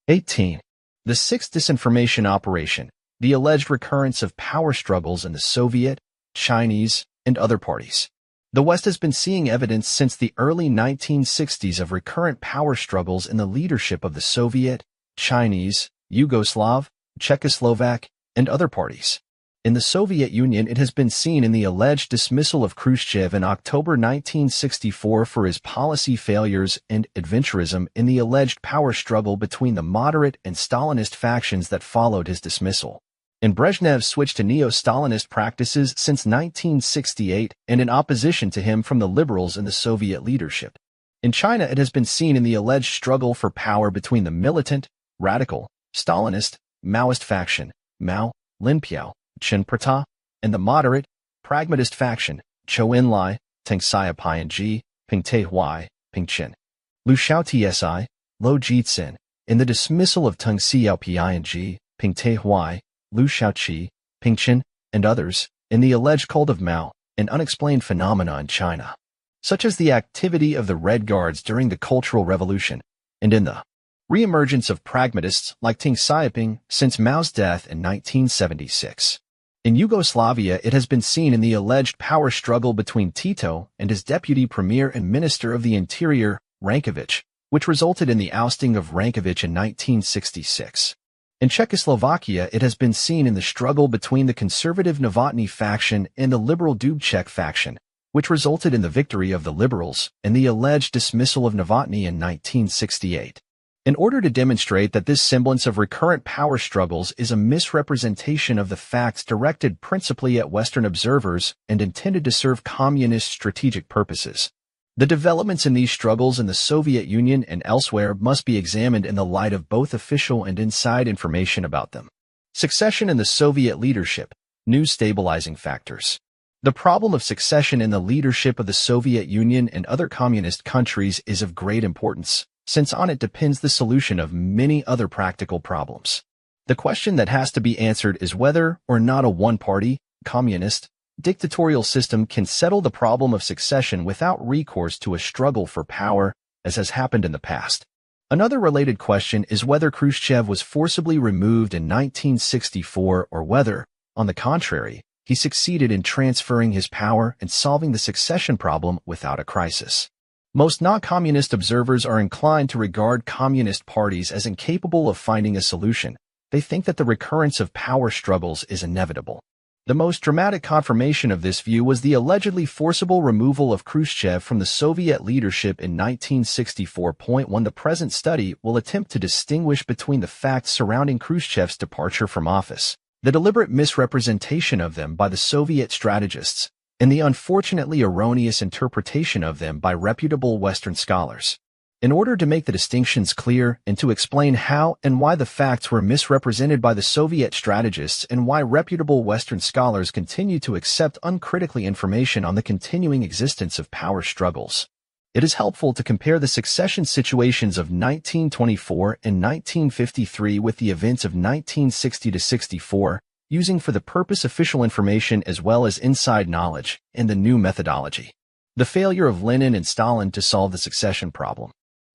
18. The sixth disinformation operation, the alleged recurrence of power struggles in the Soviet, Chinese, and other parties. The West has been seeing evidence since the early 1960s of recurrent power struggles in the leadership of the Soviet, Chinese, Yugoslav, Czechoslovak, and other parties. In the Soviet Union, it has been seen in the alleged dismissal of Khrushchev in October 1964 for his policy failures and adventurism in the alleged power struggle between the moderate and Stalinist factions that followed his dismissal. In Brezhnev's switch to neo-Stalinist practices since 1968 and in opposition to him from the liberals in the Soviet leadership. In China, it has been seen in the alleged struggle for power between the militant, radical, Stalinist, Maoist faction, Mao, Linpiao, Chen Prata, and the moderate, pragmatist faction, Zhou Enlai, Teng Xiaoping, Ping Te Hui, Ping Chen, Liu Xiao Tsi, Lo Jitsin, in the dismissal of Teng Xiaoping, Ping Te Hui, Liu Xiaoqi, Ping Chen, and others, in the alleged cult of Mao, an unexplained phenomena in China, such as the activity of the Red Guards during the Cultural Revolution, and in the re-emergence of pragmatists like Teng Xiaoping since Mao's death in 1976. In Yugoslavia, it has been seen in the alleged power struggle between Tito and his deputy premier and minister of the interior, Rankovic, which resulted in the ousting of Rankovic in 1966. In Czechoslovakia, it has been seen in the struggle between the conservative Novotny faction and the liberal Dubček faction, which resulted in the victory of the liberals and the alleged dismissal of Novotny in 1968. In order to demonstrate that this semblance of recurrent power struggles is a misrepresentation of the facts directed principally at Western observers and intended to serve communist strategic purposes, the developments in these struggles in the Soviet Union and elsewhere must be examined in the light of both official and inside information about them. Succession in the Soviet leadership, new stabilizing factors. The problem of succession in the leadership of the Soviet Union and other communist countries is of great importance, since on it depends the solution of many other practical problems. The question that has to be answered is whether or not a one-party, communist, dictatorial system can settle the problem of succession without recourse to a struggle for power, as has happened in the past. Another related question is whether Khrushchev was forcibly removed in 1964 or whether, on the contrary, he succeeded in transferring his power and solving the succession problem without a crisis. Most non-communist observers are inclined to regard communist parties as incapable of finding a solution. They think that the recurrence of power struggles is inevitable. The most dramatic confirmation of this view was the allegedly forcible removal of Khrushchev from the Soviet leadership in 1964. The present study will attempt to distinguish between the facts surrounding Khrushchev's departure from office, the deliberate misrepresentation of them by the Soviet strategists, and the unfortunately erroneous interpretation of them by reputable Western scholars. In order to make the distinctions clear and to explain how and why the facts were misrepresented by the Soviet strategists and why reputable Western scholars continue to accept uncritically information on the continuing existence of power struggles, it is helpful to compare the succession situations of 1924 and 1953 with the events of 1960-64, using for the purpose official information as well as inside knowledge and the new methodology. The failure of Lenin and Stalin to solve the succession problem.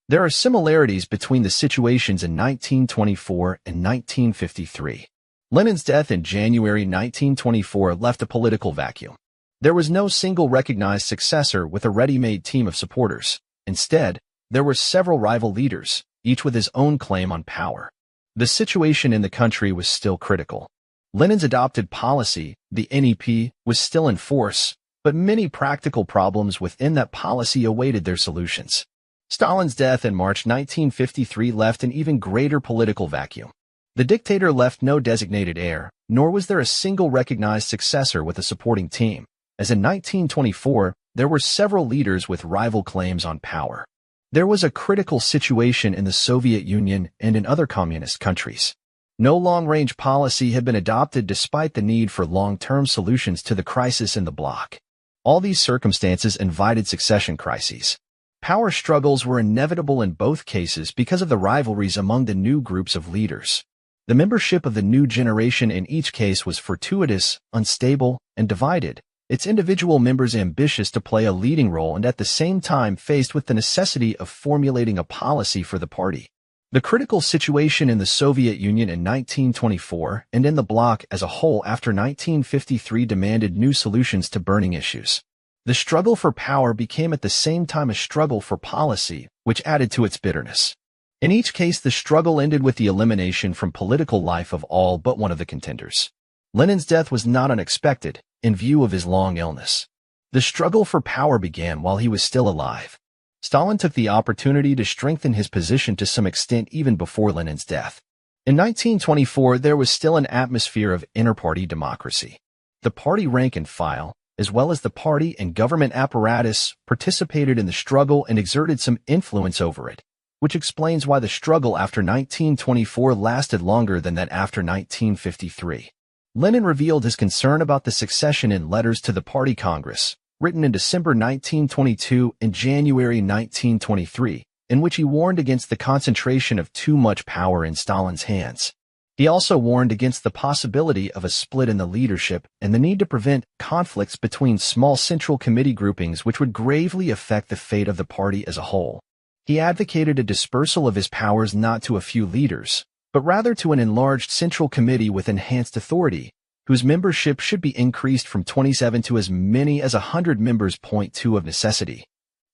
There are similarities between the situations in 1924 and 1953. Lenin's death in January 1924 left a political vacuum. There was no single recognized successor with a ready-made team of supporters. Instead, there were several rival leaders, each with his own claim on power. The situation in the country was still critical. Lenin's adopted policy, the NEP, was still in force, but many practical problems within that policy awaited their solutions. Stalin's death in March 1953 left an even greater political vacuum. The dictator left no designated heir, nor was there a single recognized successor with a supporting team, as in 1924, there were several leaders with rival claims on power. There was a critical situation in the Soviet Union and in other communist countries. No long-range policy had been adopted despite the need for long-term solutions to the crisis in the bloc. All these circumstances invited succession crises. Power struggles were inevitable in both cases because of the rivalries among the new groups of leaders. The membership of the new generation in each case was fortuitous, unstable, and divided, its individual members ambitious to play a leading role and at the same time faced with the necessity of formulating a policy for the party. The critical situation in the Soviet Union in 1924 and in the bloc as a whole after 1953 demanded new solutions to burning issues. The struggle for power became at the same time a struggle for policy, which added to its bitterness. In each case, the struggle ended with the elimination from political life of all but one of the contenders. Lenin's death was not unexpected, in view of his long illness. The struggle for power began while he was still alive. Stalin took the opportunity to strengthen his position to some extent even before Lenin's death. In 1924, there was still an atmosphere of inter-party democracy. The party rank and file, as well as the party and government apparatus, participated in the struggle and exerted some influence over it, which explains why the struggle after 1924 lasted longer than that after 1953. Lenin revealed his concern about the succession in letters to the Party Congress, written in December 1922 and January 1923, in which he warned against the concentration of too much power in Stalin's hands. He also warned against the possibility of a split in the leadership and the need to prevent conflicts between small central committee groupings which would gravely affect the fate of the party as a whole. He advocated a dispersal of his powers not to a few leaders, but rather to an enlarged central committee with enhanced authority, whose membership should be increased from 27 to as many as 100 members. Point 2 of necessity.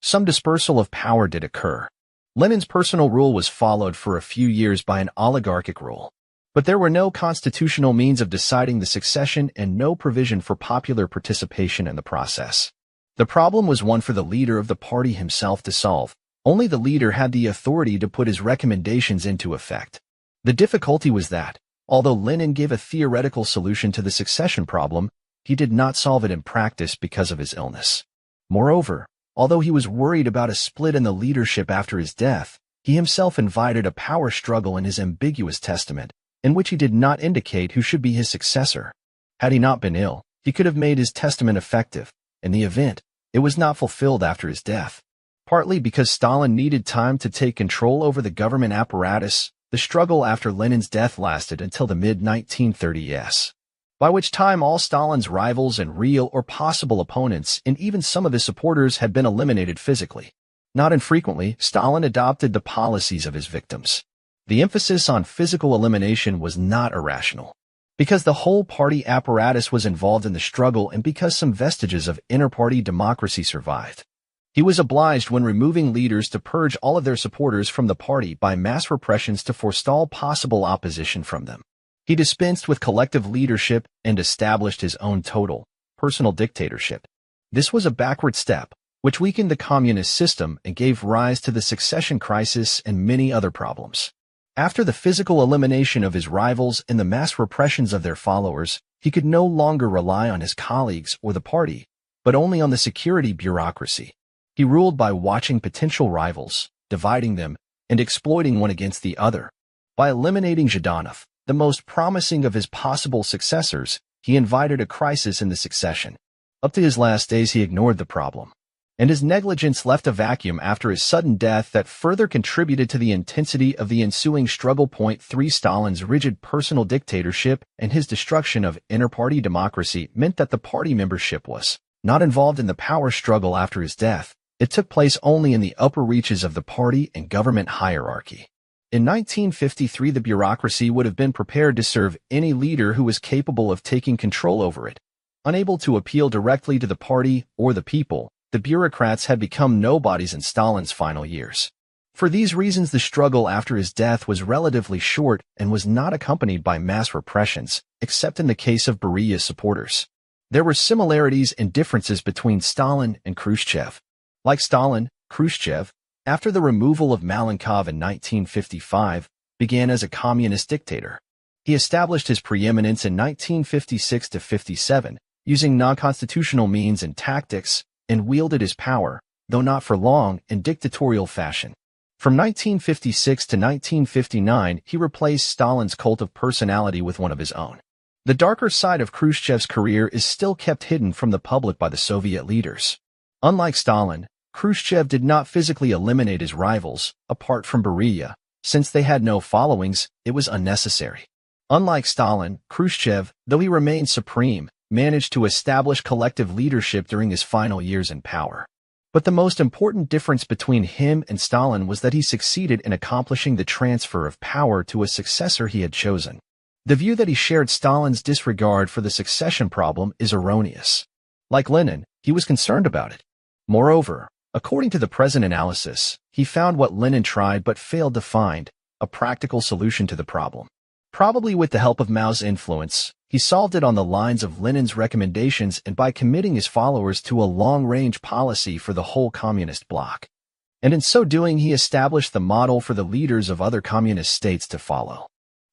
Some dispersal of power did occur. Lenin's personal rule was followed for a few years by an oligarchic rule. But there were no constitutional means of deciding the succession and no provision for popular participation in the process. The problem was one for the leader of the party himself to solve. Only the leader had the authority to put his recommendations into effect. The difficulty was that, although Lenin gave a theoretical solution to the succession problem, he did not solve it in practice because of his illness. Moreover, although he was worried about a split in the leadership after his death, he himself invited a power struggle in his ambiguous testament, in which he did not indicate who should be his successor. Had he not been ill, he could have made his testament effective. In the event, it was not fulfilled after his death. Partly because Stalin needed time to take control over the government apparatus, the struggle after Lenin's death lasted until the mid-1930s, by which time all Stalin's rivals and real or possible opponents and even some of his supporters had been eliminated physically. Not infrequently, Stalin adopted the policies of his victims. The emphasis on physical elimination was not irrational. Because the whole party apparatus was involved in the struggle and because some vestiges of inter-party democracy survived, he was obliged when removing leaders to purge all of their supporters from the party by mass repressions to forestall possible opposition from them. He dispensed with collective leadership and established his own total, personal dictatorship. This was a backward step, which weakened the communist system and gave rise to the succession crisis and many other problems. After the physical elimination of his rivals and the mass repressions of their followers, he could no longer rely on his colleagues or the party, but only on the security bureaucracy. He ruled by watching potential rivals, dividing them, and exploiting one against the other. By eliminating Zhdanov, the most promising of his possible successors, he invited a crisis in the succession. Up to his last days he ignored the problem, and his negligence left a vacuum after his sudden death that further contributed to the intensity of the ensuing struggle. Point 3 Stalin's rigid personal dictatorship and his destruction of inter-party democracy meant that the party membership was not involved in the power struggle after his death. It took place only in the upper reaches of the party and government hierarchy. In 1953, the bureaucracy would have been prepared to serve any leader who was capable of taking control over it. Unable to appeal directly to the party or the people, the bureaucrats had become nobodies in Stalin's final years. For these reasons, the struggle after his death was relatively short and was not accompanied by mass repressions, except in the case of Beria's supporters. There were similarities and differences between Stalin and Khrushchev. Like Stalin, Khrushchev, after the removal of Malenkov in 1955, began as a communist dictator. He established his preeminence in 1956–57, using non-constitutional means and tactics, and wielded his power, though not for long, in dictatorial fashion. From 1956 to 1959, he replaced Stalin's cult of personality with one of his own. The darker side of Khrushchev's career is still kept hidden from the public by the Soviet leaders. Unlike Stalin, Khrushchev did not physically eliminate his rivals, apart from Beria. Since they had no followings, it was unnecessary. Unlike Stalin, Khrushchev, though he remained supreme, managed to establish collective leadership during his final years in power. But the most important difference between him and Stalin was that he succeeded in accomplishing the transfer of power to a successor he had chosen. The view that he shared Stalin's disregard for the succession problem is erroneous. Like Lenin, he was concerned about it. Moreover, according to the present analysis, he found what Lenin tried but failed to find, a practical solution to the problem. Probably with the help of Mao's influence, he solved it on the lines of Lenin's recommendations and by committing his followers to a long-range policy for the whole communist bloc. And in so doing, he established the model for the leaders of other communist states to follow.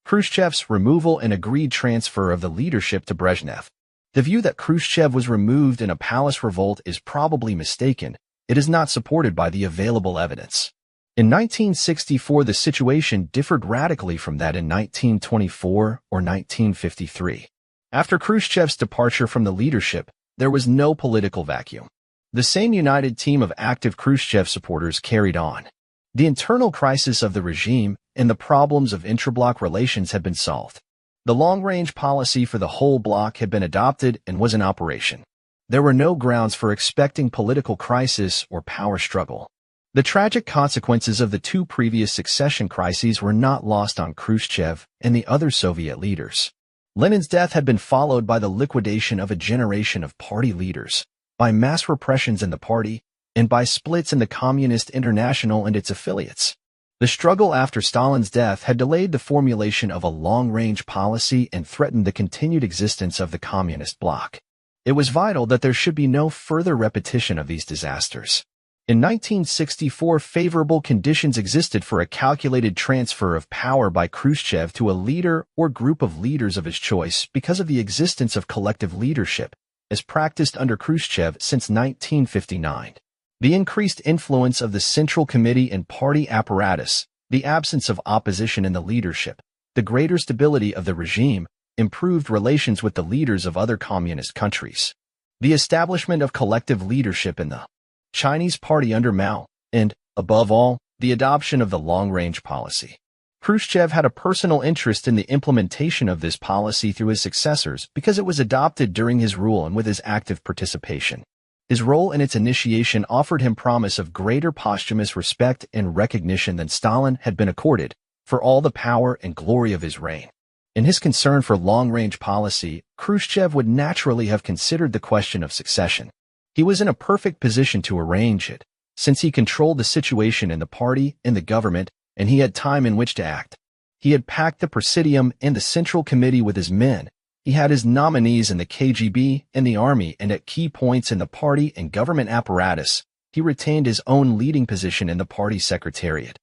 Khrushchev's removal and agreed transfer of the leadership to Brezhnev. The view that Khrushchev was removed in a palace revolt is probably mistaken. It is not supported by the available evidence. In 1964, the situation differed radically from that in 1924 or 1953. After Khrushchev's departure from the leadership, there was no political vacuum. The same united team of active Khrushchev supporters carried on. The internal crisis of the regime and the problems of intra-bloc relations had been solved. The long-range policy for the whole bloc had been adopted and was in operation. There were no grounds for expecting political crisis or power struggle. The tragic consequences of the two previous succession crises were not lost on Khrushchev and the other Soviet leaders. Lenin's death had been followed by the liquidation of a generation of party leaders, by mass repressions in the party, and by splits in the Communist International and its affiliates. The struggle after Stalin's death had delayed the formulation of a long-range policy and threatened the continued existence of the communist bloc. It was vital that there should be no further repetition of these disasters. In 1964, favorable conditions existed for a calculated transfer of power by Khrushchev to a leader or group of leaders of his choice because of the existence of collective leadership, as practiced under Khrushchev since 1959. The increased influence of the Central Committee and party apparatus, the absence of opposition in the leadership, the greater stability of the regime, improved relations with the leaders of other communist countries. The establishment of collective leadership in the Chinese party under Mao, and, above all, the adoption of the long-range policy. Khrushchev had a personal interest in the implementation of this policy through his successors because it was adopted during his rule and with his active participation. His role in its initiation offered him promise of greater posthumous respect and recognition than Stalin had been accorded, for all the power and glory of his reign. In his concern for long-range policy, Khrushchev would naturally have considered the question of succession. He was in a perfect position to arrange it, since he controlled the situation in the party and the government, and he had time in which to act. He had packed the Presidium and the Central Committee with his men. He had his nominees in the KGB and the army, and at key points in the party and government apparatus, he retained his own leading position in the party secretariat,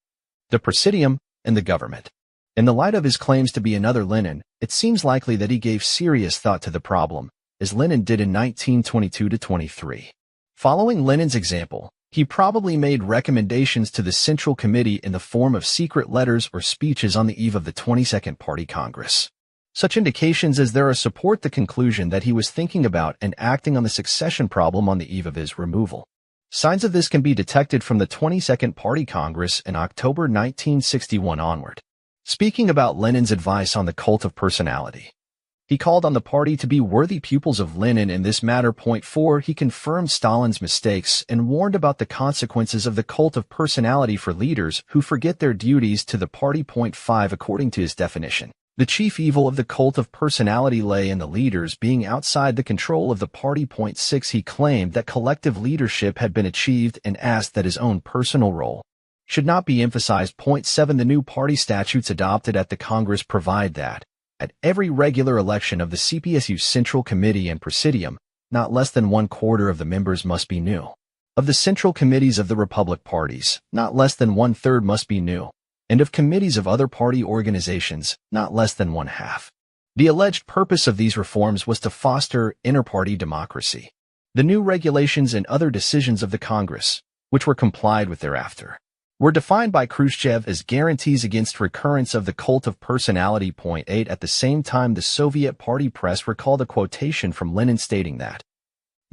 the Presidium, and the government. In the light of his claims to be another Lenin, it seems likely that he gave serious thought to the problem, as Lenin did in 1922-23. Following Lenin's example, he probably made recommendations to the Central Committee in the form of secret letters or speeches on the eve of the 22nd Party Congress. Such indications as there are support the conclusion that he was thinking about and acting on the succession problem on the eve of his removal. Signs of this can be detected from the 22nd Party Congress in October 1961 onward. Speaking about Lenin's advice on the cult of personality, he called on the party to be worthy pupils of Lenin in this matter. Point 4, he confirmed Stalin's mistakes and warned about the consequences of the cult of personality for leaders who forget their duties to the party. Point 5, according to his definition, the chief evil of the cult of personality lay in the leaders being outside the control of the party. Point 6, he claimed that collective leadership had been achieved and asked that his own personal role should not be emphasized. Point 7, the new party statutes adopted at the Congress provide that at every regular election of the CPSU Central Committee and Presidium, not less than 1/4 of the members must be new. Of the Central Committees of the Republic parties, not less than 1/3 must be new. And of committees of other party organizations, not less than 1/2. The alleged purpose of these reforms was to foster inter-party democracy. The new regulations and other decisions of the Congress, which were complied with thereafter, were defined by Khrushchev as guarantees against recurrence of the cult of personality. Point 8, at the same time, the Soviet party press recalled a quotation from Lenin stating that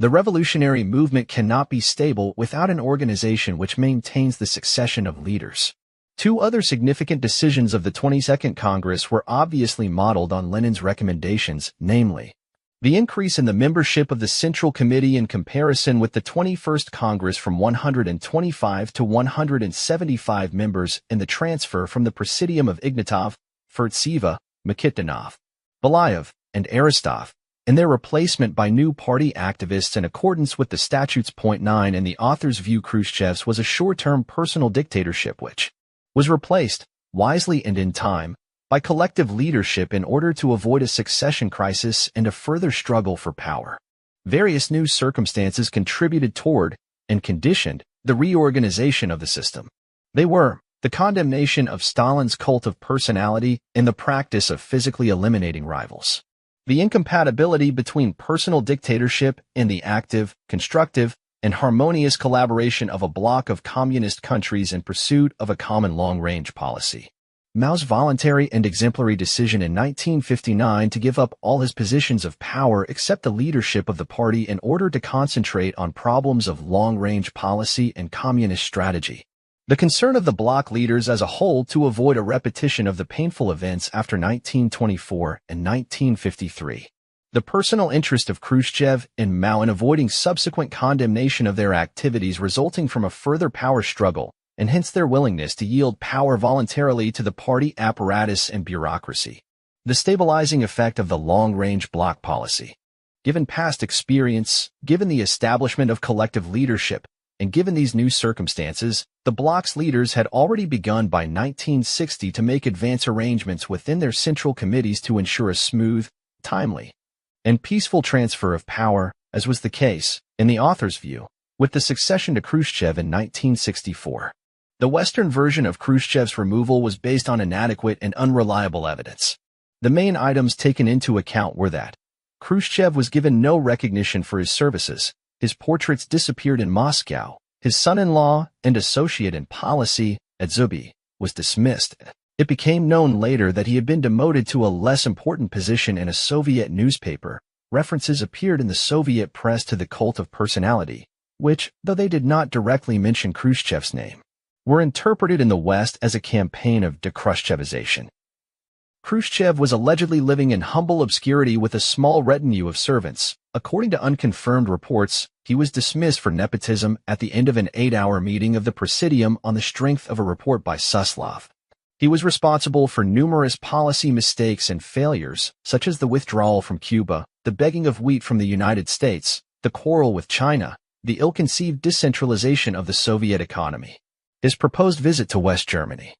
the revolutionary movement cannot be stable without an organization which maintains the succession of leaders. Two other significant decisions of the 22nd Congress were obviously modeled on Lenin's recommendations, namely, The increase in the membership of the Central Committee in comparison with the 21st Congress from 125 to 175 members and the transfer from the Presidium of Ignatov, Furtseva, Mikitinov, Belayev, and Aristov, and their replacement by new party activists in accordance with the statute's point 9 and the author's view Khrushchev's was a short-term personal dictatorship which was replaced, wisely and in time, by collective leadership in order to avoid a succession crisis and a further struggle for power. Various new circumstances contributed toward, and conditioned, the reorganization of the system. They were the condemnation of Stalin's cult of personality and the practice of physically eliminating rivals. The incompatibility between personal dictatorship and the active, constructive, and harmonious collaboration of a bloc of communist countries in pursuit of a common long-range policy. Mao's voluntary and exemplary decision in 1959 to give up all his positions of power except the leadership of the party in order to concentrate on problems of long-range policy and communist strategy. The concern of the bloc leaders as a whole to avoid a repetition of the painful events after 1924 and 1953. The personal interest of Khrushchev and Mao in avoiding subsequent condemnation of their activities resulting from a further power struggle, and hence their willingness to yield power voluntarily to the party apparatus and bureaucracy. The stabilizing effect of the long-range bloc policy. Given past experience, given the establishment of collective leadership, and given these new circumstances, the bloc's leaders had already begun by 1960 to make advance arrangements within their central committees to ensure a smooth, timely, and peaceful transfer of power, as was the case, in the author's view, with the succession to Khrushchev in 1964. The Western version of Khrushchev's removal was based on inadequate and unreliable evidence. The main items taken into account were that Khrushchev was given no recognition for his services, his portraits disappeared in Moscow, his son-in-law and associate in policy, Anatoliy, was dismissed. It became known later that he had been demoted to a less important position in a Soviet newspaper. References appeared in the Soviet press to the cult of personality, which, though they did not directly mention Khrushchev's name, were interpreted in the West as a campaign of de-Khrushchevization. Khrushchev was allegedly living in humble obscurity with a small retinue of servants. According to unconfirmed reports, he was dismissed for nepotism at the end of an 8-hour meeting of the Presidium on the strength of a report by Suslov. He was responsible for numerous policy mistakes and failures, such as the withdrawal from Cuba, the begging of wheat from the United States, the quarrel with China, the ill-conceived decentralization of the Soviet economy, his proposed visit to West Germany,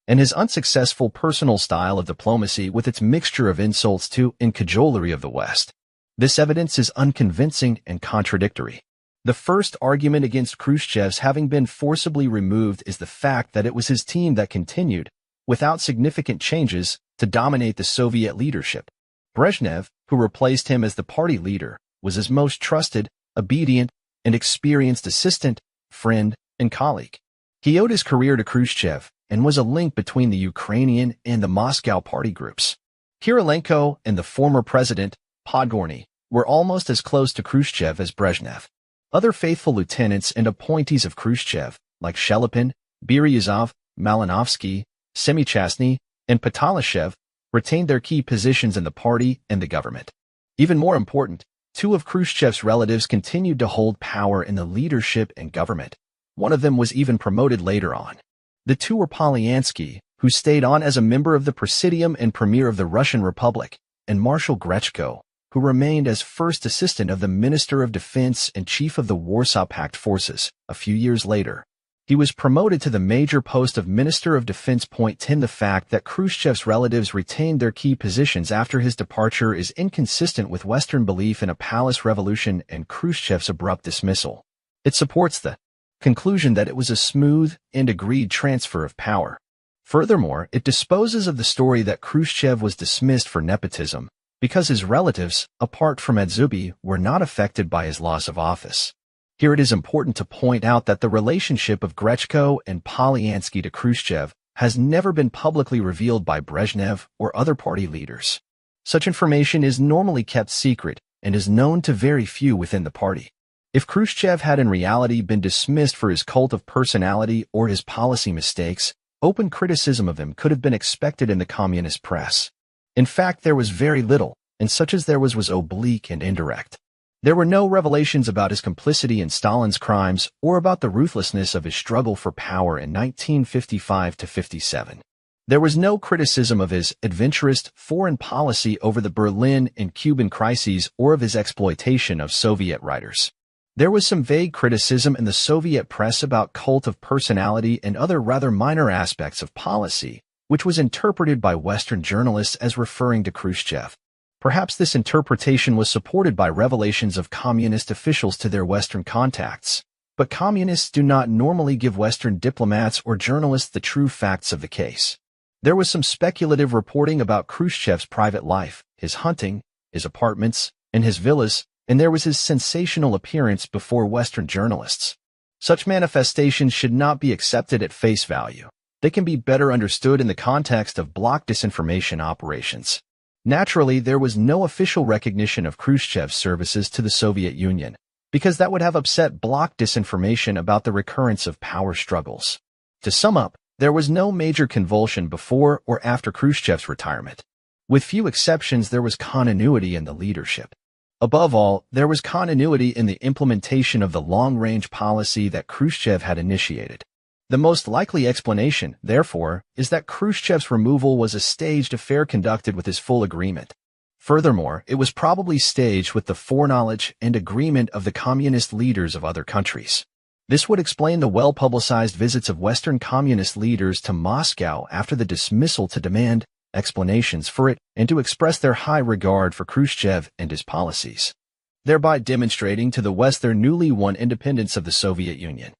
and his unsuccessful personal style of diplomacy with its mixture of insults to and cajolery of the West. This evidence is unconvincing and contradictory. The first argument against Khrushchev's having been forcibly removed is the fact that it was his team that continued, without significant changes, to dominate the Soviet leadership. Brezhnev, who replaced him as the party leader, was his most trusted, obedient, and experienced assistant, friend, and colleague. He owed his career to Khrushchev and was a link between the Ukrainian and the Moscow party groups. Kirilenko and the former president, Podgorny, were almost as close to Khrushchev as Brezhnev. Other faithful lieutenants and appointees of Khrushchev, like Shelepin, Beryuzov, Malinovsky, Semichastny, and Patalashev, retained their key positions in the party and the government. Even more important, two of Khrushchev's relatives continued to hold power in the leadership and government. One of them was even promoted later on. The two were Polyansky, who stayed on as a member of the Presidium and Premier of the Russian Republic, and Marshal Grechko, who remained as first assistant of the Minister of Defense and chief of the Warsaw Pact forces. A few years later, he was promoted to the major post of Minister of Defense. Point 10. The fact that Khrushchev's relatives retained their key positions after his departure is inconsistent with Western belief in a palace revolution and Khrushchev's abrupt dismissal. It supports the conclusion that it was a smooth and agreed transfer of power. Furthermore, it disposes of the story that Khrushchev was dismissed for nepotism, because his relatives, apart from Anatoliy, were not affected by his loss of office. Here it is important to point out that the relationship of Grechko and Polyansky to Khrushchev has never been publicly revealed by Brezhnev or other party leaders. Such information is normally kept secret and is known to very few within the party. If Khrushchev had in reality been dismissed for his cult of personality or his policy mistakes, open criticism of him could have been expected in the communist press. In fact, there was very little, and such as there was oblique and indirect. There were no revelations about his complicity in Stalin's crimes or about the ruthlessness of his struggle for power in 1955 to 57. There was no criticism of his adventurous foreign policy over the Berlin and Cuban crises or of his exploitation of Soviet writers. There was some vague criticism in the Soviet press about cult of personality and other rather minor aspects of policy, which was interpreted by Western journalists as referring to Khrushchev. Perhaps this interpretation was supported by revelations of communist officials to their Western contacts, but communists do not normally give Western diplomats or journalists the true facts of the case. There was some speculative reporting about Khrushchev's private life, his hunting, his apartments, and his villas, and there was his sensational appearance before Western journalists. Such manifestations should not be accepted at face value. They can be better understood in the context of bloc disinformation operations. Naturally, there was no official recognition of Khrushchev's services to the Soviet Union, because that would have upset bloc disinformation about the recurrence of power struggles. To sum up, there was no major convulsion before or after Khrushchev's retirement. With few exceptions, there was continuity in the leadership. Above all, there was continuity in the implementation of the long-range policy that Khrushchev had initiated. The most likely explanation, therefore, is that Khrushchev's removal was a staged affair conducted with his full agreement. Furthermore, it was probably staged with the foreknowledge and agreement of the communist leaders of other countries. This would explain the well-publicized visits of Western communist leaders to Moscow after the dismissal to demand explanations for it and to express their high regard for Khrushchev and his policies, thereby demonstrating to the West their newly won independence of the Soviet Union.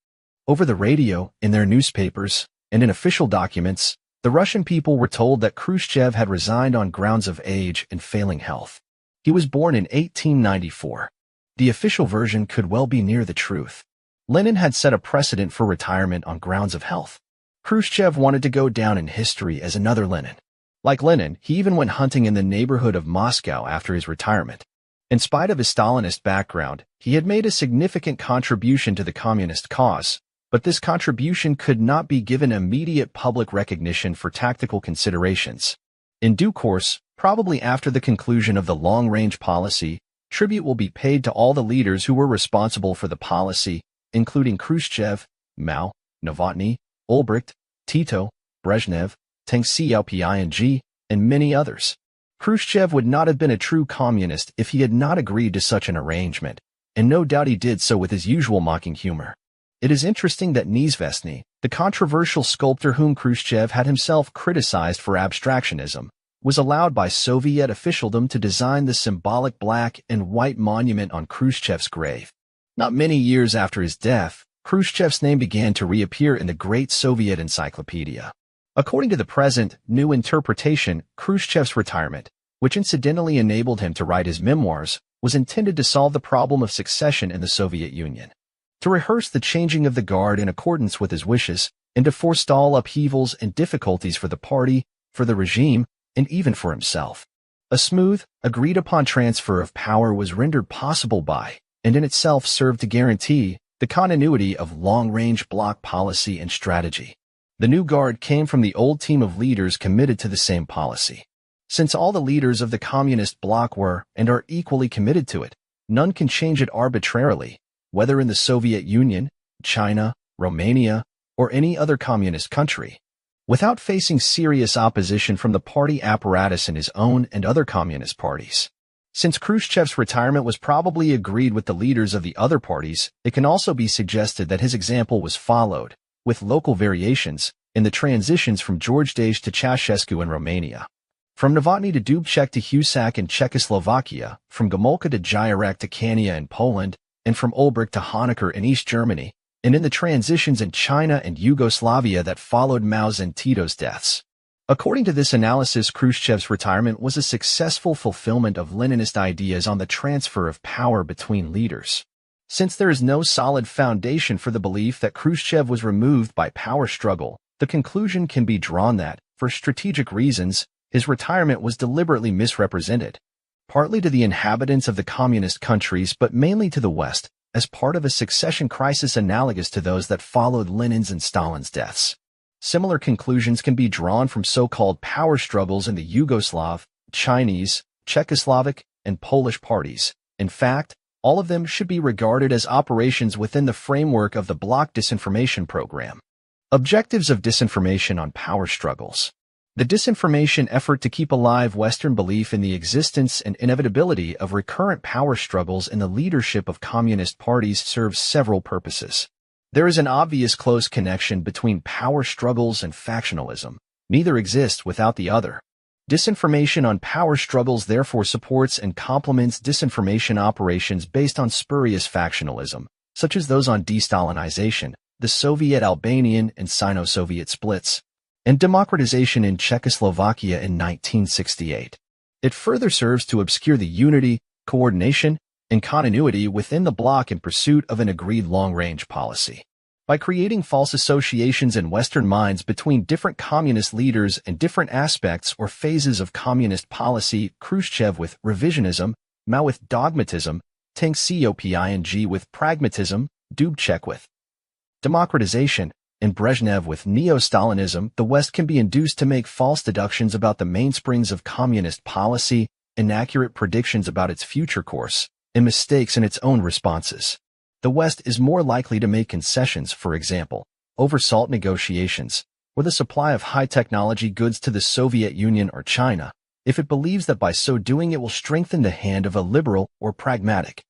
Over the radio, in their newspapers, and in official documents, the Russian people were told that Khrushchev had resigned on grounds of age and failing health. He was born in 1894. The official version could well be near the truth. Lenin had set a precedent for retirement on grounds of health. Khrushchev wanted to go down in history as another Lenin. Like Lenin, he even went hunting in the neighborhood of Moscow after his retirement. In spite of his Stalinist background, he had made a significant contribution to the communist cause, but this contribution could not be given immediate public recognition for tactical considerations. In due course, probably after the conclusion of the long-range policy, tribute will be paid to all the leaders who were responsible for the policy, including Khrushchev, Mao, Novotny, Ulbricht, Tito, Brezhnev, Deng Xiaoping, and many others. Khrushchev would not have been a true communist if he had not agreed to such an arrangement, and no doubt he did so with his usual mocking humor. It is interesting that Neizvestny, the controversial sculptor whom Khrushchev had himself criticized for abstractionism, was allowed by Soviet officialdom to design the symbolic black and white monument on Khrushchev's grave. Not many years after his death, Khrushchev's name began to reappear in the Great Soviet Encyclopedia. According to the present, new interpretation, Khrushchev's retirement, which incidentally enabled him to write his memoirs, was intended to solve the problem of succession in the Soviet Union, to rehearse the changing of the guard in accordance with his wishes, and to forestall upheavals and difficulties for the party, for the regime, and even for himself. A smooth, agreed-upon transfer of power was rendered possible by, and in itself served to guarantee, the continuity of long-range bloc policy and strategy. The new guard came from the old team of leaders committed to the same policy. Since all the leaders of the communist bloc were and are equally committed to it, none can change it arbitrarily, whether in the Soviet Union, China, Romania, or any other communist country, without facing serious opposition from the party apparatus in his own and other communist parties. Since Khrushchev's retirement was probably agreed with the leaders of the other parties, it can also be suggested that his example was followed, with local variations, in the transitions from George to Ceausescu in Romania. From Novotny to Dubček to Husak in Czechoslovakia, from Gomulka to Gierek to Kania in Poland, and from Ulbricht to Honecker in East Germany, and in the transitions in China and Yugoslavia that followed Mao's and Tito's deaths. According to this analysis, Khrushchev's retirement was a successful fulfillment of Leninist ideas on the transfer of power between leaders. Since there is no solid foundation for the belief that Khrushchev was removed by power struggle, the conclusion can be drawn that, for strategic reasons, his retirement was deliberately misrepresented, partly to the inhabitants of the communist countries but mainly to the West, as part of a succession crisis analogous to those that followed Lenin's and Stalin's deaths. Similar conclusions can be drawn from so-called power struggles in the Yugoslav, Chinese, Czechoslovak, and Polish parties. In fact, all of them should be regarded as operations within the framework of the bloc disinformation program. Objectives of disinformation on power struggles. The disinformation effort to keep alive Western belief in the existence and inevitability of recurrent power struggles in the leadership of communist parties serves several purposes. There is an obvious close connection between power struggles and factionalism. Neither exists without the other. Disinformation on power struggles therefore supports and complements disinformation operations based on spurious factionalism, such as those on de-Stalinization, the Soviet-Albanian and Sino-Soviet splits, and democratization in Czechoslovakia in 1968. It further serves to obscure the unity, coordination, and continuity within the bloc in pursuit of an agreed long-range policy. By creating false associations in Western minds between different communist leaders and different aspects or phases of communist policy, Khrushchev with revisionism, Mao with dogmatism, Deng Xiaoping with pragmatism, Dubček with democratization, and Brezhnev with neo-Stalinism, the West can be induced to make false deductions about the mainsprings of communist policy, inaccurate predictions about its future course, and mistakes in its own responses. The West is more likely to make concessions, for example, over SALT negotiations, or the supply of high-technology goods to the Soviet Union or China, if it believes that by so doing it will strengthen the hand of a liberal or pragmatic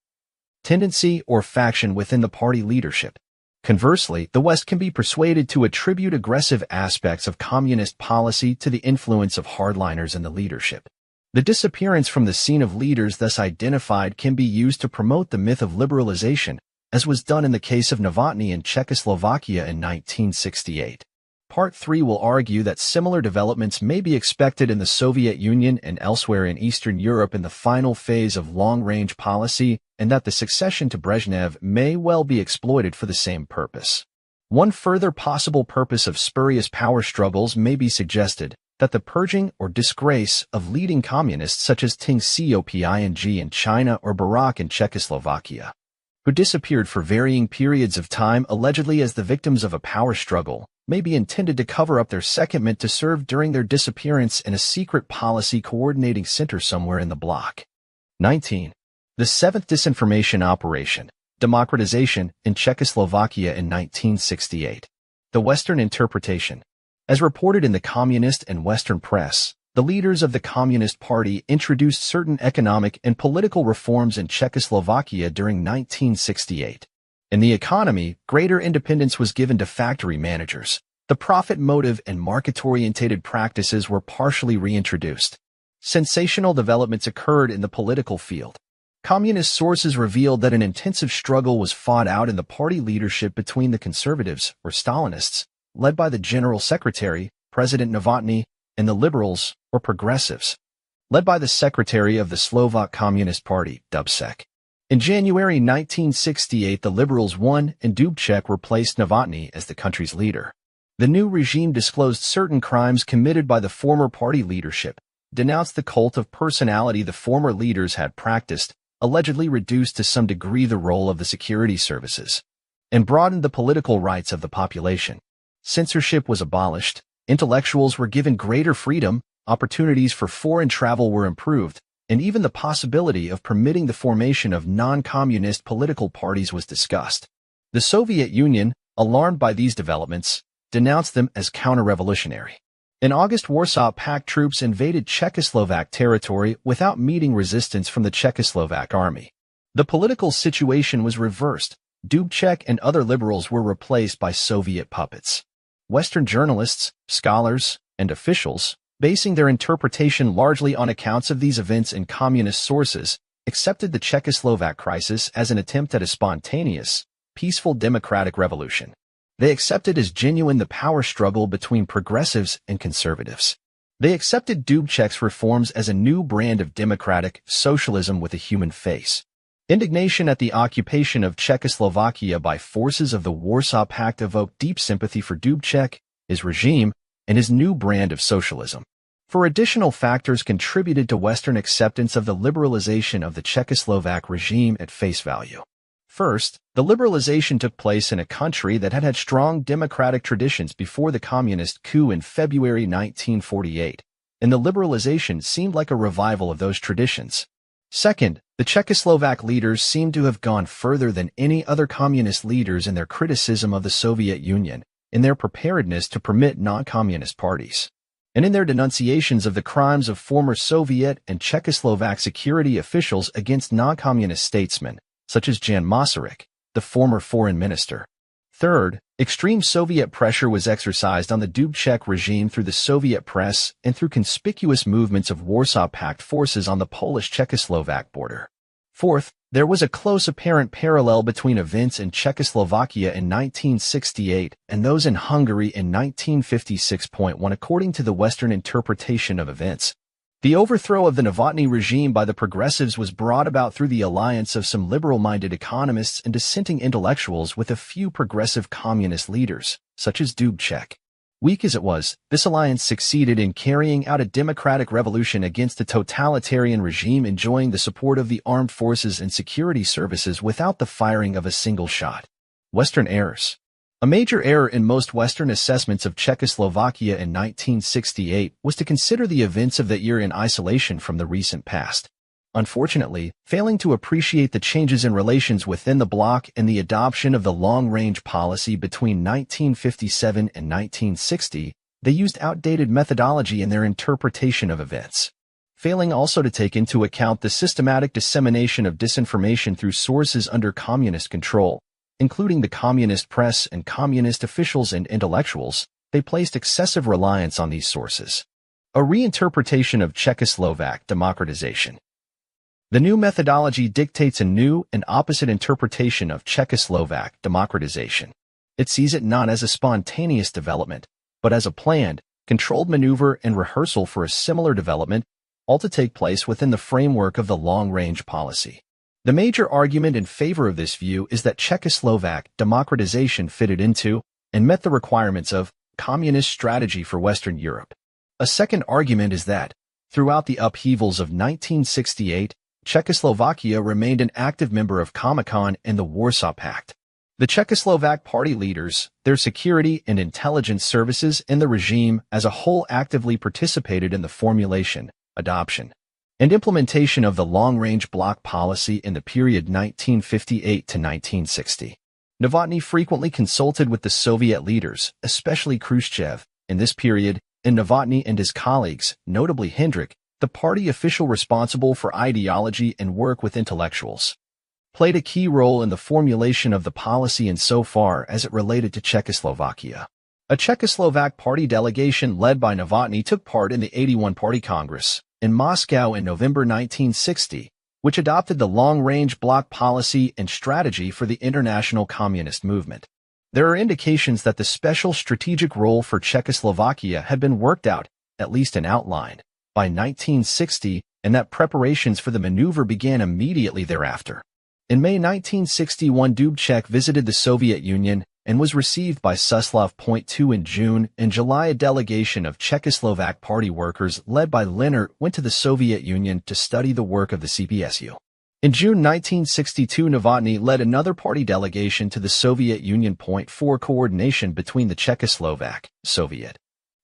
tendency or faction within the party leadership. Conversely, the West can be persuaded to attribute aggressive aspects of communist policy to the influence of hardliners in the leadership. The disappearance from the scene of leaders thus identified can be used to promote the myth of liberalization, as was done in the case of Novotny in Czechoslovakia in 1968. Part 3 will argue that similar developments may be expected in the Soviet Union and elsewhere in Eastern Europe in the final phase of long-range policy, and that the succession to Brezhnev may well be exploited for the same purpose. One further possible purpose of spurious power struggles may be suggested, that the purging or disgrace of leading communists such as Deng Xiaoping in China or Barak in Czechoslovakia, who disappeared for varying periods of time allegedly as the victims of a power struggle, may be intended to cover up their secondment to serve during their disappearance in a secret policy coordinating center somewhere in the bloc. 19. The seventh disinformation operation, democratization, in Czechoslovakia in 1968. The Western interpretation. As reported in the communist and Western press, the leaders of the Communist Party introduced certain economic and political reforms in Czechoslovakia during 1968. In the economy, greater independence was given to factory managers. The profit motive and market-orientated practices were partially reintroduced. Sensational developments occurred in the political field. Communist sources revealed that an intensive struggle was fought out in the party leadership between the conservatives, or Stalinists, led by the General Secretary, President Novotny, and the liberals, or progressives, led by the Secretary of the Slovak Communist Party, Dubček. In January 1968, the liberals won and Dubček replaced Novotny as the country's leader. The new regime disclosed certain crimes committed by the former party leadership, denounced the cult of personality the former leaders had practiced, allegedly reduced to some degree the role of the security services, and broadened the political rights of the population. Censorship was abolished, intellectuals were given greater freedom, opportunities for foreign travel were improved, and even the possibility of permitting the formation of non-communist political parties was discussed. The Soviet Union, alarmed by these developments, denounced them as counter-revolutionary. In August, Warsaw Pact troops invaded Czechoslovak territory without meeting resistance from the Czechoslovak army. The political situation was reversed. Dubček and other liberals were replaced by Soviet puppets. Western journalists, scholars, and officials, basing their interpretation largely on accounts of these events in communist sources, accepted the Czechoslovak crisis as an attempt at a spontaneous, peaceful democratic revolution. They accepted as genuine the power struggle between progressives and conservatives. They accepted Dubček's reforms as a new brand of democratic socialism with a human face. Indignation at the occupation of Czechoslovakia by forces of the Warsaw Pact evoked deep sympathy for Dubček, his regime, and his new brand of socialism. For additional factors contributed to Western acceptance of the liberalization of the Czechoslovak regime at face value. First, the liberalization took place in a country that had had strong democratic traditions before the communist coup in February 1948. and the liberalization seemed like a revival of those traditions. Second, the Czechoslovak leaders seemed to have gone further than any other communist leaders in their criticism of the Soviet Union, in their preparedness to permit non-communist parties, and in their denunciations of the crimes of former Soviet and Czechoslovak security officials against non-communist statesmen, such as Jan Masaryk, the former foreign minister. Third, extreme Soviet pressure was exercised on the Dubček regime through the Soviet press and through conspicuous movements of Warsaw Pact forces on the Polish-Czechoslovak border. Fourth, there was a close apparent parallel between events in Czechoslovakia in 1968 and those in Hungary in 1956.1 according to the Western interpretation of events. The overthrow of the Novotny regime by the progressives was brought about through the alliance of some liberal-minded economists and dissenting intellectuals with a few progressive communist leaders, such as Dubček. Weak as it was, this alliance succeeded in carrying out a democratic revolution against a totalitarian regime enjoying the support of the armed forces and security services without the firing of a single shot. Western errors. A major error in most Western assessments of Czechoslovakia in 1968 was to consider the events of that year in isolation from the recent past. Unfortunately, failing to appreciate the changes in relations within the bloc and the adoption of the long-range policy between 1957 and 1960, they used outdated methodology in their interpretation of events. Failing also to take into account the systematic dissemination of disinformation through sources under communist control, including the communist press and communist officials and intellectuals, they placed excessive reliance on these sources. A reinterpretation of Czechoslovak democratization. The new methodology dictates a new and opposite interpretation of Czechoslovak democratization. It sees it not as a spontaneous development, but as a planned, controlled maneuver and rehearsal for a similar development, all to take place within the framework of the long-range policy. The major argument in favor of this view is that Czechoslovak democratization fitted into and met the requirements of communist strategy for Western Europe. A second argument is that, throughout the upheavals of 1968, Czechoslovakia remained an active member of Comecon and the Warsaw Pact. The Czechoslovak party leaders, their security and intelligence services, and the regime as a whole actively participated in the formulation, adoption, and implementation of the long-range bloc policy in the period 1958 to 1960. Novotny frequently consulted with the Soviet leaders, especially Khrushchev, in this period, and Novotny and his colleagues, notably Hendrik, the party official responsible for ideology and work with intellectuals, played a key role in the formulation of the policy insofar as it related to Czechoslovakia. A Czechoslovak party delegation led by Novotny took part in the 81 Party Congress in Moscow in November 1960, which adopted the long-range bloc policy and strategy for the international communist movement. There are indications that the special strategic role for Czechoslovakia had been worked out, at least in outline, by 1960, and that preparations for the maneuver began immediately thereafter. In May 1961, Dubček visited the Soviet Union and was received by Suslov. 2 in June. In July, a delegation of Czechoslovak party workers led by Leonard went to the Soviet Union to study the work of the CPSU. In June 1962, Novotny led another party delegation to the Soviet Union. 4 Coordination between the Czechoslovak, Soviet,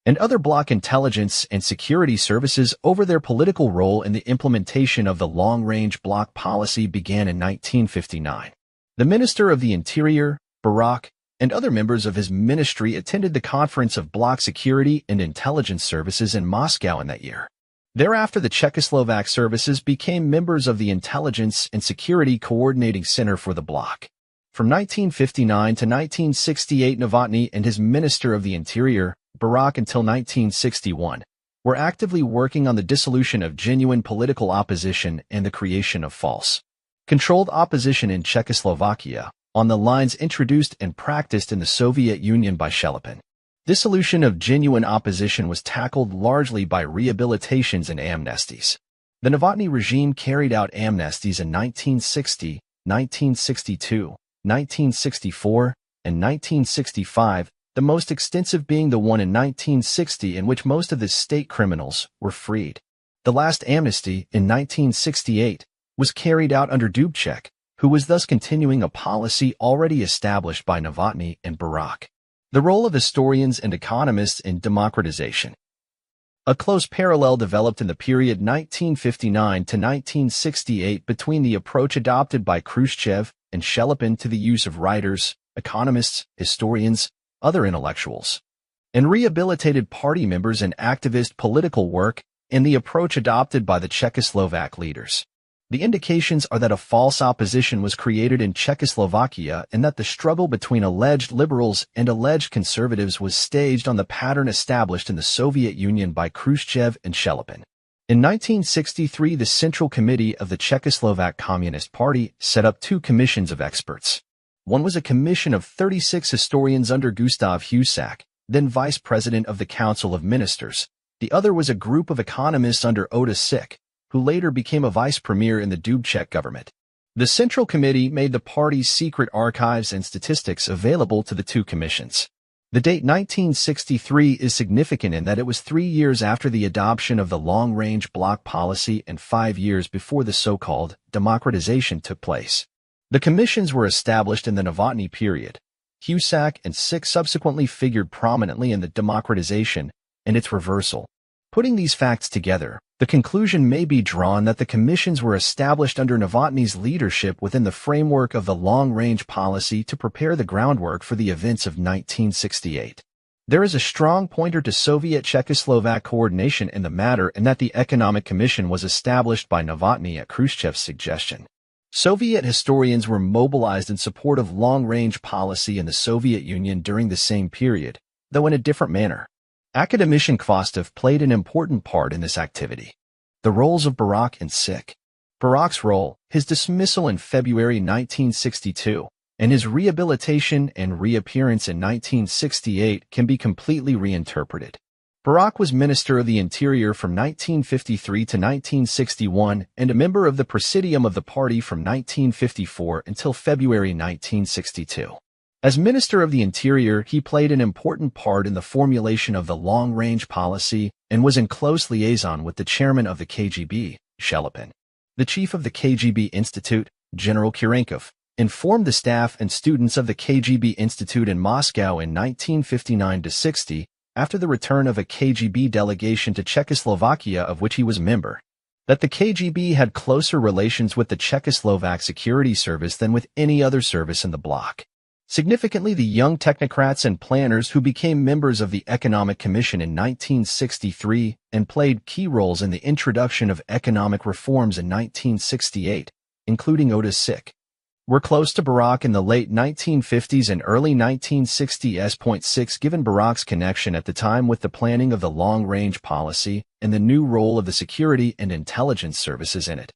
and other bloc intelligence and security services over their political role in the implementation of the long-range bloc policy began in 1959. The Minister of the Interior, Barak, and other members of his ministry attended the Conference of Bloc Security and Intelligence Services in Moscow in that year. Thereafter, the Czechoslovak services became members of the Intelligence and Security Coordinating Center for the bloc. From 1959 to 1968, Novotny and his Minister of the Interior, Barak, until 1961, were actively working on the dissolution of genuine political opposition and the creation of false, controlled opposition in Czechoslovakia, on the lines introduced and practiced in the Soviet Union by Shelepin. Dissolution of genuine opposition was tackled largely by rehabilitations and amnesties. The Novotny regime carried out amnesties in 1960, 1962, 1964, and 1965, the most extensive being the one in 1960 in which most of the state criminals were freed. The last amnesty, in 1968, was carried out under Dubček, who was thus continuing a policy already established by Novotny and Barak. The role of historians and economists in democratization. A close parallel developed in the period 1959 to 1968 between the approach adopted by Khrushchev and Shelepin to the use of writers, economists, historians, other intellectuals, and rehabilitated party members and activist political work, and the approach adopted by the Czechoslovak leaders. The indications are that a false opposition was created in Czechoslovakia and that the struggle between alleged liberals and alleged conservatives was staged on the pattern established in the Soviet Union by Khrushchev and Shelepin. In 1963, the Central Committee of the Czechoslovak Communist Party set up two commissions of experts. One was a commission of 36 historians under Gustav Husak, then vice president of the Council of Ministers. The other was a group of economists under Oda Sik, who later became a vice premier in the Dubček government. The Central Committee made the party's secret archives and statistics available to the two commissions. The date 1963 is significant in that it was 3 years after the adoption of the long-range bloc policy and 5 years before the so-called democratization took place. The commissions were established in the Novotny period. Husak and Sik subsequently figured prominently in the democratization and its reversal. Putting these facts together, the conclusion may be drawn that the commissions were established under Novotny's leadership within the framework of the long-range policy to prepare the groundwork for the events of 1968. There is a strong pointer to Soviet-Czechoslovak coordination in the matter in that the Economic Commission was established by Novotny at Khrushchev's suggestion. Soviet historians were mobilized in support of long-range policy in the Soviet Union during the same period, though in a different manner. Academician Kvostov played an important part in this activity. The roles of Barak and Sik. Barak's role, his dismissal in February 1962, and his rehabilitation and reappearance in 1968 can be completely reinterpreted. Barak was Minister of the Interior from 1953 to 1961 and a member of the Presidium of the party from 1954 until February 1962. As Minister of the Interior, he played an important part in the formulation of the long-range policy and was in close liaison with the chairman of the KGB, Shelepin. The chief of the KGB Institute, General Kurenkov, informed the staff and students of the KGB Institute in Moscow in 1959-60, after the return of a KGB delegation to Czechoslovakia of which he was a member, that the KGB had closer relations with the Czechoslovak security service than with any other service in the bloc. Significantly, the young technocrats and planners who became members of the Economic Commission in 1963 and played key roles in the introduction of economic reforms in 1968, including Oda Sik, were close to Barak in the late 1950s and early 1960s. Given Barak's connection at the time with the planning of the long-range policy and the new role of the security and intelligence services in it,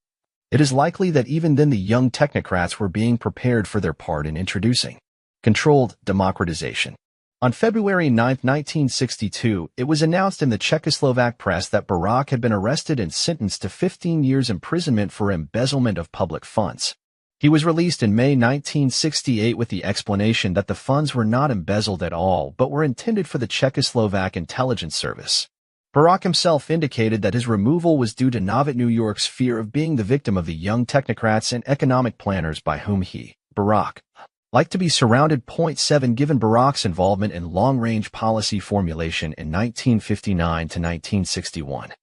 it is likely that even then the young technocrats were being prepared for their part in introducing controlled democratization. On February 9, 1962, it was announced in the Czechoslovak press that Barak had been arrested and sentenced to 15 years imprisonment for embezzlement of public funds. He was released in May 1968 with the explanation that the funds were not embezzled at all but were intended for the Czechoslovak intelligence service. Barak himself indicated that his removal was due to New York's fear of being the victim of the young technocrats and economic planners by whom he, Barak, liked to be surrounded. 7 Given Barak's involvement in long-range policy formulation in 1959 to 1961,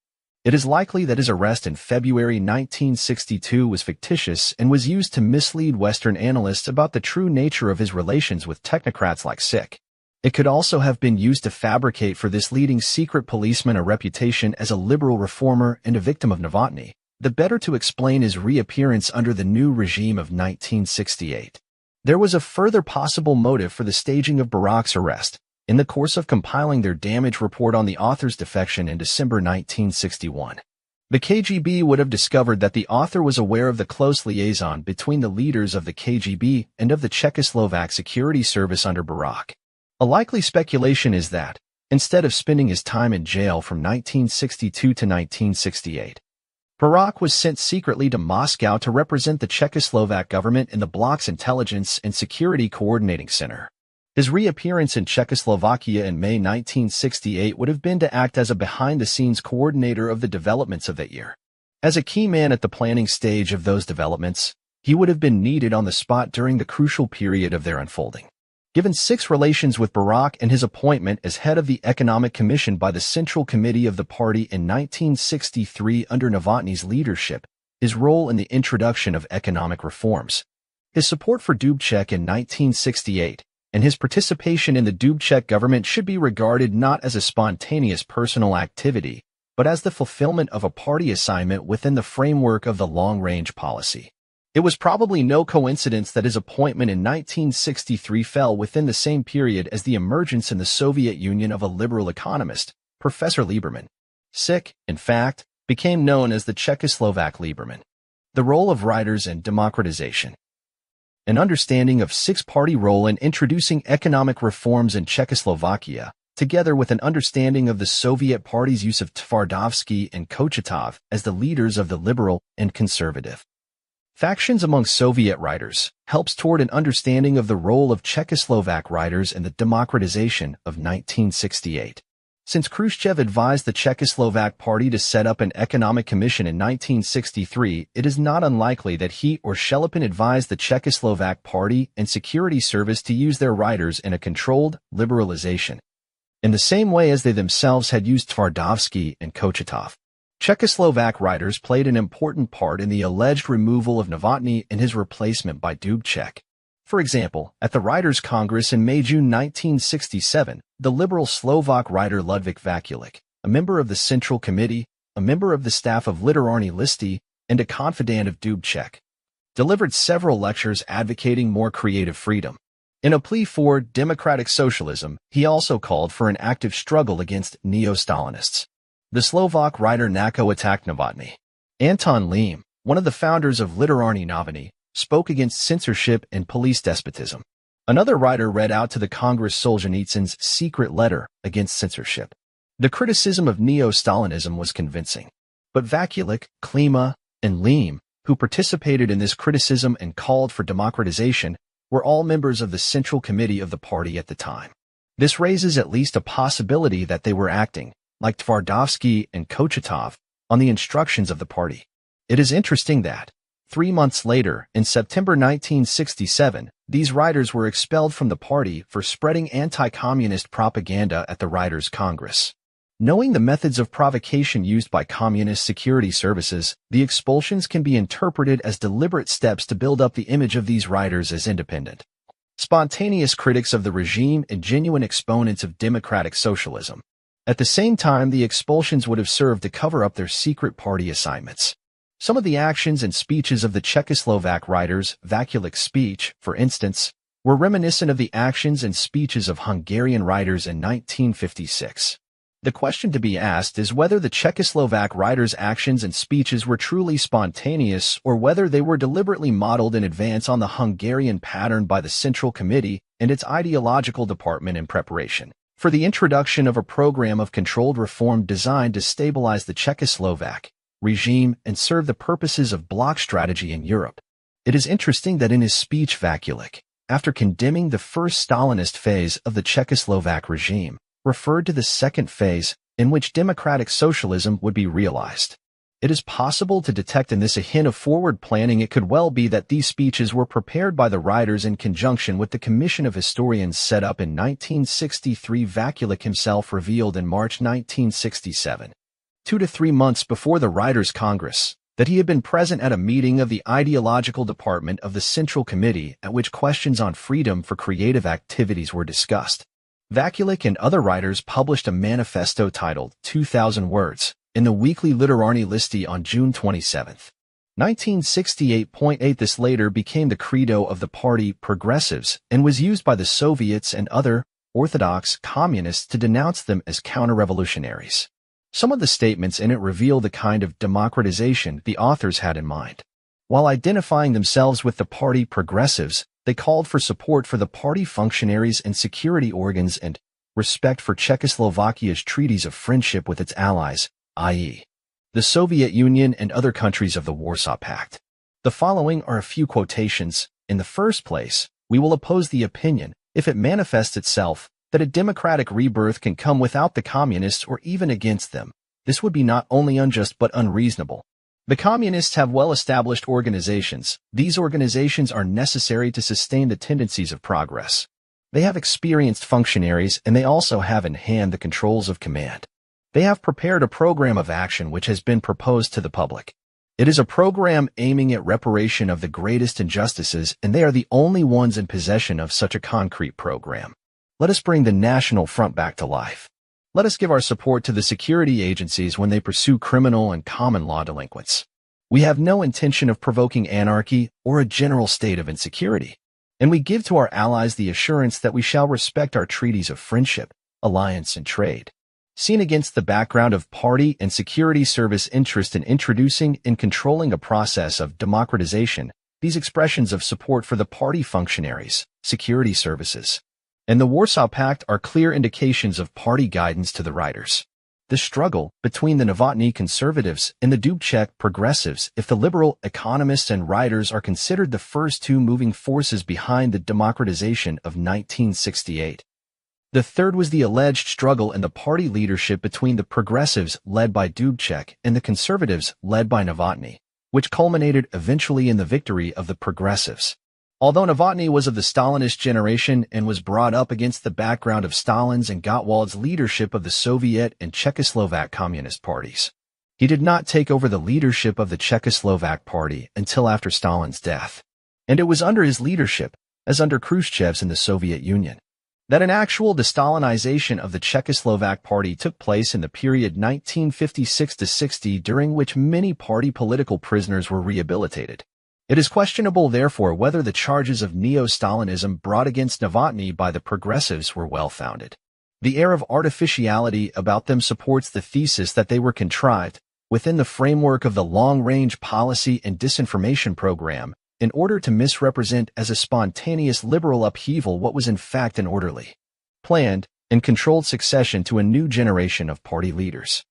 it is likely that his arrest in February 1962 was fictitious and was used to mislead Western analysts about the true nature of his relations with technocrats like Sik. It could also have been used to fabricate for this leading secret policeman a reputation as a liberal reformer and a victim of Novotny, the better to explain his reappearance under the new regime of 1968. There was a further possible motive for the staging of Barak's arrest. In the course of compiling their damage report on the author's defection in December 1961, the KGB would have discovered that the author was aware of the close liaison between the leaders of the KGB and of the Czechoslovak security service under Barak. A likely speculation is that, instead of spending his time in jail from 1962 to 1968, Barak was sent secretly to Moscow to represent the Czechoslovak government in the bloc's Intelligence and Security Coordinating Center. His reappearance in Czechoslovakia in May 1968 would have been to act as a behind-the-scenes coordinator of the developments of that year. As a key man at the planning stage of those developments, he would have been needed on the spot during the crucial period of their unfolding. Given Sik's relations with Barak and his appointment as head of the Economic Commission by the Central Committee of the party in 1963 under Novotny's leadership, his role in the introduction of economic reforms, his support for Dubček in 1968, and his participation in the Dubček government should be regarded not as a spontaneous personal activity, but as the fulfillment of a party assignment within the framework of the long-range policy. It was probably no coincidence that his appointment in 1963 fell within the same period as the emergence in the Soviet Union of a liberal economist, Professor Lieberman. Sik, in fact, became known as the Czechoslovak Lieberman. The role of writers in democratization. An understanding of Sik's party role in introducing economic reforms in Czechoslovakia, together with an understanding of the Soviet Party's use of Tvardovsky and Kochutov as the leaders of the liberal and conservative factions among Soviet writers, helps toward an understanding of the role of Czechoslovak writers in the democratization of 1968. Since Khrushchev advised the Czechoslovak Party to set up an economic commission in 1963, it is not unlikely that he or Shelepin advised the Czechoslovak Party and Security Service to use their writers in a controlled liberalization, in the same way as they themselves had used Tvardovsky and Kochutov. Czechoslovak writers played an important part in the alleged removal of Novotny and his replacement by Dubček. For example, at the Writers' Congress in May-June 1967, the liberal Slovak writer Ludvík Vaculík, a member of the Central Committee, a member of the staff of Literárny listy, and a confidant of Dubček, delivered several lectures advocating more creative freedom. In a plea for democratic socialism, he also called for an active struggle against neo-Stalinists. The Slovak writer Nako attacked Novotny. Anton Lím, one of the founders of Literárny Noviny, spoke against censorship and police despotism. Another writer read out to the Congress Solzhenitsyn's secret letter against censorship. The criticism of neo-Stalinism was convincing. But Vaculík, Klima, and Lím, who participated in this criticism and called for democratization, were all members of the Central Committee of the party at the time. This raises at least a possibility that they were acting, like Tvardovsky and Kochutov, on the instructions of the party. It is interesting that, 3 months later, in September 1967, these writers were expelled from the party for spreading anti-communist propaganda at the Writers' Congress. Knowing the methods of provocation used by communist security services, the expulsions can be interpreted as deliberate steps to build up the image of these writers as independent, spontaneous critics of the regime and genuine exponents of democratic socialism. At the same time, the expulsions would have served to cover up their secret party assignments. Some of the actions and speeches of the Czechoslovak writers, Vaculík's speech, for instance, were reminiscent of the actions and speeches of Hungarian writers in 1956. The question to be asked is whether the Czechoslovak writers' actions and speeches were truly spontaneous or whether they were deliberately modeled in advance on the Hungarian pattern by the Central Committee and its ideological department in preparation for the introduction of a program of controlled reform designed to stabilize the Czechoslovak regime and serve the purposes of bloc strategy in Europe. It is interesting that in his speech Vaculík, after condemning the first Stalinist phase of the Czechoslovak regime, referred to the second phase, in which democratic socialism would be realized. It is possible to detect in this a hint of forward planning. It could well be that these speeches were prepared by the writers in conjunction with the commission of historians set up in 1963. Vaculík himself revealed in March 1967, 2 to 3 months before the Writers' Congress, that he had been present at a meeting of the ideological department of the Central Committee at which questions on freedom for creative activities were discussed. Vaculík and other writers published a manifesto titled 2,000 Words in the weekly Literárny listy on June 27, 1968.8. This later became the credo of the party Progressives and was used by the Soviets and other orthodox communists to denounce them as counter-revolutionaries. Some of the statements in it reveal the kind of democratization the authors had in mind. While identifying themselves with the party Progressives, they called for support for the party functionaries and security organs and respect for Czechoslovakia's treaties of friendship with its allies, i.e., the Soviet Union and other countries of the Warsaw Pact. The following are a few quotations. In the first place, we will oppose the opinion, if it manifests itself, that a democratic rebirth can come without the communists or even against them. This would be not only unjust but unreasonable. The communists have well-established organizations. These organizations are necessary to sustain the tendencies of progress. They have experienced functionaries, and they also have in hand the controls of command. They have prepared a program of action which has been proposed to the public. It is a program aiming at reparation of the greatest injustices, and they are the only ones in possession of such a concrete program. Let us bring the National Front back to life. Let us give our support to the security agencies when they pursue criminal and common law delinquents. We have no intention of provoking anarchy or a general state of insecurity, and we give to our allies the assurance that we shall respect our treaties of friendship, alliance, and trade. Seen against the background of party and security service interest in introducing and controlling a process of democratization, these expressions of support for the party functionaries, security services, and the Warsaw Pact are clear indications of party guidance to the writers. The struggle between the Novotny conservatives and the Dubček progressives, if the liberal economists and writers are considered the first two moving forces behind the democratization of 1968. The third was the alleged struggle in the party leadership between the progressives led by Dubček and the conservatives led by Novotny, which culminated eventually in the victory of the progressives. Although Novotny was of the Stalinist generation and was brought up against the background of Stalin's and Gottwald's leadership of the Soviet and Czechoslovak Communist parties, he did not take over the leadership of the Czechoslovak Party until after Stalin's death, and it was under his leadership, as under Khrushchev's in the Soviet Union, that an actual de-Stalinization of the Czechoslovak Party took place in the period 1956-60, during which many party political prisoners were rehabilitated. It is questionable, therefore, whether the charges of neo-Stalinism brought against Novotny by the progressives were well-founded. The air of artificiality about them supports the thesis that they were contrived, within the framework of the long-range policy and disinformation program, in order to misrepresent as a spontaneous liberal upheaval what was in fact an orderly, planned, and controlled succession to a new generation of party leaders.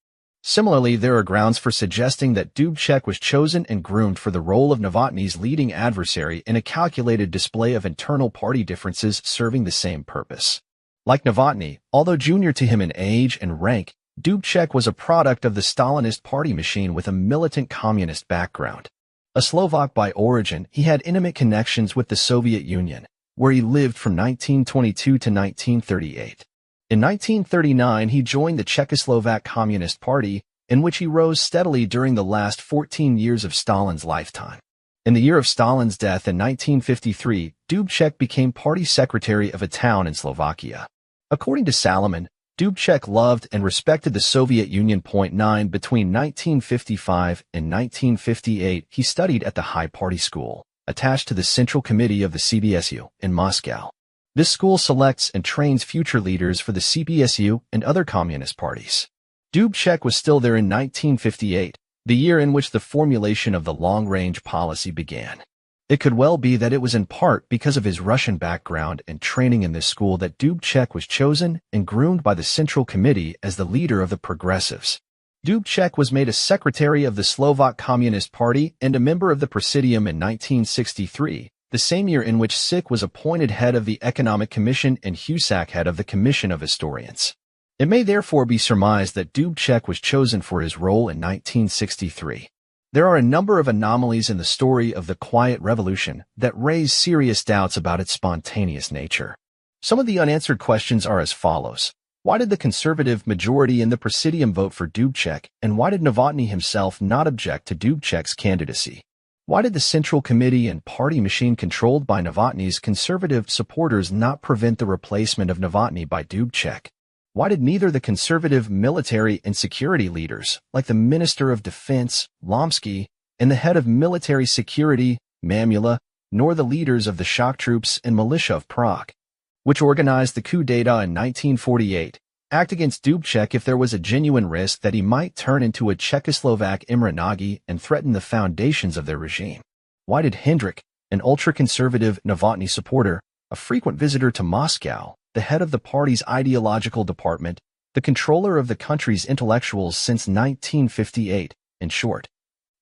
Similarly, there are grounds for suggesting that Dubček was chosen and groomed for the role of Novotny's leading adversary in a calculated display of internal party differences serving the same purpose. Like Novotny, although junior to him in age and rank, Dubček was a product of the Stalinist party machine with a militant communist background. A Slovak by origin, he had intimate connections with the Soviet Union, where he lived from 1922 to 1938. In 1939, he joined the Czechoslovak Communist Party, in which he rose steadily during the last 14 years of Stalin's lifetime. In the year of Stalin's death in 1953, Dubček became party secretary of a town in Slovakia. According to Salomon, Dubček loved and respected the Soviet Union. 9 Between 1955 and 1958, he studied at the High Party School, attached to the Central Committee of the CBSU, in Moscow. This school selects and trains future leaders for the CBSU and other communist parties. Dubček was still there in 1958, the year in which the formulation of the long-range policy began. It could well be that it was in part because of his Russian background and training in this school that Dubček was chosen and groomed by the Central Committee as the leader of the progressives. Dubček was made a secretary of the Slovak Communist Party and a member of the Presidium in 1963, the same year in which Sik was appointed head of the Economic Commission and Husak head of the Commission of Historians. It may therefore be surmised that Dubček was chosen for his role in 1963. There are a number of anomalies in the story of the Quiet Revolution that raise serious doubts about its spontaneous nature. Some of the unanswered questions are as follows. Why did the conservative majority in the Presidium vote for Dubček, and why did Novotny himself not object to Dubček's candidacy? Why did the Central Committee and party machine controlled by Novotny's conservative supporters not prevent the replacement of Novotny by Dubček? Why did neither the conservative military and security leaders, like the Minister of Defense, Lomsky, and the head of military security, Mamula, nor the leaders of the shock troops and militia of Prague, which organized the coup d'etat in 1948, act against Dubček if there was a genuine risk that he might turn into a Czechoslovak Imre Nagy and threaten the foundations of their regime? Why did Hendrik, an ultra-conservative Novotny supporter, a frequent visitor to Moscow, the head of the party's ideological department, the controller of the country's intellectuals since 1958, in short,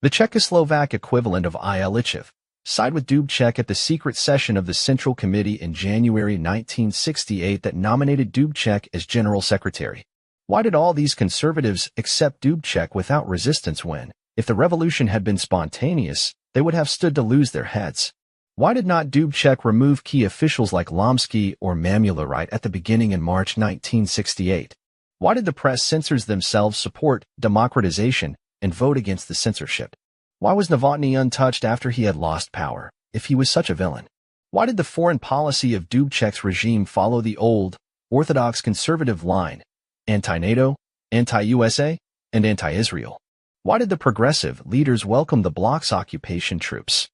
the Czechoslovak equivalent of Ilyichev, side with Dubček at the secret session of the Central Committee in January 1968 that nominated Dubček as General Secretary? Why did all these conservatives accept Dubček without resistance when, if the revolution had been spontaneous, they would have stood to lose their heads? Why did not Dubček remove key officials like Lomsky or Mamula at the beginning in March 1968? Why did the press censors themselves support democratization and vote against the censorship? Why was Novotny untouched after he had lost power, if he was such a villain? Why did the foreign policy of Dubček's regime follow the old, orthodox conservative line, anti-NATO, anti-USA, and anti-Israel? Why did the progressive leaders welcome the bloc's occupation troops?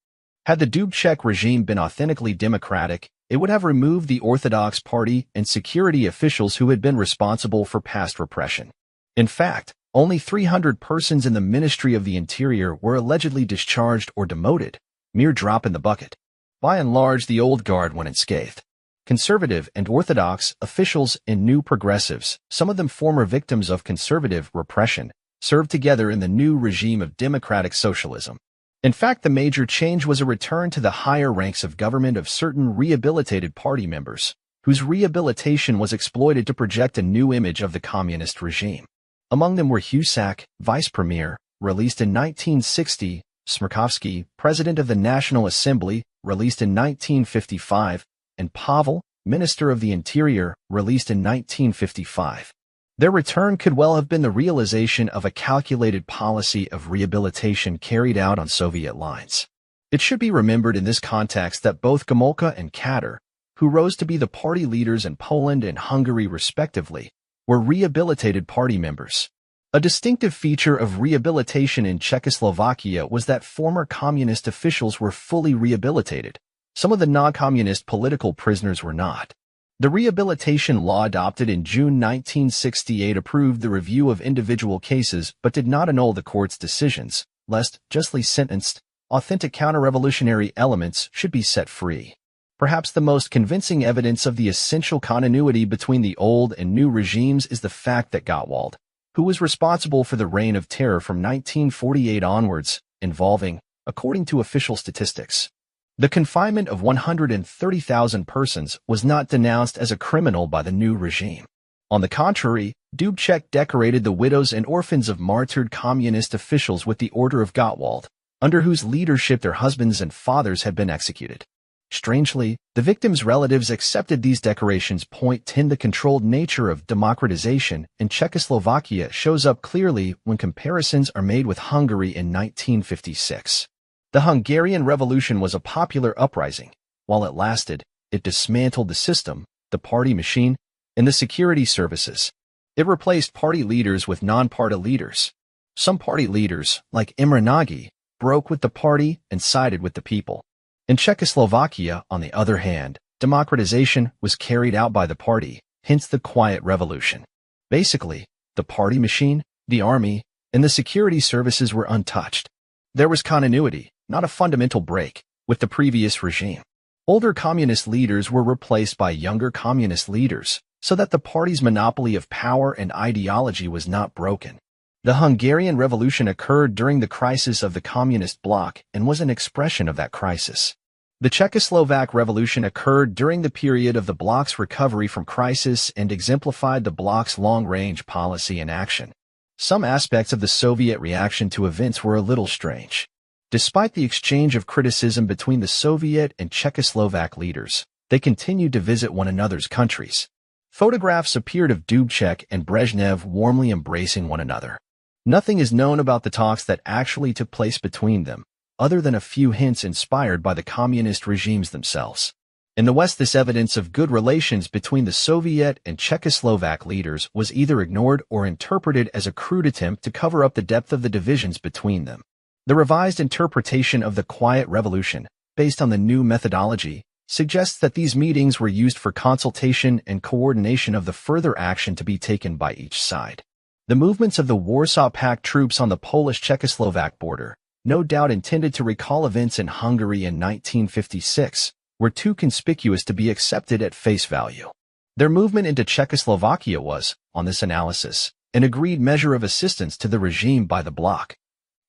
Had the Dubček regime been authentically democratic, it would have removed the Orthodox Party and security officials who had been responsible for past repression. In fact, only 300 persons in the Ministry of the Interior were allegedly discharged or demoted, mere drop in the bucket. By and large, the old guard went unscathed. Conservative and Orthodox officials and new progressives, some of them former victims of conservative repression, served together in the new regime of democratic socialism. In fact, the major change was a return to the higher ranks of government of certain rehabilitated party members, whose rehabilitation was exploited to project a new image of the communist regime. Among them were Husak, vice premier, released in 1960, Smirkovsky, president of the National Assembly, released in 1955, and Pavel, minister of the Interior, released in 1955. Their return could well have been the realization of a calculated policy of rehabilitation carried out on Soviet lines. It should be remembered in this context that both Gomulka and Kadar, who rose to be the party leaders in Poland and Hungary respectively, were rehabilitated party members. A distinctive feature of rehabilitation in Czechoslovakia was that former communist officials were fully rehabilitated. Some of the non-communist political prisoners were not. The rehabilitation law adopted in June 1968 approved the review of individual cases but did not annul the court's decisions, lest, justly sentenced, authentic counter-revolutionary elements should be set free. Perhaps the most convincing evidence of the essential continuity between the old and new regimes is the fact that Gottwald, who was responsible for the Reign of Terror from 1948 onwards, involving, according to official statistics, the confinement of 130,000 persons, was not denounced as a criminal by the new regime. On the contrary, Dubček decorated the widows and orphans of martyred communist officials with the Order of Gottwald, under whose leadership their husbands and fathers had been executed. Strangely, the victims' relatives accepted these decorations. Point 10. The controlled nature of democratization in Czechoslovakia shows up clearly when comparisons are made with Hungary in 1956. The Hungarian Revolution was a popular uprising. While it lasted, it dismantled the system, the party machine, and the security services. It replaced party leaders with non-party leaders. Some party leaders, like Imre Nagy, broke with the party and sided with the people. In Czechoslovakia, on the other hand, democratization was carried out by the party, hence the Quiet Revolution. Basically, the party machine, the army, and the security services were untouched. There was continuity, not a fundamental break, with the previous regime. Older communist leaders were replaced by younger communist leaders, so that the party's monopoly of power and ideology was not broken. The Hungarian Revolution occurred during the crisis of the communist bloc and was an expression of that crisis. The Czechoslovak Revolution occurred during the period of the bloc's recovery from crisis and exemplified the bloc's long-range policy in action. Some aspects of the Soviet reaction to events were a little strange. Despite the exchange of criticism between the Soviet and Czechoslovak leaders, they continued to visit one another's countries. Photographs appeared of Dubček and Brezhnev warmly embracing one another. Nothing is known about the talks that actually took place between them, other than a few hints inspired by the communist regimes themselves. In the West, this evidence of good relations between the Soviet and Czechoslovak leaders was either ignored or interpreted as a crude attempt to cover up the depth of the divisions between them. The revised interpretation of the Quiet Revolution, based on the new methodology, suggests that these meetings were used for consultation and coordination of the further action to be taken by each side. The movements of the Warsaw Pact troops on the Polish-Czechoslovak border, no doubt intended to recall events in Hungary in 1956, were too conspicuous to be accepted at face value. Their movement into Czechoslovakia was, on this analysis, an agreed measure of assistance to the regime by the bloc.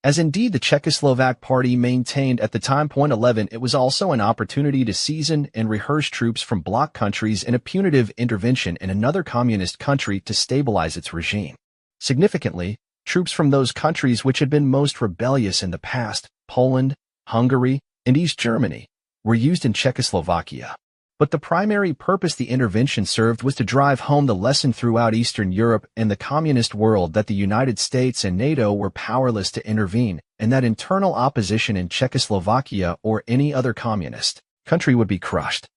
As indeed the Czechoslovak Party maintained at the time. 11. It was also an opportunity to season and rehearse troops from bloc countries in a punitive intervention in another communist country to stabilize its regime. Significantly, troops from those countries which had been most rebellious in the past, Poland, Hungary, and East Germany, were used in Czechoslovakia. But the primary purpose the intervention served was to drive home the lesson throughout Eastern Europe and the communist world that the United States and NATO were powerless to intervene, and that internal opposition in Czechoslovakia or any other communist country would be crushed.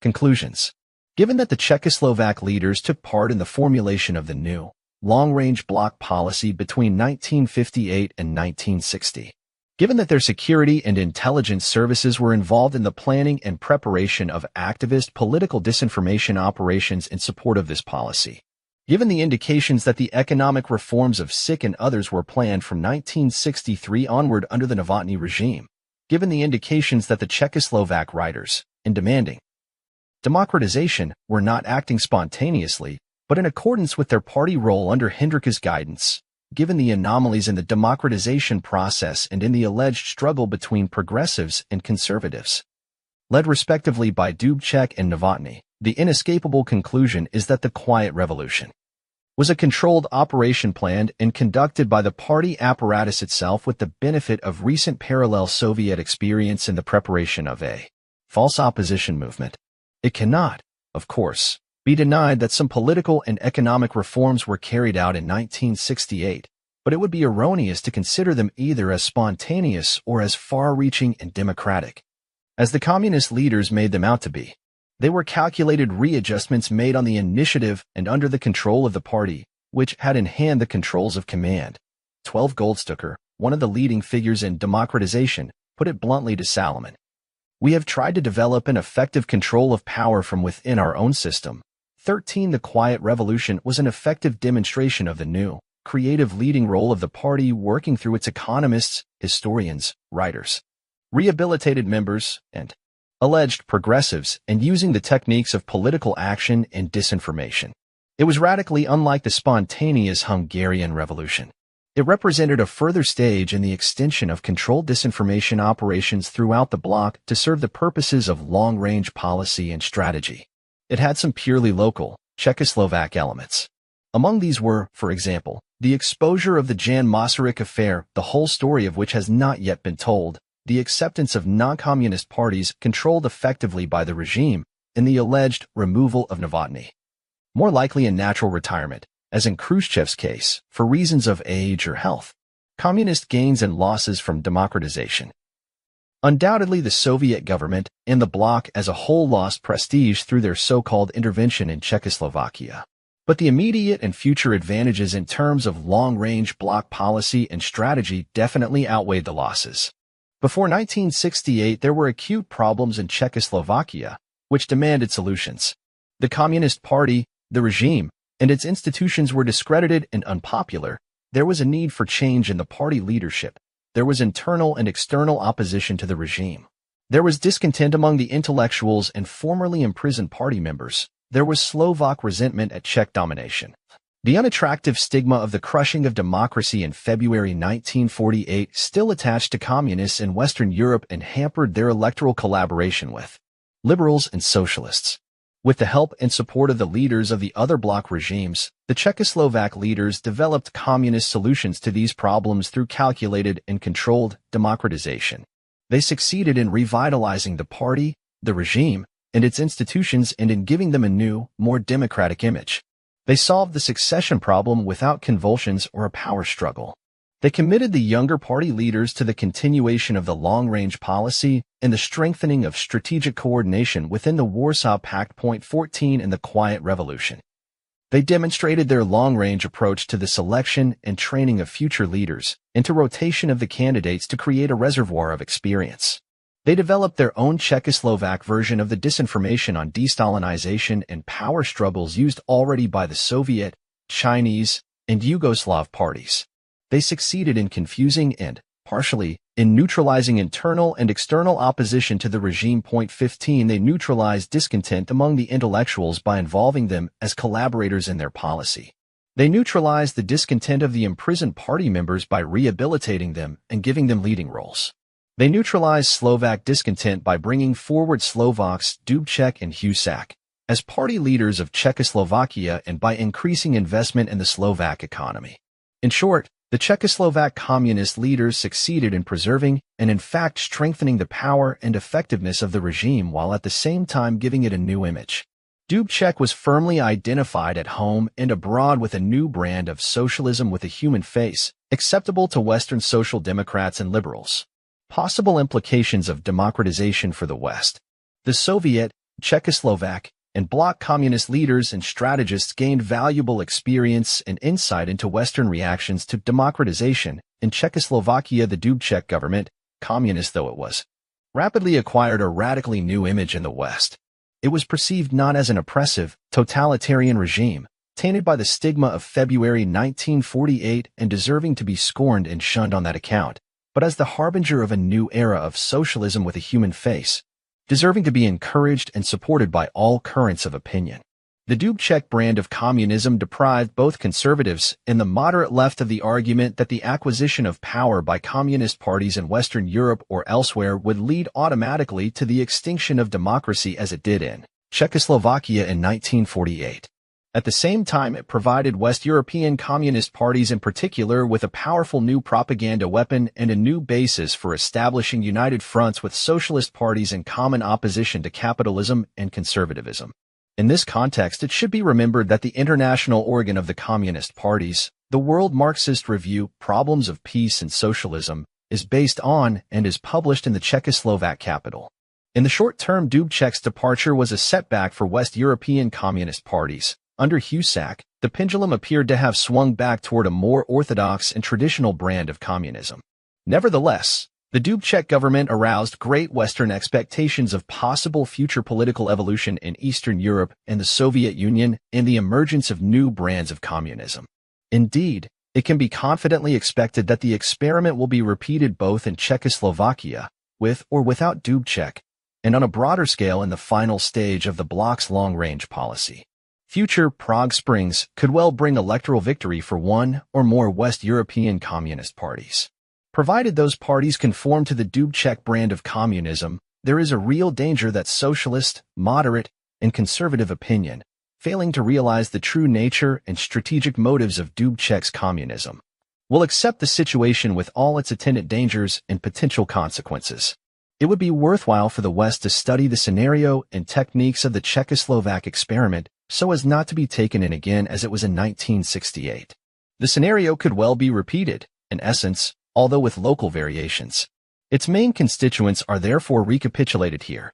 Conclusions. Given that the Czechoslovak leaders took part in the formulation of the new, long-range bloc policy between 1958 and 1960, given that their security and intelligence services were involved in the planning and preparation of activist political disinformation operations in support of this policy, given the indications that the economic reforms of SIK and others were planned from 1963 onward under the Novotny regime, given the indications that the Czechoslovak writers, in demanding democratization, were not acting spontaneously, but in accordance with their party role under Hendricka's guidance, given the anomalies in the democratization process and in the alleged struggle between progressives and conservatives, led respectively by Dubček and Novotny, the inescapable conclusion is that the Quiet Revolution was a controlled operation planned and conducted by the party apparatus itself with the benefit of recent parallel Soviet experience in the preparation of a false opposition movement. It cannot, of course, be denied that some political and economic reforms were carried out in 1968, but it would be erroneous to consider them either as spontaneous or as far-reaching and democratic, as the communist leaders made them out to be. They were calculated readjustments made on the initiative and under the control of the party, which had in hand the controls of command. 12 Goldstucker, one of the leading figures in democratization, put it bluntly to Salomon. We have tried to develop an effective control of power from within our own system. 13 The Quiet Revolution was an effective demonstration of the new, creative leading role of the party working through its economists, historians, writers, rehabilitated members, and alleged progressives, and using the techniques of political action and disinformation. It was radically unlike the spontaneous Hungarian Revolution. It represented a further stage in the extension of controlled disinformation operations throughout the bloc to serve the purposes of long-range policy and strategy. It had some purely local, Czechoslovak elements. Among these were, for example, the exposure of the Jan Masaryk affair, the whole story of which has not yet been told, the acceptance of non-communist parties controlled effectively by the regime, and the alleged removal of Novotny. More likely a natural retirement, as in Khrushchev's case, for reasons of age or health. Communist gains and losses from democratization. Undoubtedly, the Soviet government and the bloc as a whole lost prestige through their so-called intervention in Czechoslovakia. But the immediate and future advantages in terms of long-range bloc policy and strategy definitely outweighed the losses. Before 1968, there were acute problems in Czechoslovakia, which demanded solutions. The Communist Party, the regime, and its institutions were discredited and unpopular. There was a need for change in the party leadership. There was internal and external opposition to the regime. There was discontent among the intellectuals and formerly imprisoned party members. There was Slovak resentment at Czech domination. The unattractive stigma of the crushing of democracy in February 1948 still attached to communists in Western Europe and hampered their electoral collaboration with liberals and socialists. With the help and support of the leaders of the other bloc regimes, the Czechoslovak leaders developed communist solutions to these problems through calculated and controlled democratization. They succeeded in revitalizing the party, the regime, and its institutions and in giving them a new, more democratic image. They solved the succession problem without convulsions or a power struggle. They committed the younger party leaders to the continuation of the long-range policy and the strengthening of strategic coordination within the Warsaw Pact. 14 and the Quiet Revolution. They demonstrated their long-range approach to the selection and training of future leaders and to rotation of the candidates to create a reservoir of experience. They developed their own Czechoslovak version of the disinformation on de-Stalinization and power struggles used already by the Soviet, Chinese, and Yugoslav parties. They succeeded in confusing and, partially, in neutralizing internal and external opposition to the regime. 15 They neutralized discontent among the intellectuals by involving them as collaborators in their policy. They neutralized the discontent of the imprisoned party members by rehabilitating them and giving them leading roles. They neutralized Slovak discontent by bringing forward Slovaks Dubček and Husak as party leaders of Czechoslovakia and by increasing investment in the Slovak economy. In short, The Czechoslovak communist leaders succeeded in preserving and in fact strengthening the power and effectiveness of the regime while at the same time giving it a new image. Dubček was firmly identified at home and abroad with a new brand of socialism with a human face, acceptable to Western social democrats and liberals. Possible implications of democratization for the West. The Soviet, Czechoslovak, and Bloc communist leaders and strategists gained valuable experience and insight into Western reactions to democratization. In Czechoslovakia, the Dubček government, communist though it was, rapidly acquired a radically new image in the West. It was perceived not as an oppressive, totalitarian regime, tainted by the stigma of February 1948 and deserving to be scorned and shunned on that account, but as the harbinger of a new era of socialism with a human face, deserving to be encouraged and supported by all currents of opinion. The Dubček brand of communism deprived both conservatives and the moderate left of the argument that the acquisition of power by communist parties in Western Europe or elsewhere would lead automatically to the extinction of democracy as it did in Czechoslovakia in 1948. At the same time, it provided West European communist parties in particular with a powerful new propaganda weapon and a new basis for establishing united fronts with socialist parties in common opposition to capitalism and conservatism. In this context, it should be remembered that the international organ of the communist parties, the World Marxist Review, Problems of Peace and Socialism, is based on and is published in the Czechoslovak capital. In the short term, Dubček's departure was a setback for West European communist parties. Under Husak, the pendulum appeared to have swung back toward a more orthodox and traditional brand of communism. Nevertheless, the Dubček government aroused great Western expectations of possible future political evolution in Eastern Europe and the Soviet Union and the emergence of new brands of communism. Indeed, it can be confidently expected that the experiment will be repeated both in Czechoslovakia, with or without Dubček, and on a broader scale in the final stage of the bloc's long-range policy. Future Prague Springs could well bring electoral victory for one or more West European communist parties. Provided those parties conform to the Dubček brand of communism, there is a real danger that socialist, moderate, and conservative opinion, failing to realize the true nature and strategic motives of Dubček's communism, will accept the situation with all its attendant dangers and potential consequences. It would be worthwhile for the West to study the scenario and techniques of the Czechoslovak experiment so as not to be taken in again as it was in 1968. The scenario could well be repeated, in essence, although with local variations. Its main constituents are therefore recapitulated here.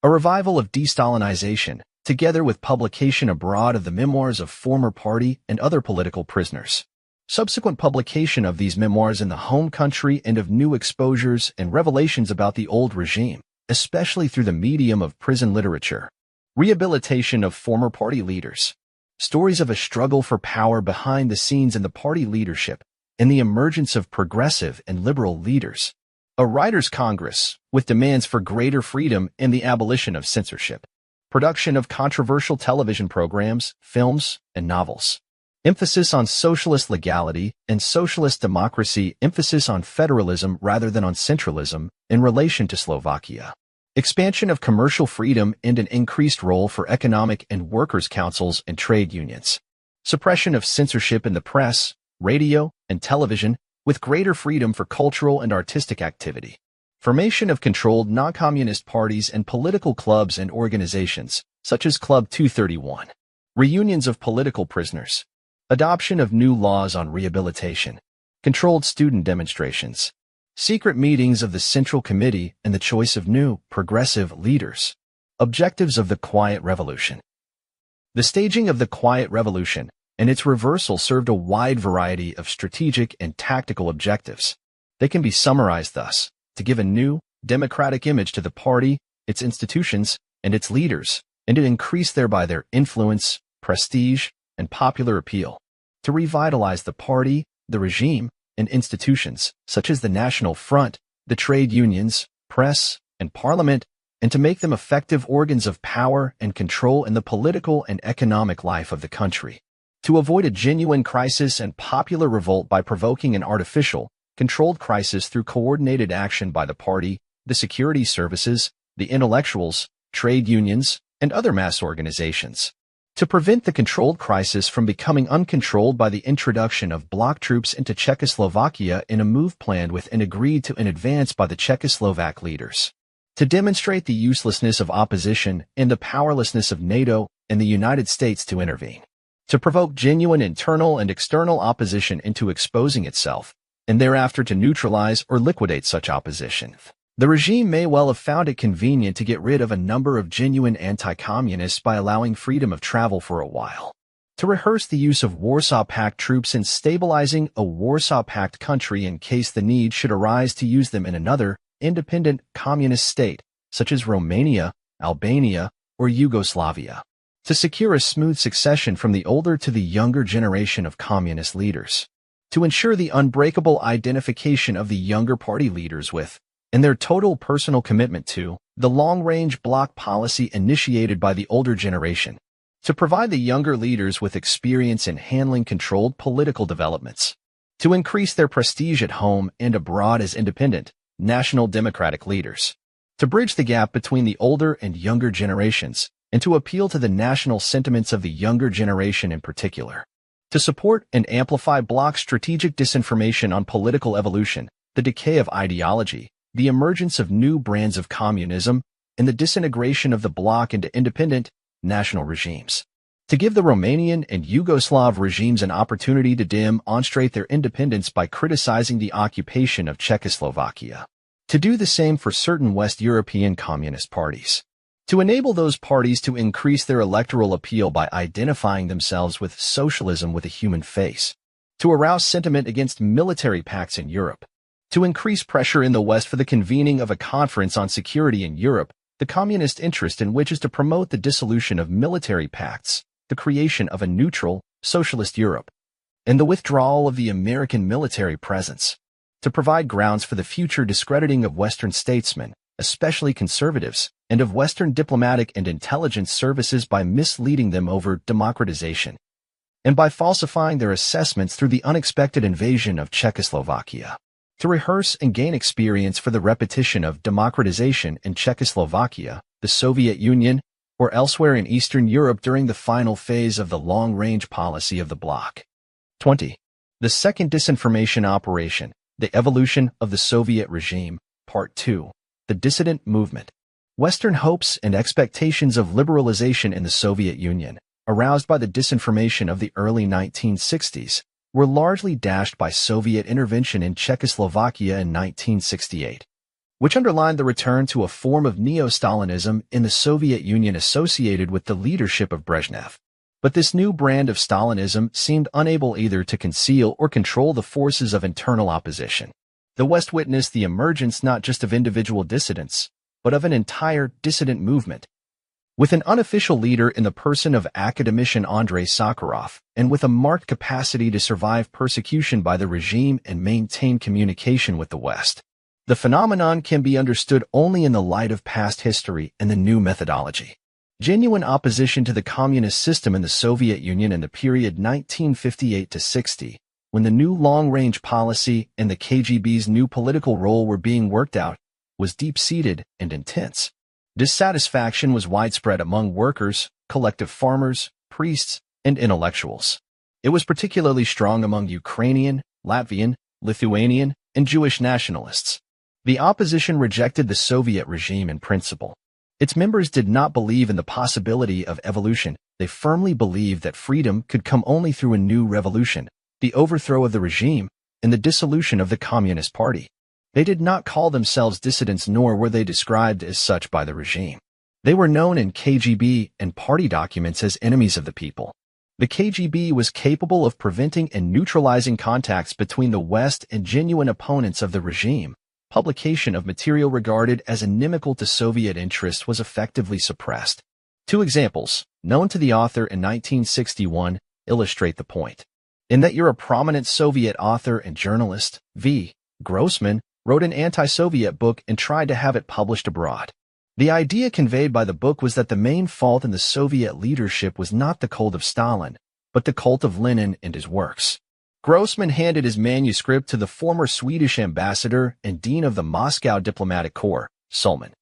A revival of de-Stalinization, together with publication abroad of the memoirs of former party and other political prisoners. Subsequent publication of these memoirs in the home country and of new exposures and revelations about the old regime, especially through the medium of prison literature. Rehabilitation of former party leaders. Stories of a struggle for power behind the scenes in the party leadership, and the emergence of progressive and liberal leaders. A writers' congress, with demands for greater freedom and the abolition of censorship. Production of controversial television programs, films, and novels. Emphasis on socialist legality and socialist democracy, emphasis on federalism rather than on centralism in relation to Slovakia. Expansion of commercial freedom and an increased role for economic and workers' councils and trade unions. Suppression of censorship in the press, radio, and television, with greater freedom for cultural and artistic activity. Formation of controlled non-communist parties and political clubs and organizations, such as Club 231. Reunions of political prisoners. Adoption of new laws on rehabilitation. Controlled student demonstrations. Secret meetings of the Central Committee and the choice of new, progressive leaders. Objectives of the Quiet Revolution. The staging of the Quiet Revolution and its reversal served a wide variety of strategic and tactical objectives. They can be summarized thus: to give a new, democratic image to the party, its institutions, and its leaders, and to increase thereby their influence, prestige, and popular appeal. To revitalize the party, the regime, and institutions, such as the National Front, the trade unions, press, and parliament, and to make them effective organs of power and control in the political and economic life of the country. To avoid a genuine crisis and popular revolt by provoking an artificial, controlled crisis through coordinated action by the party, the security services, the intellectuals, trade unions, and other mass organizations. to prevent the controlled crisis from becoming uncontrolled by the introduction of bloc troops into Czechoslovakia in a move planned with and agreed to in advance by the Czechoslovak leaders. To demonstrate the uselessness of opposition and the powerlessness of NATO and the United States to intervene. To provoke genuine internal and external opposition into exposing itself, and thereafter to neutralize or liquidate such opposition. The regime may well have found it convenient to get rid of a number of genuine anti-communists by allowing freedom of travel for a while. To rehearse the use of Warsaw Pact troops in stabilizing a Warsaw Pact country in case the need should arise to use them in another, independent communist state, such as Romania, Albania, or Yugoslavia. To secure a smooth succession from the older to the younger generation of communist leaders. To ensure the unbreakable identification of the younger party leaders with, and their total personal commitment to, the long-range bloc policy initiated by the older generation, to provide the younger leaders with experience in handling controlled political developments, to increase their prestige at home and abroad as independent, national democratic leaders, to bridge the gap between the older and younger generations, and to appeal to the national sentiments of the younger generation in particular, to support and amplify bloc strategic disinformation on political evolution, the decay of ideology, the emergence of new brands of communism, and the disintegration of the bloc into independent, national regimes. To give the Romanian and Yugoslav regimes an opportunity to demonstrate their independence by criticizing the occupation of Czechoslovakia. To do the same for certain West European communist parties. To enable those parties to increase their electoral appeal by identifying themselves with socialism with a human face. To arouse sentiment against military pacts in Europe. To increase pressure in the West for the convening of a conference on security in Europe, the communist interest in which is to promote the dissolution of military pacts, the creation of a neutral, socialist Europe, and the withdrawal of the American military presence. To provide grounds for the future discrediting of Western statesmen, especially conservatives, and of Western diplomatic and intelligence services by misleading them over democratization, and by falsifying their assessments through the unexpected invasion of Czechoslovakia. To rehearse and gain experience for the repetition of democratization in Czechoslovakia, the Soviet Union, or elsewhere in Eastern Europe during the final phase of the long-range policy of the bloc. 20. The second disinformation operation, the evolution of the Soviet regime, Part 2. The dissident movement. Western hopes and expectations of liberalization in the Soviet Union, aroused by the disinformation of the early 1960s, were largely dashed by Soviet intervention in Czechoslovakia in 1968, which underlined the return to a form of neo-Stalinism in the Soviet Union associated with the leadership of Brezhnev. But this new brand of Stalinism seemed unable either to conceal or control the forces of internal opposition. The West witnessed the emergence not just of individual dissidents, but of an entire dissident movement, with an unofficial leader in the person of academician Andrei Sakharov, and with a marked capacity to survive persecution by the regime and maintain communication with the West. The phenomenon can be understood only in the light of past history and the new methodology. Genuine opposition to the communist system in the Soviet Union in the period 1958 to 60, when the new long-range policy and the KGB's new political role were being worked out, was deep-seated and intense. Dissatisfaction was widespread among workers, collective farmers, priests, and intellectuals. It was particularly strong among Ukrainian, Latvian, Lithuanian, and Jewish nationalists. The opposition rejected the Soviet regime in principle. Its members did not believe in the possibility of evolution. They firmly believed that freedom could come only through a new revolution, the overthrow of the regime, and the dissolution of the Communist Party. They did not call themselves dissidents, nor were they described as such by the regime. They were known in KGB and party documents as enemies of the people. The KGB was capable of preventing and neutralizing contacts between the West and genuine opponents of the regime. Publication of material regarded as inimical to Soviet interests was effectively suppressed. Two examples, known to the author in 1961, illustrate the point. In that year, a prominent Soviet author and journalist, V. Grossman, wrote an anti-Soviet book and tried to have it published abroad. The idea conveyed by the book was that the main fault in the Soviet leadership was not the cult of Stalin, but the cult of Lenin and his works. Grossman handed his manuscript to the former Swedish ambassador and dean of the Moscow Diplomatic Corps, Sulman.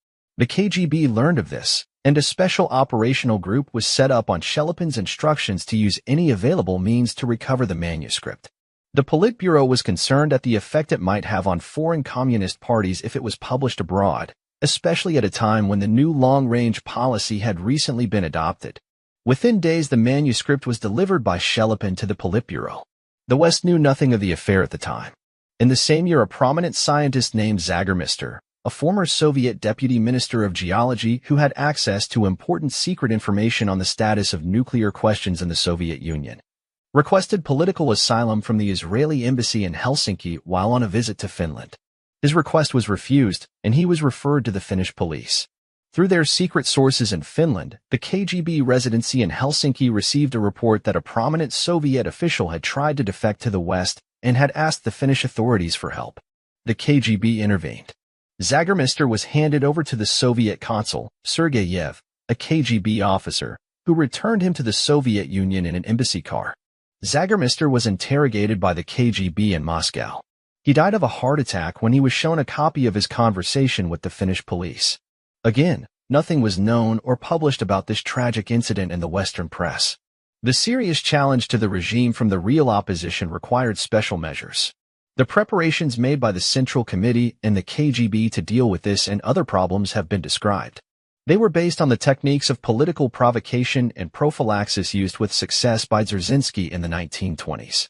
The KGB learned of this, and a special operational group was set up on Shelepin's instructions to use any available means to recover the manuscript. The Politburo was concerned at the effect it might have on foreign communist parties if it was published abroad, especially at a time when the new long-range policy had recently been adopted. Within days, the manuscript was delivered by Shelepin to the Politburo. The West knew nothing of the affair at the time. In the same year, a prominent scientist named Zagermister, a former Soviet deputy minister of geology who had access to important secret information on the status of nuclear questions in the Soviet Union, requested political asylum from the Israeli embassy in Helsinki while on a visit to Finland. His request was refused, and he was referred to the Finnish police. Through their secret sources in Finland, the KGB residency in Helsinki received a report that a prominent Soviet official had tried to defect to the West and had asked the Finnish authorities for help. The KGB intervened. Zagermister was handed over to the Soviet consul, Sergeyev, a KGB officer, who returned him to the Soviet Union in an embassy car. Zagermister was interrogated by the KGB in Moscow. He died of a heart attack when he was shown a copy of his conversation with the Finnish police. Again, nothing was known or published about this tragic incident in the Western press. The serious challenge to the regime from the real opposition required special measures. The preparations made by the Central Committee and the KGB to deal with this and other problems have been described. They were based on the techniques of political provocation and prophylaxis used with success by Dzerzhinsky in the 1920s.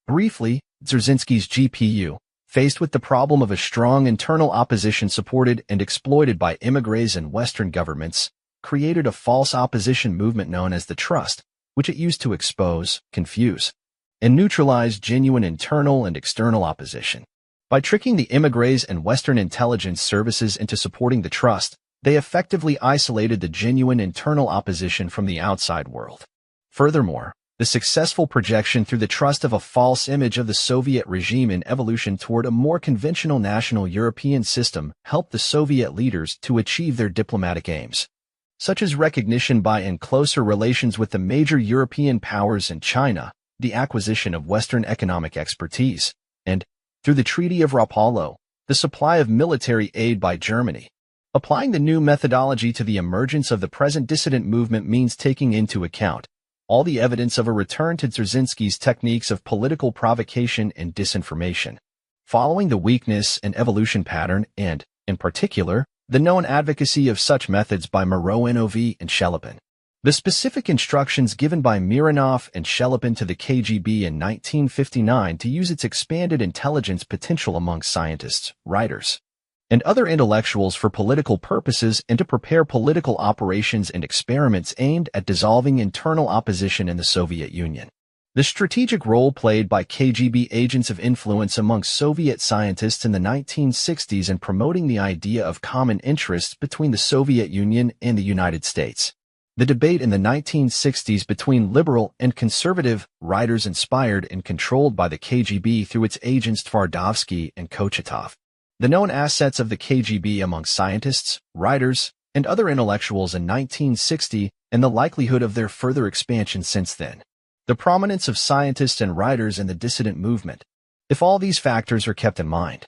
Briefly, Dzerzhinsky's GPU, faced with the problem of a strong internal opposition supported and exploited by émigrés and Western governments, created a false opposition movement known as the Trust, which it used to expose, confuse, and neutralize genuine internal and external opposition. By tricking the émigrés and Western intelligence services into supporting the Trust, they effectively isolated the genuine internal opposition from the outside world. Furthermore, the successful projection through the Trust of a false image of the Soviet regime in evolution toward a more conventional national European system helped the Soviet leaders to achieve their diplomatic aims, such as recognition by and closer relations with the major European powers and China, the acquisition of Western economic expertise, and, through the Treaty of Rapallo, the supply of military aid by Germany. Applying the new methodology to the emergence of the present dissident movement means taking into account all the evidence of a return to Dzerzhinsky's techniques of political provocation and disinformation, following the weakness and evolution pattern and, in particular, the known advocacy of such methods by Mironov and Shelepin. The specific instructions given by Mironov and Shelepin to the KGB in 1959 to use its expanded intelligence potential among scientists, writers, and other intellectuals for political purposes and to prepare political operations and experiments aimed at dissolving internal opposition in the Soviet Union. The strategic role played by KGB agents of influence among Soviet scientists in the 1960s in promoting the idea of common interests between the Soviet Union and the United States. The debate in the 1960s between liberal and conservative writers inspired and controlled by the KGB through its agents Tvardovsky and Kochetov. The known assets of the KGB among scientists, writers, and other intellectuals in 1960 and the likelihood of their further expansion since then. The prominence of scientists and writers in the dissident movement. If all these factors are kept in mind,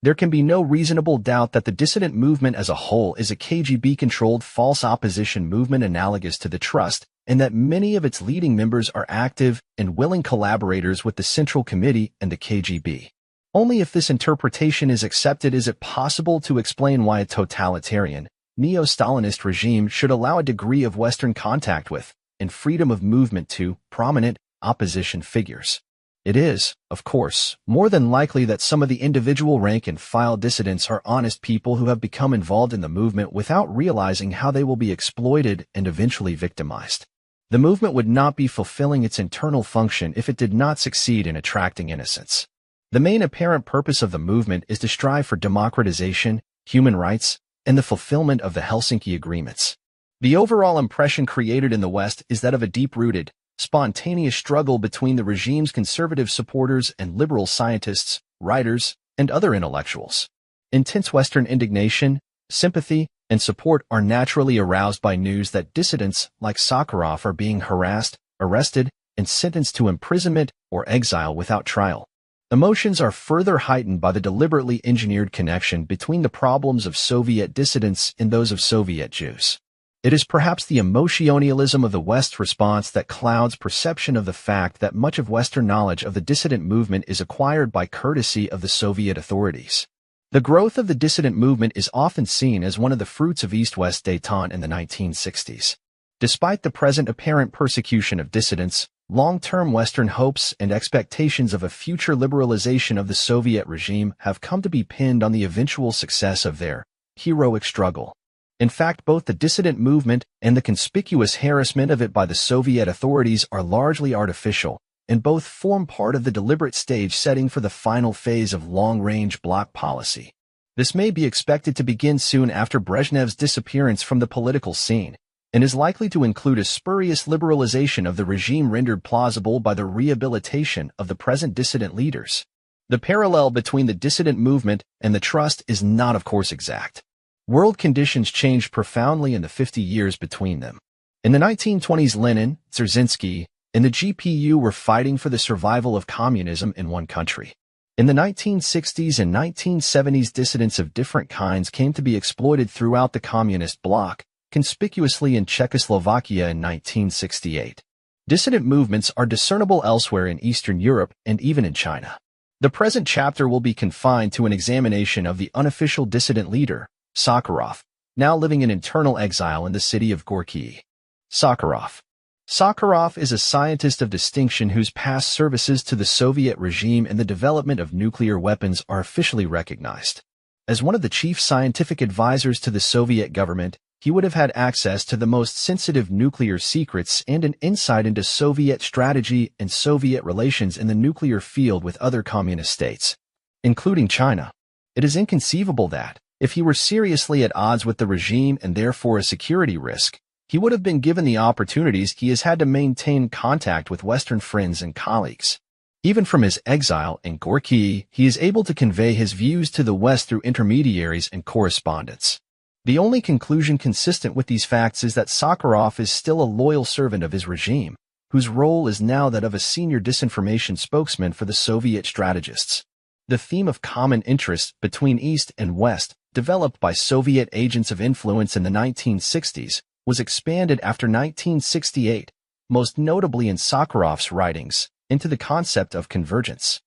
there can be no reasonable doubt that the dissident movement as a whole is a KGB-controlled false opposition movement analogous to the Trust, and that many of its leading members are active and willing collaborators with the Central Committee and the KGB. Only if this interpretation is accepted is it possible to explain why a totalitarian, neo-Stalinist regime should allow a degree of Western contact with, and freedom of movement to, prominent opposition figures. It is, of course, more than likely that some of the individual rank-and-file dissidents are honest people who have become involved in the movement without realizing how they will be exploited and eventually victimized. The movement would not be fulfilling its internal function if it did not succeed in attracting innocents. The main apparent purpose of the movement is to strive for democratization, human rights, and the fulfillment of the Helsinki Agreements. The overall impression created in the West is that of a deep-rooted, spontaneous struggle between the regime's conservative supporters and liberal scientists, writers, and other intellectuals. Intense Western indignation, sympathy, and support are naturally aroused by news that dissidents like Sakharov are being harassed, arrested, and sentenced to imprisonment or exile without trial. Emotions are further heightened by the deliberately engineered connection between the problems of Soviet dissidents and those of Soviet Jews. It is perhaps the emotionalism of the West's response that clouds perception of the fact that much of Western knowledge of the dissident movement is acquired by courtesy of the Soviet authorities. The growth of the dissident movement is often seen as one of the fruits of East-West détente in the 1960s. Despite the present apparent persecution of dissidents, long-term Western hopes and expectations of a future liberalization of the Soviet regime have come to be pinned on the eventual success of their heroic struggle. In fact, both the dissident movement and the conspicuous harassment of it by the Soviet authorities are largely artificial, and both form part of the deliberate stage setting for the final phase of long-range bloc policy. This may be expected to begin soon after Brezhnev's disappearance from the political scene, and is likely to include a spurious liberalization of the regime rendered plausible by the rehabilitation of the present dissident leaders. The parallel between the dissident movement and the Trust is not, of course, exact. World conditions changed profoundly in the 50 years between them. In the 1920s, Lenin, Dzerzhinsky, and the GPU were fighting for the survival of communism in one country. In the 1960s and 1970s, dissidents of different kinds came to be exploited throughout the communist bloc, conspicuously in Czechoslovakia in 1968. Dissident movements are discernible elsewhere in Eastern Europe and even in China. The present chapter will be confined to an examination of the unofficial dissident leader, Sakharov, now living in internal exile in the city of Gorky. Sakharov. Sakharov is a scientist of distinction whose past services to the Soviet regime and the development of nuclear weapons are officially recognized. As one of the chief scientific advisors to the Soviet government, he would have had access to the most sensitive nuclear secrets and an insight into Soviet strategy and Soviet relations in the nuclear field with other communist states, including China. It is inconceivable that, if he were seriously at odds with the regime and therefore a security risk, he would have been given the opportunities he has had to maintain contact with Western friends and colleagues. Even from his exile in Gorky, he is able to convey his views to the West through intermediaries and correspondence. The only conclusion consistent with these facts is that Sakharov is still a loyal servant of his regime, whose role is now that of a senior disinformation spokesman for the Soviet strategists. The theme of common interest between East and West, developed by Soviet agents of influence in the 1960s, was expanded after 1968, most notably in Sakharov's writings, into the concept of convergence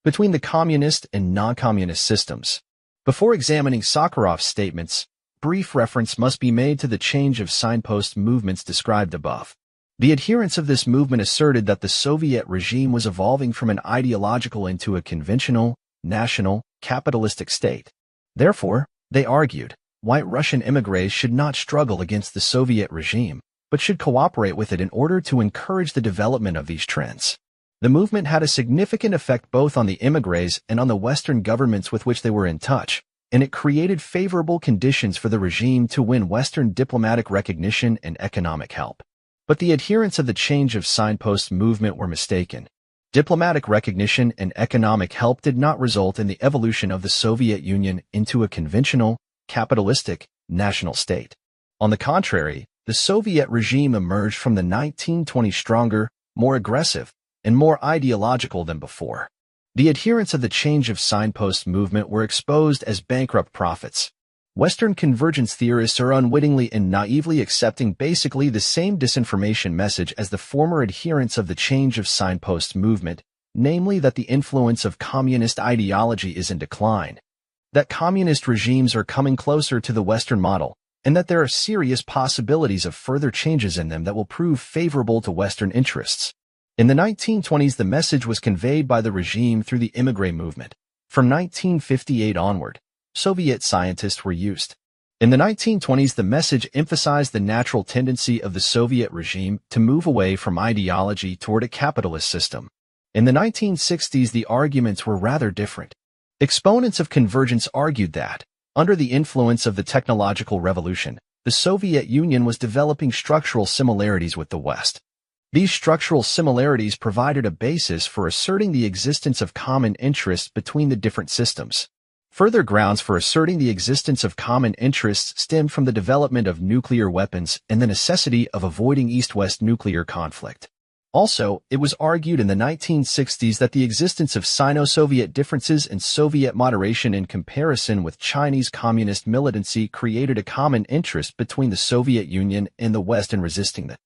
between the communist and non-communist systems. Before examining Sakharov's statements, brief reference must be made to the change of signpost movements described above. The adherents of this movement asserted that the Soviet regime was evolving from an ideological into a conventional, national, capitalistic state. Therefore, they argued, white Russian émigrés should not struggle against the Soviet regime, but should cooperate with it in order to encourage the development of these trends. The movement had a significant effect both on the émigrés and on the Western governments with which they were in touch, and it created favorable conditions for the regime to win Western diplomatic recognition and economic help. But the adherents of the change of signpost movement were mistaken. Diplomatic recognition and economic help did not result in the evolution of the Soviet Union into a conventional, capitalistic, national state. On the contrary, the Soviet regime emerged from the 1920s stronger, more aggressive, and more ideological than before. The adherents of the change of signpost movement were exposed as bankrupt prophets. Western convergence theorists are unwittingly and naively accepting basically the same disinformation message as the former adherents of the change of signpost movement, namely that the influence of communist ideology is in decline, that communist regimes are coming closer to the Western model, and that there are serious possibilities of further changes in them that will prove favorable to Western interests. In the 1920s, the message was conveyed by the regime through the émigré movement. From 1958 onward, Soviet scientists were used. In the 1920s, the message emphasized the natural tendency of the Soviet regime to move away from ideology toward a capitalist system. In the 1960s, the arguments were rather different. Exponents of convergence argued that, under the influence of the technological revolution, the Soviet Union was developing structural similarities with the West. These structural similarities provided a basis for asserting the existence of common interests between the different systems. Further grounds for asserting the existence of common interests stemmed from the development of nuclear weapons and the necessity of avoiding East-West nuclear conflict. Also, it was argued in the 1960s that the existence of Sino-Soviet differences and Soviet moderation in comparison with Chinese communist militancy created a common interest between the Soviet Union and the West in resisting the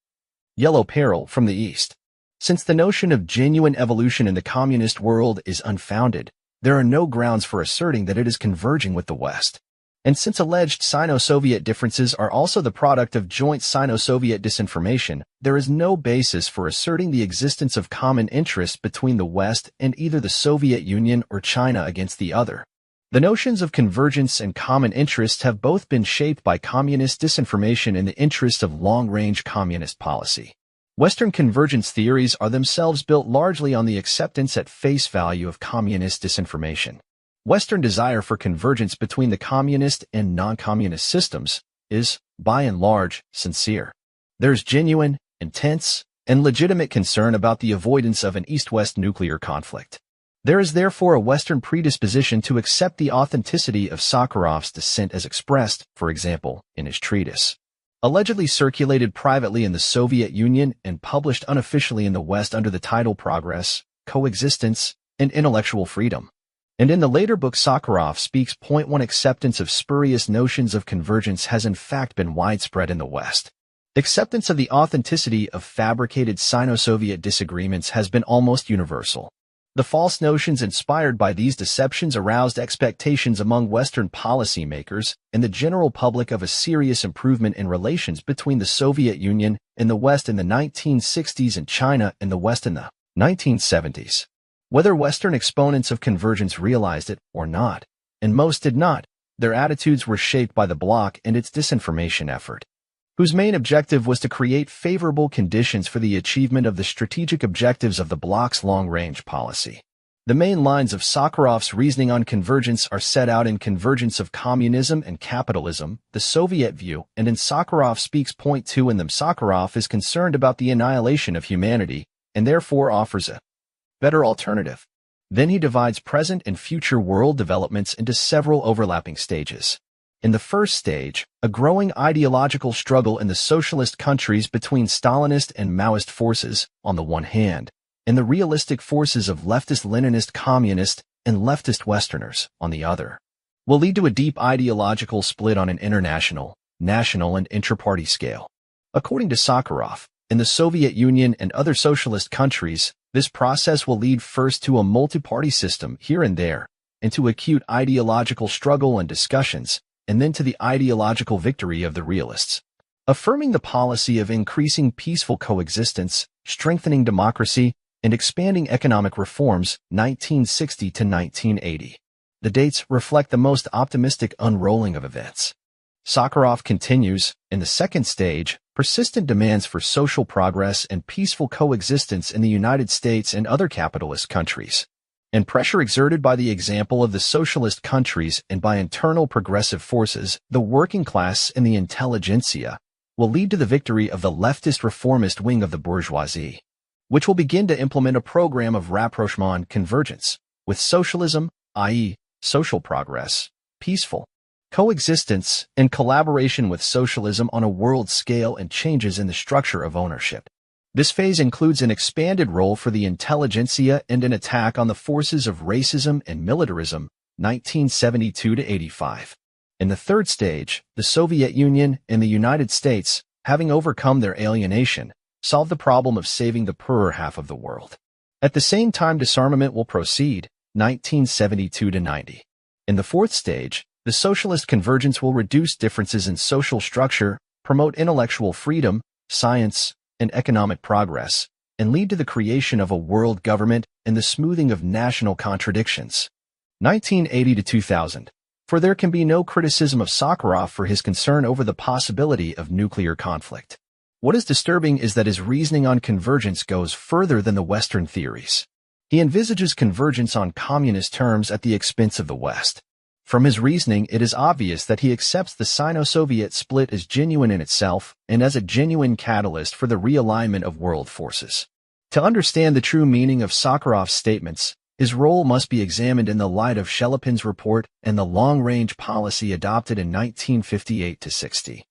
Yellow Peril from the East. Since the notion of genuine evolution in the communist world is unfounded, there are no grounds for asserting that it is converging with the West. And since alleged Sino-Soviet differences are also the product of joint Sino-Soviet disinformation, there is no basis for asserting the existence of common interests between the West and either the Soviet Union or China against the other. The notions of convergence and common interests have both been shaped by communist disinformation in the interest of long-range communist policy. Western convergence theories are themselves built largely on the acceptance at face value of communist disinformation. Western desire for convergence between the communist and non-communist systems is, by and large, sincere. There's genuine, intense, and legitimate concern about the avoidance of an East-West nuclear conflict. There is therefore a Western predisposition to accept the authenticity of Sakharov's dissent as expressed, for example, in his treatise, allegedly circulated privately in the Soviet Union and published unofficially in the West under the title Progress, Coexistence, and Intellectual Freedom. And in the later book Sakharov speaks. 1 Acceptance of spurious notions of convergence has in fact been widespread in the West. Acceptance of the authenticity of fabricated Sino-Soviet disagreements has been almost universal. The false notions inspired by these deceptions aroused expectations among Western policymakers and the general public of a serious improvement in relations between the Soviet Union and the West in the 1960s and China and the West in the 1970s. Whether Western exponents of convergence realized it or not, and most did not, their attitudes were shaped by the bloc and its disinformation effort, whose main objective was to create favorable conditions for the achievement of the strategic objectives of the bloc's long-range policy. The main lines of Sakharov's reasoning on convergence are set out in Convergence of Communism and Capitalism, the Soviet View, and in Sakharov Speaks. 2 In them Sakharov is concerned about the annihilation of humanity, and therefore offers a better alternative. Then he divides present and future world developments into several overlapping stages. In the first stage, a growing ideological struggle in the socialist countries between Stalinist and Maoist forces, on the one hand, and the realistic forces of leftist Leninist communist and leftist Westerners, on the other, will lead to a deep ideological split on an international, national, and intra-party scale. According to Sakharov, in the Soviet Union and other socialist countries, this process will lead first to a multi-party system here and there, and to acute ideological struggle and discussions, and then to the ideological victory of the realists. Affirming the policy of increasing peaceful coexistence, strengthening democracy, and expanding economic reforms, 1960 to 1980. The dates reflect the most optimistic unrolling of events. Sakharov continues, in the second stage, persistent demands for social progress and peaceful coexistence in the United States and other capitalist countries, and pressure exerted by the example of the socialist countries and by internal progressive forces, the working class and the intelligentsia, will lead to the victory of the leftist reformist wing of the bourgeoisie, which will begin to implement a program of rapprochement convergence with socialism, i.e., social progress, peaceful coexistence, and collaboration with socialism on a world scale and changes in the structure of ownership. This phase includes an expanded role for the intelligentsia and an attack on the forces of racism and militarism, 1972 to 85. In the third stage, the Soviet Union and the United States, having overcome their alienation, solve the problem of saving the poorer half of the world. At the same time, disarmament will proceed, 1972 to 90. In the fourth stage, the socialist convergence will reduce differences in social structure, promote intellectual freedom, science, and economic progress, and lead to the creation of a world government and the smoothing of national contradictions. 1980 to 2000. For there can be no criticism of Sakharov for his concern over the possibility of nuclear conflict. What is disturbing is that his reasoning on convergence goes further than the Western theories. He envisages convergence on communist terms at the expense of the West. From his reasoning, it is obvious that he accepts the Sino-Soviet split as genuine in itself and as a genuine catalyst for the realignment of world forces. To understand the true meaning of Sakharov's statements, his role must be examined in the light of Shelepin's report and the long-range policy adopted in 1958 to 60,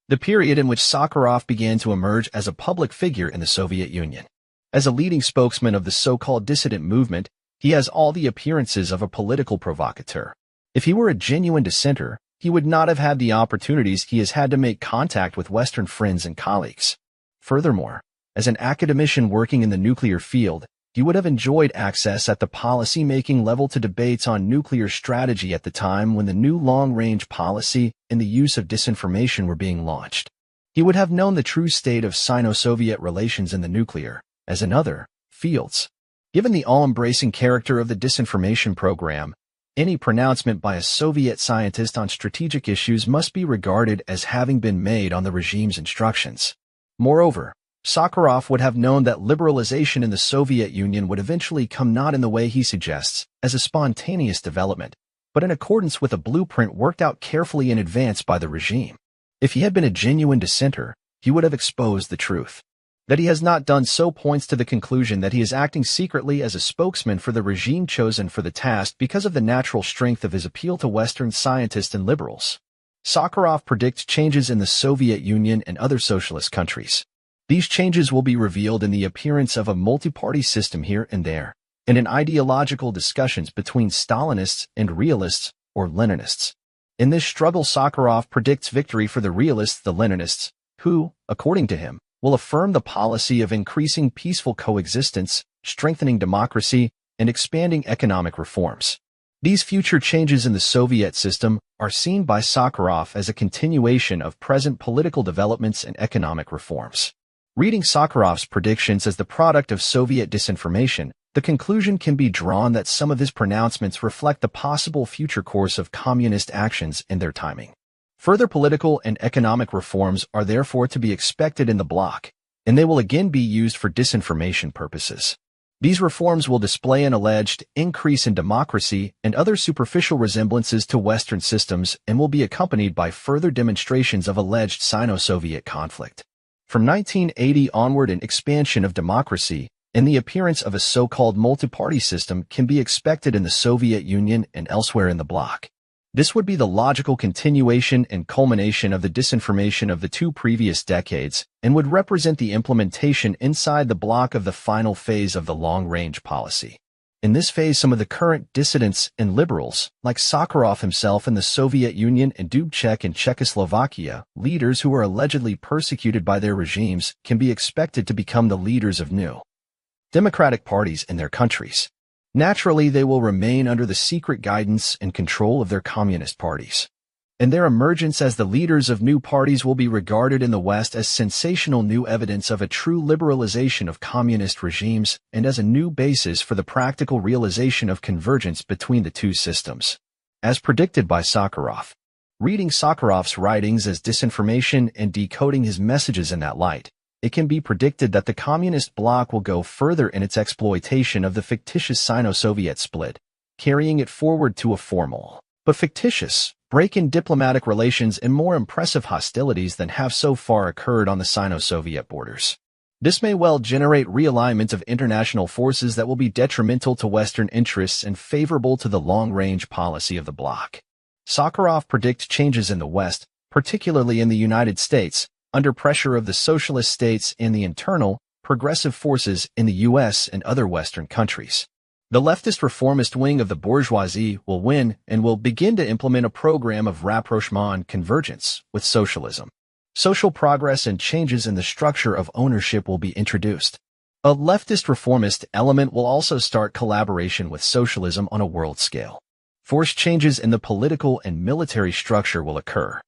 the period in which Sakharov began to emerge as a public figure in the Soviet Union. As a leading spokesman of the so-called dissident movement, he has all the appearances of a political provocateur. If he were a genuine dissenter, he would not have had the opportunities he has had to make contact with Western friends and colleagues. Furthermore, as an academician working in the nuclear field, he would have enjoyed access at the policy-making level to debates on nuclear strategy at the time when the new long-range policy and the use of disinformation were being launched. He would have known the true state of Sino-Soviet relations in the nuclear, as in other fields. Given the all-embracing character of the disinformation program, any pronouncement by a Soviet scientist on strategic issues must be regarded as having been made on the regime's instructions. Moreover, Sakharov would have known that liberalization in the Soviet Union would eventually come not in the way he suggests, as a spontaneous development, but in accordance with a blueprint worked out carefully in advance by the regime. If he had been a genuine dissenter, he would have exposed the truth. That he has not done so points to the conclusion that he is acting secretly as a spokesman for the regime chosen for the task because of the natural strength of his appeal to Western scientists and liberals. Sakharov predicts changes in the Soviet Union and other socialist countries. These changes will be revealed in the appearance of a multi-party system here and there, and in ideological discussions between Stalinists and realists or Leninists. In this struggle, Sakharov predicts victory for the realists, the Leninists, who, according to him, will affirm the policy of increasing peaceful coexistence, strengthening democracy, and expanding economic reforms. These future changes in the Soviet system are seen by Sakharov as a continuation of present political developments and economic reforms. Reading Sakharov's predictions as the product of Soviet disinformation, the conclusion can be drawn that some of his pronouncements reflect the possible future course of communist actions and their timing. Further political and economic reforms are therefore to be expected in the bloc, and they will again be used for disinformation purposes. These reforms will display an alleged increase in democracy and other superficial resemblances to Western systems and will be accompanied by further demonstrations of alleged Sino-Soviet conflict. From 1980 onward, an expansion of democracy and the appearance of a so-called multi-party system can be expected in the Soviet Union and elsewhere in the bloc. This would be the logical continuation and culmination of the disinformation of the two previous decades and would represent the implementation inside the bloc of the final phase of the long-range policy. In this phase, some of the current dissidents and liberals, like Sakharov himself in the Soviet Union and Dubček in Czechoslovakia, leaders who are allegedly persecuted by their regimes, can be expected to become the leaders of new democratic parties in their countries. Naturally, they will remain under the secret guidance and control of their communist parties. And their emergence as the leaders of new parties will be regarded in the West as sensational new evidence of a true liberalization of communist regimes and as a new basis for the practical realization of convergence between the two systems. As predicted by Sakharov. Reading Sakharov's writings as disinformation and decoding his messages in that light, it can be predicted that the communist bloc will go further in its exploitation of the fictitious Sino-Soviet split, carrying it forward to a formal, but fictitious, break in diplomatic relations and more impressive hostilities than have so far occurred on the Sino-Soviet borders. This may well generate realignment of international forces that will be detrimental to Western interests and favorable to the long-range policy of the bloc. Sakharov predicts changes in the West, particularly in the United States, under pressure of the socialist states and the internal, progressive forces in the U.S. and other Western countries. The leftist reformist wing of the bourgeoisie will win and will begin to implement a program of rapprochement and convergence with socialism. Social progress and changes in the structure of ownership will be introduced. A leftist reformist element will also start collaboration with socialism on a world scale. Forced changes in the political and military structure will occur.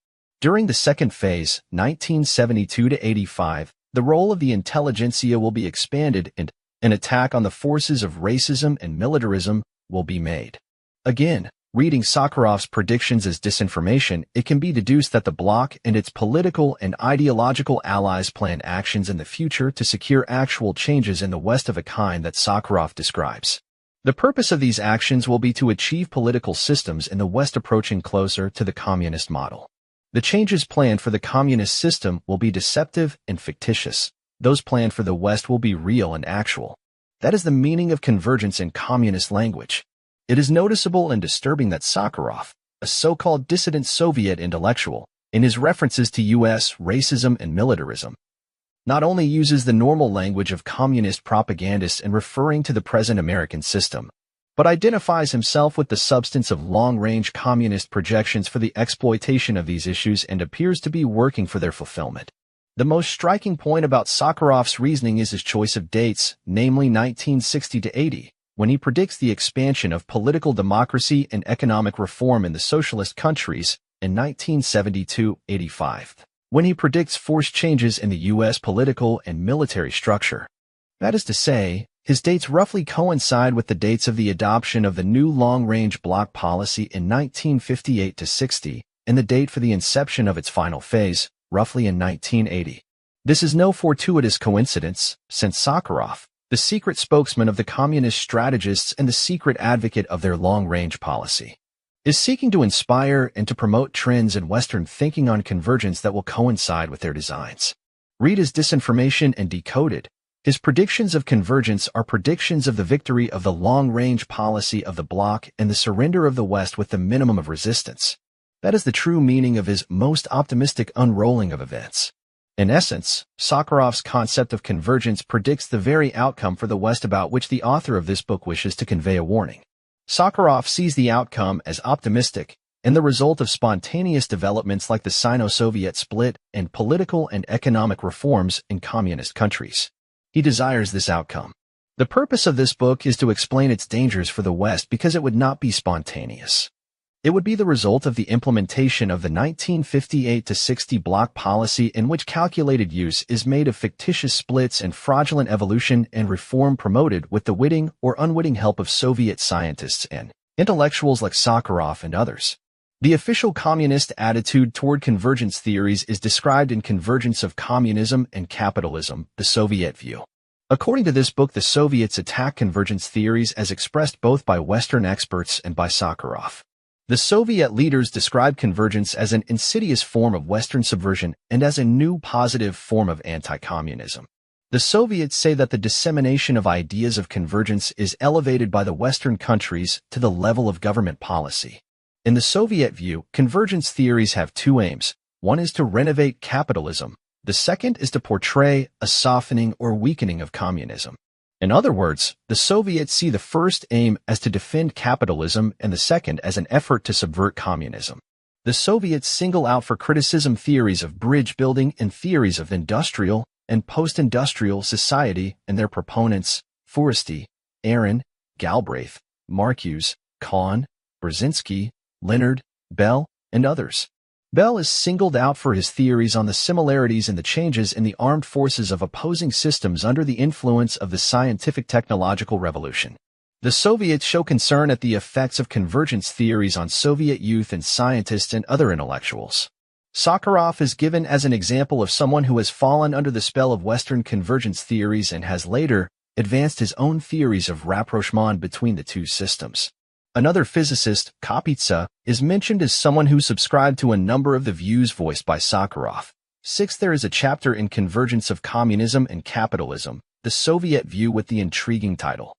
During the second phase, 1972 to 85, the role of the intelligentsia will be expanded and an attack on the forces of racism and militarism will be made. Again, reading Sakharov's predictions as disinformation, it can be deduced that the bloc and its political and ideological allies plan actions in the future to secure actual changes in the West of a kind that Sakharov describes. The purpose of these actions will be to achieve political systems in the West approaching closer to the communist model. The changes planned for the communist system will be deceptive and fictitious. Those planned for the West will be real and actual. That is the meaning of convergence in communist language. It is noticeable and disturbing that Sakharov, a so-called dissident Soviet intellectual, in his references to U.S. racism and militarism, not only uses the normal language of communist propagandists in referring to the present American system, but identifies himself with the substance of long-range communist projections for the exploitation of these issues and appears to be working for their fulfillment. The most striking point about Sakharov's reasoning is his choice of dates, namely 1960 to 80, when he predicts the expansion of political democracy and economic reform in the socialist countries, and 1970-85, when he predicts forced changes in the U.S. political and military structure. That is to say, his dates roughly coincide with the dates of the adoption of the new long-range bloc policy in 1958-60 and the date for the inception of its final phase, roughly in 1980. This is no fortuitous coincidence, since Sakharov, the secret spokesman of the communist strategists and the secret advocate of their long-range policy, is seeking to inspire and to promote trends in Western thinking on convergence that will coincide with their designs. Read his Disinformation and Decoded. His predictions of convergence are predictions of the victory of the long-range policy of the bloc and the surrender of the West with the minimum of resistance. That is the true meaning of his most optimistic unrolling of events. In essence, Sakharov's concept of convergence predicts the very outcome for the West about which the author of this book wishes to convey a warning. Sakharov sees the outcome as optimistic and the result of spontaneous developments like the Sino-Soviet split and political and economic reforms in communist countries. He desires this outcome. The purpose of this book is to explain its dangers for the West because it would not be spontaneous. It would be the result of the implementation of the 1958-60 bloc policy in which calculated use is made of fictitious splits and fraudulent evolution and reform promoted with the witting or unwitting help of Soviet scientists and intellectuals like Sakharov and others. The official communist attitude toward convergence theories is described in Convergence of Communism and Capitalism, the Soviet View. According to this book, the Soviets attack convergence theories as expressed both by Western experts and by Sakharov. The Soviet leaders describe convergence as an insidious form of Western subversion and as a new positive form of anti-communism. The Soviets say that the dissemination of ideas of convergence is elevated by the Western countries to the level of government policy. In the Soviet view, convergence theories have two aims. One is to renovate capitalism. The second is to portray a softening or weakening of communism. In other words, the Soviets see the first aim as to defend capitalism and the second as an effort to subvert communism. The Soviets single out for criticism theories of bridge building and theories of industrial and post-industrial society and their proponents, Forresty, Aaron, Galbraith, Marcuse, Kahn, Brzezinski, Leonard, Bell, and others. Bell is singled out for his theories on the similarities and the changes in the armed forces of opposing systems under the influence of the scientific technological revolution. The Soviets show concern at the effects of convergence theories on Soviet youth and scientists and other intellectuals. Sakharov is given as an example of someone who has fallen under the spell of Western convergence theories and has later advanced his own theories of rapprochement between the two systems. Another physicist, Kapitsa, is mentioned as someone who subscribed to a number of the views voiced by Sakharov. 6. There is a chapter in Convergence of Communism and Capitalism, the Soviet View, with the intriguing title,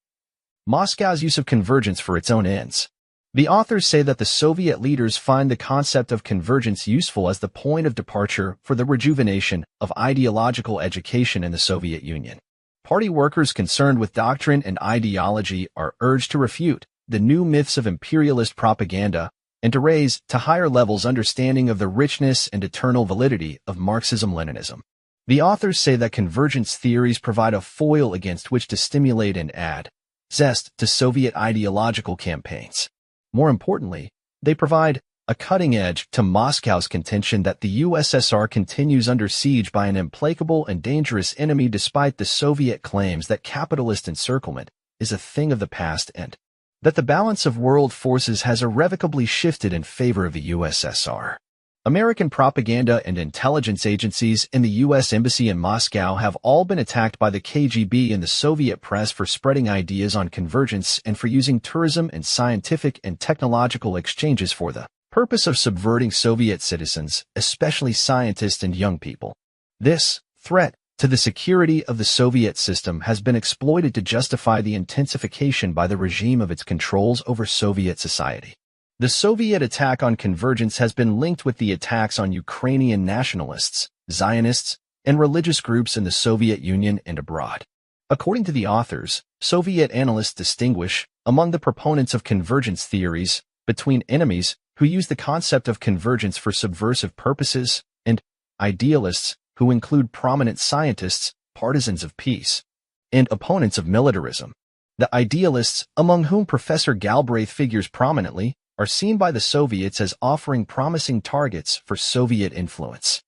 Moscow's Use of Convergence for Its Own Ends. The authors say that the Soviet leaders find the concept of convergence useful as the point of departure for the rejuvenation of ideological education in the Soviet Union. Party workers concerned with doctrine and ideology are urged to refute the new myths of imperialist propaganda and to raise to higher levels understanding of the richness and eternal validity of Marxism-Leninism. The authors say that convergence theories provide a foil against which to stimulate and add zest to Soviet ideological campaigns. More importantly, they provide a cutting edge to Moscow's contention that the USSR continues under siege by an implacable and dangerous enemy despite the Soviet claims that capitalist encirclement is a thing of the past and that the balance of world forces has irrevocably shifted in favor of the USSR. American propaganda and intelligence agencies and the U.S. Embassy in Moscow have all been attacked by the KGB and the Soviet press for spreading ideas on convergence and for using tourism and scientific and technological exchanges for the purpose of subverting Soviet citizens, especially scientists and young people. This threat to the security of the Soviet system has been exploited to justify the intensification by the regime of its controls over Soviet society. The Soviet attack on convergence has been linked with the attacks on Ukrainian nationalists, Zionists, and religious groups in the Soviet Union and abroad. According to the authors, Soviet analysts distinguish, among the proponents of convergence theories, between enemies who use the concept of convergence for subversive purposes and idealists who include prominent scientists, partisans of peace, and opponents of militarism. The idealists, among whom Professor Galbraith figures prominently, are seen by the Soviets as offering promising targets for Soviet influence.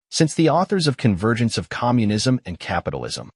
Since the authors of Convergence of Communism and Capitalism,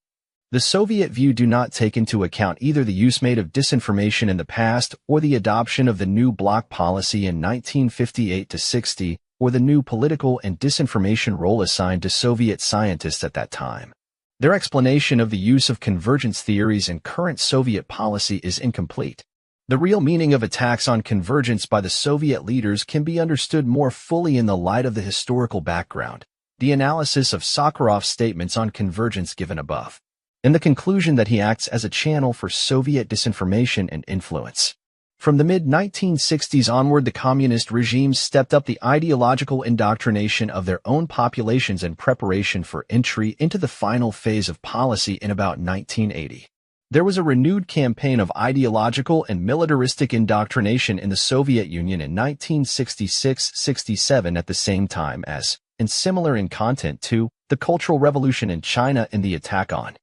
the Soviet view do not take into account either the use made of disinformation in the past or the adoption of the new bloc policy in 1958-60 or the new political and disinformation role assigned to Soviet scientists at that time. Their explanation of the use of convergence theories in current Soviet policy is incomplete. The real meaning of attacks on convergence by the Soviet leaders can be understood more fully in the light of the historical background, the analysis of Sakharov's statements on convergence given above, and the conclusion that he acts as a channel for Soviet disinformation and influence. From the mid-1960s onward, the communist regimes stepped up the ideological indoctrination of their own populations in preparation for entry into the final phase of policy in about 1980. There was a renewed campaign of ideological and militaristic indoctrination in the Soviet Union in 1966-67 at the same time as, and similar in content to, the Cultural Revolution in China and the attack on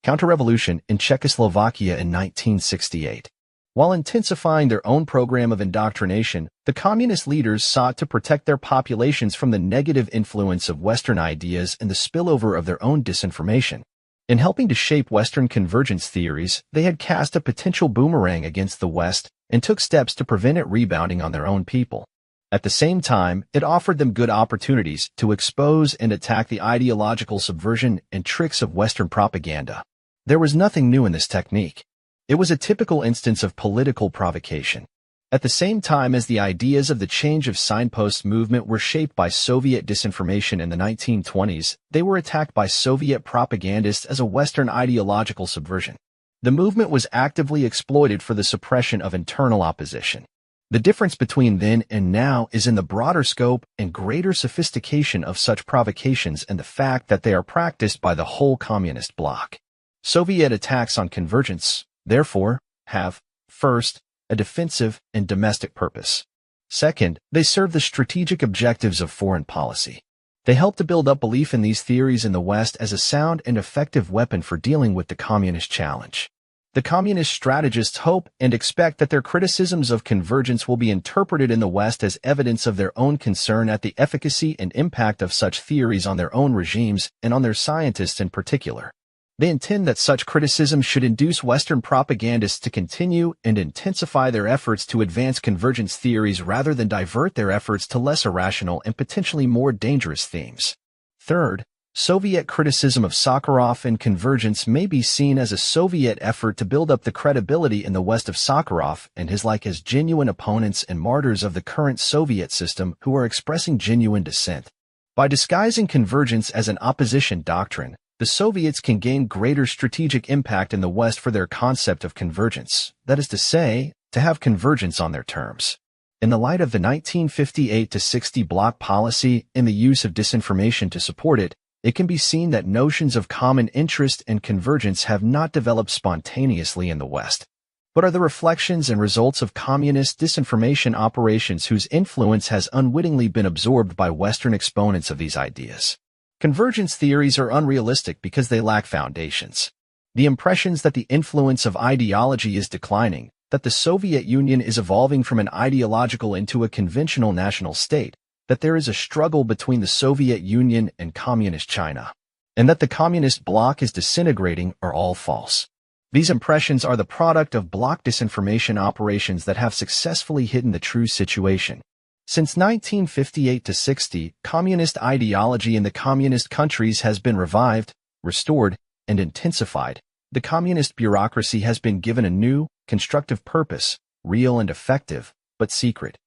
counter-revolution in Czechoslovakia in 1968. While intensifying their own program of indoctrination, the communist leaders sought to protect their populations from the negative influence of Western ideas and the spillover of their own disinformation. In helping to shape Western convergence theories, they had cast a potential boomerang against the West and took steps to prevent it rebounding on their own people. At the same time, it offered them good opportunities to expose and attack the ideological subversion and tricks of Western propaganda. There was nothing new in this technique. It was a typical instance of political provocation. At the same time as the ideas of the change of signposts movement were shaped by Soviet disinformation in the 1920s, they were attacked by Soviet propagandists as a Western ideological subversion. The movement was actively exploited for the suppression of internal opposition. The difference between then and now is in the broader scope and greater sophistication of such provocations and the fact that they are practiced by the whole communist bloc. Soviet attacks on convergence, therefore, have, first, a defensive and domestic purpose. Second, they serve the strategic objectives of foreign policy. They help to build up belief in these theories in the West as a sound and effective weapon for dealing with the communist challenge. The communist strategists hope and expect that their criticisms of convergence will be interpreted in the West as evidence of their own concern at the efficacy and impact of such theories on their own regimes and on their scientists in particular. They intend that such criticism should induce Western propagandists to continue and intensify their efforts to advance convergence theories rather than divert their efforts to less irrational and potentially more dangerous themes. Third, Soviet criticism of Sakharov and convergence may be seen as a Soviet effort to build up the credibility in the West of Sakharov and his like as genuine opponents and martyrs of the current Soviet system who are expressing genuine dissent. By disguising convergence as an opposition doctrine, the Soviets can gain greater strategic impact in the West for their concept of convergence, that is to say, to have convergence on their terms. In the light of the 1958-60 bloc policy and the use of disinformation to support it, it can be seen that notions of common interest and convergence have not developed spontaneously in the West, but are the reflections and results of communist disinformation operations whose influence has unwittingly been absorbed by Western exponents of these ideas. Convergence theories are unrealistic because they lack foundations. The impressions that the influence of ideology is declining, that the Soviet Union is evolving from an ideological into a conventional national state, that there is a struggle between the Soviet Union and Communist China, and that the Communist bloc is disintegrating are all false. These impressions are the product of bloc disinformation operations that have successfully hidden the true situation. Since 1958-60, communist ideology in the communist countries has been revived, restored, and intensified. The communist bureaucracy has been given a new, constructive purpose, real and effective, but secret.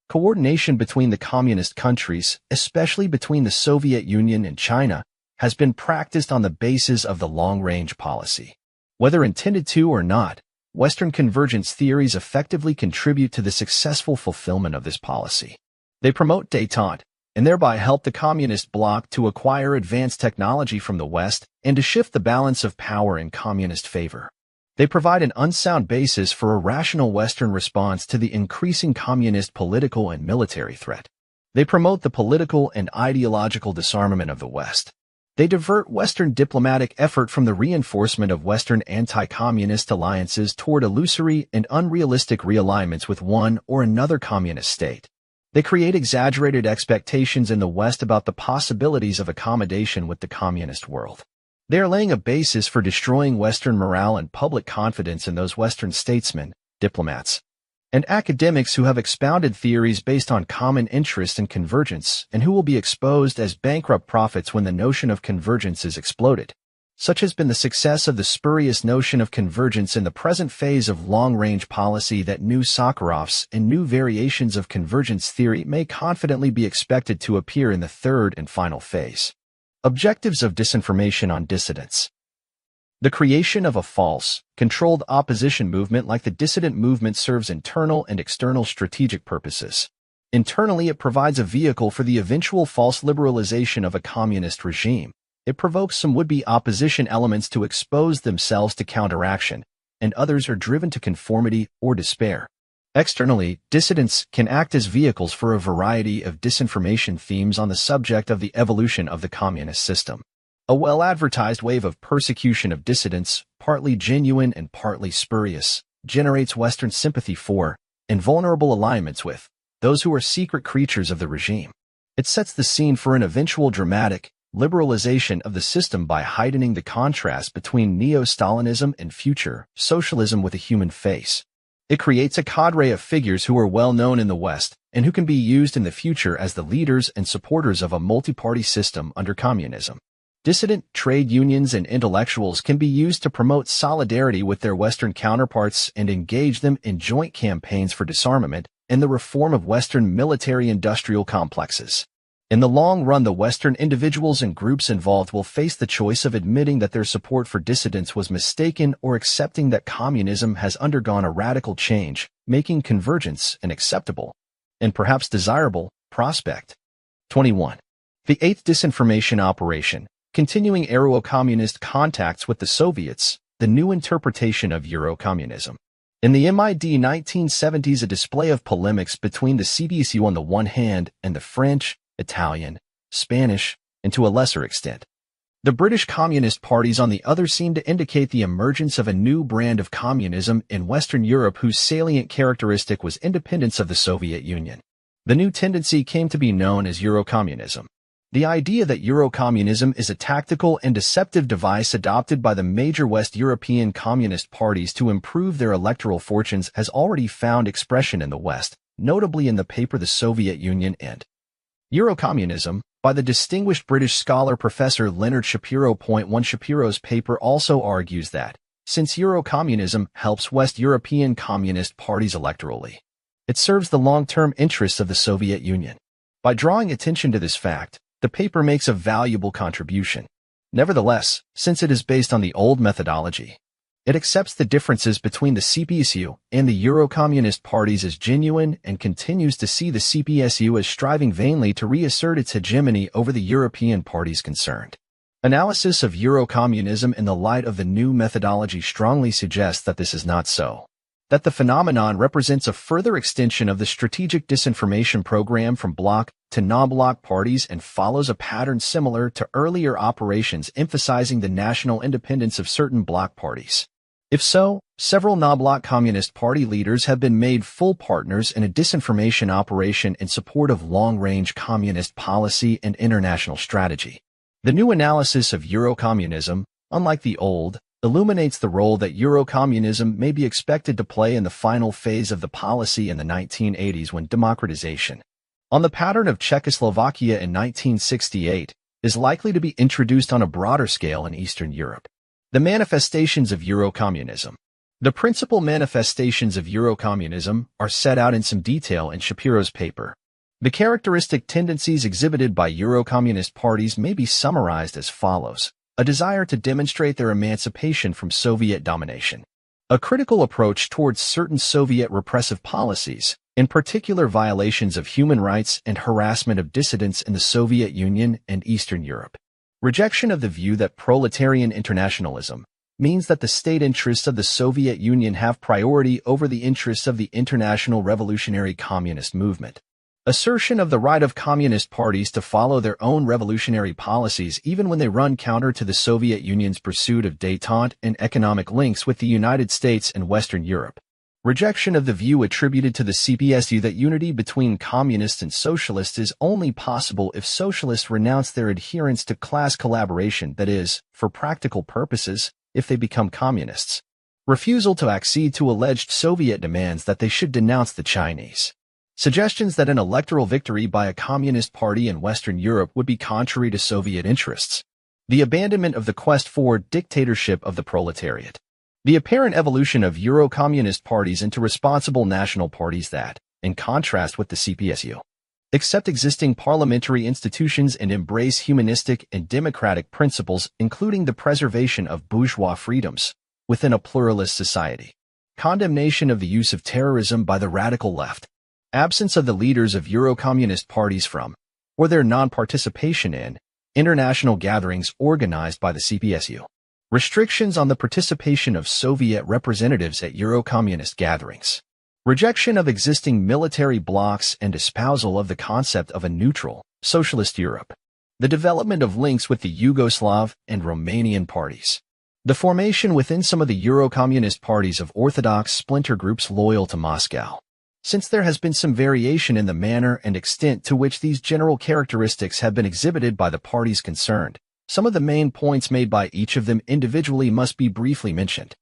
Coordination between the communist countries, especially between the Soviet Union and China, has been practiced on the basis of the long-range policy. Whether intended to or not, Western convergence theories effectively contribute to the successful fulfillment of this policy. They promote détente, and thereby help the communist bloc to acquire advanced technology from the West and to shift the balance of power in communist favor. They provide an unsound basis for a rational Western response to the increasing communist political and military threat. They promote the political and ideological disarmament of the West. They divert Western diplomatic effort from the reinforcement of Western anti-communist alliances toward illusory and unrealistic realignments with one or another communist state. They create exaggerated expectations in the West about the possibilities of accommodation with the communist world. They are laying a basis for destroying Western morale and public confidence in those Western statesmen, diplomats, and academics who have expounded theories based on common interest and convergence and who will be exposed as bankrupt prophets when the notion of convergence is exploded. Such has been the success of the spurious notion of convergence in the present phase of long-range policy that new Sakharovs and new variations of convergence theory may confidently be expected to appear in the third and final phase. Objectives of disinformation on dissidents. The creation of a false, controlled opposition movement like the dissident movement serves internal and external strategic purposes. Internally, it provides a vehicle for the eventual false liberalization of a communist regime. It provokes some would-be opposition elements to expose themselves to counteraction, and others are driven to conformity or despair. Externally, dissidents can act as vehicles for a variety of disinformation themes on the subject of the evolution of the communist system. A well-advertised wave of persecution of dissidents, partly genuine and partly spurious, generates Western sympathy for, and vulnerable alignments with, those who are secret creatures of the regime. It sets the scene for an eventual dramatic liberalization of the system by heightening the contrast between neo-Stalinism and future socialism with a human face. It creates a cadre of figures who are well known in the West and who can be used in the future as the leaders and supporters of a multi-party system under communism. Dissident trade unions and intellectuals can be used to promote solidarity with their Western counterparts and engage them in joint campaigns for disarmament and the reform of Western military-industrial complexes. In the long run, the Western individuals and groups involved will face the choice of admitting that their support for dissidents was mistaken or accepting that communism has undergone a radical change, making convergence an acceptable, and perhaps desirable, prospect. 21. The eighth disinformation operation. Continuing Euro-communist contacts with the Soviets, the new interpretation of Euro-communism. In the mid-1970s, a display of polemics between the CDSU on the one hand and the French, Italian, Spanish, and to a lesser extent, the British Communist parties on the other seemed to indicate the emergence of a new brand of communism in Western Europe whose salient characteristic was independence of the Soviet Union. The new tendency came to be known as Eurocommunism. The idea that Eurocommunism is a tactical and deceptive device adopted by the major West European communist parties to improve their electoral fortunes has already found expression in the West, notably in the paper The Soviet Union and Eurocommunism, by the distinguished British scholar Professor Leonard Shapiro. 1 Shapiro's paper also argues that, since Eurocommunism helps West European communist parties electorally, it serves the long-term interests of the Soviet Union. By drawing attention to this fact, the paper makes a valuable contribution. Nevertheless, since it is based on the old methodology, it accepts the differences between the CPSU and the Eurocommunist parties as genuine and continues to see the CPSU as striving vainly to reassert its hegemony over the European parties concerned. Analysis of Eurocommunism in the light of the new methodology strongly suggests that this is not so, that the phenomenon represents a further extension of the strategic disinformation program from bloc to non-bloc parties and follows a pattern similar to earlier operations emphasizing the national independence of certain bloc parties. If so, several non-bloc Communist Party leaders have been made full partners in a disinformation operation in support of long-range communist policy and international strategy. The new analysis of Eurocommunism, unlike the old, illuminates the role that Eurocommunism may be expected to play in the final phase of the policy in the 1980s when democratization, on the pattern of Czechoslovakia in 1968, is likely to be introduced on a broader scale in Eastern Europe. The manifestations of Eurocommunism. The principal manifestations of Eurocommunism are set out in some detail in Shapiro's paper. The characteristic tendencies exhibited by Eurocommunist parties may be summarized as follows: a desire to demonstrate their emancipation from Soviet domination, a critical approach towards certain Soviet repressive policies, in particular violations of human rights and harassment of dissidents in the Soviet Union and Eastern Europe. Rejection of the view that proletarian internationalism means that the state interests of the Soviet Union have priority over the interests of the international revolutionary communist movement. Assertion of the right of communist parties to follow their own revolutionary policies even when they run counter to the Soviet Union's pursuit of détente and economic links with the United States and Western Europe. Rejection of the view attributed to the CPSU that unity between communists and socialists is only possible if socialists renounce their adherence to class collaboration, that is, for practical purposes, if they become communists. Refusal to accede to alleged Soviet demands that they should denounce the Chinese. Suggestions that an electoral victory by a communist party in Western Europe would be contrary to Soviet interests. The abandonment of the quest for dictatorship of the proletariat. The apparent evolution of Euro-communist parties into responsible national parties that, in contrast with the CPSU, accept existing parliamentary institutions and embrace humanistic and democratic principles, including the preservation of bourgeois freedoms within a pluralist society. Condemnation of the use of terrorism by the radical left. Absence of the leaders of Euro-communist parties from, or their non-participation in, international gatherings organized by the CPSU. Restrictions on the participation of Soviet representatives at Euro-communist gatherings. Rejection of existing military blocs and espousal of the concept of a neutral, socialist Europe. The development of links with the Yugoslav and Romanian parties. The formation within some of the Euro-communist parties of orthodox splinter groups loyal to Moscow. Since there has been some variation in the manner and extent to which these general characteristics have been exhibited by the parties concerned, some of the main points made by each of them individually must be briefly mentioned.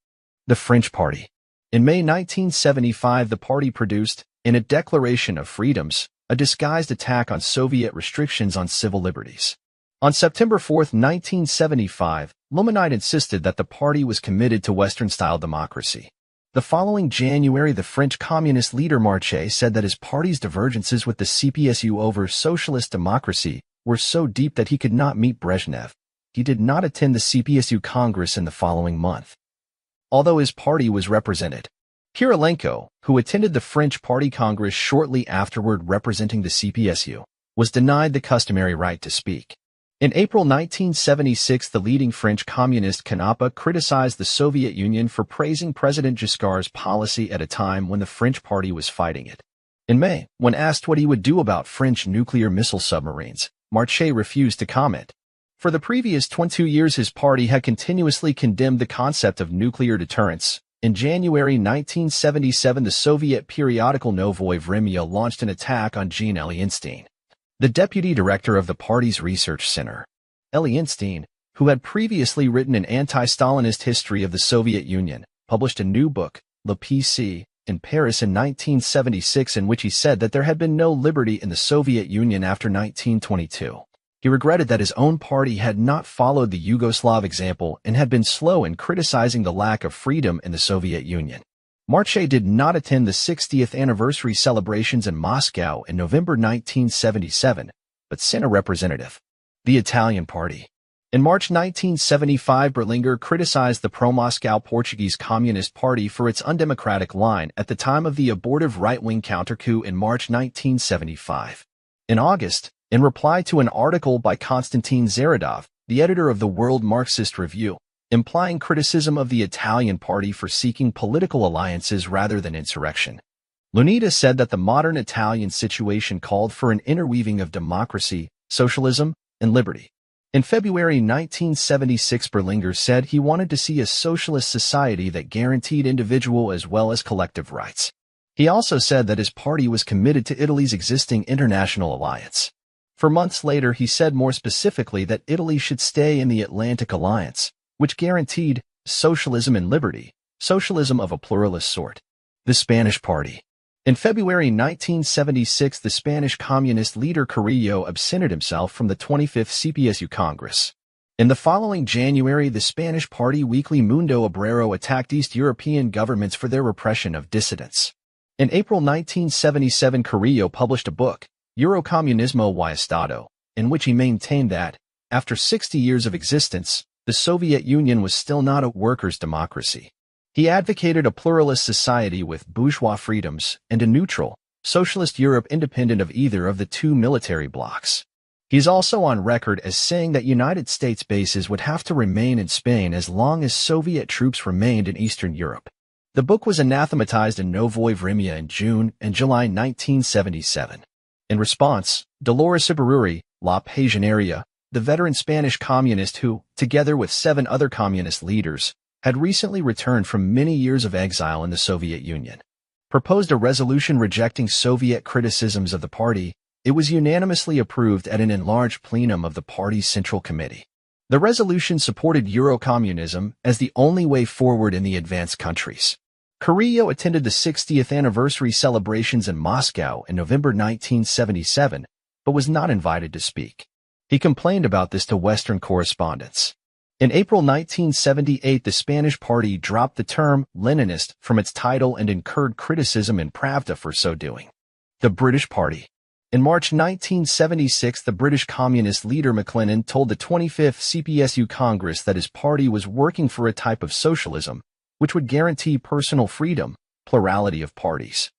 The French Party. In May 1975, the party produced, in a Declaration of Freedoms, a disguised attack on Soviet restrictions on civil liberties. On September 4, 1975, Luminite insisted that the party was committed to Western-style democracy. The following January, the French communist leader Marche said that his party's divergences with the CPSU over socialist democracy were so deep that he could not meet Brezhnev. He did not attend the CPSU Congress in the following month, although his party was represented. Kirilenko, who attended the French Party Congress shortly afterward representing the CPSU, was denied the customary right to speak. In April 1976, the leading French communist Canapa criticized the Soviet Union for praising President Giscard's policy at a time when the French party was fighting it. In May, when asked what he would do about French nuclear missile submarines, Marche refused to comment. For the previous 22 years, his party had continuously condemned the concept of nuclear deterrence. In January 1977, the Soviet periodical Novoye Vremya launched an attack on Jean Eliinstein, the deputy director of the party's research center. Eliinstein, who had previously written an anti-Stalinist history of the Soviet Union, published a new book, Le PC, in Paris in 1976, in which he said that there had been no liberty in the Soviet Union after 1922. He regretted that his own party had not followed the Yugoslav example and had been slow in criticizing the lack of freedom in the Soviet Union. Marche did not attend the 60th anniversary celebrations in Moscow in November 1977, but sent a representative. The Italian Party. In March 1975, Berlinguer criticized the pro-Moscow Portuguese Communist Party for its undemocratic line at the time of the abortive right-wing counter-coup in March 1975. In August, in reply to an article by Konstantin Zaradov, the editor of the World Marxist Review, implying criticism of the Italian party for seeking political alliances rather than insurrection, Lunita said that the modern Italian situation called for an interweaving of democracy, socialism, and liberty. In February 1976, Berlinguer said he wanted to see a socialist society that guaranteed individual as well as collective rights. He also said that his party was committed to Italy's existing international alliance. For months later, he said more specifically that Italy should stay in the Atlantic Alliance, which guaranteed socialism and liberty, socialism of a pluralist sort. The Spanish Party. In February 1976, the Spanish communist leader Carrillo absented himself from the 25th CPSU Congress. In the following January, the Spanish party weekly Mundo Obrero attacked East European governments for their repression of dissidents. In April 1977, Carrillo published a book, Eurocomunismo y Estado, in which he maintained that, after 60 years of existence, the Soviet Union was still not a workers' democracy. He advocated a pluralist society with bourgeois freedoms and a neutral, socialist Europe independent of either of the two military blocs. He's also on record as saying that United States bases would have to remain in Spain as long as Soviet troops remained in Eastern Europe. The book was anathematized in Novoye Vremya in June and July 1977. In response, Dolores Ibárruri, La Pasionaria, the veteran Spanish communist who, together with 7 other communist leaders, had recently returned from many years of exile in the Soviet Union, proposed a resolution rejecting Soviet criticisms of the party. It was unanimously approved at an enlarged plenum of the party's Central Committee. The resolution supported Eurocommunism as the only way forward in the advanced countries. Carrillo attended the 60th anniversary celebrations in Moscow in November 1977, but was not invited to speak. He complained about this to Western correspondents. In April 1978, the Spanish party dropped the term Leninist from its title and incurred criticism in Pravda for so doing. The British Party. In March 1976, the British communist leader Maclennan told the 25th CPSU Congress that his party was working for a type of socialism which would guarantee personal freedom, plurality of parties,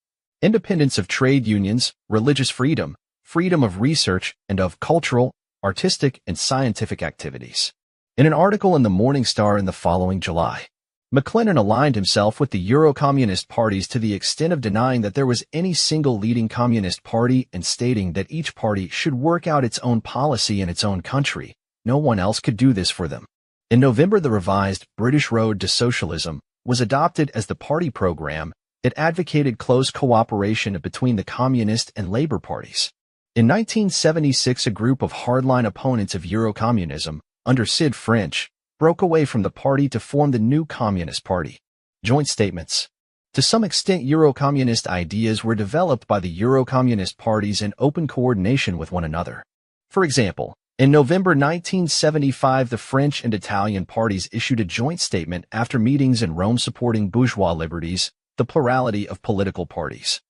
independence of trade unions, religious freedom, freedom of research, and of cultural, artistic, and scientific activities. In an article in the Morning Star in the following July, Maclennan aligned himself with the Euro-communist parties to the extent of denying that there was any single leading communist party and stating that each party should work out its own policy in its own country. No one else could do this for them. In November, the revised British Road to Socialism was adopted as the party program. It advocated close cooperation between the Communist and Labour parties. In 1976, a group of hardline opponents of Eurocommunism, under Sid French, broke away from the party to form the new Communist Party. Joint statements. To some extent, Eurocommunist ideas were developed by the Eurocommunist parties in open coordination with one another. For example, in November 1975, the French and Italian parties issued a joint statement after meetings in Rome supporting bourgeois liberties, the plurality of political parties,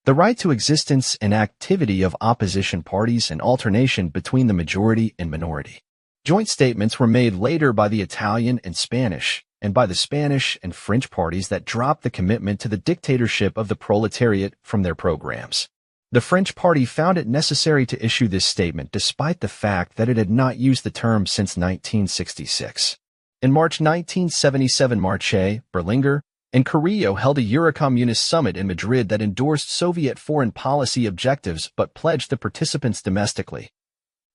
the right to existence and activity of opposition parties, and alternation between the majority and minority. Joint statements were made later by the Italian and Spanish, and by the Spanish and French parties that dropped the commitment to the dictatorship of the proletariat from their programs. The French party found it necessary to issue this statement despite the fact that it had not used the term since 1966. In March 1977, Marche, Berlinguer, and Carrillo held a Eurocommunist summit in Madrid that endorsed Soviet foreign policy objectives but pledged the participants domestically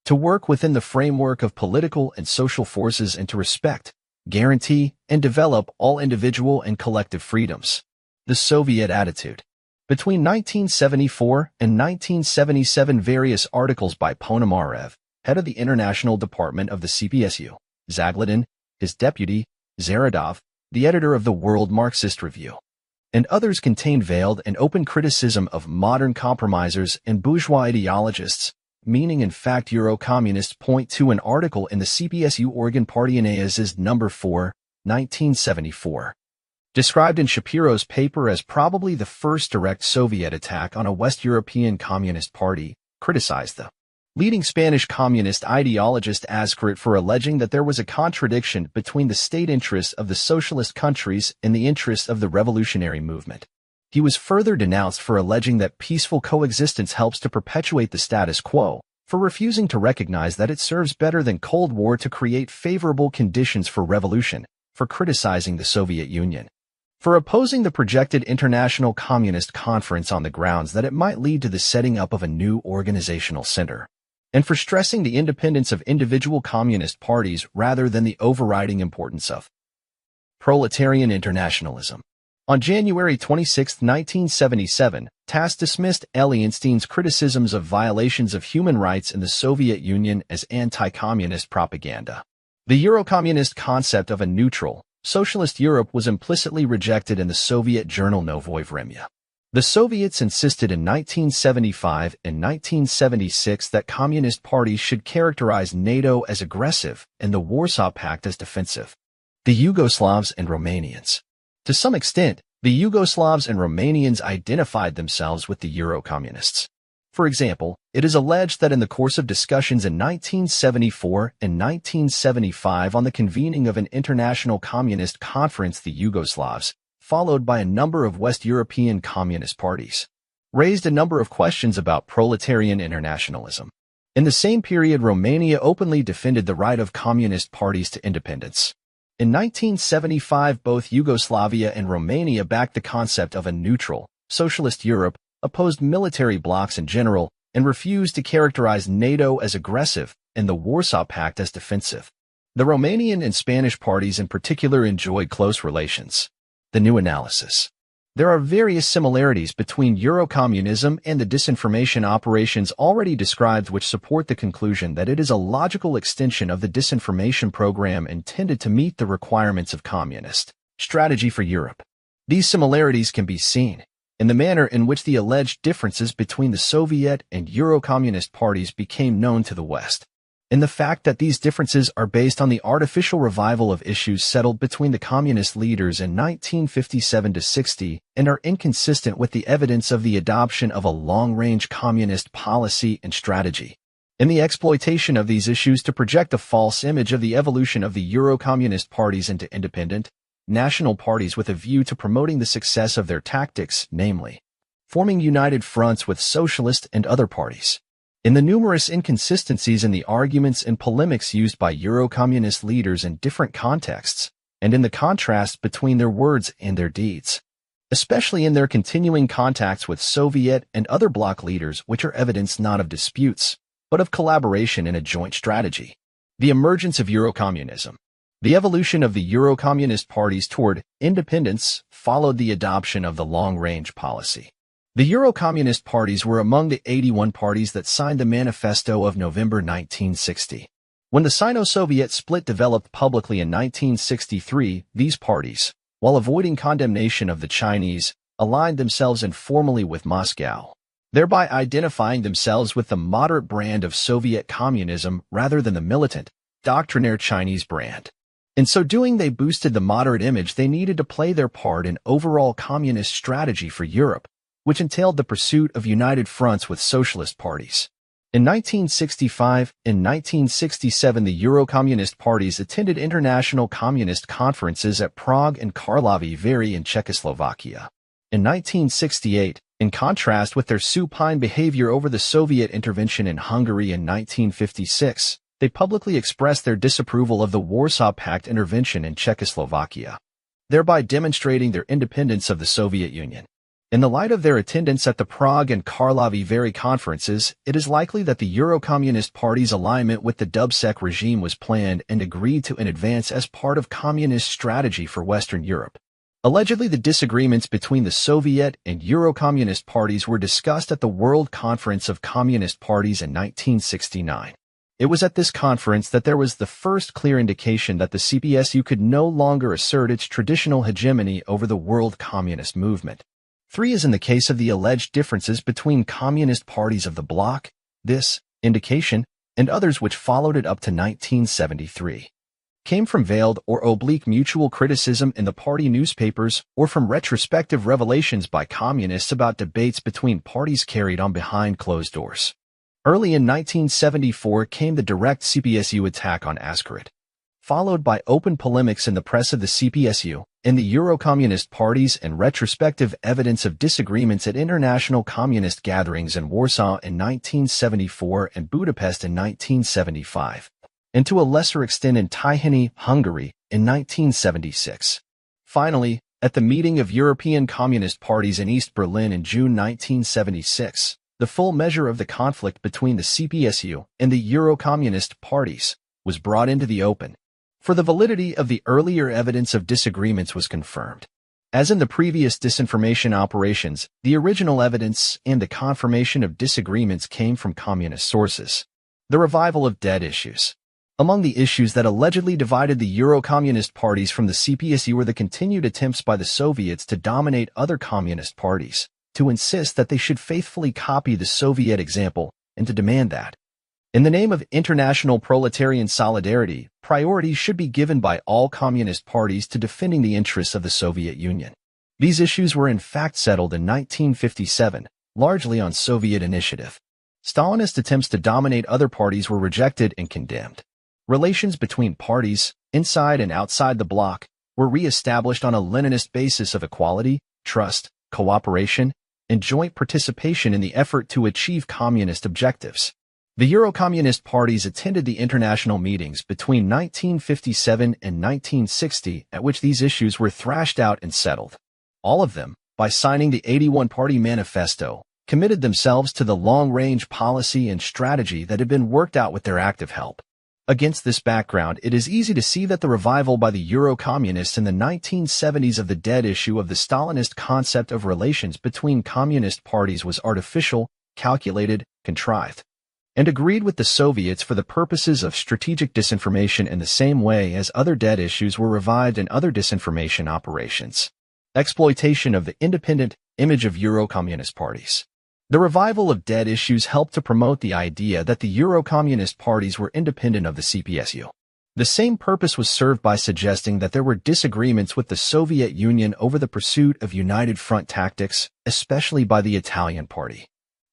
to work within the framework of political and social forces and to respect, guarantee, and develop all individual and collective freedoms. The Soviet attitude. Between 1974 and 1977, various articles by Ponomarev, head of the International Department of the CPSU, Zagladin, his deputy, Zaradov, the editor of the World Marxist Review, and others contained veiled and open criticism of modern compromisers and bourgeois ideologists, meaning in fact Eurocommunists point to an article in the CPSU Organ Partianais's number 4, 1974. Described in Shapiro's paper as probably the first direct Soviet attack on a West European Communist Party, criticized the leading Spanish communist ideologist Azcárate for alleging that there was a contradiction between the state interests of the socialist countries and the interests of the revolutionary movement. He was further denounced for alleging that peaceful coexistence helps to perpetuate the status quo, for refusing to recognize that it serves better than Cold War to create favorable conditions for revolution, for criticizing the Soviet Union, for opposing the projected International Communist Conference on the grounds that it might lead to the setting up of a new organizational center, and for stressing the independence of individual communist parties rather than the overriding importance of proletarian internationalism. On January 26, 1977, TASS dismissed Elienstein's criticisms of violations of human rights in the Soviet Union as anti-communist propaganda. The Eurocommunist concept of a neutral, socialist Europe was implicitly rejected in the Soviet journal Novoye Vremya. The Soviets insisted in 1975 and 1976 that communist parties should characterize NATO as aggressive and the Warsaw Pact as defensive. The Yugoslavs and Romanians. To some extent, the Yugoslavs and Romanians identified themselves with the Eurocommunists. For example, it is alleged that in the course of discussions in 1974 and 1975 on the convening of an international communist conference, the Yugoslavs, followed by a number of West European communist parties, raised a number of questions about proletarian internationalism. In the same period, Romania openly defended the right of communist parties to independence. In 1975, both Yugoslavia and Romania backed the concept of a neutral, socialist Europe, opposed military blocs in general, and refused to characterize NATO as aggressive and the Warsaw Pact as defensive. The Romanian and Spanish parties in particular enjoyed close relations. The new analysis. There are various similarities between Eurocommunism and the disinformation operations already described which support the conclusion that it is a logical extension of the disinformation program intended to meet the requirements of communist strategy for Europe. These similarities can be seen in the manner in which the alleged differences between the Soviet and Eurocommunist parties became known to the West, in the fact that these differences are based on the artificial revival of issues settled between the communist leaders in 1957-60 and are inconsistent with the evidence of the adoption of a long-range communist policy and strategy. In the exploitation of these issues to project a false image of the evolution of the Eurocommunist parties into independent, national parties with a view to promoting the success of their tactics, namely, forming united fronts with socialist and other parties. In the numerous inconsistencies in the arguments and polemics used by Eurocommunist leaders in different contexts, and in the contrast between their words and their deeds, especially in their continuing contacts with Soviet and other bloc leaders which are evidence not of disputes, but of collaboration in a joint strategy. The emergence of Eurocommunism. The evolution of the Eurocommunist parties toward independence followed the adoption of the long-range policy. The Eurocommunist parties were among the 81 parties that signed the Manifesto of November 1960. When the Sino-Soviet split developed publicly in 1963, these parties, while avoiding condemnation of the Chinese, aligned themselves informally with Moscow, thereby identifying themselves with the moderate brand of Soviet communism rather than the militant, doctrinaire Chinese brand. In so doing, they boosted the moderate image they needed to play their part in overall communist strategy for Europe, which entailed the pursuit of united fronts with socialist parties. In 1965 and 1967, the Eurocommunist parties attended international communist conferences at Prague and Karlovy Vary in Czechoslovakia. In 1968, in contrast with their supine behavior over the Soviet intervention in Hungary in 1956, they publicly expressed their disapproval of the Warsaw Pact intervention in Czechoslovakia, thereby demonstrating their independence of the Soviet Union. In the light of their attendance at the Prague and Karlovy Vary conferences, it is likely that the Eurocommunist party's alignment with the Dubček regime was planned and agreed to in advance as part of communist strategy for Western Europe. Allegedly, the disagreements between the Soviet and Eurocommunist parties were discussed at the World Conference of Communist Parties in 1969. It was at this conference that there was the first clear indication that the CPSU could no longer assert its traditional hegemony over the world communist movement. 3 is in the case of the alleged differences between communist parties of the bloc, this indication, and others which followed it up to 1973, came from veiled or oblique mutual criticism in the party newspapers or from retrospective revelations by communists about debates between parties carried on behind closed doors. Early in 1974 came the direct CPSU attack on Ascarit, followed by open polemics in the press of the CPSU, in the Eurocommunist parties and retrospective evidence of disagreements at international communist gatherings in Warsaw in 1974 and Budapest in 1975, and to a lesser extent in Tychy, Hungary, in 1976. Finally, at the meeting of European Communist parties in East Berlin in June 1976, the full measure of the conflict between the CPSU and the Eurocommunist parties was brought into the open, for the validity of the earlier evidence of disagreements was confirmed. As in the previous disinformation operations, the original evidence and the confirmation of disagreements came from communist sources. The revival of dead issues. Among the issues that allegedly divided the Eurocommunist parties from the CPSU were the continued attempts by the Soviets to dominate other communist parties, to insist that they should faithfully copy the Soviet example, and to demand that, in the name of international proletarian solidarity, priority should be given by all communist parties to defending the interests of the Soviet Union. These issues were in fact settled in 1957, largely on Soviet initiative. Stalinist attempts to dominate other parties were rejected and condemned. Relations between parties, inside and outside the bloc, were re-established on a Leninist basis of equality, trust, cooperation, and joint participation in the effort to achieve communist objectives. The Euro-communist parties attended the international meetings between 1957 and 1960 at which these issues were thrashed out and settled. All of them, by signing the 81 Party Manifesto, committed themselves to the long-range policy and strategy that had been worked out with their active help. Against this background, it is easy to see that the revival by the Euro-communists in the 1970s of the dead issue of the Stalinist concept of relations between communist parties was artificial, calculated, contrived, and agreed with the Soviets for the purposes of strategic disinformation in the same way as other dead issues were revived in other disinformation operations. Exploitation of the independent image of Euro-communist parties. The revival of dead issues helped to promote the idea that the Euro-communist parties were independent of the CPSU. The same purpose was served by suggesting that there were disagreements with the Soviet Union over the pursuit of United Front tactics, especially by the Italian party,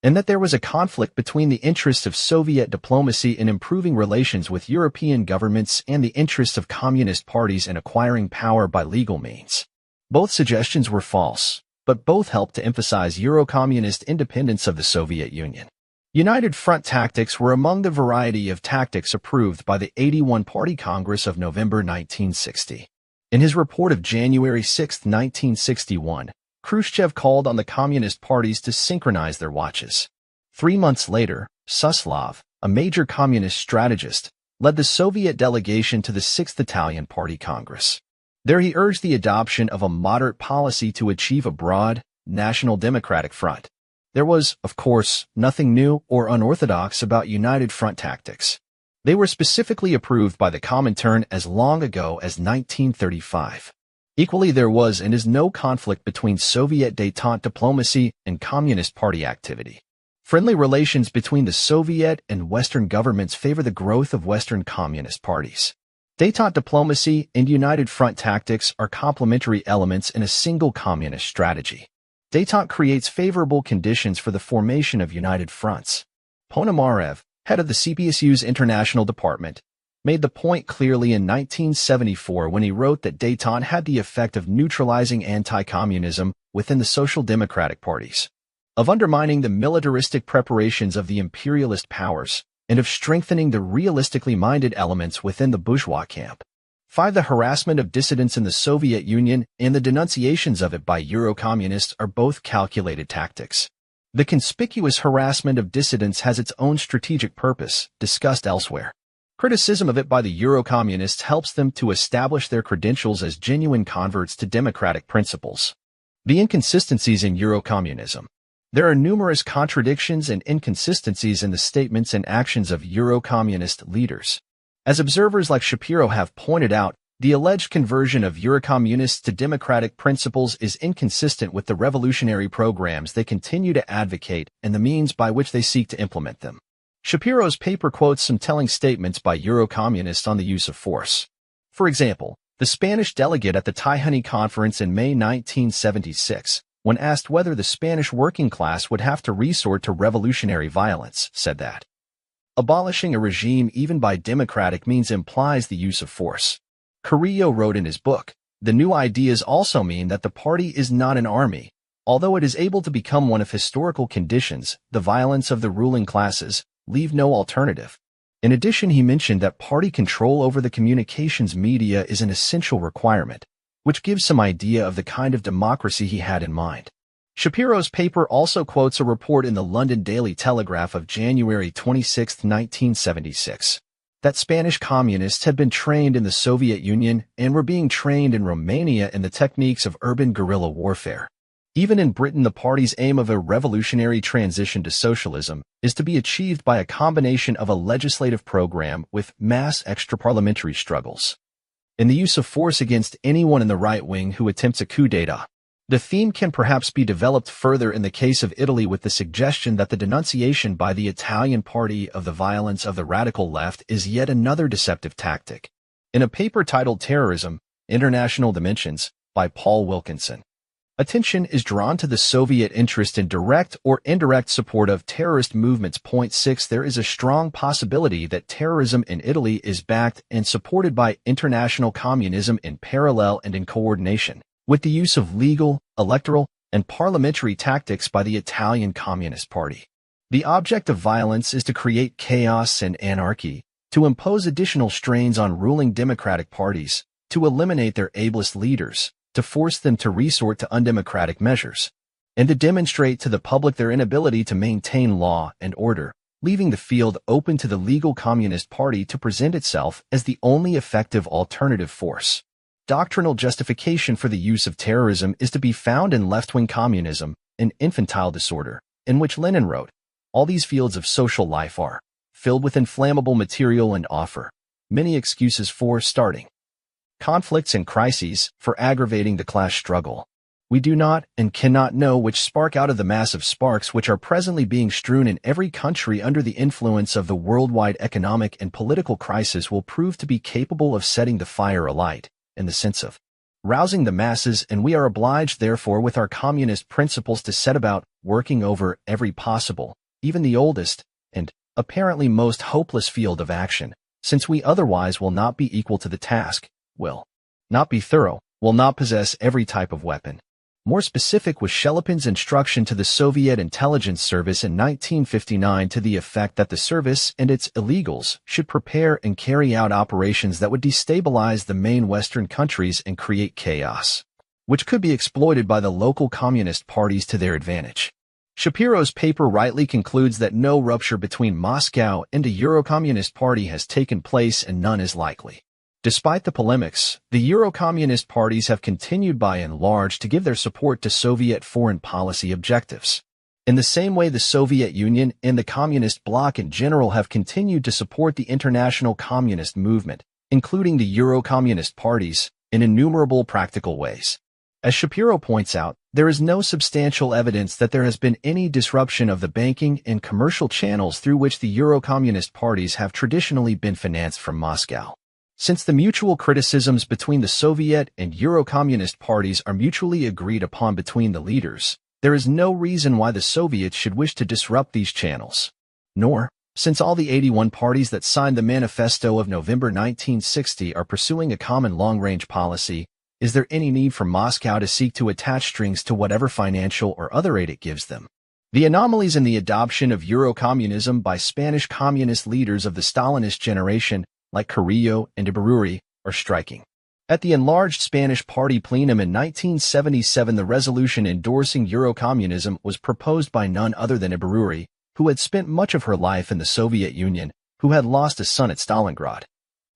and that there was a conflict between the interests of Soviet diplomacy in improving relations with European governments and the interests of communist parties in acquiring power by legal means. Both suggestions were false, but both helped to emphasize Euro-communist independence of the Soviet Union. United Front tactics were among the variety of tactics approved by the 81 Party Congress of November 1960. In his report of January 6, 1961, Khrushchev called on the communist parties to synchronize their watches. 3 months later, Suslov, a major communist strategist, led the Soviet delegation to the 6th Italian Party Congress. There he urged the adoption of a moderate policy to achieve a broad, national democratic front. There was, of course, nothing new or unorthodox about United Front tactics. They were specifically approved by the Comintern as long ago as 1935. Equally, there was and is no conflict between Soviet détente diplomacy and Communist Party activity. Friendly relations between the Soviet and Western governments favor the growth of Western communist parties. Détente diplomacy and United Front tactics are complementary elements in a single communist strategy. Détente creates favorable conditions for the formation of united fronts. Ponomarev, head of the CPSU's international department, made the point clearly in 1974 when he wrote that détente had the effect of neutralizing anti-communism within the social democratic parties, of undermining the militaristic preparations of the imperialist powers, and of strengthening the realistically minded elements within the bourgeois camp. 5. The harassment of dissidents in the Soviet Union and the denunciations of it by Euro-communists are both calculated tactics. The conspicuous harassment of dissidents has its own strategic purpose, discussed elsewhere. Criticism of it by the Euro-communists helps them to establish their credentials as genuine converts to democratic principles. The inconsistencies in Euro-communism. There are numerous contradictions and inconsistencies in the statements and actions of Euro-communist leaders. As observers like Shapiro have pointed out, the alleged conversion of Euro-communists to democratic principles is inconsistent with the revolutionary programs they continue to advocate and the means by which they seek to implement them. Shapiro's paper quotes some telling statements by Euro-communists on the use of force. For example, the Spanish delegate at the Taihani Conference in May 1976, when asked whether the Spanish working class would have to resort to revolutionary violence, said that abolishing a regime even by democratic means implies the use of force. Carrillo wrote in his book, "The new ideas also mean that the party is not an army, although it is able to become one of historical conditions, the violence of the ruling classes, leave no alternative." In addition, he mentioned that party control over the communications media is an essential requirement, which gives some idea of the kind of democracy he had in mind. Shapiro's paper also quotes a report in the London Daily Telegraph of January 26, 1976, that Spanish communists had been trained in the Soviet Union and were being trained in Romania in the techniques of urban guerrilla warfare. Even in Britain, the party's aim of a revolutionary transition to socialism is to be achieved by a combination of a legislative program with mass extra-parliamentary struggles, and the use of force against anyone in the right wing who attempts a coup d'etat. The theme can perhaps be developed further in the case of Italy with the suggestion that the denunciation by the Italian party of the violence of the radical left is yet another deceptive tactic. In a paper titled Terrorism, International Dimensions, by Paul Wilkinson, Attention is drawn to the Soviet interest in direct or indirect support of terrorist movements. Point 6. There is a strong possibility that terrorism in Italy is backed and supported by international communism in parallel and in coordination with the use of legal, electoral, and parliamentary tactics by the Italian Communist Party. The object of violence is to create chaos and anarchy, to impose additional strains on ruling democratic parties, to eliminate their ablest leaders, to force them to resort to undemocratic measures, and to demonstrate to the public their inability to maintain law and order, leaving the field open to the legal Communist Party to present itself as the only effective alternative force. Doctrinal justification for the use of terrorism is to be found in left-wing communism, an infantile disorder, in which Lenin wrote, "All these fields of social life are filled with inflammable material and offer many excuses for starting conflicts and crises, for aggravating the class struggle. We do not and cannot know which spark out of the mass of sparks which are presently being strewn in every country under the influence of the worldwide economic and political crisis will prove to be capable of setting the fire alight, in the sense of rousing the masses, and we are obliged therefore with our communist principles to set about working over every possible, even the oldest, and apparently most hopeless field of action, since we otherwise will not be equal to the task, will not be thorough, will not possess every type of weapon." More specific was Shelepin's instruction to the Soviet Intelligence Service in 1959 to the effect that the service and its illegals should prepare and carry out operations that would destabilize the main Western countries and create chaos, which could be exploited by the local communist parties to their advantage. Shapiro's paper rightly concludes that no rupture between Moscow and a Euro-Communist party has taken place and none is likely. Despite the polemics, the Euro-Communist parties have continued by and large to give their support to Soviet foreign policy objectives. In the same way, the Soviet Union and the Communist bloc in general have continued to support the international communist movement, including the Euro-Communist parties, in innumerable practical ways. As Shapiro points out, there is no substantial evidence that there has been any disruption of the banking and commercial channels through which the Euro-Communist parties have traditionally been financed from Moscow. Since the mutual criticisms between the Soviet and Euro-Communist parties are mutually agreed upon between the leaders, there is no reason why the Soviets should wish to disrupt these channels. Nor, since all the 81 parties that signed the Manifesto of November 1960 are pursuing a common long-range policy, is there any need for Moscow to seek to attach strings to whatever financial or other aid it gives them. The anomalies in the adoption of Euro-communism by Spanish communist leaders of the Stalinist generation, like Carrillo and Echeverri, are striking. At the enlarged Spanish Party plenum in 1977, the resolution endorsing Euro-communism was proposed by none other than Echeverri, who had spent much of her life in the Soviet Union, who had lost a son at Stalingrad,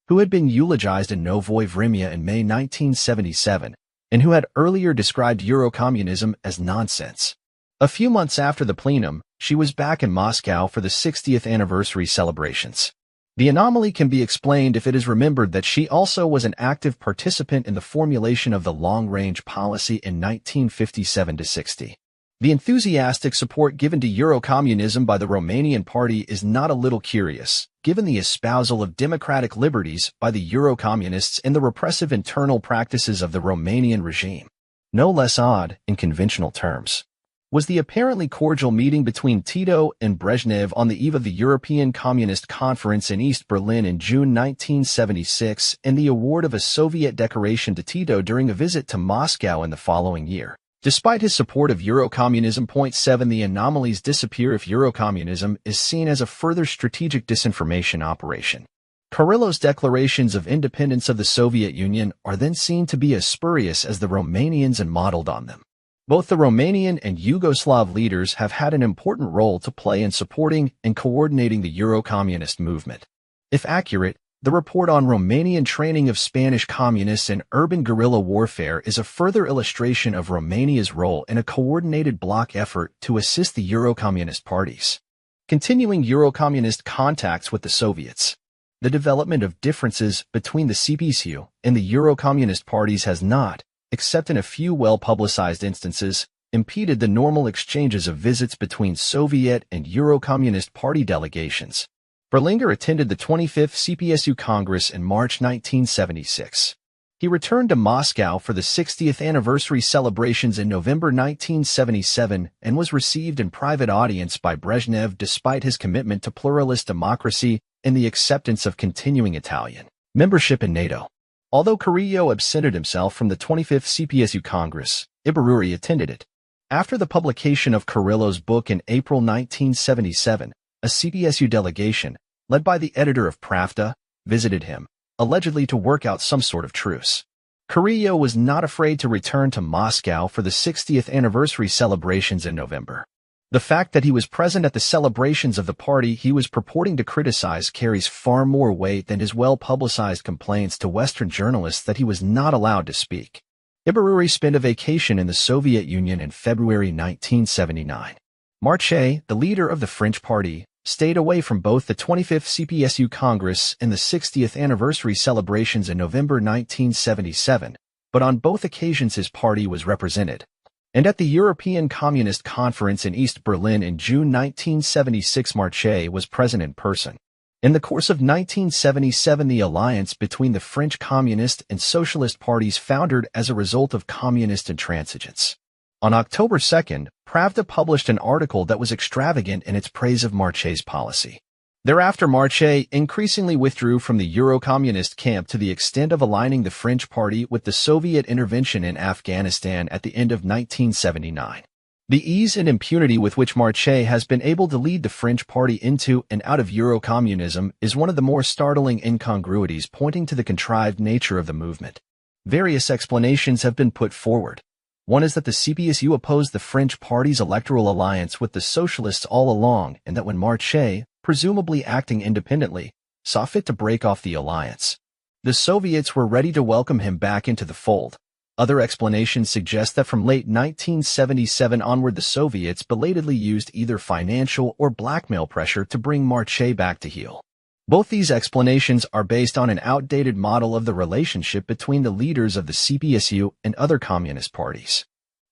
who had been eulogized in Novoye Vremya in May 1977, and who had earlier described Euro-communism as nonsense. A few months after the plenum, she was back in Moscow for the 60th anniversary celebrations. The anomaly can be explained if it is remembered that she also was an active participant in the formulation of the long-range policy in 1957-60. The enthusiastic support given to Euro-communism by the Romanian party is not a little curious, given the espousal of democratic liberties by the Euro-communists and the repressive internal practices of the Romanian regime. No less odd, in conventional terms, was the apparently cordial meeting between Tito and Brezhnev on the eve of the European Communist Conference in East Berlin in June 1976 and the award of a Soviet decoration to Tito during a visit to Moscow in the following year. Despite his support of Euro-communism. 7. The anomalies disappear if Euro-communism is seen as a further strategic disinformation operation. Kirillov's declarations of independence of the Soviet Union are then seen to be as spurious as the Romanians and modeled on them. Both the Romanian and Yugoslav leaders have had an important role to play in supporting and coordinating the Euro-communist movement. If accurate, the report on Romanian training of Spanish communists in urban guerrilla warfare is a further illustration of Romania's role in a coordinated bloc effort to assist the Euro-communist parties. Continuing Euro-communist contacts with the Soviets. The development of differences between the CPCU and the Euro-communist parties has not, except in a few well-publicized instances, impeded the normal exchanges of visits between Soviet and Euro-communist party delegations. Berlinguer attended the 25th CPSU Congress in March 1976. He returned to Moscow for the 60th anniversary celebrations in November 1977 and was received in private audience by Brezhnev despite his commitment to pluralist democracy and the acceptance of continuing Italian membership in NATO. Although Carrillo absented himself from the 25th CPSU Congress, Ibaruri attended it. After the publication of Carrillo's book in April 1977, a CPSU delegation, led by the editor of Pravda, visited him, allegedly to work out some sort of truce. Carrillo was not afraid to return to Moscow for the 60th anniversary celebrations in November. The fact that he was present at the celebrations of the party he was purporting to criticize carries far more weight than his well-publicized complaints to Western journalists that he was not allowed to speak. Ibaruri spent a vacation in the Soviet Union in February 1979. Marche, the leader of the French party, stayed away from both the 25th CPSU Congress and the 60th anniversary celebrations in November 1977, but on both occasions his party was represented. And at the European Communist Conference in East Berlin in June 1976, Marche was present in person. In the course of 1977, the alliance between the French Communist and Socialist parties foundered as a result of communist intransigence. On October 2nd, Pravda published an article that was extravagant in its praise of Marche's policy. Thereafter, Marche increasingly withdrew from the Euro-communist camp to the extent of aligning the French party with the Soviet intervention in Afghanistan at the end of 1979. The ease and impunity with which Marche has been able to lead the French party into and out of Euro-communism is one of the more startling incongruities pointing to the contrived nature of the movement. Various explanations have been put forward. One is that the CPSU opposed the French party's electoral alliance with the socialists all along, and that when Marche, presumably acting independently, saw fit to break off the alliance, the Soviets were ready to welcome him back into the fold. Other explanations suggest that from late 1977 onward the Soviets belatedly used either financial or blackmail pressure to bring Marche back to heel. Both these explanations are based on an outdated model of the relationship between the leaders of the CPSU and other communist parties.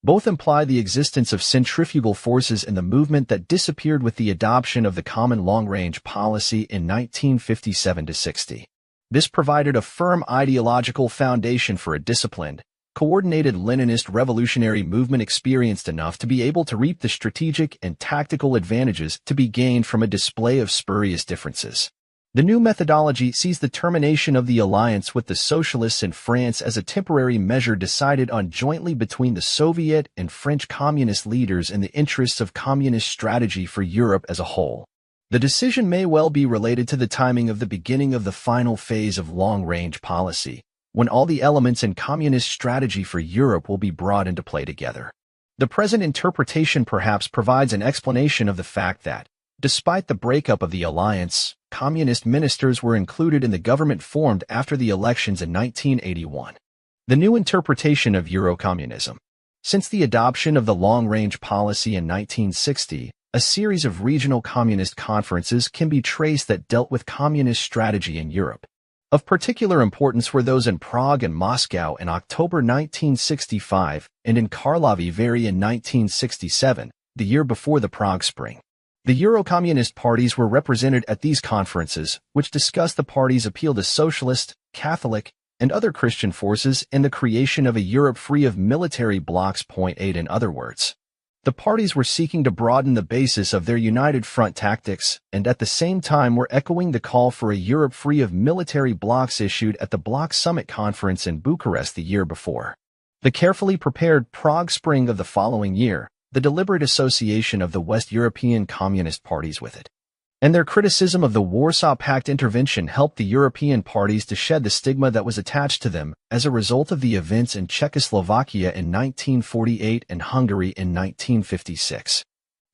Both imply the existence of centrifugal forces in the movement that disappeared with the adoption of the Common Long-Range Policy in 1957-60. This provided a firm ideological foundation for a disciplined, coordinated Leninist revolutionary movement experienced enough to be able to reap the strategic and tactical advantages to be gained from a display of spurious differences. The new methodology sees the termination of the alliance with the socialists in France as a temporary measure decided on jointly between the Soviet and French communist leaders in the interests of communist strategy for Europe as a whole. The decision may well be related to the timing of the beginning of the final phase of long-range policy, when all the elements in communist strategy for Europe will be brought into play together. The present interpretation perhaps provides an explanation of the fact that, despite the breakup of the alliance, communist ministers were included in the government formed after the elections in 1981. The new interpretation of Eurocommunism. Since the adoption of the long-range policy in 1960, a series of regional communist conferences can be traced that dealt with communist strategy in Europe. Of particular importance were those in Prague and Moscow in October 1965 and in Karlovy Vary in 1967, the year before the Prague Spring. The Euro-communist parties were represented at these conferences, which discussed the party's appeal to socialist, Catholic, and other Christian forces and the creation of a Europe free of military blocs. 8 In other words, the parties were seeking to broaden the basis of their united front tactics and at the same time were echoing the call for a Europe free of military blocs issued at the Bloc Summit Conference in Bucharest the year before. The carefully prepared Prague Spring of the following year, the deliberate association of the West European communist parties with it, and their criticism of the Warsaw Pact intervention helped the European parties to shed the stigma that was attached to them as a result of the events in Czechoslovakia in 1948 and Hungary in 1956.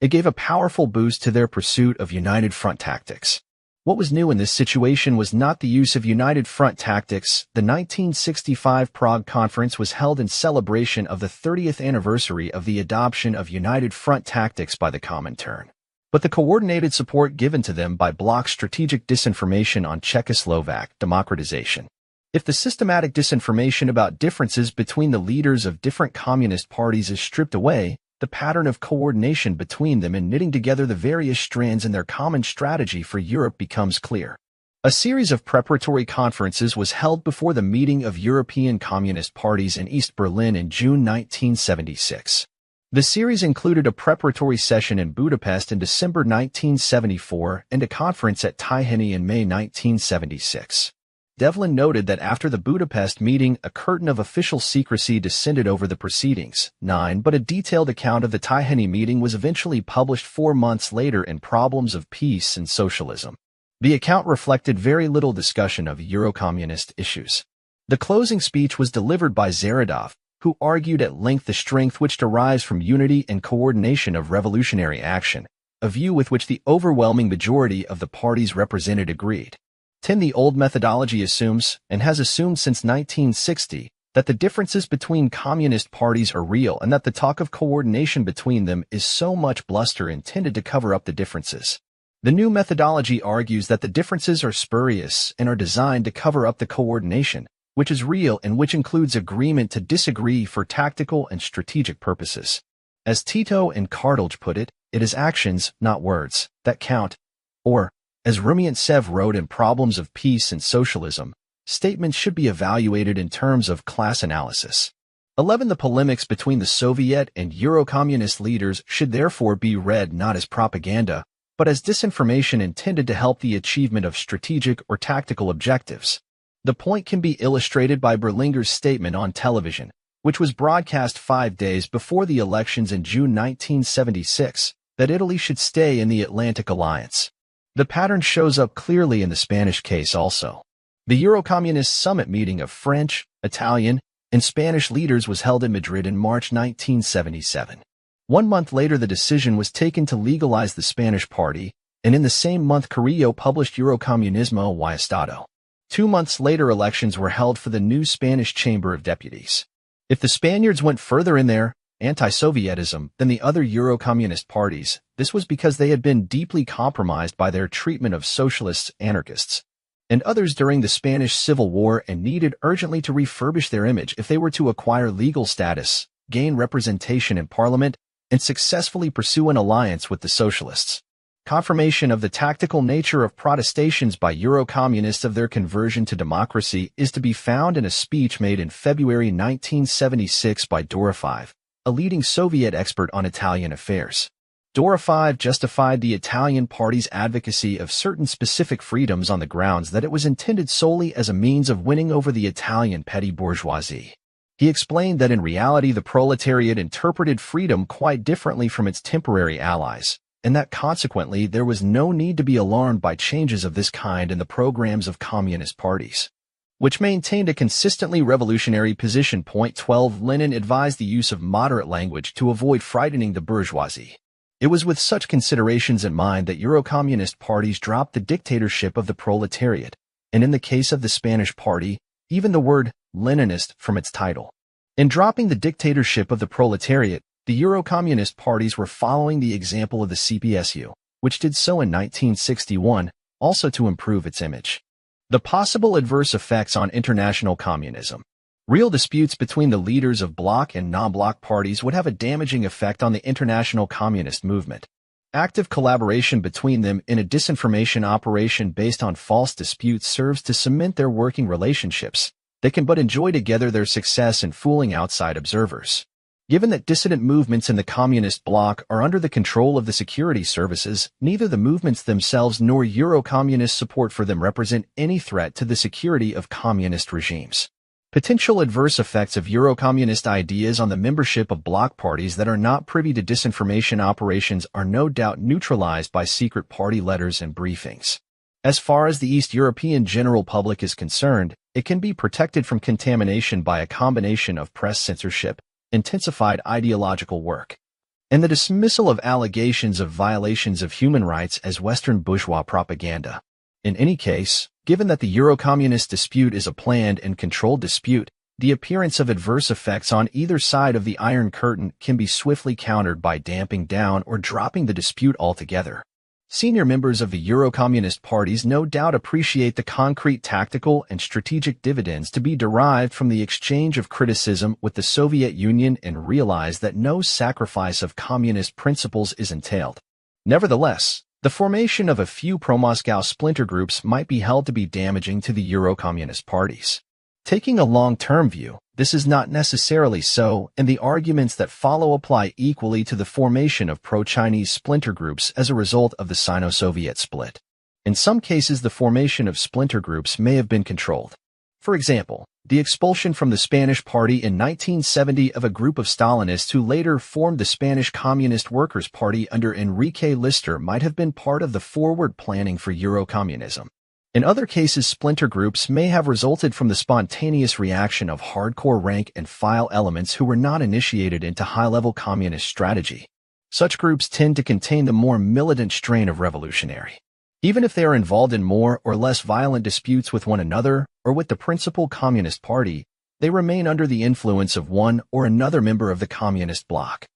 It gave a powerful boost to their pursuit of united front tactics. What was new in this situation was not the use of united front tactics. The 1965 Prague Conference was held in celebration of the 30th anniversary of the adoption of united front tactics by the Comintern, but the coordinated support given to them by Bloc's strategic disinformation on Czechoslovak democratization. If the systematic disinformation about differences between the leaders of different communist parties is stripped away, the pattern of coordination between them in knitting together the various strands in their common strategy for Europe becomes clear. A series of preparatory conferences was held before the meeting of European Communist parties in East Berlin in June 1976. The series included a preparatory session in Budapest in December 1974 and a conference at Tychy in May 1976. Devlin noted that after the Budapest meeting, a curtain of official secrecy descended over the proceedings. But a detailed account of the Tychy meeting was eventually published 4 months later in Problems of Peace and Socialism. The account reflected very little discussion of Eurocommunist issues. The closing speech was delivered by Zaradov, who argued at length the strength which derives from unity and coordination of revolutionary action, a view with which the overwhelming majority of the parties represented agreed. The old methodology assumes, and has assumed since 1960, that the differences between communist parties are real and that the talk of coordination between them is so much bluster intended to cover up the differences. The new methodology argues that the differences are spurious and are designed to cover up the coordination, which is real and which includes agreement to disagree for tactical and strategic purposes. As Tito and Kardelj put it, it is actions, not words, that count. Or, as Rumiantsev wrote in Problems of Peace and Socialism, statements should be evaluated in terms of class analysis. 11. The polemics between the Soviet and Eurocommunist leaders should therefore be read not as propaganda, but as disinformation intended to help the achievement of strategic or tactical objectives. The point can be illustrated by Berlinger's statement on television, which was broadcast 5 days before the elections in June 1976, that Italy should stay in the Atlantic Alliance. The pattern shows up clearly in the Spanish case also. The Eurocommunist summit meeting of French, Italian, and Spanish leaders was held in Madrid in March 1977. 1 month later, the decision was taken to legalize the Spanish party, and in the same month Carrillo published Eurocommunismo y Estado. 2 months later, elections were held for the new Spanish Chamber of Deputies. If the Spaniards went further in their anti-Sovietism than the other Eurocommunist parties, this was because they had been deeply compromised by their treatment of socialists, anarchists, and others during the Spanish Civil War and needed urgently to refurbish their image if they were to acquire legal status, gain representation in parliament, and successfully pursue an alliance with the socialists. Confirmation of the tactical nature of protestations by Eurocommunists of their conversion to democracy is to be found in a speech made in February 1976 by Dorofive, a leading Soviet expert on Italian affairs. Dorofive justified the Italian party's advocacy of certain specific freedoms on the grounds that it was intended solely as a means of winning over the Italian petty bourgeoisie. He explained that in reality the proletariat interpreted freedom quite differently from its temporary allies, and that consequently there was no need to be alarmed by changes of this kind in the programs of communist parties, which maintained a consistently revolutionary position. 12. Lenin advised the use of moderate language to avoid frightening the bourgeoisie. It was with such considerations in mind that Eurocommunist parties dropped the dictatorship of the proletariat, and in the case of the Spanish party, even the word Leninist from its title. In dropping the dictatorship of the proletariat, the Eurocommunist parties were following the example of the CPSU, which did so in 1961, also to improve its image. The possible adverse effects on international communism. Real disputes between the leaders of bloc and non-bloc parties would have a damaging effect on the international communist movement. Active collaboration between them in a disinformation operation based on false disputes serves to cement their working relationships. They can but enjoy together their success in fooling outside observers. Given that dissident movements in the communist bloc are under the control of the security services, neither the movements themselves nor Eurocommunist support for them represent any threat to the security of communist regimes. Potential adverse effects of Eurocommunist ideas on the membership of bloc parties that are not privy to disinformation operations are no doubt neutralized by secret party letters and briefings. As far as the East European general public is concerned, it can be protected from contamination by a combination of press censorship, intensified ideological work, and the dismissal of allegations of violations of human rights as Western bourgeois propaganda. In any case, given that the Eurocommunist dispute is a planned and controlled dispute, the appearance of adverse effects on either side of the Iron Curtain can be swiftly countered by damping down or dropping the dispute altogether. Senior members of the Eurocommunist parties no doubt appreciate the concrete tactical and strategic dividends to be derived from the exchange of criticism with the Soviet Union and realize that no sacrifice of communist principles is entailed. Nevertheless, The formation of a few pro-Moscow splinter groups might be held to be damaging to the Euro-communist parties. Taking a long-term view, this is not necessarily so, and the arguments that follow apply equally to the formation of pro-Chinese splinter groups as a result of the Sino-Soviet split. In some cases, the formation of splinter groups may have been controlled. For example, the expulsion from the Spanish Party in 1970 of a group of Stalinists who later formed the Spanish Communist Workers' Party under Enrique Lister might have been part of the forward planning for Eurocommunism. In other cases, splinter groups may have resulted from the spontaneous reaction of hardcore rank-and-file elements who were not initiated into high-level communist strategy. Such groups tend to contain the more militant strain of revolutionary. Even if they are involved in more or less violent disputes with one another or with the principal Communist Party, they remain under the influence of one or another member of the Communist bloc,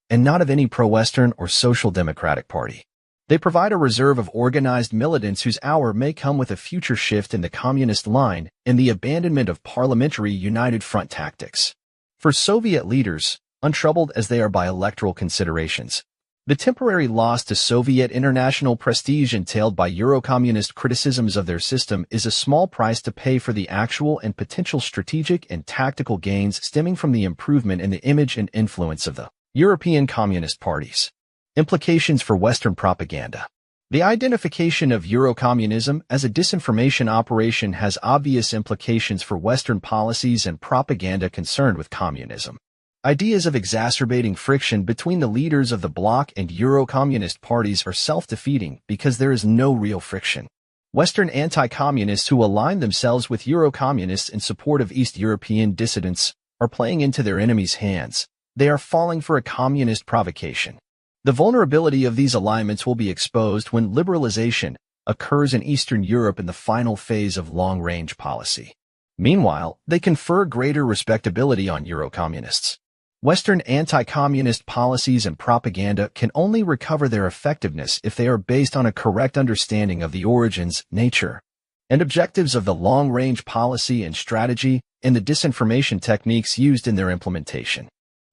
and not of any pro-Western or Social Democratic Party. They provide a reserve of organized militants whose hour may come with a future shift in the communist line and the abandonment of parliamentary united front tactics. For Soviet leaders, untroubled as they are by electoral considerations, the temporary loss to Soviet international prestige entailed by Eurocommunist criticisms of their system is a small price to pay for the actual and potential strategic and tactical gains stemming from the improvement in the image and influence of the European Communist parties. Implications for Western propaganda. The identification of Eurocommunism as a disinformation operation has obvious implications for Western policies and propaganda concerned with communism. Ideas of exacerbating friction between the leaders of the bloc and Euro-communist parties are self-defeating because there is no real friction. Western anti-communists who align themselves with Euro-communists in support of East European dissidents are playing into their enemies' hands. They are falling for a communist provocation. The vulnerability of these alignments will be exposed when liberalization occurs in Eastern Europe in the final phase of long-range policy. Meanwhile, they confer greater respectability on Euro-communists. Western anti-communist policies and propaganda can only recover their effectiveness if they are based on a correct understanding of the origins, nature, and objectives of the long-range policy and strategy and the disinformation techniques used in their implementation.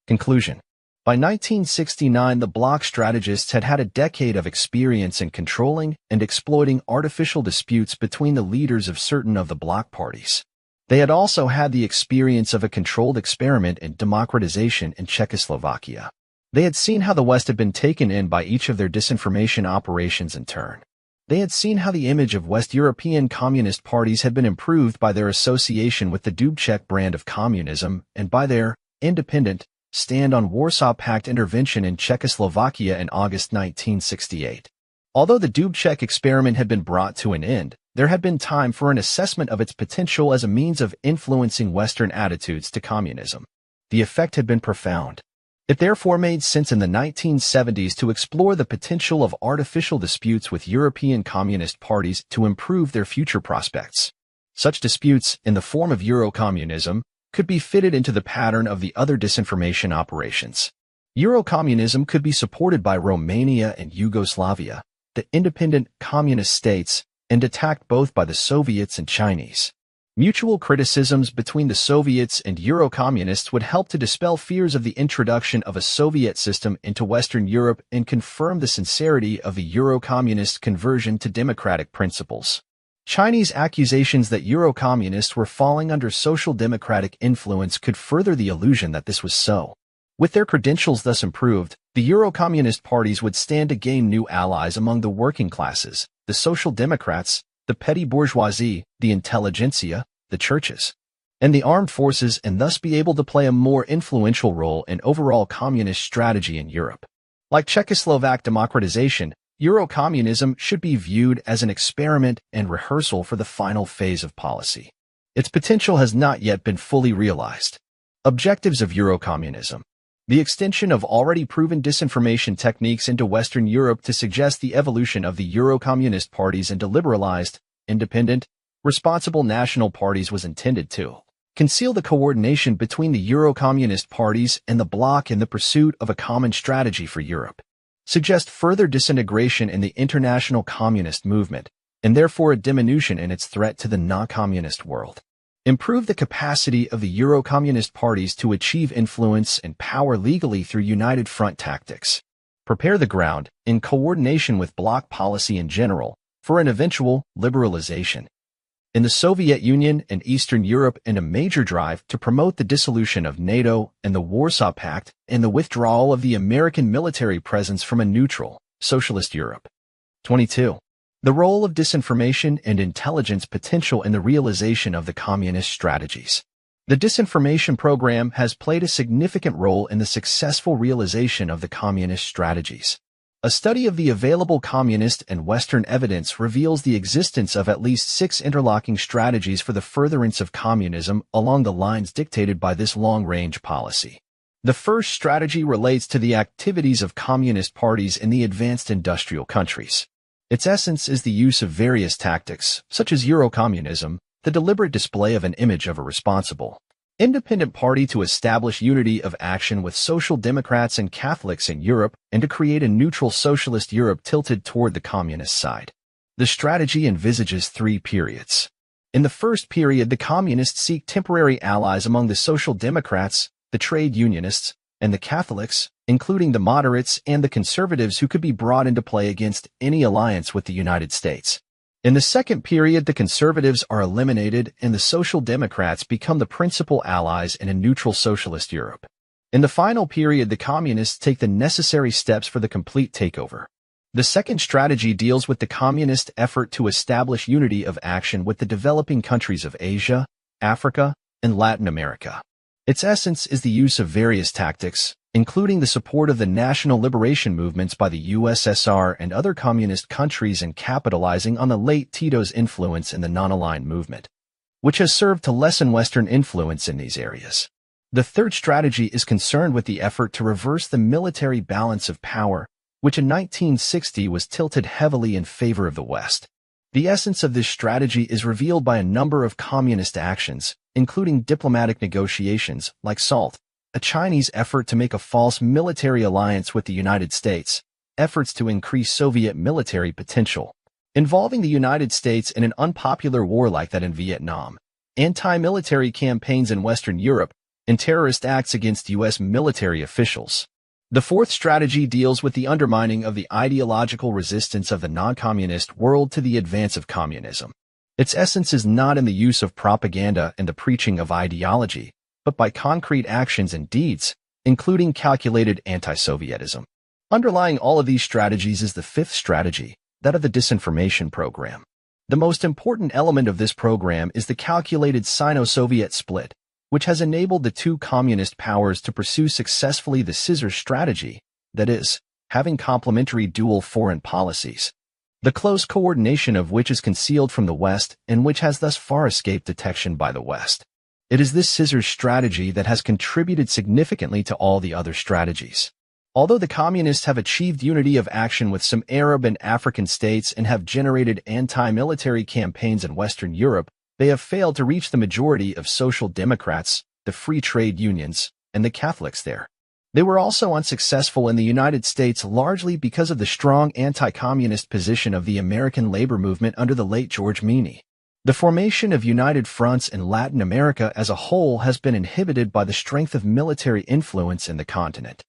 Conclusion. By 1969, the bloc strategists had had a decade of experience in controlling and exploiting artificial disputes between the leaders of certain of the bloc parties. They had also had the experience of a controlled experiment in democratization in Czechoslovakia. They had seen how the West had been taken in by each of their disinformation operations in turn. They had seen how the image of West European communist parties had been improved by their association with the Dubček brand of communism and by their independent stand on Warsaw Pact intervention in Czechoslovakia in August 1968. Although the Dubček experiment had been brought to an end, there had been time for an assessment of its potential as a means of influencing Western attitudes to communism. The effect had been profound. It therefore made sense in the 1970s to explore the potential of artificial disputes with European communist parties to improve their future prospects. Such disputes, in the form of Eurocommunism, could be fitted into the pattern of the other disinformation operations. Eurocommunism could be supported by Romania and Yugoslavia, the independent communist states, and attacked both by the Soviets and Chinese. Mutual criticisms between the Soviets and Eurocommunists would help to dispel fears of the introduction of a Soviet system into Western Europe and confirm the sincerity of the Eurocommunist conversion to democratic principles. Chinese accusations that Eurocommunists were falling under social democratic influence could further the illusion that this was so. With their credentials thus improved, the Eurocommunist parties would stand to gain new allies among the working classes, the social democrats, the petty bourgeoisie, the intelligentsia, the churches, and the armed forces, and thus be able to play a more influential role in overall communist strategy in Europe. Like Czechoslovak democratization, Eurocommunism should be viewed as an experiment and rehearsal for the final phase of policy. Its potential has not yet been fully realized. Objectives of Eurocommunism. The extension of already proven disinformation techniques into Western Europe to suggest the evolution of the Eurocommunist parties into liberalized, independent, responsible national parties was intended to conceal the coordination between the Eurocommunist parties and the bloc in the pursuit of a common strategy for Europe, suggest further disintegration in the international communist movement, and therefore a diminution in its threat to the non-communist world. Improve the capacity of the Eurocommunist parties to achieve influence and power legally through united front tactics. prepare the ground, in coordination with bloc policy in general, for an eventual liberalization. In the Soviet Union and Eastern Europe, in a major drive to promote the dissolution of NATO and the Warsaw Pact and the withdrawal of the American military presence from a neutral, socialist Europe. 22. The role of disinformation and intelligence potential in the realization of the communist strategies. The disinformation program has played a significant role in the successful realization of the communist strategies. A study of the available communist and Western evidence reveals the existence of at least 6 interlocking strategies for the furtherance of communism along the lines dictated by this long-range policy. The first strategy relates to the activities of communist parties in the advanced industrial countries. Its essence is the use of various tactics, such as Eurocommunism, the deliberate display of an image of a responsible, independent party to establish unity of action with Social Democrats and Catholics in Europe and to create a neutral socialist Europe tilted toward the communist side. The strategy envisages 3 periods. In the first period, the communists seek temporary allies among the Social Democrats, the trade unionists, and the Catholics, including the moderates and the conservatives who could be brought into play against any alliance with the United States. In the second period, the conservatives are eliminated and the Social Democrats become the principal allies in a neutral socialist Europe. In the final period, the communists take the necessary steps for the complete takeover. The second strategy deals with the communist effort to establish unity of action with the developing countries of Asia, Africa, and Latin America. Its essence is the use of various tactics, including the support of the national liberation movements by the USSR and other communist countries and capitalizing on the late Tito's influence in the non-aligned movement, which has served to lessen Western influence in these areas. The third strategy is concerned with the effort to reverse the military balance of power, which in 1960 was tilted heavily in favor of the West. The essence of this strategy is revealed by a number of communist actions, including diplomatic negotiations, like SALT, a Chinese effort to make a false military alliance with the United States, efforts to increase Soviet military potential, involving the United States in an unpopular war like that in Vietnam, anti-military campaigns in Western Europe, and terrorist acts against U.S. military officials. The fourth strategy deals with the undermining of the ideological resistance of the non-communist world to the advance of communism. Its essence is not in the use of propaganda and the preaching of ideology, but by concrete actions and deeds, including calculated anti-Sovietism. Underlying all of these strategies is the fifth strategy, that of the disinformation program. The most important element of this program is the calculated Sino-Soviet split, which has enabled the two communist powers to pursue successfully the scissor strategy, that is, having complementary dual foreign policies, the close coordination of which is concealed from the West and which has thus far escaped detection by the West. It is this scissors strategy that has contributed significantly to all the other strategies. Although the communists have achieved unity of action with some Arab and African states and have generated anti-military campaigns in Western Europe, they have failed to reach the majority of Social Democrats, the free trade unions, and the Catholics there. They were also unsuccessful in the United States largely because of the strong anti-communist position of the American labor movement under the late George Meany. The formation of united fronts in Latin America as a whole has been inhibited by the strength of military influence in the continent.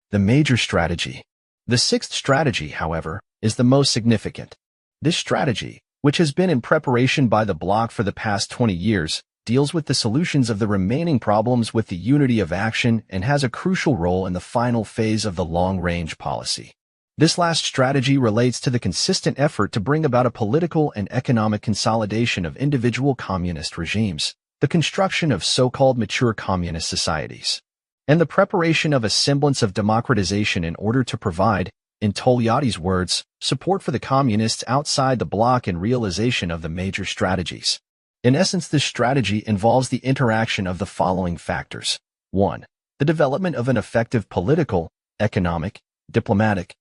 The major strategy. The sixth strategy, however, is the most significant. This strategy, which has been in preparation by the bloc for the past 20 years, deals with the solutions of the remaining problems with the unity of action and has a crucial role in the final phase of the long-range policy. This last strategy relates to the consistent effort to bring about a political and economic consolidation of individual communist regimes, the construction of so-called mature communist societies, and the preparation of a semblance of democratization in order to provide, in Togliatti's words, support for the communists outside the bloc in realization of the major strategies. In essence, this strategy involves the interaction of the following factors. 1. The development of an effective political, economic, diplomatic,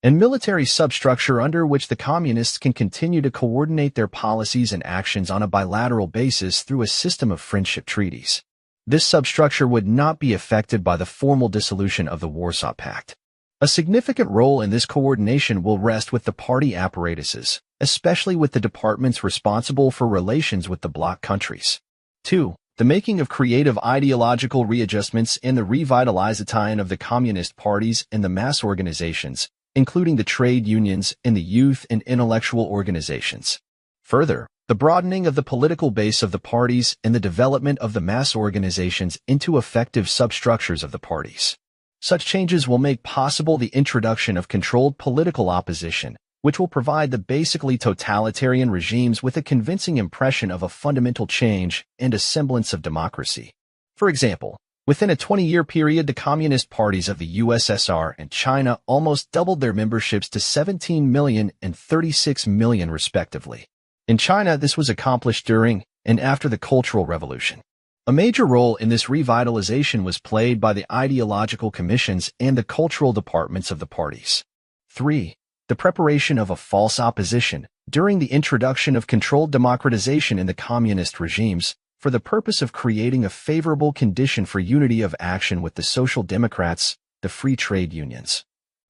and military substructure under which the communists can continue to coordinate their policies and actions on a bilateral basis through a system of friendship treaties. This substructure would not be affected by the formal dissolution of the Warsaw Pact. A significant role in this coordination will rest with the party apparatuses, especially with the departments responsible for relations with the bloc countries. 2. the making of creative ideological readjustments and the revitalization of the communist parties and the mass organizations, including the trade unions and the youth and intellectual organizations. Further, the broadening of the political base of the parties and the development of the mass organizations into effective substructures of the parties. Such changes will make possible the introduction of controlled political opposition, which will provide the basically totalitarian regimes with a convincing impression of a fundamental change and a semblance of democracy. For example, within a 20-year period, the communist parties of the USSR and China almost doubled their memberships to 17 million and 36 million respectively. In China, this was accomplished during and after the Cultural Revolution. A major role in this revitalization was played by the ideological commissions and the cultural departments of the parties. 3. The preparation of a false opposition during the introduction of controlled democratization in the communist regimes for the purpose of creating a favorable condition for unity of action with the Social Democrats, the free trade unions,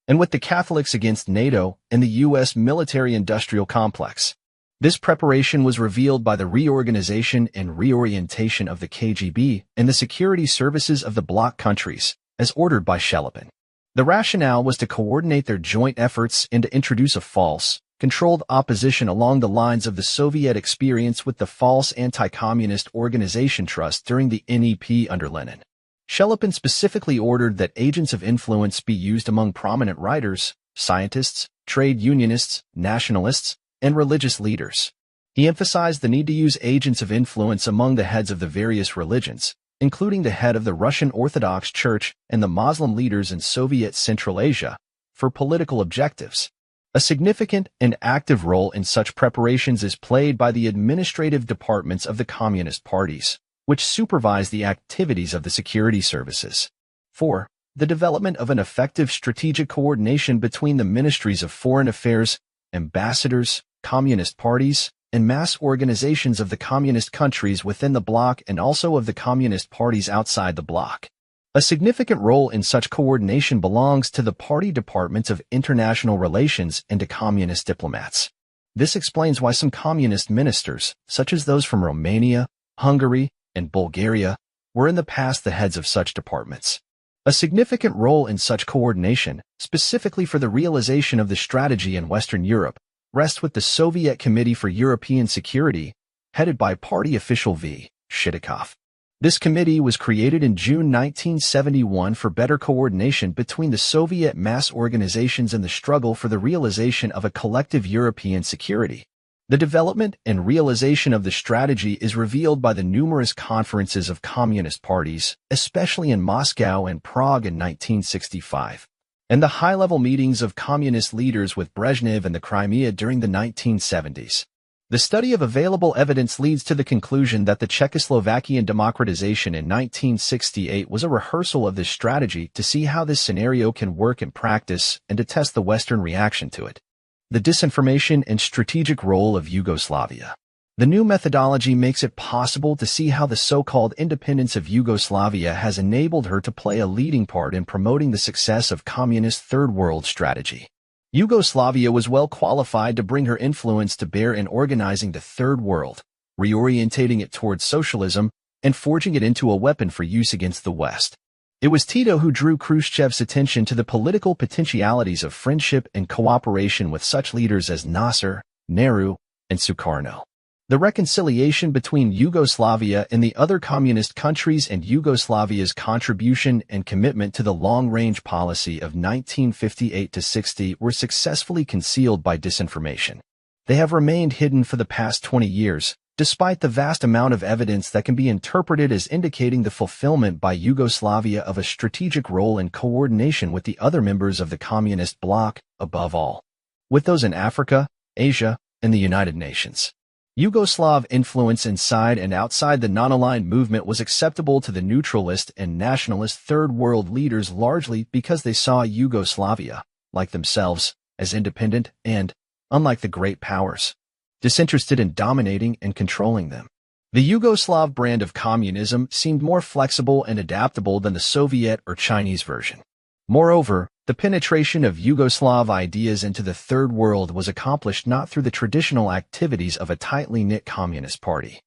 and with the Catholics against NATO and the U.S. military-industrial complex. This preparation was revealed by the reorganization and reorientation of the KGB and the security services of the bloc countries, as ordered by Shelepin. The rationale was to coordinate their joint efforts and to introduce a false, controlled opposition along the lines of the Soviet experience with the false anti-communist organization trust during the NEP under Lenin. Shelepin specifically ordered that agents of influence be used among prominent writers, scientists, trade unionists, nationalists, and religious leaders. He emphasized the need to use agents of influence among the heads of the various religions, including the head of the Russian Orthodox Church and the Muslim leaders in Soviet Central Asia, for political objectives. A significant and active role in such preparations is played by the administrative departments of the communist parties, which supervise the activities of the security services. 4. The development of an effective strategic coordination between the ministries of foreign affairs, ambassadors, communist parties, and mass organizations of the communist countries within the bloc and also of the communist parties outside the bloc. A significant role in such coordination belongs to the party departments of international relations and to communist diplomats. This explains why some communist ministers, such as those from Romania, Hungary, and Bulgaria, were in the past the heads of such departments. A significant role in such coordination, specifically for the realization of the strategy in Western Europe, rests with the Soviet Committee for European Security, headed by party official V. Shidakov. This committee was created in June 1971 for better coordination between the Soviet mass organizations in the struggle for the realization of a collective European security. The development and realization of the strategy is revealed by the numerous conferences of communist parties, especially in Moscow and Prague in 1965. And the high-level meetings of communist leaders with Brezhnev in the Crimea during the 1970s. The study of available evidence leads to the conclusion that the Czechoslovakian democratization in 1968 was a rehearsal of this strategy to see how this scenario can work in practice and to test the Western reaction to it. The disinformation and strategic role of Yugoslavia. The new methodology makes it possible to see how the so-called independence of Yugoslavia has enabled her to play a leading part in promoting the success of communist Third World strategy. Yugoslavia was well qualified to bring her influence to bear in organizing the Third World, reorientating it towards socialism, and forging it into a weapon for use against the West. It was Tito who drew Khrushchev's attention to the political potentialities of friendship and cooperation with such leaders as Nasser, Nehru, and Sukarno. The reconciliation between Yugoslavia and the other communist countries and Yugoslavia's contribution and commitment to the long-range policy of 1958-60 were successfully concealed by disinformation. They have remained hidden for the past 20 years, despite the vast amount of evidence that can be interpreted as indicating the fulfillment by Yugoslavia of a strategic role in coordination with the other members of the communist bloc, above all, with those in Africa, Asia, and the United Nations. Yugoslav influence inside and outside the non-aligned movement was acceptable to the neutralist and nationalist Third World leaders largely because they saw Yugoslavia, like themselves, as independent and, unlike the great powers, disinterested in dominating and controlling them. The Yugoslav brand of communism seemed more flexible and adaptable than the Soviet or Chinese version. Moreover, the penetration of Yugoslav ideas into the Third World was accomplished not through the traditional activities of a tightly knit communist party.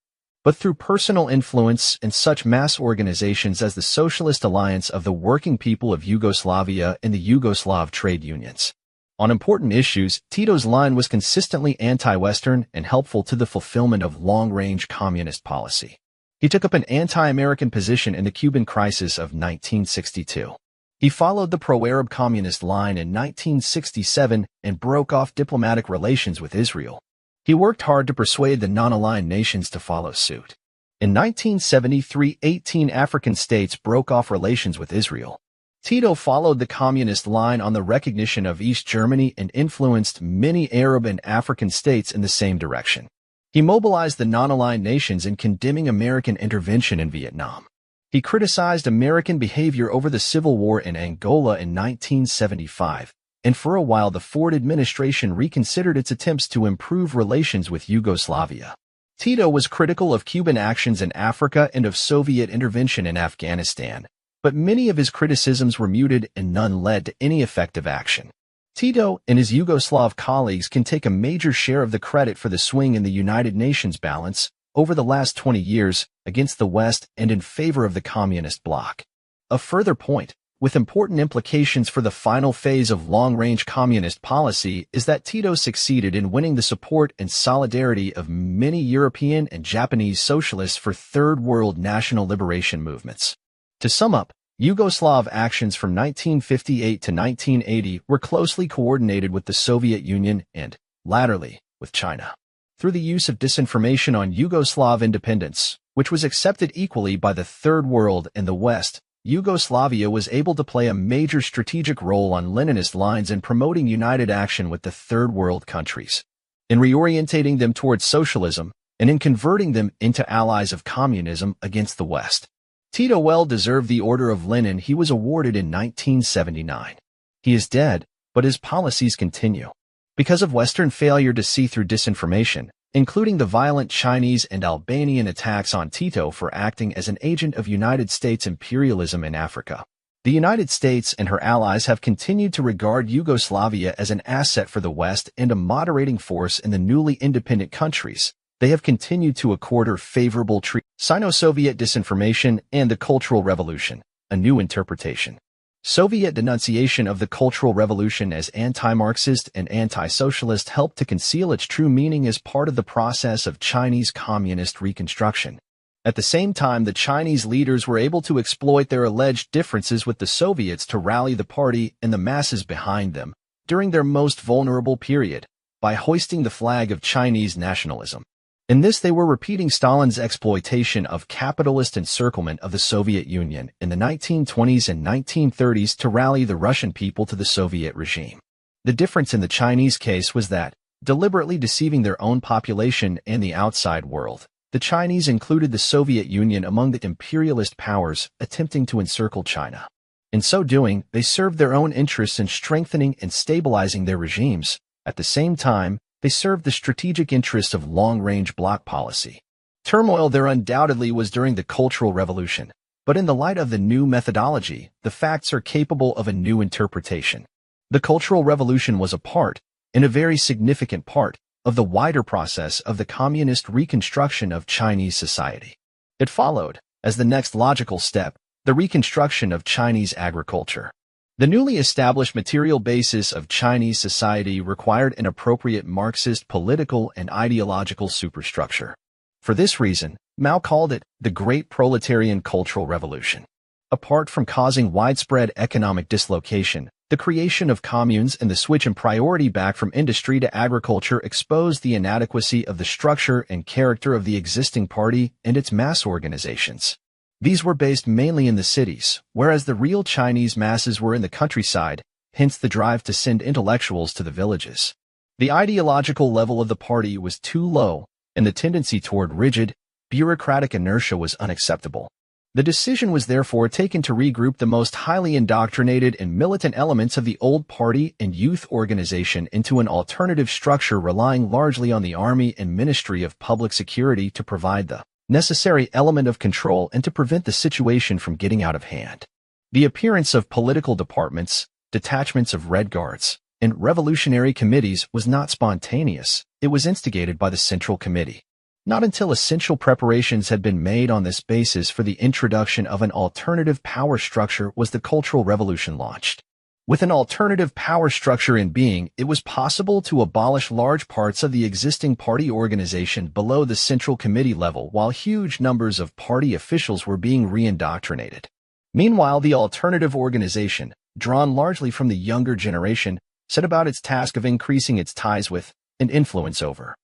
but through personal influence and such mass organizations as the Socialist Alliance of the Working People of Yugoslavia and the Yugoslav trade unions. On important issues, Tito's line was consistently anti-Western and helpful to the fulfillment of long-range communist policy. He took up an anti-American position in the Cuban crisis of 1962. He followed the pro-Arab communist line in 1967 and broke off diplomatic relations with Israel. He worked hard to persuade the non-aligned nations to follow suit. In 1973, 18 African states broke off relations with Israel. Tito followed the communist line on the recognition of East Germany and influenced many Arab and African states in the same direction. He mobilized the non-aligned nations in condemning American intervention in Vietnam. He criticized American behavior over the Civil War in Angola in 1975, and for a while the Ford administration reconsidered its attempts to improve relations with Yugoslavia. Tito was critical of Cuban actions in Africa and of Soviet intervention in Afghanistan, but many of his criticisms were muted and none led to any effective action. Tito and his Yugoslav colleagues can take a major share of the credit for the swing in the United Nations balance over the last 20 years against the West and in favor of the communist bloc. A further point, with important implications for the final phase of long-range communist policy, is that Tito succeeded in winning the support and solidarity of many European and Japanese socialists for Third World national liberation movements. To sum up, Yugoslav actions from 1958 to 1980 were closely coordinated with the Soviet Union and, latterly, with China. Through the use of disinformation on Yugoslav independence, which was accepted equally by the Third World and the West, Yugoslavia was able to play a major strategic role on Leninist lines in promoting united action with the Third World countries, in reorientating them towards socialism, and in converting them into allies of communism against the West. Tito well deserved the Order of Lenin he was awarded in 1979. He is dead, but his policies continue. Because of Western failure to see through disinformation, including the violent Chinese and Albanian attacks on Tito for acting as an agent of United States imperialism in Africa, the United States and her allies have continued to regard Yugoslavia as an asset for the West and a moderating force in the newly independent countries. They have continued to accord her favorable treatment. Sino-Soviet disinformation and the Cultural Revolution, a new interpretation. Soviet denunciation of the Cultural Revolution as anti-Marxist and anti-socialist helped to conceal its true meaning as part of the process of Chinese communist reconstruction. At the same time, the Chinese leaders were able to exploit their alleged differences with the Soviets to rally the party and the masses behind them during their most vulnerable period by hoisting the flag of Chinese nationalism. In this, they were repeating Stalin's exploitation of capitalist encirclement of the Soviet Union in the 1920s and 1930s to rally the Russian people to the Soviet regime. The difference in the Chinese case was that, deliberately deceiving their own population and the outside world, the Chinese included the Soviet Union among the imperialist powers attempting to encircle China. In so doing, they served their own interests in strengthening and stabilizing their regimes. At the same time, they served the strategic interests of long-range bloc policy. Turmoil there undoubtedly was during the Cultural Revolution, but in the light of the new methodology, the facts are capable of a new interpretation. The Cultural Revolution was a part, and a very significant part, of the wider process of the communist reconstruction of Chinese society. It followed, as the next logical step, the reconstruction of Chinese agriculture. The newly established material basis of Chinese society required an appropriate Marxist political and ideological superstructure. For this reason, Mao called it the Great Proletarian Cultural Revolution. Apart from causing widespread economic dislocation, the creation of communes and the switch in priority back from industry to agriculture exposed the inadequacy of the structure and character of the existing party and its mass organizations. These were based mainly in the cities, whereas the real Chinese masses were in the countryside, hence the drive to send intellectuals to the villages. The ideological level of the party was too low, and the tendency toward rigid, bureaucratic inertia was unacceptable. The decision was therefore taken to regroup the most highly indoctrinated and militant elements of the old party and youth organization into an alternative structure relying largely on the army and Ministry of Public Security to provide the necessary element of control and to prevent the situation from getting out of hand. The appearance of political departments, detachments of Red Guards, and revolutionary committees was not spontaneous. It was instigated by the Central Committee. Not until essential preparations had been made on this basis for the introduction of an alternative power structure was the Cultural Revolution launched. With an alternative power structure in being, it was possible to abolish large parts of the existing party organization below the Central Committee level while huge numbers of party officials were being re-indoctrinated. Meanwhile, the alternative organization, drawn largely from the younger generation, set about its task of increasing its ties with and influence over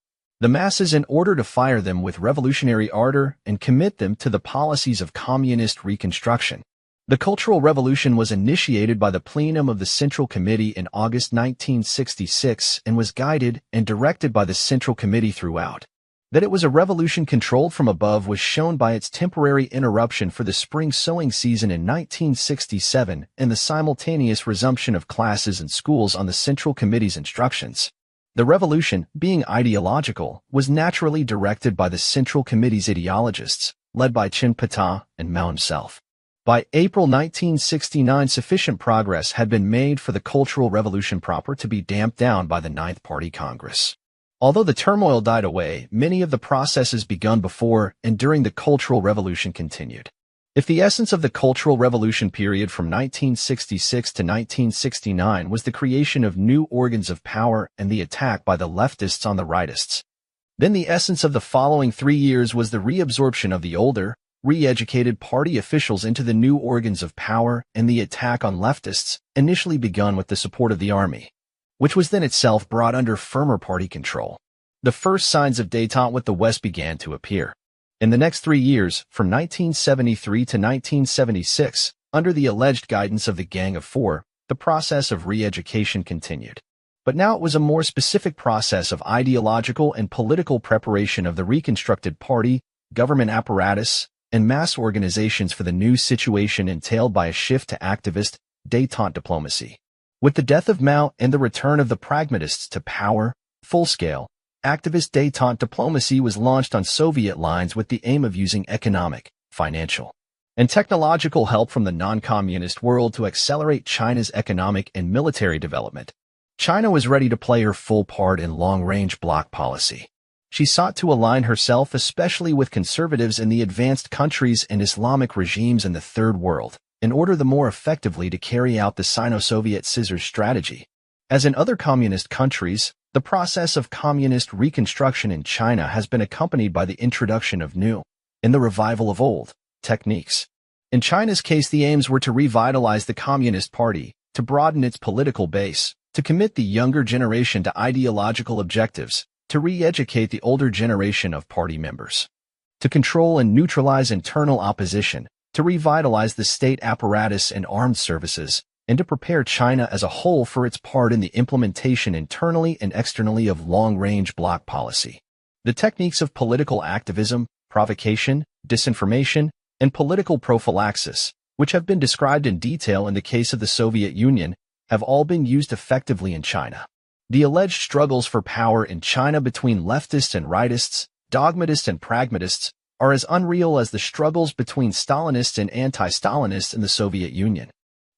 the masses in order to fire them with revolutionary ardor and commit them to the policies of communist reconstruction. The Cultural Revolution was initiated by the plenum of the Central Committee in August 1966 and was guided and directed by the Central Committee throughout. That it was a revolution controlled from above was shown by its temporary interruption for the spring sowing season in 1967 and the simultaneous resumption of classes in schools on the Central Committee's instructions. The revolution, being ideological, was naturally directed by the Central Committee's ideologists, led by Chen Pata and Mao himself. By April 1969, sufficient progress had been made for the Cultural Revolution proper to be damped down by the Ninth Party Congress. Although the turmoil died away, many of the processes begun before and during the Cultural Revolution continued. If the essence of the Cultural Revolution period from 1966 to 1969 was the creation of new organs of power and the attack by the leftists on the rightists, then the essence of the following 3 years was the reabsorption of the older, re-educated party officials into the new organs of power and the attack on leftists, initially begun with the support of the army, which was then itself brought under firmer party control. The first signs of détente with the West began to appear. In the next 3 years, from 1973 to 1976, under the alleged guidance of the Gang of Four, the process of re-education continued. But now it was a more specific process of ideological and political preparation of the reconstructed party, government apparatus, and mass organizations for the new situation entailed by a shift to activist, détente diplomacy. With the death of Mao and the return of the pragmatists to power, full-scale, activist détente diplomacy was launched on Soviet lines with the aim of using economic, financial, and technological help from the non-communist world to accelerate China's economic and military development. China was ready to play her full part in long-range bloc policy. She sought to align herself especially with conservatives in the advanced countries and Islamic regimes in the Third World, in order the more effectively to carry out the Sino-Soviet scissors strategy. As in other communist countries, the process of communist reconstruction in China has been accompanied by the introduction of new, and the revival of old, techniques. In China's case, the aims were to revitalize the Communist Party, to broaden its political base, to commit the younger generation to ideological objectives, to re-educate the older generation of party members, to control and neutralize internal opposition, to revitalize the state apparatus and armed services, and to prepare China as a whole for its part in the implementation internally and externally of long-range bloc policy. The techniques of political activism, provocation, disinformation, and political prophylaxis, which have been described in detail in the case of the Soviet Union, have all been used effectively in China. The alleged struggles for power in China between leftists and rightists, dogmatists and pragmatists, are as unreal as the struggles between Stalinists and anti-Stalinists in the Soviet Union.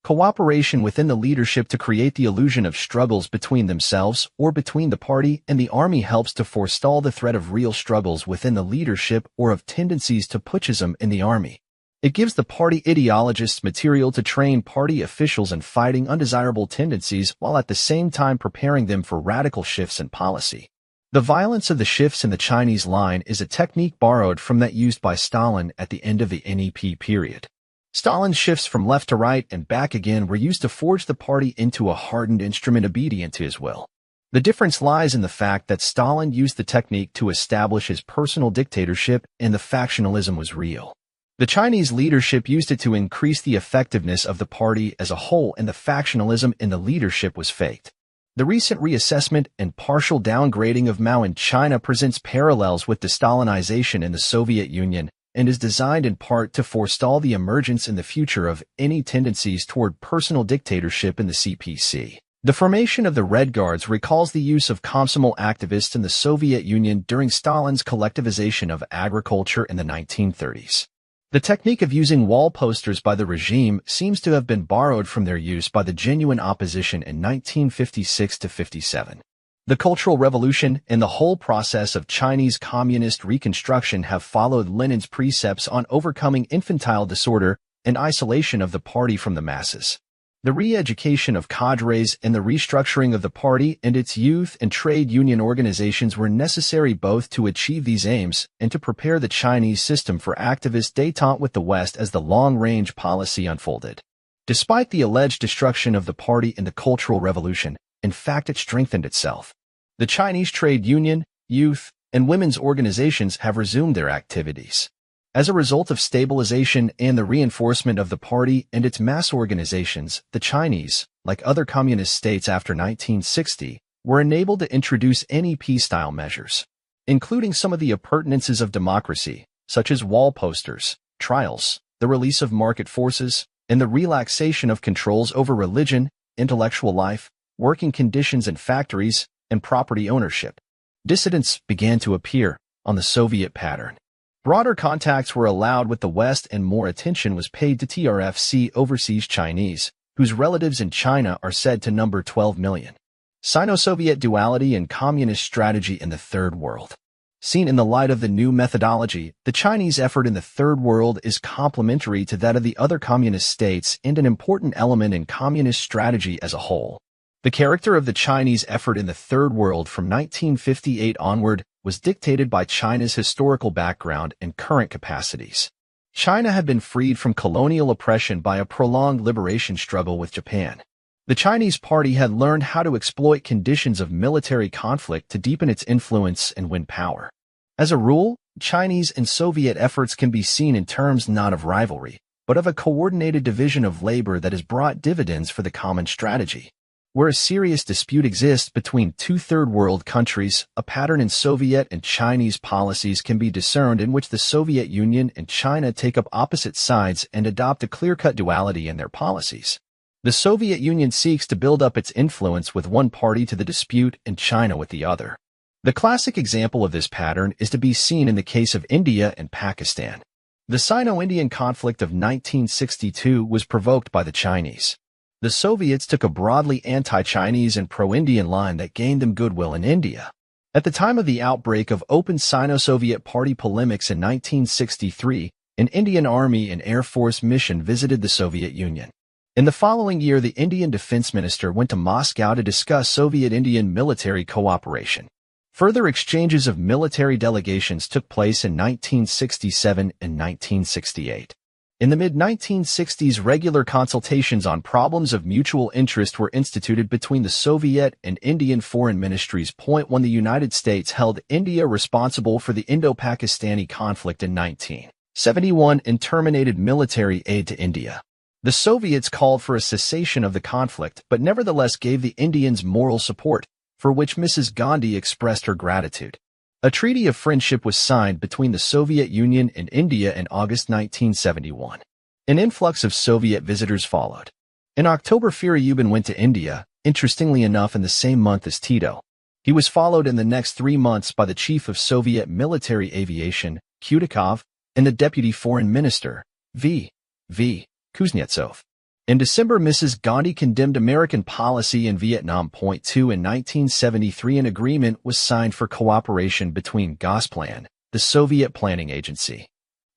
Cooperation within the leadership to create the illusion of struggles between themselves or between the party and the army helps to forestall the threat of real struggles within the leadership or of tendencies to putschism in the army. It gives the party ideologists material to train party officials in fighting undesirable tendencies while at the same time preparing them for radical shifts in policy. The violence of the shifts in the Chinese line is a technique borrowed from that used by Stalin at the end of the NEP period. Stalin's shifts from left to right and back again were used to forge the party into a hardened instrument obedient to his will. The difference lies in the fact that Stalin used the technique to establish his personal dictatorship and the factionalism was real. The Chinese leadership used it to increase the effectiveness of the party as a whole and the factionalism in the leadership was faked. The recent reassessment and partial downgrading of Mao in China presents parallels with the Stalinization in the Soviet Union and is designed in part to forestall the emergence in the future of any tendencies toward personal dictatorship in the CPC. The formation of the Red Guards recalls the use of Komsomol activists in the Soviet Union during Stalin's collectivization of agriculture in the 1930s. The technique of using wall posters by the regime seems to have been borrowed from their use by the genuine opposition in 1956 to 57. The Cultural Revolution and the whole process of Chinese communist reconstruction have followed Lenin's precepts on overcoming infantile disorder and isolation of the party from the masses. The re-education of cadres and the restructuring of the party and its youth and trade union organizations were necessary both to achieve these aims and to prepare the Chinese system for activist détente with the West as the long-range policy unfolded. Despite the alleged destruction of the party in the Cultural Revolution, in fact it strengthened itself. The Chinese trade union, youth, and women's organizations have resumed their activities. As a result of stabilization and the reinforcement of the party and its mass organizations, the Chinese, like other communist states after 1960, were enabled to introduce NEP-style measures, including some of the appurtenances of democracy, such as wall posters, trials, the release of market forces, and the relaxation of controls over religion, intellectual life, working conditions in factories, and property ownership. Dissidents began to appear on the Soviet pattern. Broader contacts were allowed with the West and more attention was paid to TRFC overseas Chinese, whose relatives in China are said to number 12 million. Sino-Soviet duality and communist strategy in the Third World. Seen in the light of the new methodology, the Chinese effort in the Third World is complementary to that of the other communist states and an important element in communist strategy as a whole. The character of the Chinese effort in the Third World from 1958 onward was dictated by China's historical background and current capacities. China had been freed from colonial oppression by a prolonged liberation struggle with Japan. The Chinese Party had learned how to exploit conditions of military conflict to deepen its influence and win power. As a rule, Chinese and Soviet efforts can be seen in terms not of rivalry, but of a coordinated division of labor that has brought dividends for the common strategy. Where a serious dispute exists between two Third World countries, a pattern in Soviet and Chinese policies can be discerned in which the Soviet Union and China take up opposite sides and adopt a clear-cut duality in their policies. The Soviet Union seeks to build up its influence with one party to the dispute and China with the other. The classic example of this pattern is to be seen in the case of India and Pakistan. The Sino-Indian conflict of 1962 was provoked by the Chinese. The Soviets took a broadly anti-Chinese and pro-Indian line that gained them goodwill in India. At the time of the outbreak of open Sino-Soviet party polemics in 1963, an Indian Army and Air Force mission visited the Soviet Union. In the following year, the Indian Defense Minister went to Moscow to discuss Soviet-Indian military cooperation. Further exchanges of military delegations took place in 1967 and 1968. In the mid-1960s, regular consultations on problems of mutual interest were instituted between the Soviet and Indian foreign ministries. When the United States held India responsible for the Indo-Pakistani conflict in 1971 and terminated military aid to India. The Soviets called for a cessation of the conflict, but nevertheless gave the Indians moral support, for which Mrs. Gandhi expressed her gratitude. A treaty of friendship was signed between the Soviet Union and India in August 1971. An influx of Soviet visitors followed. In October, Firuyubin went to India, interestingly enough in the same month as Tito. He was followed in the next 3 months by the chief of Soviet military aviation, Kutikov, and the deputy foreign minister, V. Kuznetsov. In December, Mrs. Gandhi condemned American policy in Vietnam. 2 In 1973, an agreement was signed for cooperation between Gosplan, the Soviet planning agency,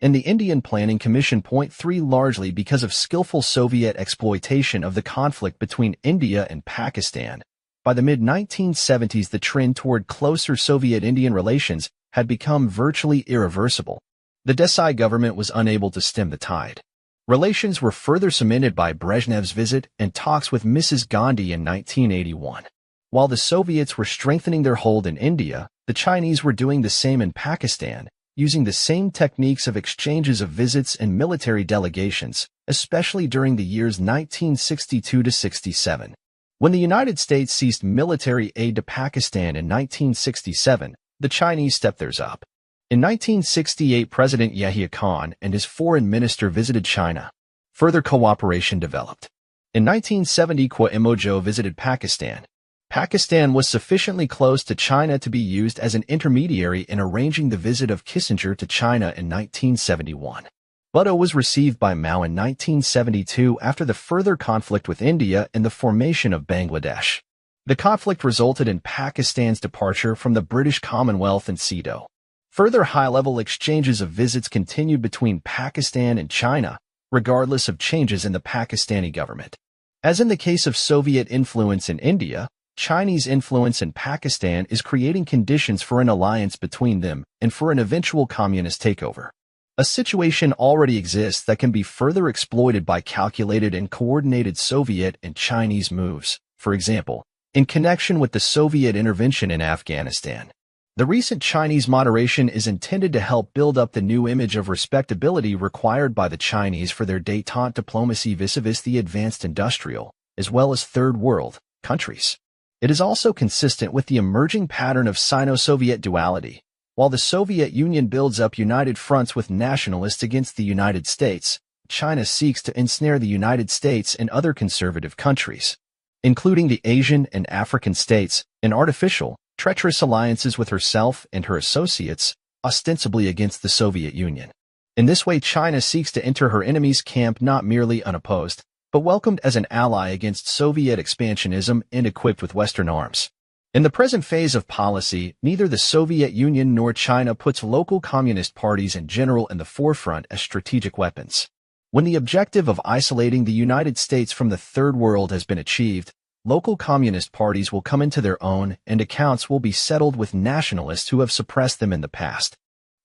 and the Indian Planning Commission. 3 Largely because of skillful Soviet exploitation of the conflict between India and Pakistan. By the mid-1970s, the trend toward closer Soviet-Indian relations had become virtually irreversible. The Desai government was unable to stem the tide. Relations were further cemented by Brezhnev's visit and talks with Mrs. Gandhi in 1981. While the Soviets were strengthening their hold in India, the Chinese were doing the same in Pakistan, using the same techniques of exchanges of visits and military delegations, especially during the years 1962 to 67. When the United States ceased military aid to Pakistan in 1967, the Chinese stepped theirs up. In 1968, President Yahya Khan and his foreign minister visited China. Further cooperation developed. In 1970, Quaimojo visited Pakistan. Pakistan was sufficiently close to China to be used as an intermediary in arranging the visit of Kissinger to China in 1971. Bhutto was received by Mao in 1972 after the further conflict with India and the formation of Bangladesh. The conflict resulted in Pakistan's departure from the British Commonwealth and CEDAW. Further high-level exchanges of visits continued between Pakistan and China, regardless of changes in the Pakistani government. As in the case of Soviet influence in India, Chinese influence in Pakistan is creating conditions for an alliance between them and for an eventual communist takeover. A situation already exists that can be further exploited by calculated and coordinated Soviet and Chinese moves, for example, in connection with the Soviet intervention in Afghanistan. The recent Chinese moderation is intended to help build up the new image of respectability required by the Chinese for their détente diplomacy vis-à-vis the advanced industrial, as well as third world, countries. It is also consistent with the emerging pattern of Sino-Soviet duality. While the Soviet Union builds up united fronts with nationalists against the United States, China seeks to ensnare the United States and other conservative countries, including the Asian and African states, in artificial, treacherous alliances with herself and her associates, ostensibly against the Soviet Union. In this way, China seeks to enter her enemy's camp not merely unopposed, but welcomed as an ally against Soviet expansionism and equipped with Western arms. In the present phase of policy, neither the Soviet Union nor China puts local communist parties in general in the forefront as strategic weapons. When the objective of isolating the United States from the Third World has been achieved, local communist parties will come into their own and accounts will be settled with nationalists who have suppressed them in the past.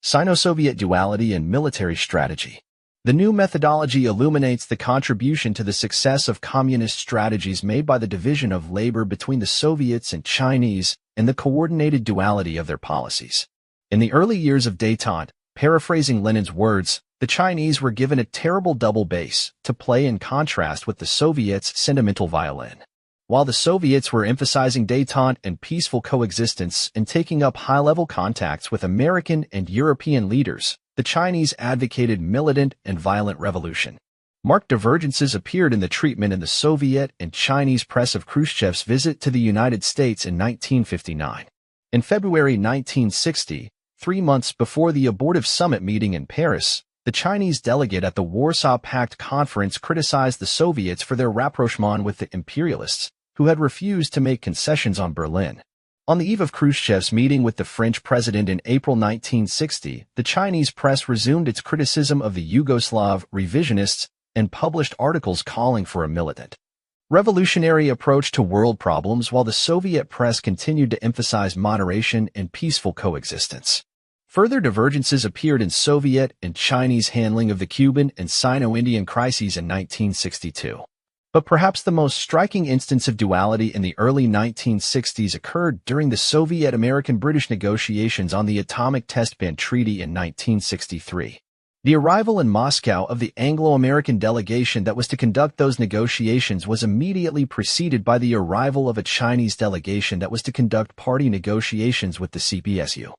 Sino-Soviet duality and military strategy. The new methodology illuminates the contribution to the success of communist strategies made by the division of labor between the Soviets and Chinese and the coordinated duality of their policies. In the early years of détente, paraphrasing Lenin's words, the Chinese were given a terrible double bass to play in contrast with the Soviets' sentimental violin. While the Soviets were emphasizing détente and peaceful coexistence and taking up high-level contacts with American and European leaders, the Chinese advocated militant and violent revolution. Marked divergences appeared in the treatment in the Soviet and Chinese press of Khrushchev's visit to the United States in 1959. In February 1960, 3 months before the abortive summit meeting in Paris, the Chinese delegate at the Warsaw Pact Conference criticized the Soviets for their rapprochement with the imperialists, who had refused to make concessions on Berlin. On the eve of Khrushchev's meeting with the French president in April 1960, the Chinese press resumed its criticism of the Yugoslav revisionists and published articles calling for a militant, revolutionary approach to world problems, while the Soviet press continued to emphasize moderation and peaceful coexistence. Further divergences appeared in Soviet and Chinese handling of the Cuban and Sino-Indian crises in 1962. But perhaps the most striking instance of duality in the early 1960s occurred during the Soviet-American-British negotiations on the Atomic Test Ban Treaty in 1963. The arrival in Moscow of the Anglo-American delegation that was to conduct those negotiations was immediately preceded by the arrival of a Chinese delegation that was to conduct party negotiations with the CPSU.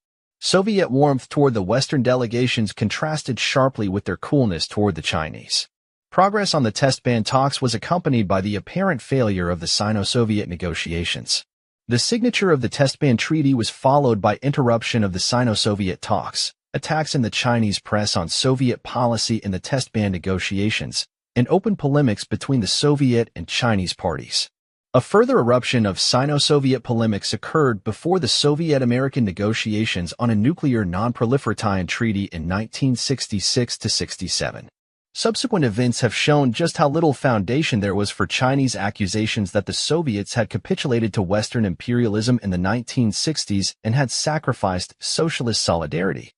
Soviet warmth toward the Western delegations contrasted sharply with their coolness toward the Chinese. Progress on the test ban talks was accompanied by the apparent failure of the Sino-Soviet negotiations. The signature of the test ban treaty was followed by interruption of the Sino-Soviet talks, attacks in the Chinese press on Soviet policy in the test ban negotiations, and open polemics between the Soviet and Chinese parties. A further eruption of Sino-Soviet polemics occurred before the Soviet-American negotiations on a nuclear non-proliferation treaty in 1966-67. Subsequent events have shown just how little foundation there was for Chinese accusations that the Soviets had capitulated to Western imperialism in the 1960s and had sacrificed socialist solidarity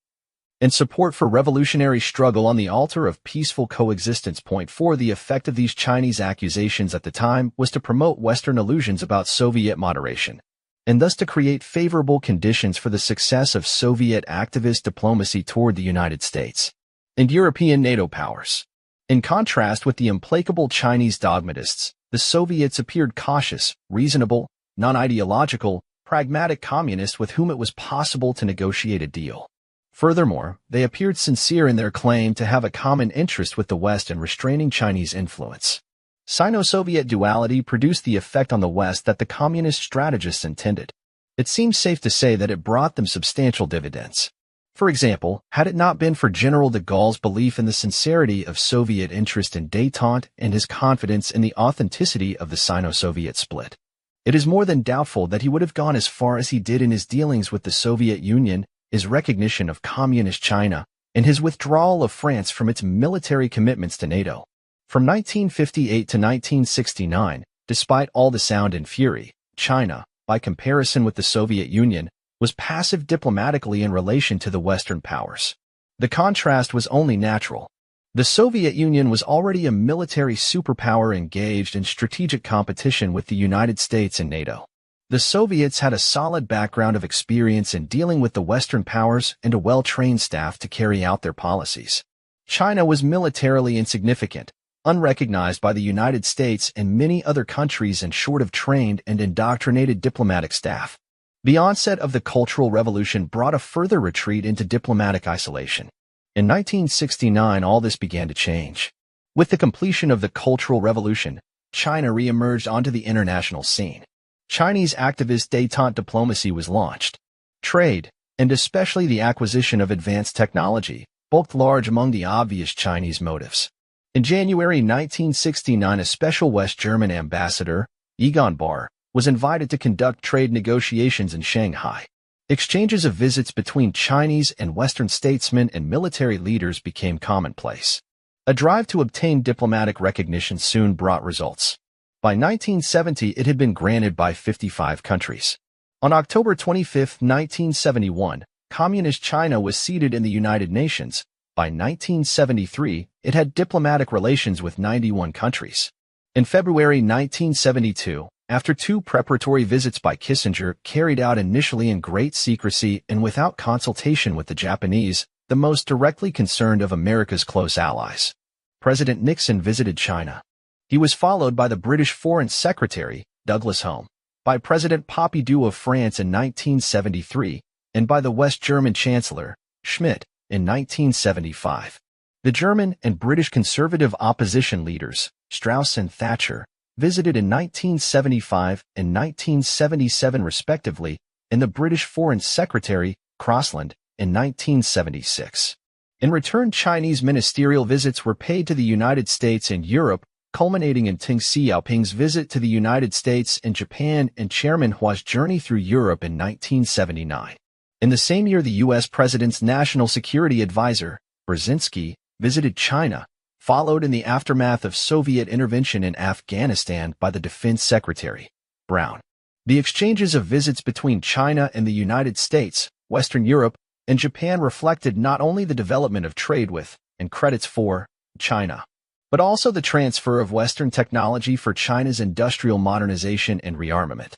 and support for revolutionary struggle on the altar of peaceful coexistence. Point 4. The effect of these Chinese accusations at the time was to promote Western illusions about Soviet moderation, and thus to create favorable conditions for the success of Soviet activist diplomacy toward the United States and European NATO powers. In contrast with the implacable Chinese dogmatists, the Soviets appeared cautious, reasonable, non-ideological, pragmatic communists with whom it was possible to negotiate a deal. Furthermore, they appeared sincere in their claim to have a common interest with the West in restraining Chinese influence. Sino-Soviet duality produced the effect on the West that the communist strategists intended. It seems safe to say that it brought them substantial dividends. For example, had it not been for General de Gaulle's belief in the sincerity of Soviet interest in détente and his confidence in the authenticity of the Sino-Soviet split, It is more than doubtful that he would have gone as far as he did in his dealings with the Soviet Union, his recognition of Communist China, and his withdrawal of France from its military commitments to NATO. From 1958 to 1969, despite all the sound and fury, China, by comparison with the Soviet Union, was passive diplomatically in relation to the Western powers. The contrast was only natural. The Soviet Union was already a military superpower engaged in strategic competition with the United States and NATO. The Soviets had a solid background of experience in dealing with the Western powers and a well-trained staff to carry out their policies. China was militarily insignificant, unrecognized by the United States and many other countries, and short of trained and indoctrinated diplomatic staff. The onset of the Cultural Revolution brought a further retreat into diplomatic isolation. In 1969, all this began to change. With the completion of the Cultural Revolution, China re-emerged onto the international scene. Chinese activist détente diplomacy was launched. Trade, and especially the acquisition of advanced technology, bulked large among the obvious Chinese motives. In January 1969, a special West German ambassador, Egon Bahr, was invited to conduct trade negotiations in Shanghai. Exchanges of visits between Chinese and Western statesmen and military leaders became commonplace. A drive to obtain diplomatic recognition soon brought results. By 1970, it had been granted by 55 countries. On October 25, 1971, Communist China was seated in the United Nations. By 1973, it had diplomatic relations with 91 countries. In February 1972, after two preparatory visits by Kissinger carried out initially in great secrecy and without consultation with the Japanese, the most directly concerned of America's close allies, President Nixon visited China. He was followed by the British Foreign Secretary, Douglas Home, by President Pompidou of France in 1973, and by the West German Chancellor, Schmidt, in 1975. The German and British conservative opposition leaders, Strauss and Thatcher, visited in 1975 and 1977 respectively, and the British Foreign Secretary, Crosland, in 1976. In return, Chinese ministerial visits were paid to the United States and Europe, culminating in Deng Xiaoping's visit to the United States and Japan and Chairman Hua's journey through Europe in 1979. In the same year, the U.S. President's National Security Advisor, Brzezinski, visited China, followed in the aftermath of Soviet intervention in Afghanistan by the Defense Secretary, Brown. The exchanges of visits between China and the United States, Western Europe, and Japan reflected not only the development of trade with, and credits for, China, but also the transfer of Western technology for China's industrial modernization and rearmament.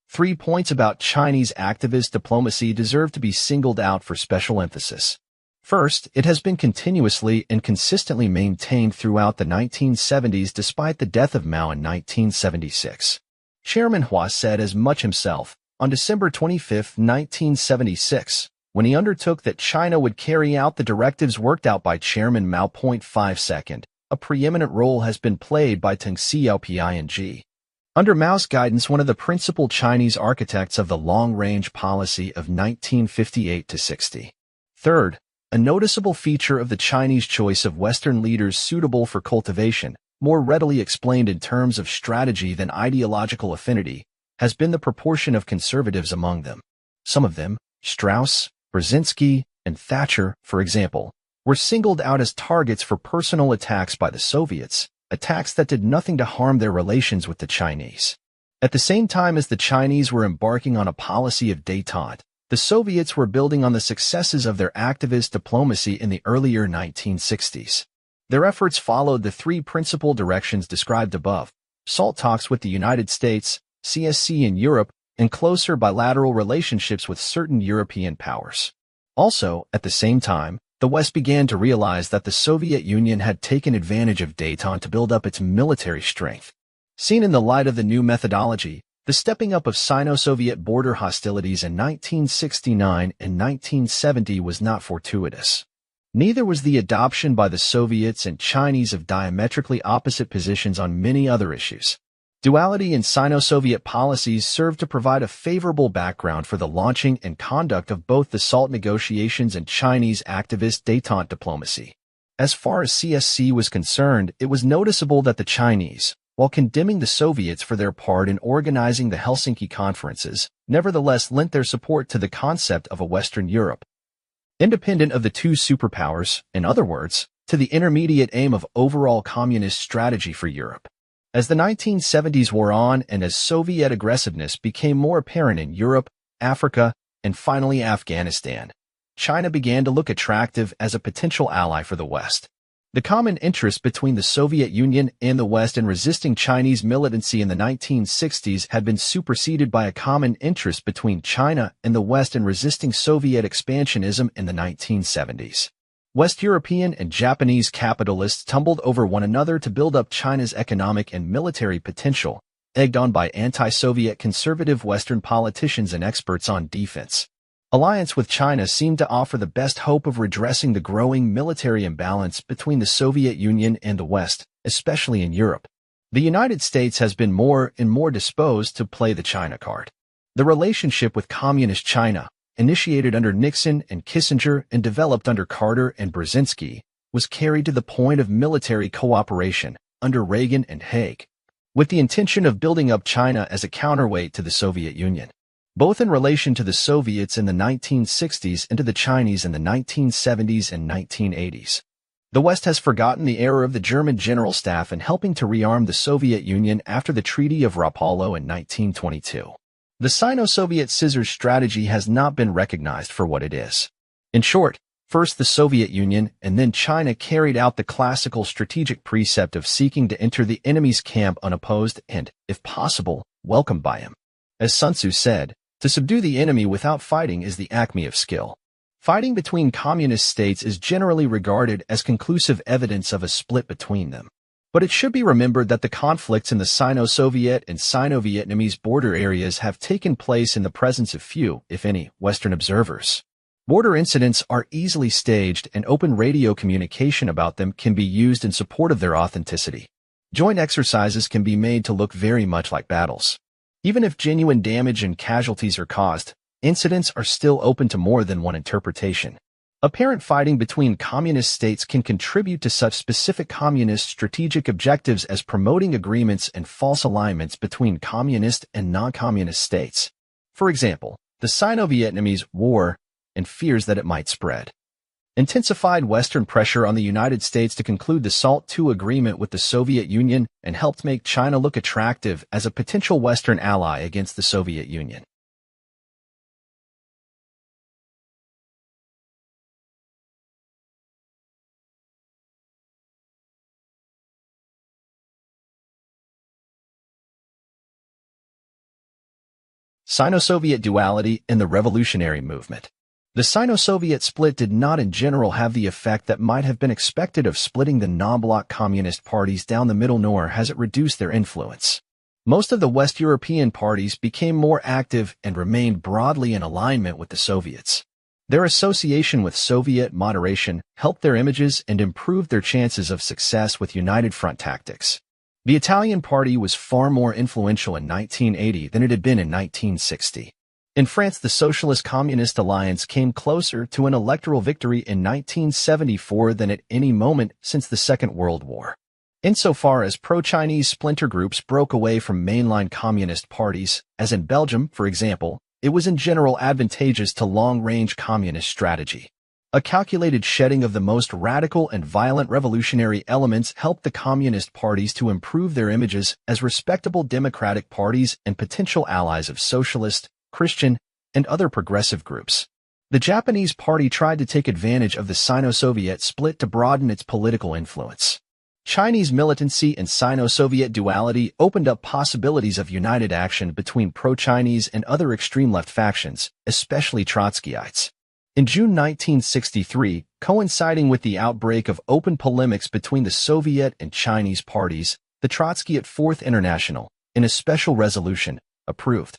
3 points about Chinese activist diplomacy deserve to be singled out for special emphasis. First, it has been continuously and consistently maintained throughout the 1970s despite the death of Mao in 1976. Chairman Hua said as much himself on December 25, 1976, when he undertook that China would carry out the directives worked out by Chairman Mao. 5 second, a preeminent role has been played by Deng Xiaoping. Under Mao's guidance, one of the principal Chinese architects of the long-range policy of 1958-60. Third, a noticeable feature of the Chinese choice of Western leaders suitable for cultivation, more readily explained in terms of strategy than ideological affinity, has been the proportion of conservatives among them. Some of them, Strauss, Brzezinski, and Thatcher, for example, were singled out as targets for personal attacks by the Soviets, attacks that did nothing to harm their relations with the Chinese. At the same time as the Chinese were embarking on a policy of détente, the Soviets were building on the successes of their activist diplomacy in the earlier 1960s. Their efforts followed the three principal directions described above: SALT talks with the United States, CSC in Europe, and closer bilateral relationships with certain European powers. Also, at the same time, the West began to realize that the Soviet Union had taken advantage of détente to build up its military strength. Seen in the light of the new methodology, the stepping up of Sino-Soviet border hostilities in 1969 and 1970 was not fortuitous. Neither was the adoption by the Soviets and Chinese of diametrically opposite positions on many other issues. Duality in Sino-Soviet policies served to provide a favorable background for the launching and conduct of both the SALT negotiations and Chinese activist détente diplomacy. As far as CSC was concerned, it was noticeable that the Chinese, while condemning the Soviets for their part in organizing the Helsinki conferences, nevertheless lent their support to the concept of a Western Europe, independent of the two superpowers, in other words, to the intermediate aim of overall communist strategy for Europe. As the 1970s wore on and as Soviet aggressiveness became more apparent in Europe, Africa, and finally Afghanistan, China began to look attractive as a potential ally for the West. The common interest between the Soviet Union and the West in resisting Chinese militancy in the 1960s had been superseded by a common interest between China and the West in resisting Soviet expansionism in the 1970s. West European and Japanese capitalists tumbled over one another to build up China's economic and military potential, egged on by anti-Soviet conservative Western politicians and experts on defense. Alliance with China seemed to offer the best hope of redressing the growing military imbalance between the Soviet Union and the West, especially in Europe. The United States has been more and more disposed to play the China card. The relationship with Communist China, initiated under Nixon and Kissinger and developed under Carter and Brzezinski, was carried to the point of military cooperation under Reagan and Haig, with the intention of building up China as a counterweight to the Soviet Union, both in relation to the Soviets in the 1960s and to the Chinese in the 1970s and 1980s. The West has forgotten the error of the German General Staff in helping to rearm the Soviet Union after the Treaty of Rapallo in 1922. The Sino-Soviet scissors strategy has not been recognized for what it is. In short, first the Soviet Union and then China carried out the classical strategic precept of seeking to enter the enemy's camp unopposed and, if possible, welcomed by him. As Sun Tzu said, to subdue the enemy without fighting is the acme of skill. Fighting between communist states is generally regarded as conclusive evidence of a split between them. But it should be remembered that the conflicts in the Sino-Soviet and Sino-Vietnamese border areas have taken place in the presence of few, if any, Western observers. Border incidents are easily staged and open radio communication about them can be used in support of their authenticity. Joint exercises can be made to look very much like battles. Even if genuine damage and casualties are caused, incidents are still open to more than one interpretation. Apparent fighting between communist states can contribute to such specific communist strategic objectives as promoting agreements and false alignments between communist and non-communist states. For example, the Sino-Vietnamese War and fears that it might spread. Intensified Western pressure on the United States to conclude the SALT II agreement with the Soviet Union and helped make China look attractive as a potential Western ally against the Soviet Union. Sino-Soviet duality in the revolutionary movement. The Sino-Soviet split did not in general have the effect that might have been expected of splitting the non-bloc communist parties down the middle, nor has it reduced their influence. Most of the West European parties became more active and remained broadly in alignment with the Soviets. Their association with Soviet moderation helped their images and improved their chances of success with united front tactics. The Italian party was far more influential in 1980 than it had been in 1960. In France, the Socialist-Communist alliance came closer to an electoral victory in 1974 than at any moment since the Second World War. Insofar as pro-Chinese splinter groups broke away from mainline communist parties, as in Belgium, for example, it was in general advantageous to long-range communist strategy. A calculated shedding of the most radical and violent revolutionary elements helped the communist parties to improve their images as respectable democratic parties and potential allies of socialist, Christian, and other progressive groups. The Japanese party tried to take advantage of the Sino-Soviet split to broaden its political influence. Chinese militancy and Sino-Soviet duality opened up possibilities of united action between pro-Chinese and other extreme left factions, especially Trotskyites. In June 1963, coinciding with the outbreak of open polemics between the Soviet and Chinese parties, the Trotskyite Fourth International, in a special resolution, approved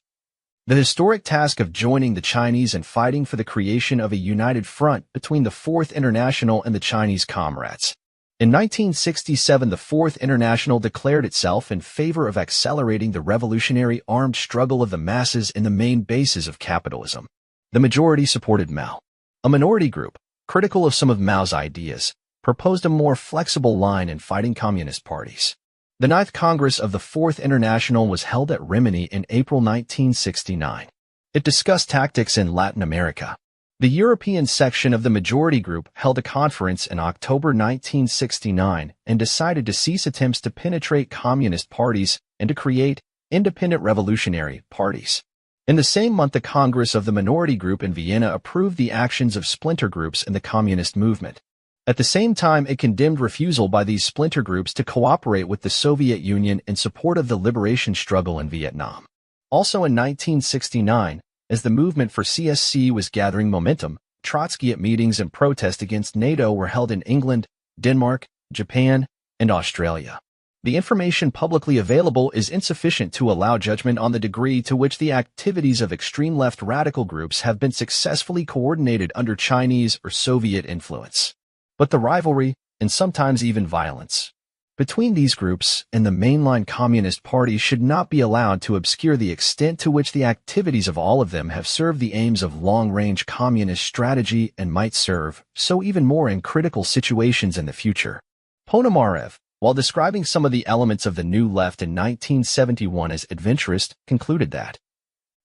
the historic task of joining the Chinese and fighting for the creation of a united front between the Fourth International and the Chinese comrades. In 1967, the Fourth International declared itself in favor of accelerating the revolutionary armed struggle of the masses in the main bases of capitalism. The majority supported Mao. A minority group, critical of some of Mao's ideas, proposed a more flexible line in fighting communist parties. The Ninth Congress of the Fourth International was held at Rimini in April 1969. It discussed tactics in Latin America. The European section of the Majority Group held a conference in October 1969 and decided to cease attempts to penetrate communist parties and to create independent revolutionary parties. In the same month, the Congress of the Minority Group in Vienna approved the actions of splinter groups in the communist movement. At the same time, it condemned refusal by these splinter groups to cooperate with the Soviet Union in support of the liberation struggle in Vietnam. Also in 1969, as the movement for CSC was gathering momentum, Trotskyite meetings and protests against NATO were held in England, Denmark, Japan, and Australia. The information publicly available is insufficient to allow judgment on the degree to which the activities of extreme left radical groups have been successfully coordinated under Chinese or Soviet influence. But the rivalry, and sometimes even violence, between these groups and the mainline Communist Party should not be allowed to obscure the extent to which the activities of all of them have served the aims of long-range communist strategy and might serve so even more in critical situations in the future. Ponomarev, while describing some of the elements of the New Left in 1971 as adventurous, concluded that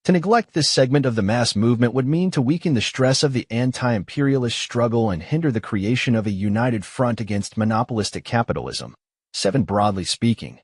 to neglect this segment of the mass movement would mean to weaken the stress of the anti-imperialist struggle and hinder the creation of a united front against monopolistic capitalism. 7. Broadly speaking,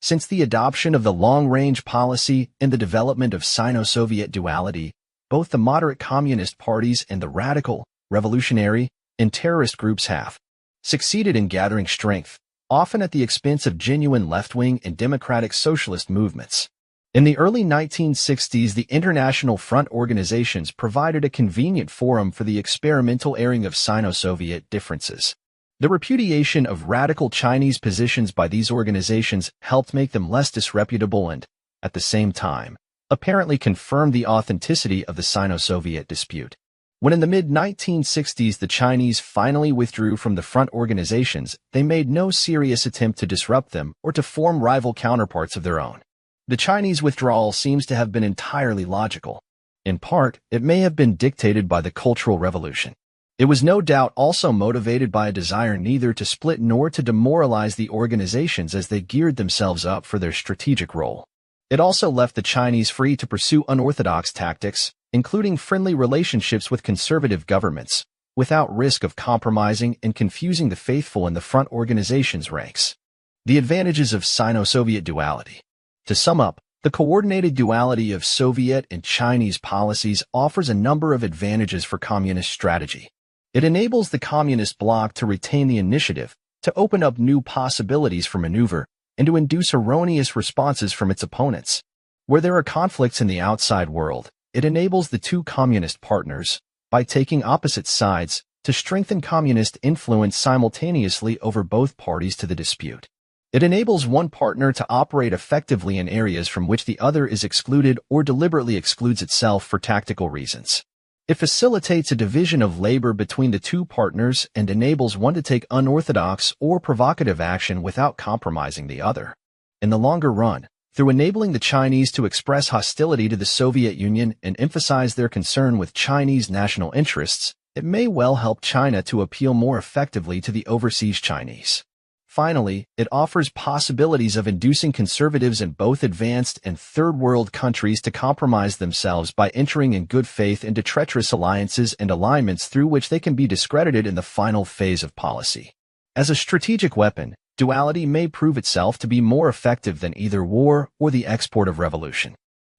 since the adoption of the long-range policy and the development of Sino-Soviet duality, both the moderate communist parties and the radical, revolutionary, and terrorist groups have succeeded in gathering strength, often at the expense of genuine left-wing and democratic socialist movements. In the early 1960s, the International Front organizations provided a convenient forum for the experimental airing of Sino-Soviet differences. The repudiation of radical Chinese positions by these organizations helped make them less disreputable and, at the same time, apparently confirmed the authenticity of the Sino-Soviet dispute. When in the mid-1960s the Chinese finally withdrew from the front organizations, they made no serious attempt to disrupt them or to form rival counterparts of their own. The Chinese withdrawal seems to have been entirely logical. In part, it may have been dictated by the Cultural Revolution. It was no doubt also motivated by a desire neither to split nor to demoralize the organizations as they geared themselves up for their strategic role. It also left the Chinese free to pursue unorthodox tactics, including friendly relationships with conservative governments, without risk of compromising and confusing the faithful in the front organization's ranks. The advantages of Sino-Soviet duality. To sum up, the coordinated duality of Soviet and Chinese policies offers a number of advantages for communist strategy. It enables the communist bloc to retain the initiative, to open up new possibilities for maneuver, and to induce erroneous responses from its opponents. Where there are conflicts in the outside world, it enables the two communist partners, by taking opposite sides, to strengthen communist influence simultaneously over both parties to the dispute. It enables one partner to operate effectively in areas from which the other is excluded or deliberately excludes itself for tactical reasons. It facilitates a division of labor between the two partners and enables one to take unorthodox or provocative action without compromising the other. In the longer run, through enabling the Chinese to express hostility to the Soviet Union and emphasize their concern with Chinese national interests, it may well help China to appeal more effectively to the overseas Chinese. Finally, it offers possibilities of inducing conservatives in both advanced and third-world countries to compromise themselves by entering in good faith into treacherous alliances and alignments through which they can be discredited in the final phase of policy. As a strategic weapon, duality may prove itself to be more effective than either war or the export of revolution.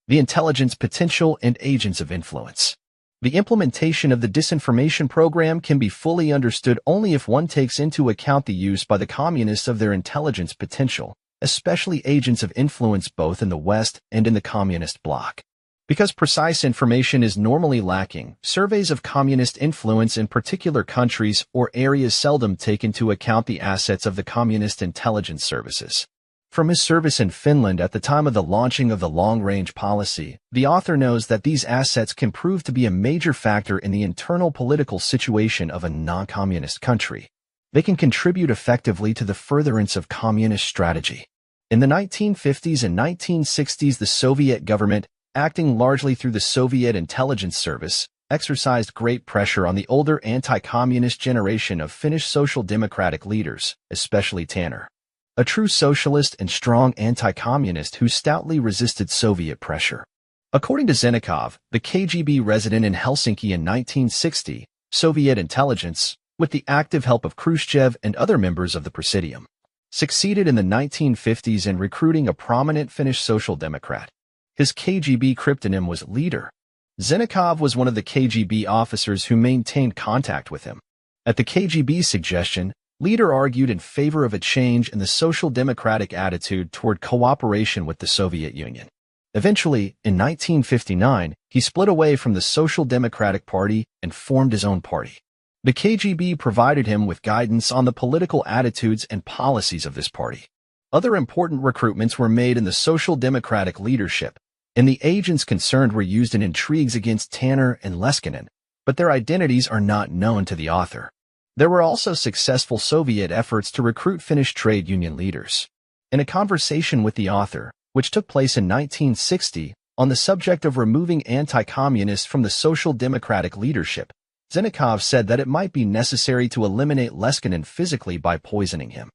The intelligence potential and agents of influence. The implementation of the disinformation program can be fully understood only if one takes into account the use by the communists of their intelligence potential, especially agents of influence both in the West and in the communist bloc. Because precise information is normally lacking, surveys of communist influence in particular countries or areas seldom take into account the assets of the communist intelligence services. From his service in Finland at the time of the launching of the long-range policy, the author knows that these assets can prove to be a major factor in the internal political situation of a non-communist country. They can contribute effectively to the furtherance of communist strategy. In the 1950s and 1960s, the Soviet government, acting largely through the Soviet intelligence service, exercised great pressure on the older anti-communist generation of Finnish social democratic leaders, especially Tanner. a true socialist and strong anti-communist who stoutly resisted Soviet pressure. According to Zennikov, the KGB resident in Helsinki in 1960, Soviet intelligence, with the active help of Khrushchev and other members of the Presidium, succeeded in the 1950s in recruiting a prominent Finnish social democrat. His KGB cryptonym was Leader. Zennikov was one of the KGB officers who maintained contact with him. At the KGB's suggestion, Leader argued in favor of a change in the social democratic attitude toward cooperation with the Soviet Union. Eventually, in 1959, he split away from the Social Democratic Party and formed his own party. The KGB provided him with guidance on the political attitudes and policies of this party. Other important recruitments were made in the Social Democratic leadership, and the agents concerned were used in intrigues against Tanner and Leskinen, but their identities are not known to the author. There were also successful Soviet efforts to recruit Finnish trade union leaders. In a conversation with the author, which took place in 1960, on the subject of removing anti-communists from the Social Democratic leadership, Zennikov said that it might be necessary to eliminate Leskinen physically by poisoning him.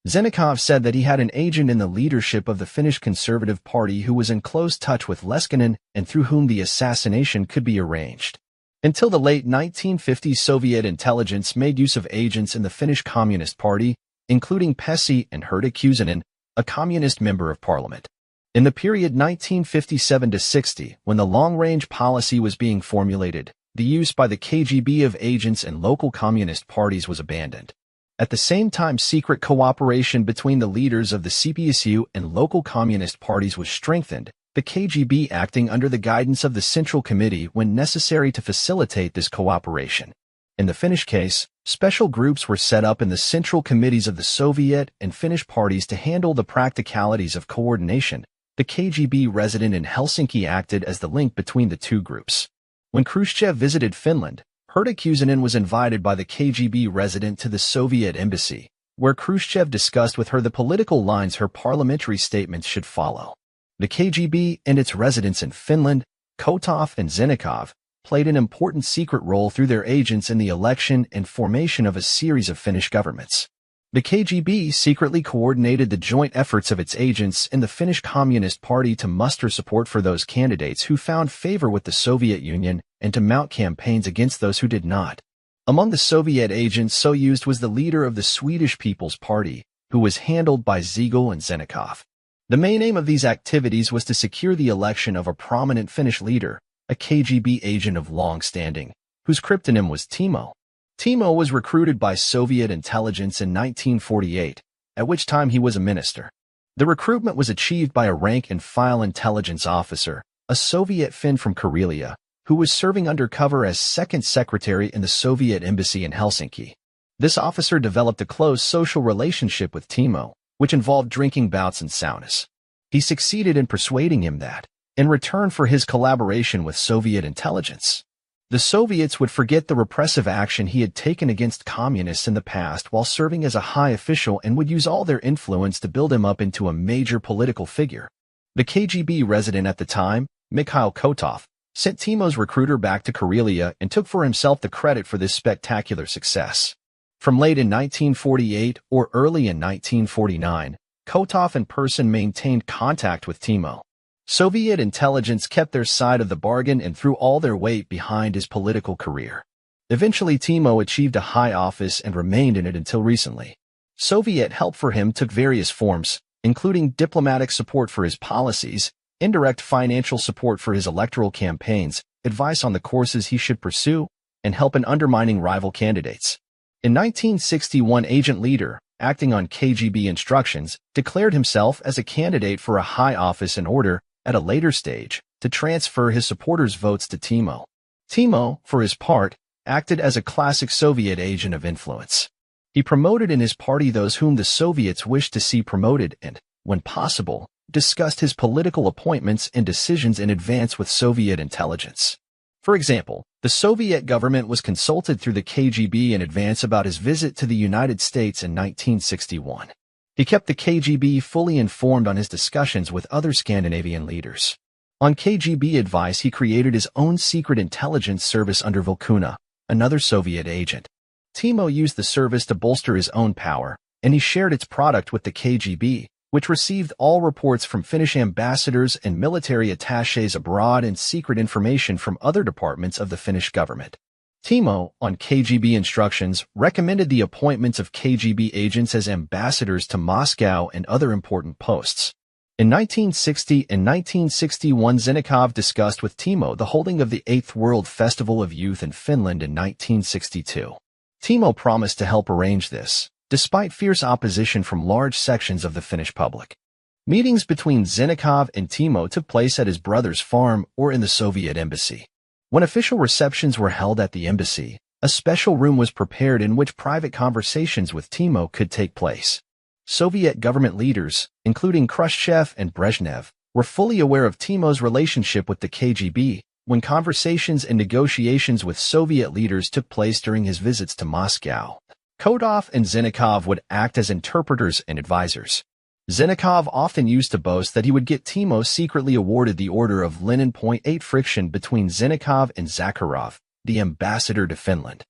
Zennikov said that he had an agent in the leadership of the Finnish Conservative Party who was in close touch with Leskinen and through whom the assassination could be arranged. Until the late 1950s, Soviet intelligence made use of agents in the Finnish Communist Party, including Pessi and Herta Kuusinen, a communist member of parliament. In the period 1957 to 60, when the long-range policy was being formulated, the use by the KGB of agents in local communist parties was abandoned. At the same time, secret cooperation between the leaders of the CPSU and local communist parties was strengthened, the KGB acting under the guidance of the Central Committee when necessary to facilitate this cooperation. In the Finnish case, special groups were set up in the central committees of the Soviet and Finnish parties to handle the practicalities of coordination. The KGB resident in Helsinki acted as the link between the two groups. When Khrushchev visited Finland, Herta Kuusinen was invited by the KGB resident to the Soviet embassy, where Khrushchev discussed with her the political lines her parliamentary statements should follow. The KGB and its residents in Finland, Kotov and Zennikov, played an important secret role through their agents in the election and formation of a series of Finnish governments. The KGB secretly coordinated the joint efforts of its agents in the Finnish Communist Party to muster support for those candidates who found favor with the Soviet Union and to mount campaigns against those who did not. Among the Soviet agents so used was the leader of the Swedish People's Party, who was handled by Ziegel and Zennikov. The main aim of these activities was to secure the election of a prominent Finnish leader, a KGB agent of long standing, whose cryptonym was Timo. Timo was recruited by Soviet intelligence in 1948, at which time he was a minister. The recruitment was achieved by a rank-and-file intelligence officer, a Soviet Finn from Karelia, who was serving undercover as second secretary in the Soviet embassy in Helsinki. This officer developed a close social relationship with Timo, which involved drinking bouts and saunas. He succeeded in persuading him that, in return for his collaboration with Soviet intelligence, the Soviets would forget the repressive action he had taken against communists in the past while serving as a high official and would use all their influence to build him up into a major political figure. The KGB resident at the time, Mikhail Kotov, sent Timo's recruiter back to Karelia and took for himself the credit for this spectacular success. From late in 1948 or early in 1949, Kotov in person maintained contact with Timo. Soviet intelligence kept their side of the bargain and threw all their weight behind his political career. Eventually, Timo achieved a high office and remained in it until recently. Soviet help for him took various forms, including diplomatic support for his policies, indirect financial support for his electoral campaigns, advice on the courses he should pursue, and help in undermining rival candidates. In 1961, Agent Leader, acting on KGB instructions, declared himself as a candidate for a high office in order, at a later stage, to transfer his supporters' votes to Timo. Timo, for his part, acted as a classic Soviet agent of influence. He promoted in his party those whom the Soviets wished to see promoted and, when possible, discussed his political appointments and decisions in advance with Soviet intelligence. For example, the Soviet government was consulted through the KGB in advance about his visit to the United States in 1961. He kept the KGB fully informed on his discussions with other Scandinavian leaders. On KGB advice, he created his own secret intelligence service under Vilkuna, another Soviet agent. Timo used the service to bolster his own power, and he shared its product with the KGB, which received all reports from Finnish ambassadors and military attachés abroad and secret information from other departments of the Finnish government. Timo, on KGB instructions, recommended the appointments of KGB agents as ambassadors to Moscow and other important posts. In 1960 and 1961, Zinnikov discussed with Timo the holding of the 8th World Festival of Youth in Finland in 1962. Timo promised to help arrange this, despite fierce opposition from large sections of the Finnish public. Meetings between Zinnikov and Timo took place at his brother's farm or in the Soviet embassy. When official receptions were held at the embassy, a special room was prepared in which private conversations with Timo could take place. Soviet government leaders, including Khrushchev and Brezhnev, were fully aware of Timo's relationship with the KGB when conversations and negotiations with Soviet leaders took place during his visits to Moscow. Kotov and Zinnikov would act as interpreters and advisors. Zinnikov often used to boast that he would get Timo secretly awarded the Order of Lenin. 8 Friction between Zinnikov and Zakharov, the ambassador to Finland,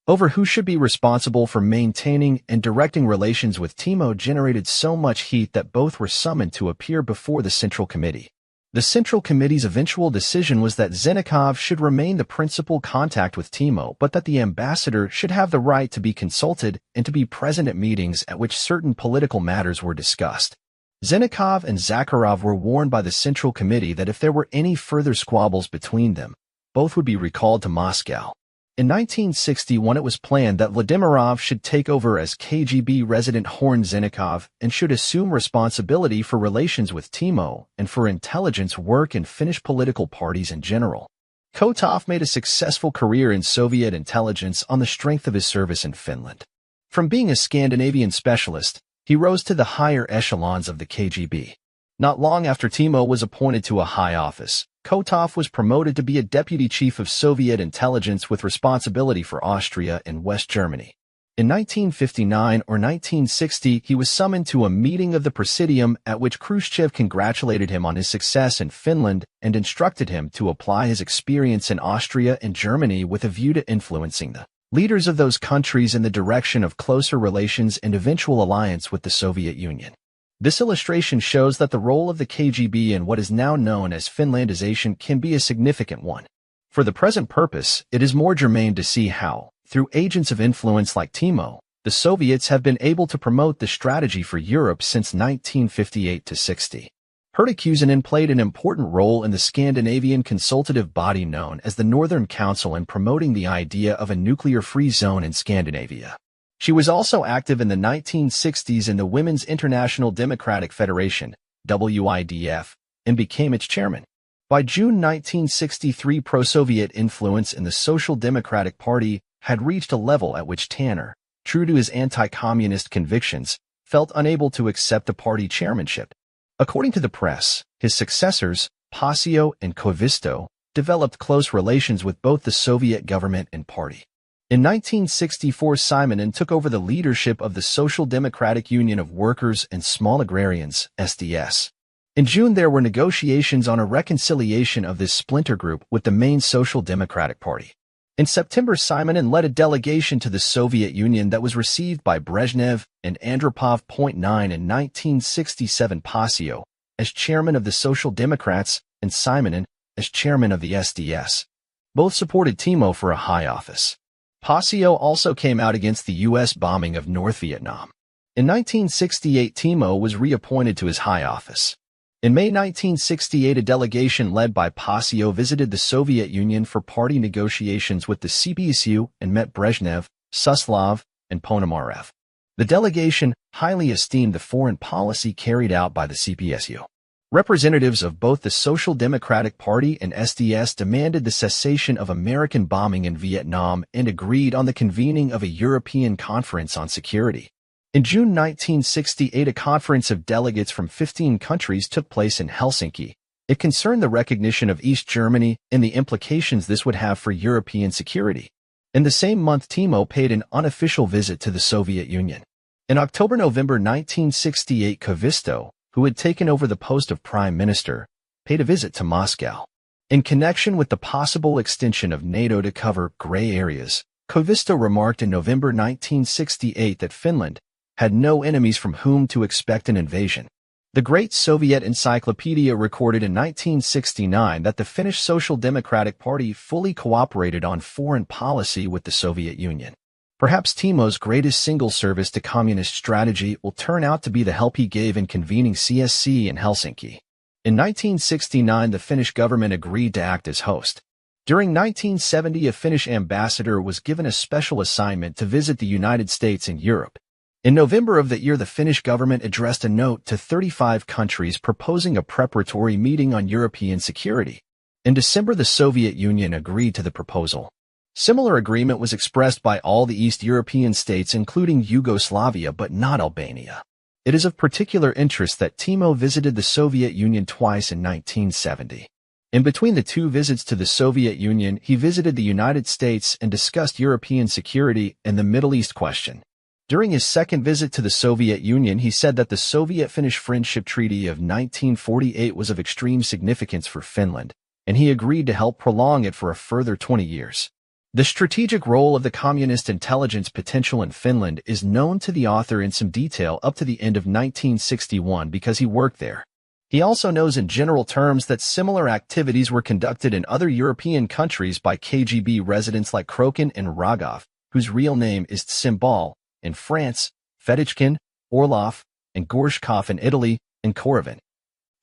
over who should be responsible for maintaining and directing relations with Timo generated so much heat that both were summoned to appear before the Central Committee. The Central Committee's eventual decision was that Zinnikov should remain the principal contact with Timo, but that the ambassador should have the right to be consulted and to be present at meetings at which certain political matters were discussed. Zinnikov and Zakharov were warned by the Central Committee that if there were any further squabbles between them, both would be recalled to Moscow. In 1961, it was planned that Vladimirov should take over as KGB resident Horn Zinnikov and should assume responsibility for relations with Timo and for intelligence work in Finnish political parties in general. Kotov made a successful career in Soviet intelligence on the strength of his service in Finland. From being a Scandinavian specialist, he rose to the higher echelons of the KGB. Not long after Timo was appointed to a high office, Kotov was promoted to be a deputy chief of Soviet intelligence with responsibility for Austria and West Germany. In 1959 or 1960, he was summoned to a meeting of the Presidium at which Khrushchev congratulated him on his success in Finland and instructed him to apply his experience in Austria and Germany with a view to influencing the leaders of those countries in the direction of closer relations and eventual alliance with the Soviet Union. This illustration shows that the role of the KGB in what is now known as Finlandization can be a significant one. For the present purpose, it is more germane to see how, through agents of influence like Timo, the Soviets have been able to promote the strategy for Europe since 1958-60. Hertekusenin played an important role in the Scandinavian consultative body known as the Northern Council in promoting the idea of a nuclear-free zone in Scandinavia. She was also active in the 1960s in the Women's International Democratic Federation, WIDF, and became its chairman. By June 1963, pro-Soviet influence in the Social Democratic Party had reached a level at which Tanner, true to his anti-communist convictions, felt unable to accept the party chairmanship. According to the press, his successors, Pasio and Koivisto, developed close relations with both the Soviet government and party. In 1964, Simonin took over the leadership of the Social Democratic Union of Workers and Small Agrarians, SDS. In June, there were negotiations on a reconciliation of this splinter group with the main Social Democratic Party. In September, Simonin led a delegation to the Soviet Union that was received by Brezhnev and Andropov. 9 in 1967, Pasio, as chairman of the Social Democrats, and Simonin, as chairman of the SDS. Both supported Timo for a high office. Pasio also came out against the U.S. bombing of North Vietnam. In 1968, Timo was reappointed to his high office. In May 1968, a delegation led by Pasio visited the Soviet Union for party negotiations with the CPSU and met Brezhnev, Suslov, and Ponomarev. The delegation highly esteemed the foreign policy carried out by the CPSU. Representatives of both the Social Democratic Party and SDS demanded the cessation of American bombing in Vietnam and agreed on the convening of a European Conference on Security. In June 1968, a conference of delegates from 15 countries took place in Helsinki. It concerned the recognition of East Germany and the implications this would have for European security. In the same month, Timo paid an unofficial visit to the Soviet Union. In October-November 1968, Koivisto, who had taken over the post of Prime Minister, paid a visit to Moscow. In connection with the possible extension of NATO to cover gray areas, Koivisto remarked in November 1968 that Finland, had no enemies from whom to expect an invasion. The Great Soviet Encyclopedia recorded in 1969 that the Finnish Social Democratic Party fully cooperated on foreign policy with the Soviet Union. Perhaps Timo's greatest single service to communist strategy will turn out to be the help he gave in convening CSC in Helsinki. In 1969, the Finnish government agreed to act as host. During 1970, a Finnish ambassador was given a special assignment to visit the United States and Europe. In November of that year, the Finnish government addressed a note to 35 countries proposing a preparatory meeting on European security. In December, the Soviet Union agreed to the proposal. Similar agreement was expressed by all the East European states, including Yugoslavia, but not Albania. It is of particular interest that Timo visited the Soviet Union twice in 1970. In between the two visits to the Soviet Union, he visited the United States and discussed European security and the Middle East question. During his second visit to the Soviet Union, he said that the Soviet-Finnish Friendship Treaty of 1948 was of extreme significance for Finland, and he agreed to help prolong it for a further 20 years. The strategic role of the communist intelligence potential in Finland is known to the author in some detail up to the end of 1961 because he worked there. He also knows in general terms that similar activities were conducted in other European countries by KGB residents like Krokin and Rogov, whose real name is Tsimbal, in France, Fedotkin, Orlov, and Gorshkov in Italy, and Korovin,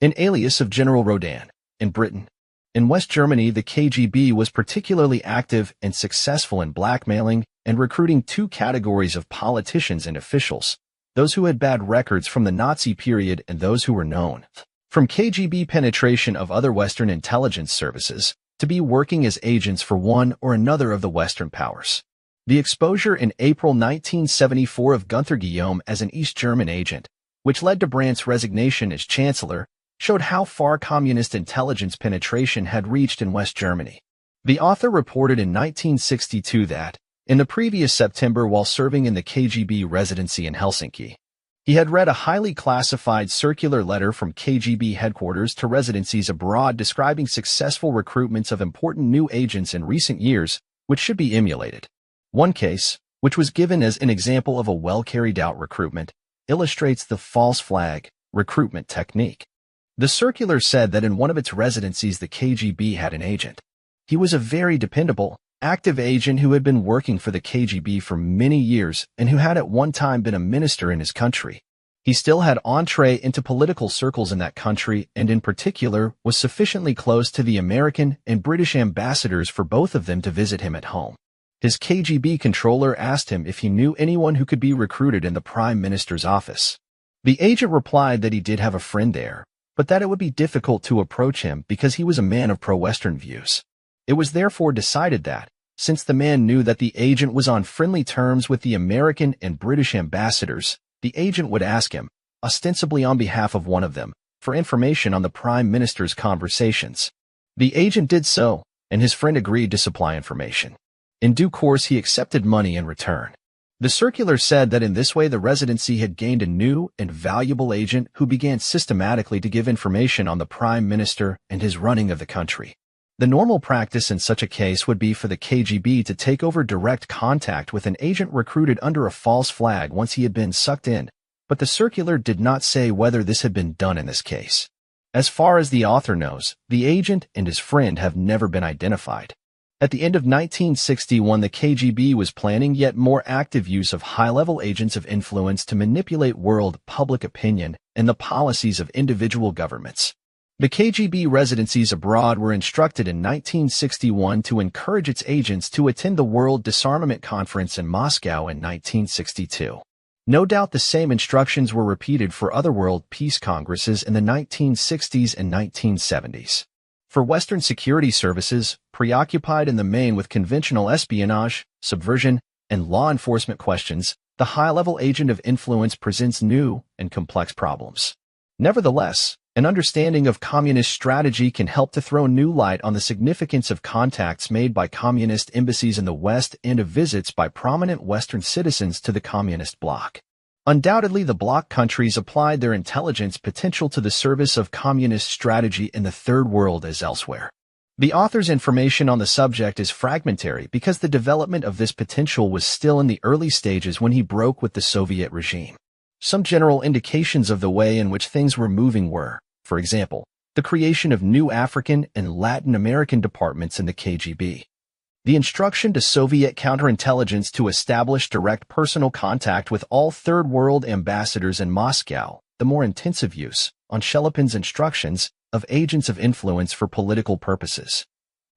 an alias of General Rodin, in Britain. In West Germany, the KGB was particularly active and successful in blackmailing and recruiting two categories of politicians and officials, those who had bad records from the Nazi period and those who were known from KGB penetration of other Western intelligence services to be working as agents for one or another of the Western powers. The exposure in April 1974 of Gunther Guillaume as an East German agent, which led to Brandt's resignation as chancellor, showed how far communist intelligence penetration had reached in West Germany. The author reported in 1962 that, in the previous September while serving in the KGB residency in Helsinki, he had read a highly classified circular letter from KGB headquarters to residencies abroad describing successful recruitments of important new agents in recent years, which should be emulated. One case, which was given as an example of a well-carried-out recruitment, illustrates the false flag recruitment technique. The circular said that in one of its residencies the KGB had an agent. He was a very dependable, active agent who had been working for the KGB for many years and who had at one time been a minister in his country. He still had entree into political circles in that country and in particular was sufficiently close to the American and British ambassadors for both of them to visit him at home. His KGB controller asked him if he knew anyone who could be recruited in the Prime Minister's office. The agent replied that he did have a friend there, but that it would be difficult to approach him because he was a man of pro-Western views. It was therefore decided that, since the man knew that the agent was on friendly terms with the American and British ambassadors, the agent would ask him, ostensibly on behalf of one of them, for information on the Prime Minister's conversations. The agent did so, and his friend agreed to supply information. In due course, he accepted money in return. The circular said that in this way the residency had gained a new and valuable agent who began systematically to give information on the Prime Minister and his running of the country. The normal practice in such a case would be for the KGB to take over direct contact with an agent recruited under a false flag once he had been sucked in, but the circular did not say whether this had been done in this case. As far as the author knows, the agent and his friend have never been identified. At the end of 1961, the KGB was planning yet more active use of high-level agents of influence to manipulate world public opinion and the policies of individual governments. The KGB residencies abroad were instructed in 1961 to encourage its agents to attend the World Disarmament Conference in Moscow in 1962. No doubt the same instructions were repeated for other world peace congresses in the 1960s and 1970s. For Western security services, preoccupied in the main with conventional espionage, subversion, and law enforcement questions, the high-level agent of influence presents new and complex problems. Nevertheless, an understanding of communist strategy can help to throw new light on the significance of contacts made by communist embassies in the West and of visits by prominent Western citizens to the communist bloc. Undoubtedly, the bloc countries applied their intelligence potential to the service of communist strategy in the Third World as elsewhere. The author's information on the subject is fragmentary because the development of this potential was still in the early stages when he broke with the Soviet regime. Some general indications of the way in which things were moving were, for example, the creation of new African and Latin American departments in the KGB, the instruction to Soviet counterintelligence to establish direct personal contact with all Third World ambassadors in Moscow, the more intensive use, on Shelepin's instructions, of agents of influence for political purposes,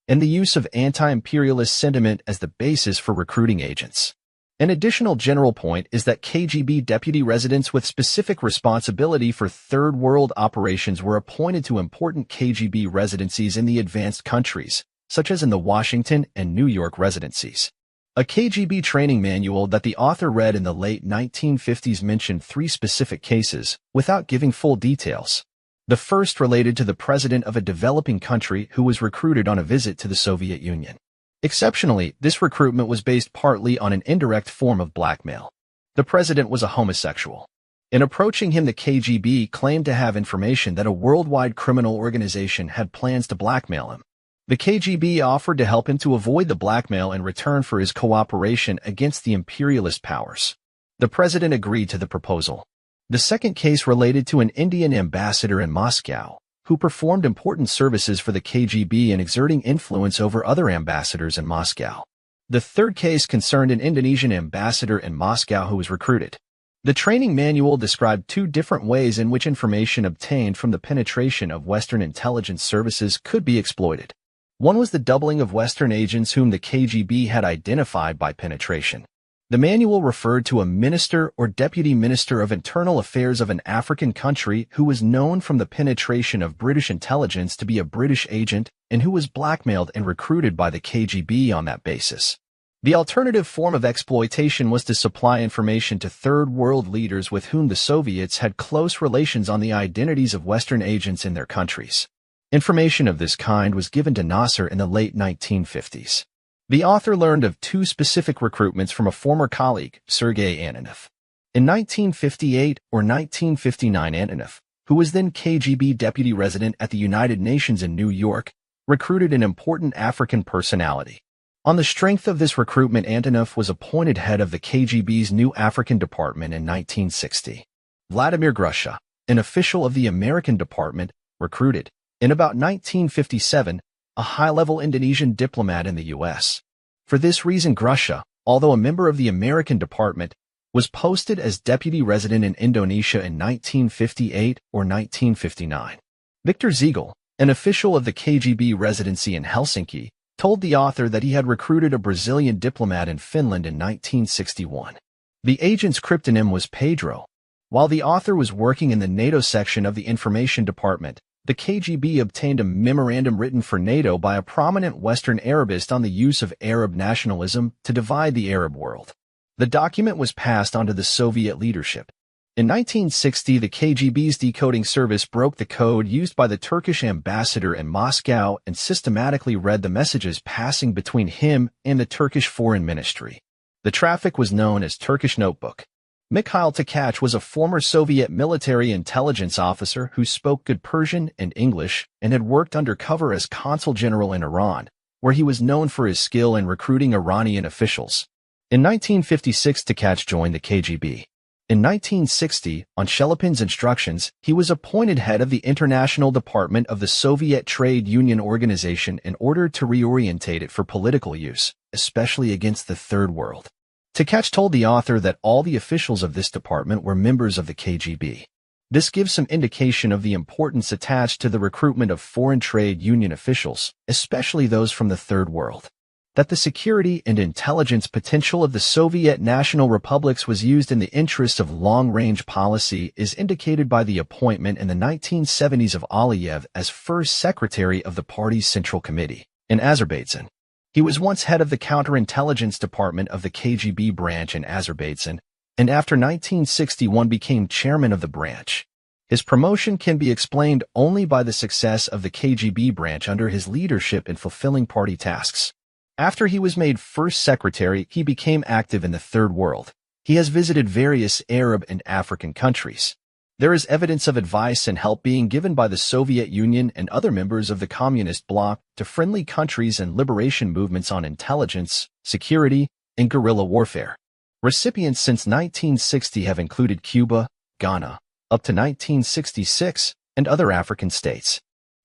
and the use of anti-imperialist sentiment as the basis for recruiting agents. An additional general point is that KGB deputy residents with specific responsibility for Third World operations were appointed to important KGB residencies in the advanced countries, such as in the Washington and New York residencies. A KGB training manual that the author read in the late 1950s mentioned 3 specific cases, without giving full details. The first related to the president of a developing country who was recruited on a visit to the Soviet Union. Exceptionally, this recruitment was based partly on an indirect form of blackmail. The president was a homosexual. In approaching him, the KGB claimed to have information that a worldwide criminal organization had plans to blackmail him. The KGB offered to help him to avoid the blackmail in return for his cooperation against the imperialist powers. The president agreed to the proposal. The second case related to an Indian ambassador in Moscow, who performed important services for the KGB in exerting influence over other ambassadors in Moscow. The third case concerned an Indonesian ambassador in Moscow who was recruited. The training manual described 2 different ways in which information obtained from the penetration of Western intelligence services could be exploited. One was the doubling of Western agents whom the KGB had identified by penetration. The manual referred to a minister or deputy minister of internal affairs of an African country who was known from the penetration of British intelligence to be a British agent and who was blackmailed and recruited by the KGB on that basis. The alternative form of exploitation was to supply information to Third World leaders with whom the Soviets had close relations on the identities of Western agents in their countries. Information of this kind was given to Nasser in the late 1950s. The author learned of 2 specific recruitments from a former colleague, Sergei Ananov. In 1958 or 1959, Ananov, who was then KGB deputy resident at the United Nations in New York, recruited an important African personality. On the strength of this recruitment, Antonov was appointed head of the KGB's new African department in 1960. Vladimir Grusha, an official of the American department, recruited, in about 1957, a high-level Indonesian diplomat in the U.S. For this reason, Grusha, although a member of the American department, was posted as deputy resident in Indonesia in 1958 or 1959. Victor Ziegel, an official of the KGB residency in Helsinki, told the author that he had recruited a Brazilian diplomat in Finland in 1961. The agent's cryptonym was Pedro. While the author was working in the NATO section of the Information Department, the KGB obtained a memorandum written for NATO by a prominent Western Arabist on the use of Arab nationalism to divide the Arab world. The document was passed on to the Soviet leadership. In 1960, the KGB's decoding service broke the code used by the Turkish ambassador in Moscow and systematically read the messages passing between him and the Turkish Foreign Ministry. The traffic was known as Turkish Notebook. Mikhail Tkach was a former Soviet military intelligence officer who spoke good Persian and English and had worked undercover as consul general in Iran, where he was known for his skill in recruiting Iranian officials. In 1956, Tkach joined the KGB. In 1960, on Shelepin's instructions, he was appointed head of the International Department of the Soviet Trade Union Organization in order to reorientate it for political use, especially against the Third World. Tkach told the author that all the officials of this department were members of the KGB. This gives some indication of the importance attached to the recruitment of foreign trade union officials, especially those from the Third World. That the security and intelligence potential of the Soviet national republics was used in the interests of long-range policy is indicated by the appointment in the 1970s of Aliyev as first secretary of the party's Central Committee in Azerbaijan. He was once head of the counterintelligence department of the KGB branch in Azerbaijan, and after 1961 became chairman of the branch. His promotion can be explained only by the success of the KGB branch under his leadership in fulfilling party tasks. After he was made first secretary, he became active in the Third World. He has visited various Arab and African countries. There is evidence of advice and help being given by the Soviet Union and other members of the Communist bloc to friendly countries and liberation movements on intelligence, security, and guerrilla warfare. Recipients since 1960 have included Cuba, Ghana, up to 1966, and other African states.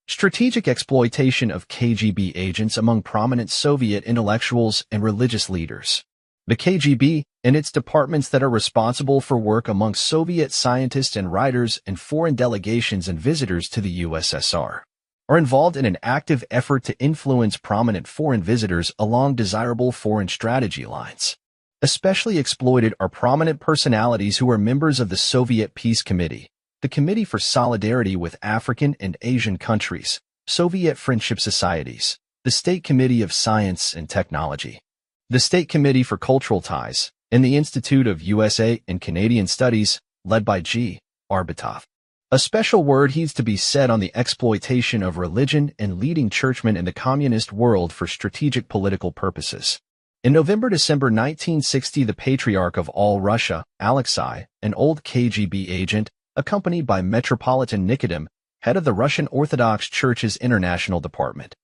Strategic exploitation of KGB agents among prominent Soviet intellectuals and religious leaders. The KGB and its departments that are responsible for work among Soviet scientists and writers and foreign delegations and visitors to the USSR are involved in an active effort to influence prominent foreign visitors along desirable foreign strategy lines. Especially exploited are prominent personalities who are members of the Soviet Peace Committee, the Committee for Solidarity with African and Asian Countries, Soviet Friendship Societies, the State Committee of Science and Technology, the State Committee for Cultural Ties, and the Institute of USA and Canadian Studies, led by G. Arbatov. A special word needs to be said on the exploitation of religion and leading churchmen in the communist world for strategic political purposes. In November-December 1960, the Patriarch of all Russia, Alexei, an old KGB agent, accompanied by Metropolitan Nikodym, head of the Russian Orthodox Church's International Department,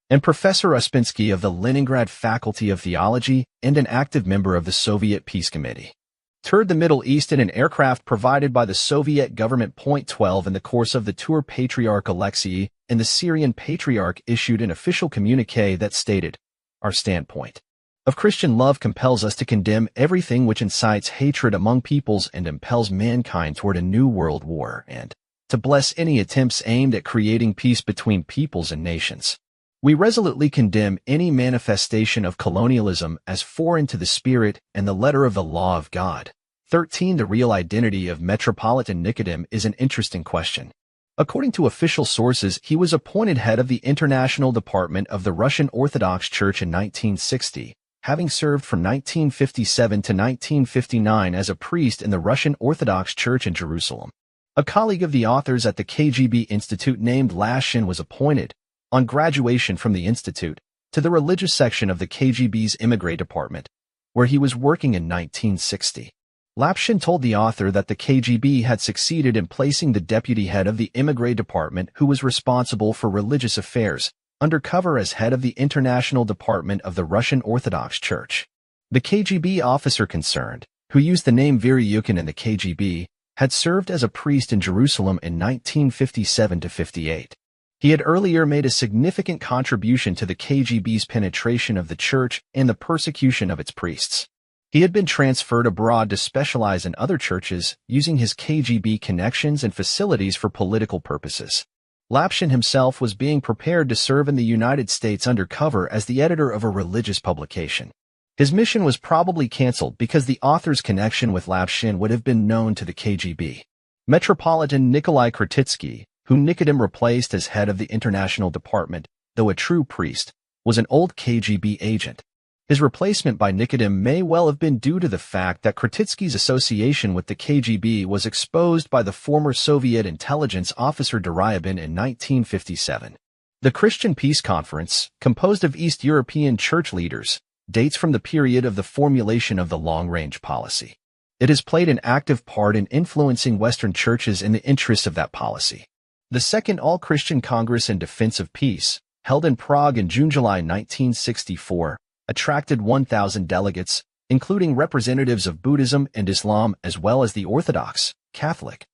and Professor Uspinsky of the Leningrad Faculty of Theology and an active member of the Soviet Peace Committee, toured the Middle East in an aircraft provided by the Soviet government. 12 In the course of the tour, Patriarch Alexei and the Syrian Patriarch issued an official communiqué that stated, "Our standpoint of Christian love compels us to condemn everything which incites hatred among peoples and impels mankind toward a new world war, and to bless any attempts aimed at creating peace between peoples and nations. We resolutely condemn any manifestation of colonialism as foreign to the spirit and the letter of the law of God." 13 The real identity of Metropolitan Nikodym is an interesting question. According to official sources, he was appointed head of the International Department of the Russian Orthodox Church in 1960, having served from 1957 to 1959 as a priest in the Russian Orthodox Church in Jerusalem. A colleague of the authors at the KGB Institute named Lashin was appointed, on graduation from the institute, to the religious section of the KGB's Immigrant Department, where he was working in 1960. Lapshin told the author that the KGB had succeeded in placing the deputy head of the Immigrant Department, who was responsible for religious affairs, undercover as head of the International Department of the Russian Orthodox Church. The KGB officer concerned, who used the name Viryukin in the KGB, had served as a priest in Jerusalem in 1957-58. He had earlier made a significant contribution to the KGB's penetration of the church and the persecution of its priests. He had been transferred abroad to specialize in other churches, using his KGB connections and facilities for political purposes. Lapshin himself was being prepared to serve in the United States undercover as the editor of a religious publication. His mission was probably cancelled because the author's connection with Lapshin would have been known to the KGB. Metropolitan Nikolai Kretitsky, whom Nikodym replaced as head of the International Department, though a true priest, was an old KGB agent. His replacement by Nikodym may well have been due to the fact that Kretitsky's association with the KGB was exposed by the former Soviet intelligence officer Dryabin in 1957. The Christian Peace Conference, composed of East European church leaders, dates from the period of the formulation of the long-range policy. It has played an active part in influencing Western churches in the interests of that policy. The Second All-Christian Congress in Defense of Peace, held in Prague in June-July 1964, attracted 1,000 delegates, including representatives of Buddhism and Islam as well as the Orthodox, Catholic,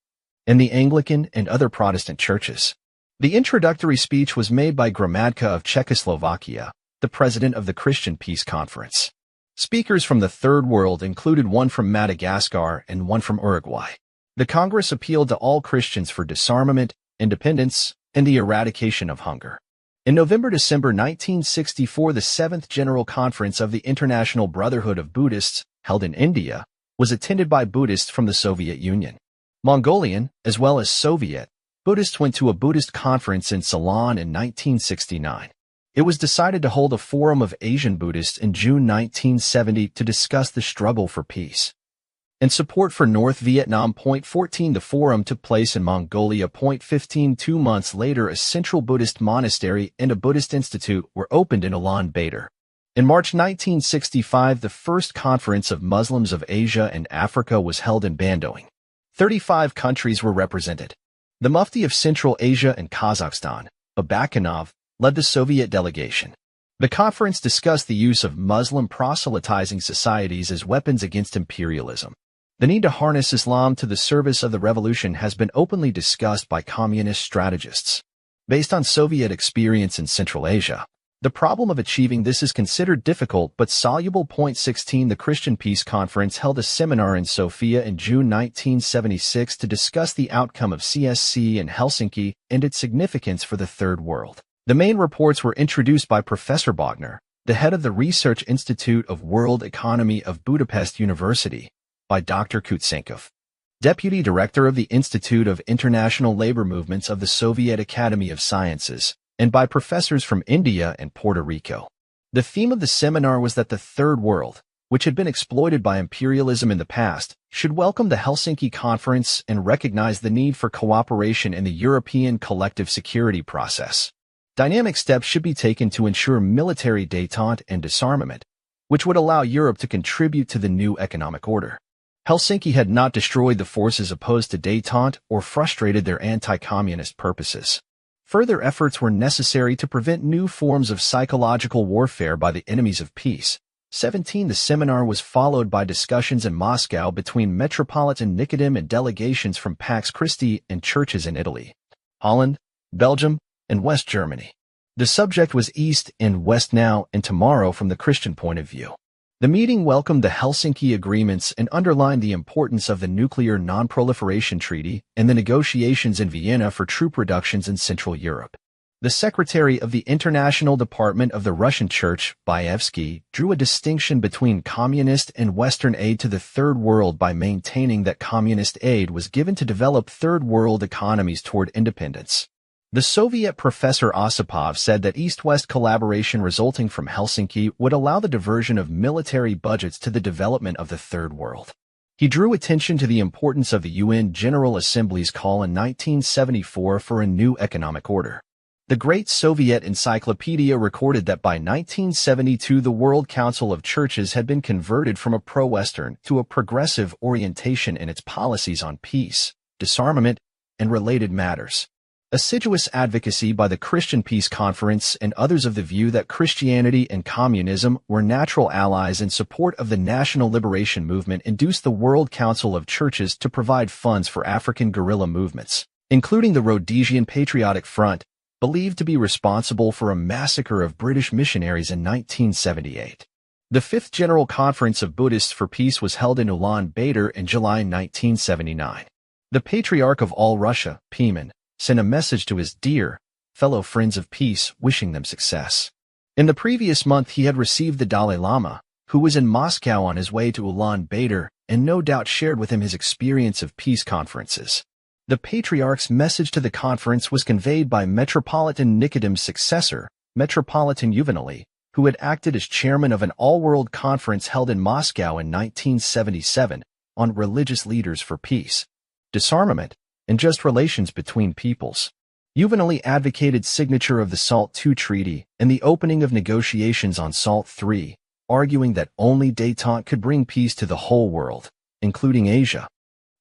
and the Anglican and other Protestant churches. The introductory speech was made by Gromada of Czechoslovakia, the president of the Christian Peace Conference. Speakers from the Third World included one from Madagascar and one from Uruguay. The Congress appealed to all Christians for disarmament, independence, and the eradication of hunger. In November-December 1964, the 7th General Conference of the International Brotherhood of Buddhists, held in India, was attended by Buddhists from the Soviet Union. Mongolian, as well as Soviet, Buddhists went to a Buddhist conference in Ceylon in 1969. It was decided to hold a Forum of Asian Buddhists in June 1970 to discuss the struggle for peace and support for North Vietnam. 14 The forum took place in Mongolia. 15 2 months later, a central Buddhist monastery and a Buddhist institute were opened in Ulaanbaatar. In March 1965, the first conference of Muslims of Asia and Africa was held in Bandung. 35 countries were represented. The Mufti of Central Asia and Kazakhstan, Babakanov, led the Soviet delegation. The conference discussed the use of Muslim proselytizing societies as weapons against imperialism. The need to harness Islam to the service of the revolution has been openly discussed by communist strategists. Based on Soviet experience in Central Asia, the problem of achieving this is considered difficult but soluble. 16 The Christian Peace Conference held a seminar in Sofia in June 1976 to discuss the outcome of CSC in Helsinki and its significance for the Third World. The main reports were introduced by Professor Bogner, the head of the Research Institute of World Economy of Budapest University, by Dr. Kutsenkov, Deputy Director of the Institute of International Labor Movements of the Soviet Academy of Sciences, and by professors from India and Puerto Rico. The theme of the seminar was that the Third World, which had been exploited by imperialism in the past, should welcome the Helsinki Conference and recognize the need for cooperation in the European collective security process. Dynamic steps should be taken to ensure military détente and disarmament, which would allow Europe to contribute to the new economic order. Helsinki had not destroyed the forces opposed to détente or frustrated their anti-communist purposes. Further efforts were necessary to prevent new forms of psychological warfare by the enemies of peace. 17 The seminar was followed by discussions in Moscow between Metropolitan Nikodem and delegations from Pax Christi and churches in Italy, Holland, Belgium, and West Germany. The subject was East and West now and tomorrow from the Christian point of view. The meeting welcomed the Helsinki agreements and underlined the importance of the Nuclear Non-Proliferation Treaty and the negotiations in Vienna for troop reductions in Central Europe. The Secretary of the International Department of the Russian Church, Bayevsky, drew a distinction between communist and Western aid to the Third World by maintaining that communist aid was given to develop Third World economies toward independence. The Soviet professor Osipov said that East-West collaboration resulting from Helsinki would allow the diversion of military budgets to the development of the Third World. He drew attention to the importance of the UN General Assembly's call in 1974 for a new economic order. The Great Soviet Encyclopedia recorded that by 1972 the World Council of Churches had been converted from a pro-Western to a progressive orientation in its policies on peace, disarmament, and related matters. Assiduous advocacy by the Christian Peace Conference and others of the view that Christianity and communism were natural allies in support of the national liberation movement induced the World Council of Churches to provide funds for African guerrilla movements, including the Rhodesian Patriotic Front, believed to be responsible for a massacre of British missionaries in 1978. The Fifth General Conference of Buddhists for Peace was held in Ulaanbaatar in July 1979. The Patriarch of all Russia, Pimen, sent a message to his dear, fellow friends of peace, wishing them success. In the previous month he had received the Dalai Lama, who was in Moscow on his way to Ulaanbaatar, and no doubt shared with him his experience of peace conferences. The Patriarch's message to the conference was conveyed by Metropolitan Nikodem's successor, Metropolitan Juvenali, who had acted as chairman of an all-world conference held in Moscow in 1977 on religious leaders for peace, disarmament, and just relations between peoples. Juvenali advocated signature of the SALT II Treaty and the opening of negotiations on SALT III, arguing that only détente could bring peace to the whole world, including Asia.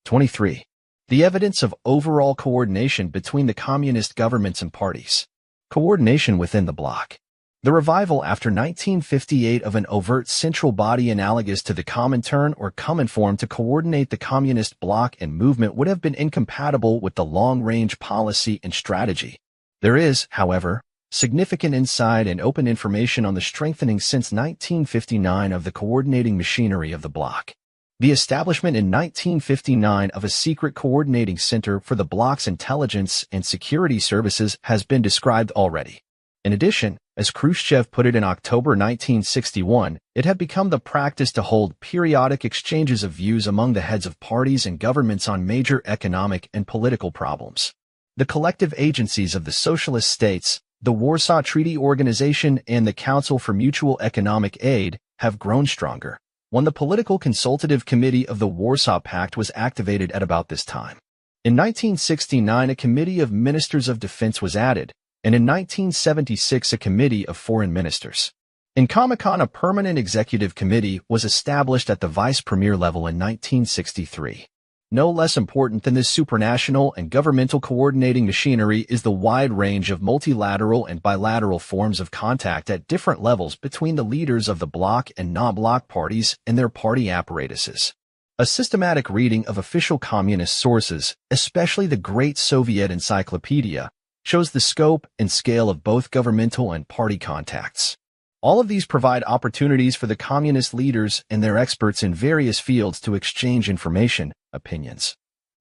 23. The evidence of overall coordination between the communist governments and parties. Coordination within the bloc. The revival after 1958 of an overt central body analogous to the Comintern or Cominform to coordinate the communist bloc and movement would have been incompatible with the long-range policy and strategy. There is, however, significant inside and open information on the strengthening since 1959 of the coordinating machinery of the bloc. The establishment in 1959 of a secret coordinating center for the bloc's intelligence and security services has been described already. In addition, as Khrushchev put it in October 1961, it had become the practice to hold periodic exchanges of views among the heads of parties and governments on major economic and political problems. The collective agencies of the socialist states, the Warsaw Treaty Organization, and the Council for Mutual Economic Aid have grown stronger, when the Political Consultative Committee of the Warsaw Pact was activated at about this time. In 1969, a Committee of Ministers of Defense was added, and in 1976 a Committee of Foreign Ministers. In Comecon, a permanent executive committee was established at the vice premier level in 1963. No less important than this supranational and governmental coordinating machinery is the wide range of multilateral and bilateral forms of contact at different levels between the leaders of the bloc and non-bloc parties and their party apparatuses. A systematic reading of official communist sources, especially the Great Soviet Encyclopedia, shows the scope and scale of both governmental and party contacts. All of these provide opportunities for the communist leaders and their experts in various fields to exchange information, opinions,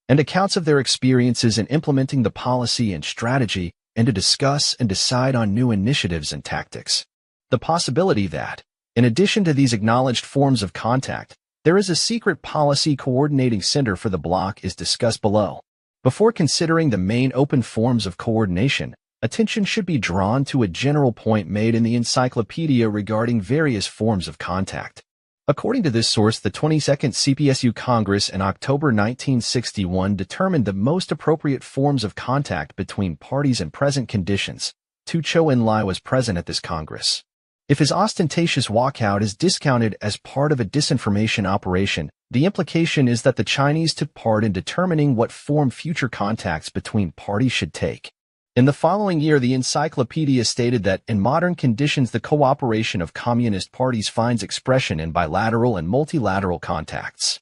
and accounts of their experiences in implementing the policy and strategy, and to discuss and decide on new initiatives and tactics. The possibility that, in addition to these acknowledged forms of contact, there is a secret policy coordinating center for the bloc is discussed below. Before considering the main open forms of coordination, attention should be drawn to a general point made in the encyclopedia regarding various forms of contact. According to this source, the 22nd CPSU Congress in October 1961 determined the most appropriate forms of contact between parties in present conditions. Tu Chou Enlai was present at this Congress. If his ostentatious walkout is discounted as part of a disinformation operation, the implication is that the Chinese took part in determining what form future contacts between parties should take. In the following year, the encyclopedia stated that, in modern conditions, the cooperation of communist parties finds expression in bilateral and multilateral contacts,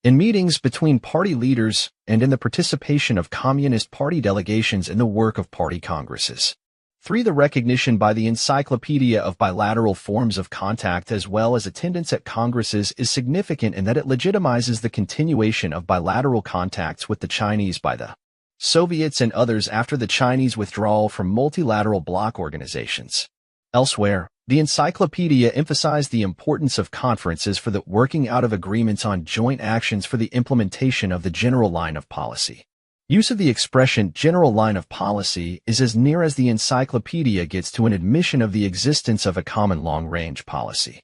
in meetings between party leaders, and in the participation of Communist Party delegations in the work of party congresses. 3. The recognition by the encyclopedia of bilateral forms of contact as well as attendance at congresses is significant in that it legitimizes the continuation of bilateral contacts with the Chinese by the Soviets and others after the Chinese withdrawal from multilateral bloc organizations. Elsewhere, the encyclopedia emphasized the importance of conferences for the working out of agreements on joint actions for the implementation of the general line of policy. Use of the expression general line of policy is as near as the encyclopedia gets to an admission of the existence of a common long-range policy.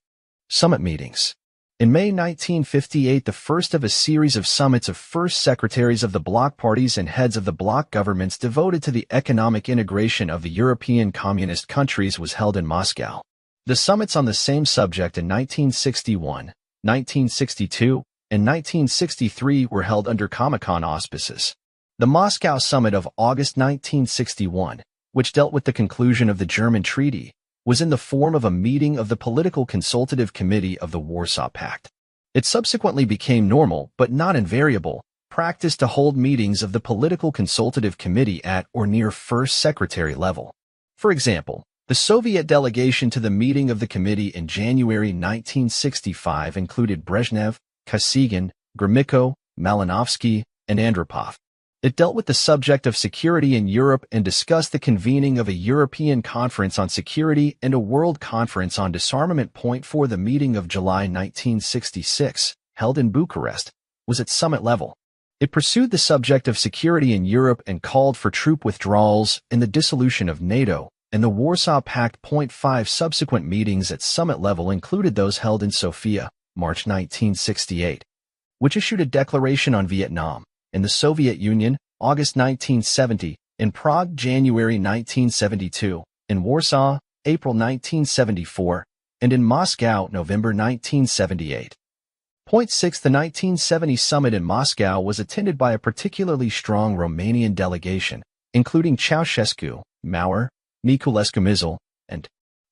Summit meetings. In May 1958, the first of a series of summits of first secretaries of the bloc parties and heads of the bloc governments devoted to the economic integration of the European communist countries was held in Moscow. The summits on the same subject in 1961, 1962, and 1963 were held under Comecon auspices. The Moscow Summit of August 1961, which dealt with the conclusion of the German Treaty, was in the form of a meeting of the Political Consultative Committee of the Warsaw Pact. It subsequently became normal, but not invariable, practice to hold meetings of the Political Consultative Committee at or near First Secretary level. For example, the Soviet delegation to the meeting of the committee in January 1965 included Brezhnev, Kosygin, Gromyko, Malinovsky, and Andropov. It dealt with the subject of security in Europe and discussed the convening of a European Conference on Security and a World Conference on Disarmament. For the meeting of July 1966, held in Bucharest, was at summit level. It pursued the subject of security in Europe and called for troop withdrawals and the dissolution of NATO, and the Warsaw Pact. 5 Subsequent meetings at summit level included those held in Sofia, March 1968, which issued a declaration on Vietnam, in the Soviet Union, August 1970, in Prague, January 1972, in Warsaw, April 1974, and in Moscow, November 1978. 6. The 1970 summit in Moscow was attended by a particularly strong Romanian delegation, including Ceausescu, Maurer, Niculescu-Mizil, and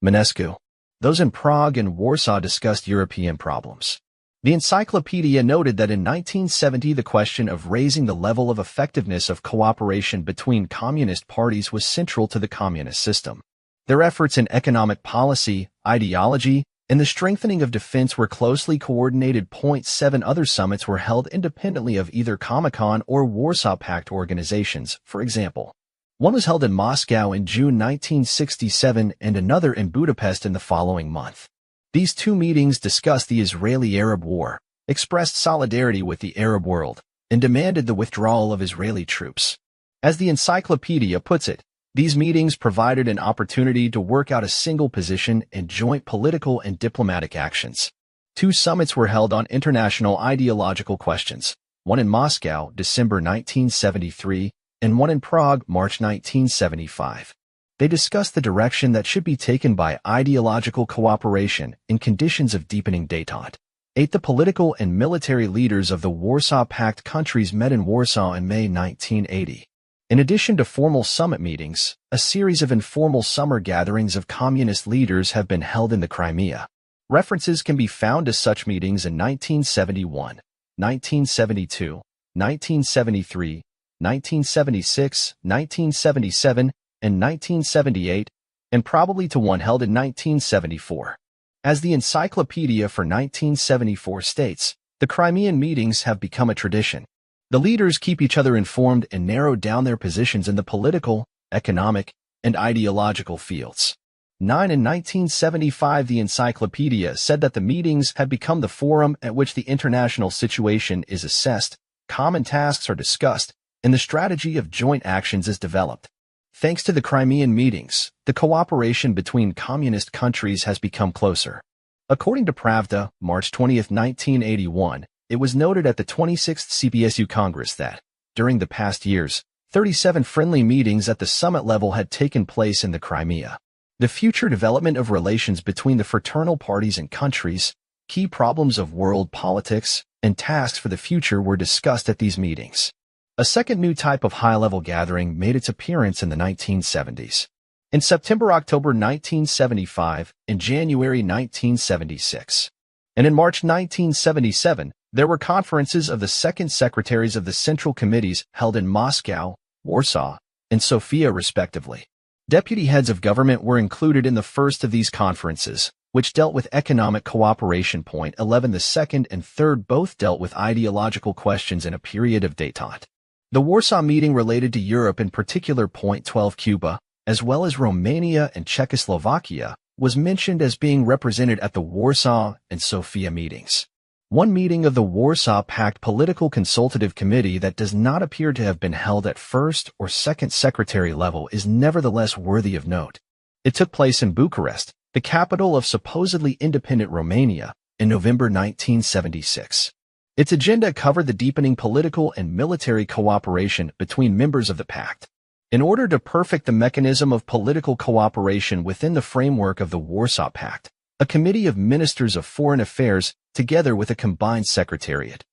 Minescu. Those in Prague and Warsaw discussed European problems. The encyclopedia noted that in 1970 the question of raising the level of effectiveness of cooperation between communist parties was central to the communist system. Their efforts in economic policy, ideology, and the strengthening of defense were closely coordinated. 7 Other summits were held independently of either Comecon or Warsaw Pact organizations. For example, one was held in Moscow in June 1967 and another in Budapest in the following month. These 2 meetings discussed the Israeli-Arab War, expressed solidarity with the Arab world, and demanded the withdrawal of Israeli troops. As the encyclopedia puts it, these meetings provided an opportunity to work out a single position and joint political and diplomatic actions. 2 summits were held on international ideological questions, one in Moscow, December 1973, and one in Prague, March 1975. They discussed the direction that should be taken by ideological cooperation in conditions of deepening détente. 8. The political and military leaders of the Warsaw Pact countries met in Warsaw in May 1980. In addition to formal summit meetings, a series of informal summer gatherings of communist leaders have been held in the Crimea. References can be found to such meetings in 1971, 1972, 1973, 1976, 1977, and 1978, and probably to one held in 1974. As the encyclopedia for 1974 states, the Crimean meetings have become a tradition. The leaders keep each other informed and narrow down their positions in the political, economic, and ideological fields. 9. In 1975, the encyclopedia said that the meetings had become the forum at which the international situation is assessed, common tasks are discussed, and the strategy of joint actions is developed. Thanks to the Crimean meetings, the cooperation between communist countries has become closer. According to Pravda, March 20, 1981, it was noted at the 26th CPSU Congress that, during the past years, 37 friendly meetings at the summit level had taken place in the Crimea. The future development of relations between the fraternal parties and countries, key problems of world politics, and tasks for the future were discussed at these meetings. A second new type of high-level gathering made its appearance in the 1970s. In September-October 1975, in January 1976, and in March 1977, there were conferences of the second secretaries of the Central Committees held in Moscow, Warsaw, and Sofia respectively. Deputy heads of government were included in the first of these conferences, which dealt with economic cooperation. Point 11. The second and third both dealt with ideological questions in a period of détente. The Warsaw meeting related to Europe, in particular. Point 12. Cuba, as well as Romania and Czechoslovakia, was mentioned as being represented at the Warsaw and Sofia meetings. One meeting of the Warsaw Pact Political Consultative Committee that does not appear to have been held at first or second secretary level is nevertheless worthy of note. It took place in Bucharest, the capital of supposedly independent Romania, in November 1976. Its agenda covered the deepening political and military cooperation between members of the pact. In order to perfect the mechanism of political cooperation within the framework of the Warsaw Pact, a committee of ministers of foreign affairs, together with a combined secretariat,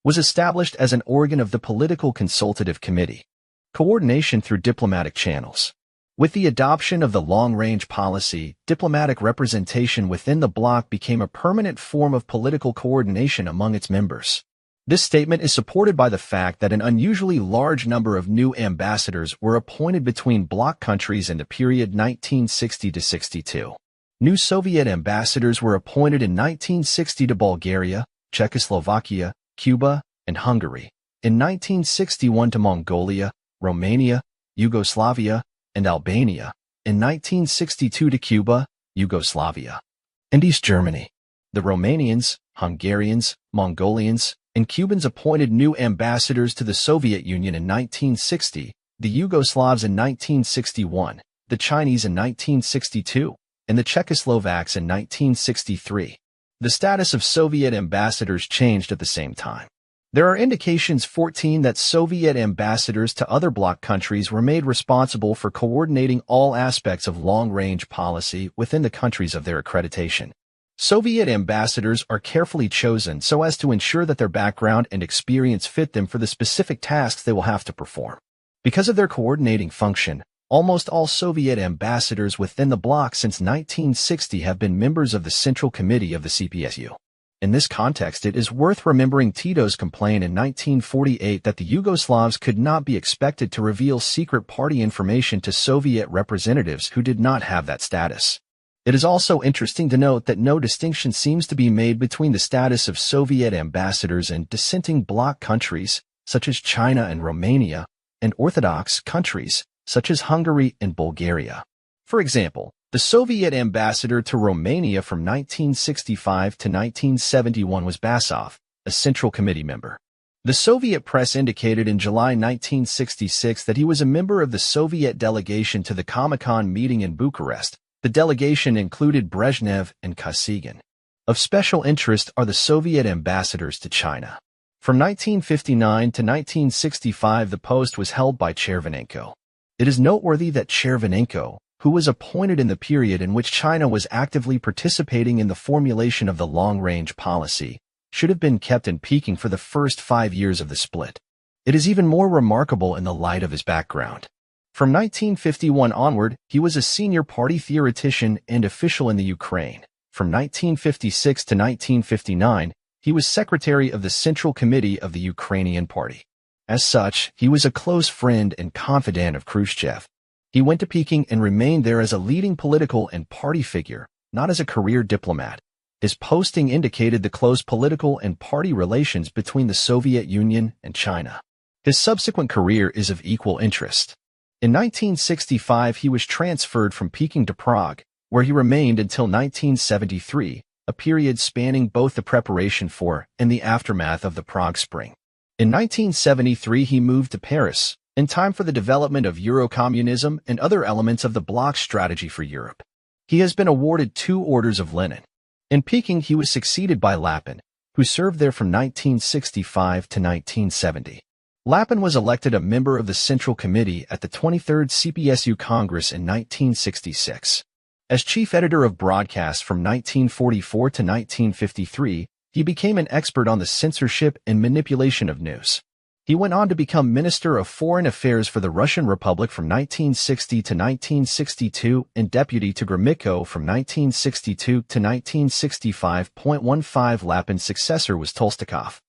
was established as an organ of the Political Consultative Committee. Coordination through diplomatic channels. With the adoption of the long-range policy, diplomatic representation within the bloc became a permanent form of political coordination among its members. This statement is supported by the fact that an unusually large number of new ambassadors were appointed between bloc countries in the period 1960 to 62. New Soviet ambassadors were appointed in 1960 to Bulgaria, Czechoslovakia, Cuba, and Hungary, in 1961 to Mongolia, Romania, Yugoslavia, and Albania, in 1962 to Cuba, Yugoslavia, and East Germany. The Romanians, Hungarians, Mongolians, and Cubans appointed new ambassadors to the Soviet Union in 1960, the Yugoslavs in 1961, the Chinese in 1962, and the Czechoslovaks in 1963. The status of Soviet ambassadors changed at the same time. There are indications 14 that Soviet ambassadors to other bloc countries were made responsible for coordinating all aspects of long-range policy within the countries of their accreditation. Soviet ambassadors are carefully chosen so as to ensure that their background and experience fit them for the specific tasks they will have to perform. Because of their coordinating function, almost all Soviet ambassadors within the bloc since 1960 have been members of the Central Committee of the CPSU. In this context, it is worth remembering Tito's complaint in 1948 that the Yugoslavs could not be expected to reveal secret party information to Soviet representatives who did not have that status. It is also interesting to note that no distinction seems to be made between the status of Soviet ambassadors in dissenting bloc countries, such as China and Romania, and Orthodox countries, such as Hungary and Bulgaria. For example, the Soviet ambassador to Romania from 1965 to 1971 was Basov, a Central Committee member. The Soviet press indicated in July 1966 that he was a member of the Soviet delegation to the Comecon meeting in Bucharest. The delegation included Brezhnev and Kosygin. Of special interest are the Soviet ambassadors to China. From 1959 to 1965, the post was held by Chervenenko. It is noteworthy that Chervenenko, who was appointed in the period in which China was actively participating in the formulation of the long-range policy, should have been kept in Peking for the first 5 years of the split. It is even more remarkable in the light of his background. From 1951 onward, he was a senior party theoretician and official in the Ukraine. From 1956 to 1959, he was secretary of the Central Committee of the Ukrainian Party. As such, he was a close friend and confidant of Khrushchev. He went to Peking and remained there as a leading political and party figure, not as a career diplomat. His posting indicated the close political and party relations between the Soviet Union and China. His subsequent career is of equal interest. In 1965, he was transferred from Peking to Prague, where he remained until 1973, a period spanning both the preparation for and the aftermath of the Prague Spring. In 1973, he moved to Paris, in time for the development of Eurocommunism and other elements of the bloc's strategy for Europe. He has been awarded 2 Orders of Lenin. In Peking, he was succeeded by Lapin, who served there from 1965 to 1970. Lapin was elected a member of the Central Committee at the 23rd CPSU Congress in 1966. As chief editor of broadcasts from 1944 to 1953, he became an expert on the censorship and manipulation of news. He went on to become Minister of Foreign Affairs for the Russian Republic from 1960 to 1962 and Deputy to Gromyko from 1962 to 1965.15. Lapin's successor was Tolstakov,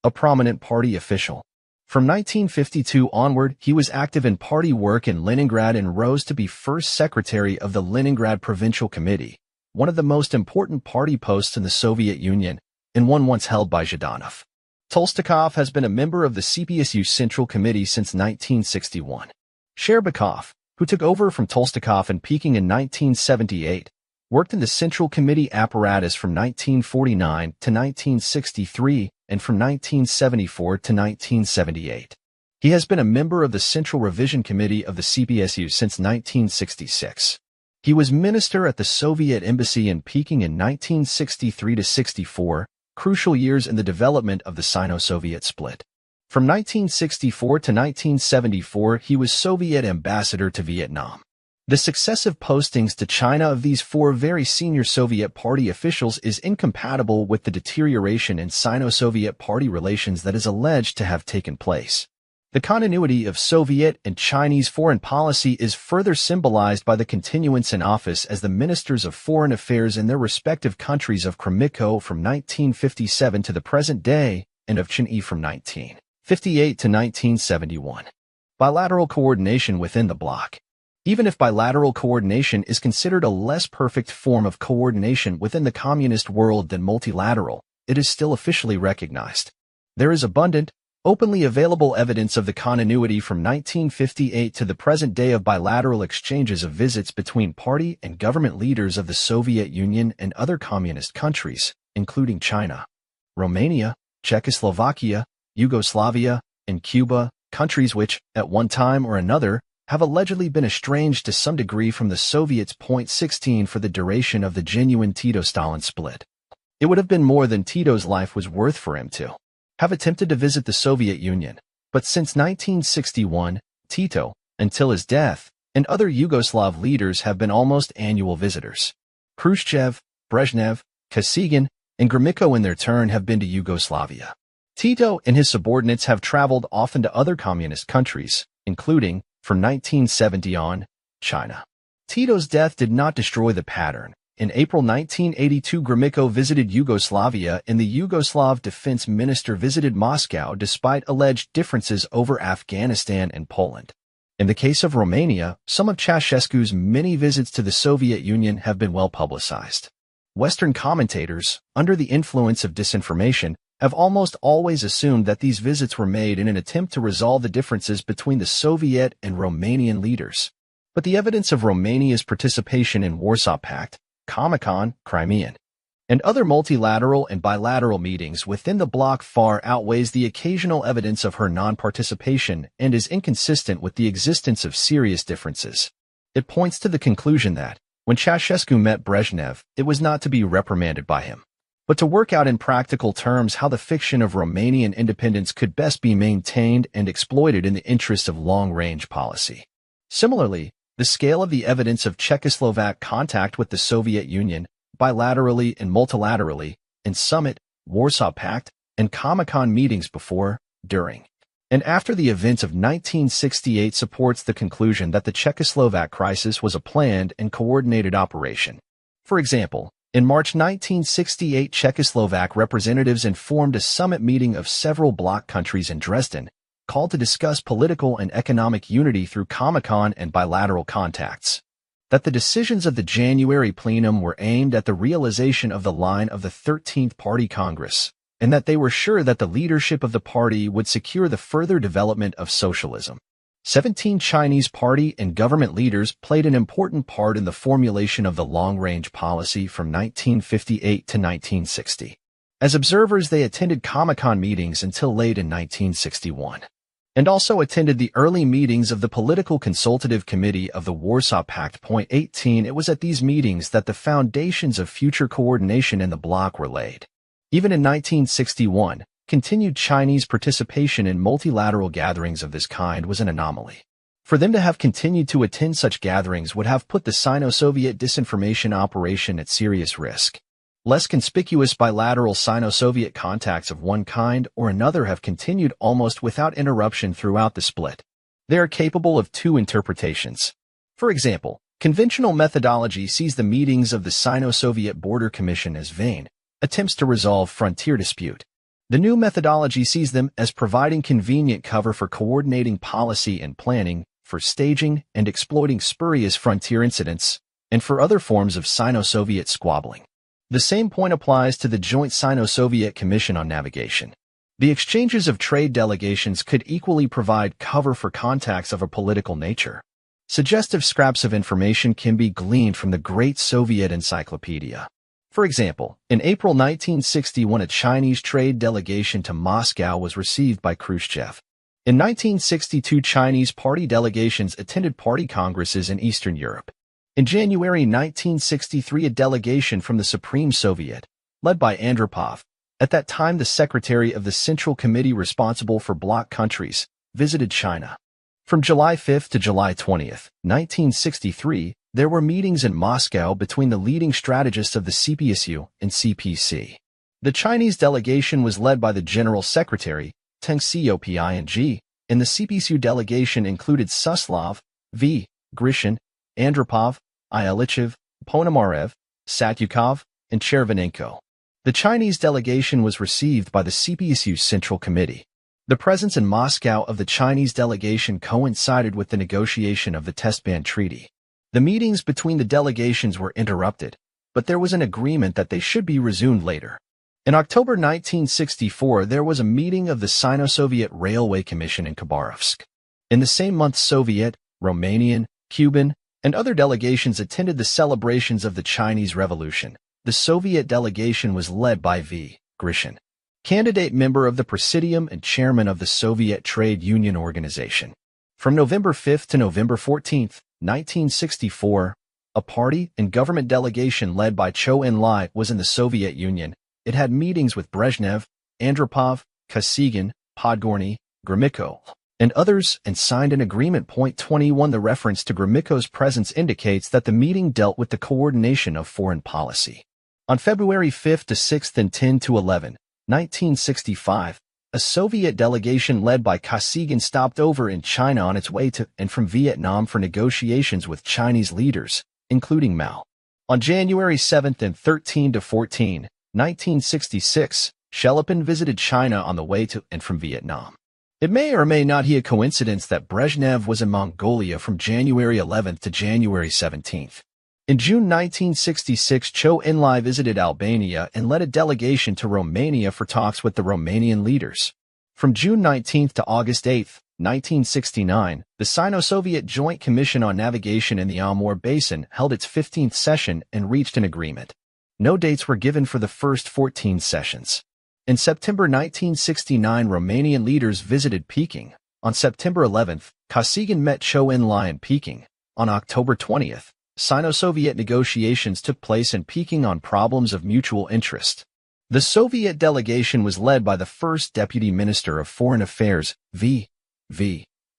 a prominent party official. From 1952 onward, he was active in party work in Leningrad and rose to be first secretary of the Leningrad Provincial Committee, one of the most important party posts in the Soviet Union, and one once held by Zhdanov. Tolstakov has been a member of the CPSU Central Committee since 1961. Sherbakov, who took over from Tolstakov in Peking in 1978, worked in the Central Committee apparatus from 1949 to 1963 and from 1974 to 1978. He has been a member of the Central Revision Committee of the CPSU since 1966. He was minister at the Soviet Embassy in Peking in 1963 to 64, crucial years in the development of the Sino-Soviet split. From 1964 to 1974, he was Soviet ambassador to Vietnam. The successive postings to China of these 4 very senior Soviet party officials is incompatible with the deterioration in Sino-Soviet party relations that is alleged to have taken place. The continuity of Soviet and Chinese foreign policy is further symbolized by the continuance in office as the ministers of foreign affairs in their respective countries of Gromyko from 1957 to the present day and of Chen Yi from 1958 to 1971. Bilateral coordination within the bloc. Even if bilateral coordination is considered a less perfect form of coordination within the communist world than multilateral, it is still officially recognized. There is abundant, openly available evidence of the continuity from 1958 to the present day of bilateral exchanges of visits between party and government leaders of the Soviet Union and other communist countries, including China, Romania, Czechoslovakia, Yugoslavia, and Cuba, countries which, at one time or another, have allegedly been estranged to some degree from the Soviets. 16 For the duration of the genuine Tito-Stalin split. It would have been more than Tito's life was worth for him to have attempted to visit the Soviet Union, but since 1961, Tito, until his death, and other Yugoslav leaders have been almost annual visitors. Khrushchev, Brezhnev, Kosygin, and Gromyko in their turn have been to Yugoslavia. Tito and his subordinates have traveled often to other communist countries, including, from 1970 on, China. Tito's death did not destroy the pattern. In April 1982, Gromyko visited Yugoslavia and the Yugoslav defense minister visited Moscow despite alleged differences over Afghanistan and Poland. In the case of Romania, some of Ceausescu's many visits to the Soviet Union have been well publicized. Western commentators, under the influence of disinformation, have almost always assumed that these visits were made in an attempt to resolve the differences between the Soviet and Romanian leaders. But the evidence of Romania's participation in Warsaw Pact, Comecon, Crimean, and other multilateral and bilateral meetings within the bloc far outweighs the occasional evidence of her non-participation and is inconsistent with the existence of serious differences. It points to the conclusion that, when Ceausescu met Brezhnev, it was not to be reprimanded by him, but to work out in practical terms how the fiction of Romanian independence could best be maintained and exploited in the interest of long-range policy. Similarly, the scale of the evidence of Czechoslovak contact with the Soviet Union, bilaterally and multilaterally, and summit, Warsaw Pact, and Comecon meetings before, during, and after the events of 1968 supports the conclusion that the Czechoslovak crisis was a planned and coordinated operation. For example, in March 1968, Czechoslovak representatives informed a summit meeting of several bloc countries in Dresden, called to discuss political and economic unity through Comecon and bilateral contacts. That the decisions of the January plenum were aimed at the realization of the line of the 13th Party Congress, and that they were sure that the leadership of the party would secure the further development of socialism. 17 Chinese party and government leaders played an important part in the formulation of the long-range policy from 1958 to 1960. As observers, they attended Comecon meetings until late in 1961, and also attended the early meetings of the Political Consultative Committee of the Warsaw Pact. 18. It was at these meetings that the foundations of future coordination in the bloc were laid. Even in 1961, continued Chinese participation in multilateral gatherings of this kind was an anomaly. For them to have continued to attend such gatherings would have put the Sino-Soviet disinformation operation at serious risk. Less conspicuous bilateral Sino-Soviet contacts of one kind or another have continued almost without interruption throughout the split. They are capable of two interpretations. For example, conventional methodology sees the meetings of the Sino-Soviet Border Commission as vain attempts to resolve frontier dispute. The new methodology sees them as providing convenient cover for coordinating policy and planning, for staging and exploiting spurious frontier incidents, and for other forms of Sino-Soviet squabbling. The same point applies to the Joint Sino-Soviet Commission on Navigation. The exchanges of trade delegations could equally provide cover for contacts of a political nature. Suggestive scraps of information can be gleaned from the Great Soviet Encyclopedia. For example, in April 1961, a Chinese trade delegation to Moscow was received by Khrushchev. In 1962, Chinese party delegations attended party congresses in Eastern Europe. In January 1963, a delegation from the Supreme Soviet, led by Andropov, at that time the secretary of the Central Committee responsible for bloc countries, visited China. From July 5 to July 20, 1963, there were meetings in Moscow between the leading strategists of the CPSU and CPC. The Chinese delegation was led by the General Secretary, Teng Xiaoping, and the CPSU delegation included Suslov, V. Grishin, Andropov, Ilyich, Ponomarev, Satyukov, and Chervenenko. The Chinese delegation was received by the CPSU Central Committee. The presence in Moscow of the Chinese delegation coincided with the negotiation of the Test Ban Treaty. The meetings between the delegations were interrupted, but there was an agreement that they should be resumed later. In October 1964, there was a meeting of the Sino-Soviet Railway Commission in Khabarovsk. In the same month, Soviet, Romanian, Cuban, and other delegations attended the celebrations of the Chinese Revolution. The Soviet delegation was led by V. Grishin, candidate member of the Presidium and chairman of the Soviet Trade Union Organization. From November 5 to November 14, 1964, a party and government delegation led by Zhou Enlai was in the Soviet Union. It had meetings with Brezhnev, Andropov, Kosygin, Podgorny, Gromyko, and others, and signed an agreement. 21. The reference to Gromyko's presence indicates that the meeting dealt with the coordination of foreign policy. On February 5 to 6 and 10 to 11, 1965, a Soviet delegation led by Kosygin stopped over in China on its way to and from Vietnam for negotiations with Chinese leaders, including Mao. On January 7 and 13 to 14, 1966, Shelepin visited China on the way to and from Vietnam. It may or may not be a coincidence that Brezhnev was in Mongolia from January 11 to January 17. In June 1966, Zhou Enlai visited Albania and led a delegation to Romania for talks with the Romanian leaders. From June 19 to August 8, 1969, the Sino-Soviet Joint Commission on Navigation in the Amur Basin held its 15th session and reached an agreement. No dates were given for the first 14 sessions. In September 1969, Romanian leaders visited Peking. On September 11, Kosygin met Zhou Enlai in Peking. On October 20, Sino-Soviet negotiations took place in Peking on problems of mutual interest. The Soviet delegation was led by the first Deputy Minister of Foreign Affairs, V.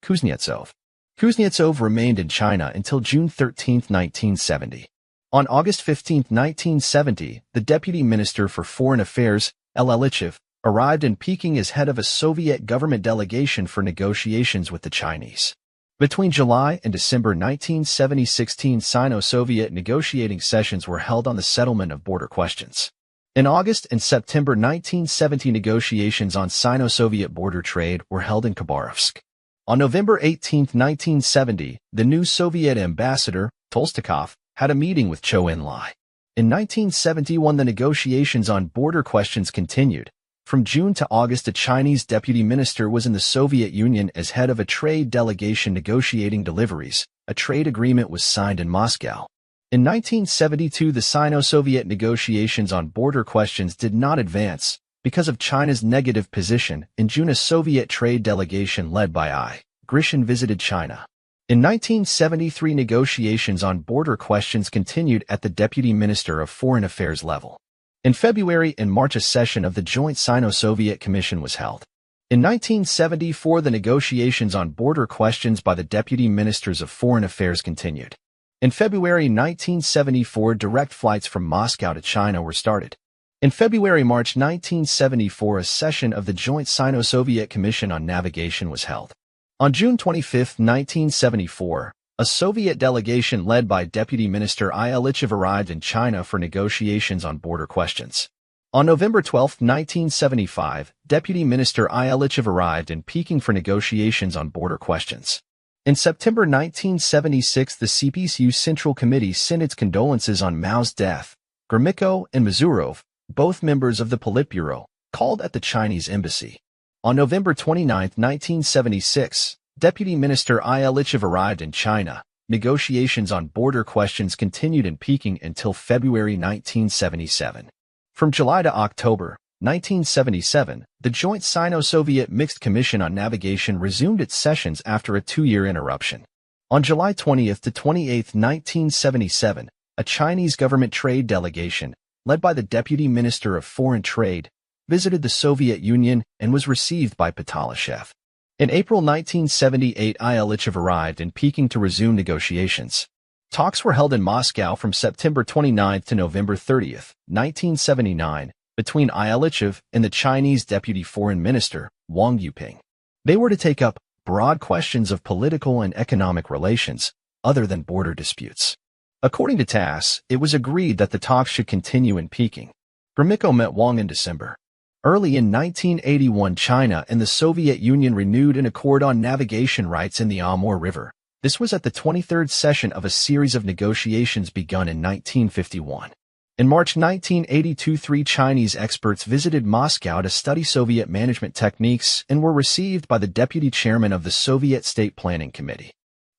Kuznetsov. Kuznetsov remained in China until June 13, 1970. On August 15, 1970, the Deputy Minister for Foreign Affairs, Anatoliy, arrived in Peking as head of a Soviet government delegation for negotiations with the Chinese. Between July and December 1970, 16 Sino-Soviet negotiating sessions were held on the settlement of border questions. In August and September 1970, negotiations on Sino-Soviet border trade were held in Khabarovsk. On November 18, 1970, the new Soviet ambassador, Tolstakov, had a meeting with Zhou Enlai. In 1971, the negotiations on border questions continued. From June to August, a Chinese deputy minister was in the Soviet Union as head of a trade delegation negotiating deliveries. A trade agreement was signed in Moscow. In 1972, the Sino-Soviet negotiations on border questions did not advance because of China's negative position. In June, a Soviet trade delegation led by I. Golitsyn visited China. In 1973, negotiations on border questions continued at the Deputy Minister of Foreign Affairs level. In February and March, a session of the Joint Sino-Soviet Commission was held. In 1974, the negotiations on border questions by the Deputy Ministers of Foreign Affairs continued. In February 1974, direct flights from Moscow to China were started. In February-March 1974, a session of the Joint Sino-Soviet Commission on Navigation was held. On June 25, 1974, a Soviet delegation led by Deputy Minister Anatoliy arrived in China for negotiations on border questions. On November 12, 1975, Deputy Minister Anatoliy arrived in Peking for negotiations on border questions. In September 1976, the CPSU Central Committee sent its condolences on Mao's death. Gromyko and Mazurov, both members of the Politburo, called at the Chinese embassy. On November 29, 1976, Deputy Minister Anatoliy arrived in China. Negotiations on border questions continued in Peking until February 1977. From July to October 1977, the Joint Sino-Soviet Mixed Commission on Navigation resumed its sessions after a two-year interruption. On July 20 to 28, 1977, a Chinese government trade delegation, led by the Deputy Minister of Foreign Trade, visited the Soviet Union and was received by Patrushev. In April 1978, Anatoliy arrived in Peking to resume negotiations. Talks were held in Moscow from September 29 to November 30, 1979, between Anatoliy and the Chinese Deputy Foreign Minister, Wang Yuping. They were to take up broad questions of political and economic relations, other than border disputes. According to TASS, it was agreed that the talks should continue in Peking. Gromyko met Wang in December. Early in 1981, China and the Soviet Union renewed an accord on navigation rights in the Amur River. This was at the 23rd session of a series of negotiations begun in 1951. In March 1982, 3 Chinese experts visited Moscow to study Soviet management techniques and were received by the deputy chairman of the Soviet State Planning Committee.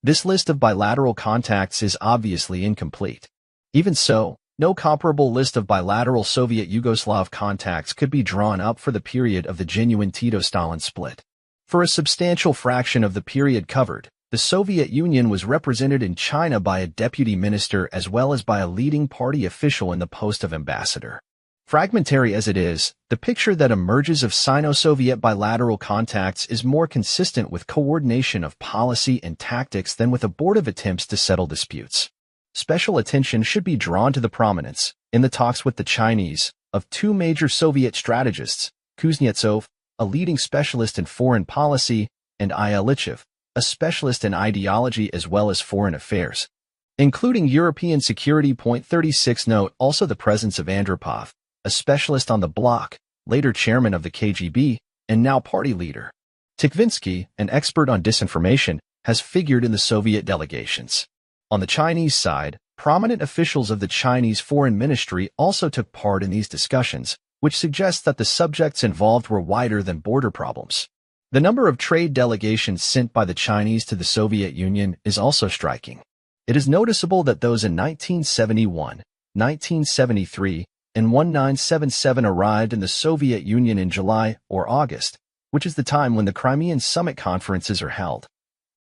This list of bilateral contacts is obviously incomplete. Even so, no comparable list of bilateral Soviet-Yugoslav contacts could be drawn up for the period of the genuine Tito-Stalin split. For a substantial fraction of the period covered, the Soviet Union was represented in China by a deputy minister as well as by a leading party official in the post of ambassador. Fragmentary as it is, the picture that emerges of Sino-Soviet bilateral contacts is more consistent with coordination of policy and tactics than with abortive attempts to settle disputes. Special attention should be drawn to the prominence, in the talks with the Chinese, of 2 major Soviet strategists, Kuznetsov, a leading specialist in foreign policy, and Anatoliy, a specialist in ideology as well as foreign affairs, including European security. 36 Note also the presence of Andropov, a specialist on the bloc, later chairman of the KGB, and now party leader. Tikvinsky, an expert on disinformation, has figured in the Soviet delegations. On the Chinese side, prominent officials of the Chinese Foreign Ministry also took part in these discussions, which suggests that the subjects involved were wider than border problems. The number of trade delegations sent by the Chinese to the Soviet Union is also striking. It is noticeable that those in 1971, 1973, and 1977 arrived in the Soviet Union in July or August, which is the time when the Crimean Summit conferences are held.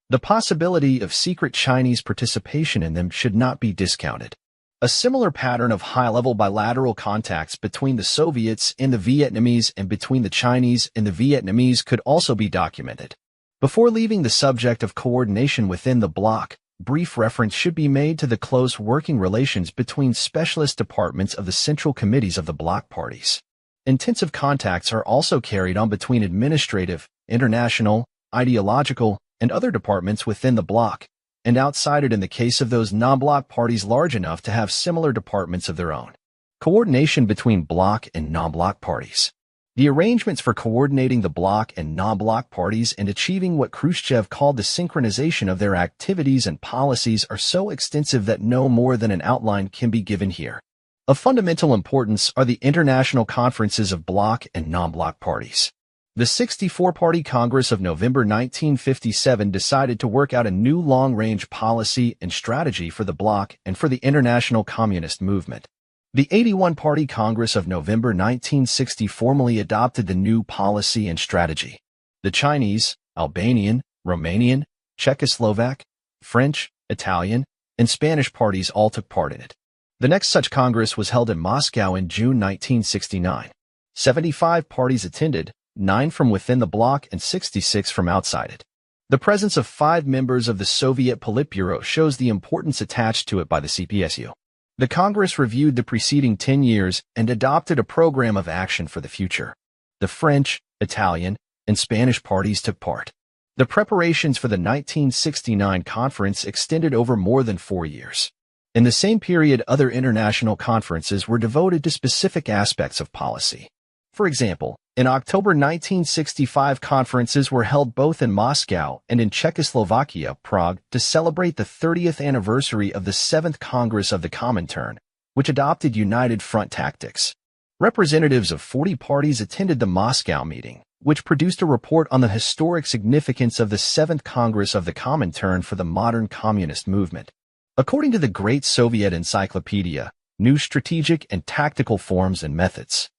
The possibility of secret Chinese participation in them should not be discounted. A similar pattern of high-level bilateral contacts between the Soviets and the Vietnamese and between the Chinese and the Vietnamese could also be documented. Before leaving the subject of coordination within the bloc, brief reference should be made to the close working relations between specialist departments of the central committees of the bloc parties. Intensive contacts are also carried on between administrative, international, ideological, and other departments within the bloc, and outside it in the case of those non-bloc parties large enough to have similar departments of their own. Coordination between bloc and non-bloc parties. The arrangements for coordinating the bloc and non-bloc parties and achieving what Khrushchev called the synchronization of their activities and policies are so extensive that no more than an outline can be given here. Of fundamental importance are the international conferences of bloc and non-bloc parties. The 64-Party Congress of November 1957 decided to work out a new long-range policy and strategy for the bloc and for the international communist movement. The 81-Party Congress of November 1960 formally adopted the new policy and strategy. The Chinese, Albanian, Romanian, Czechoslovak, French, Italian, and Spanish parties all took part in it. The next such Congress was held in Moscow in June 1969. 75 parties attended, 9 from within the bloc and 66 from outside it. The presence of 5 members of the Soviet Politburo shows the importance attached to it by the CPSU. The Congress reviewed the preceding 10 years and adopted a program of action for the future. The French, Italian, and Spanish parties took part. The preparations for the 1969 conference extended over more than 4 years. In the same period, other international conferences were devoted to specific aspects of policy. For example, in October 1965, conferences were held both in Moscow and in Czechoslovakia, Prague, to celebrate the 30th anniversary of the 7th Congress of the Comintern, which adopted United Front tactics. Representatives of 40 parties attended the Moscow meeting, which produced a report on the historic significance of the 7th Congress of the Comintern for the modern communist movement. According to the Great Soviet Encyclopedia, new strategic and tactical forms and methods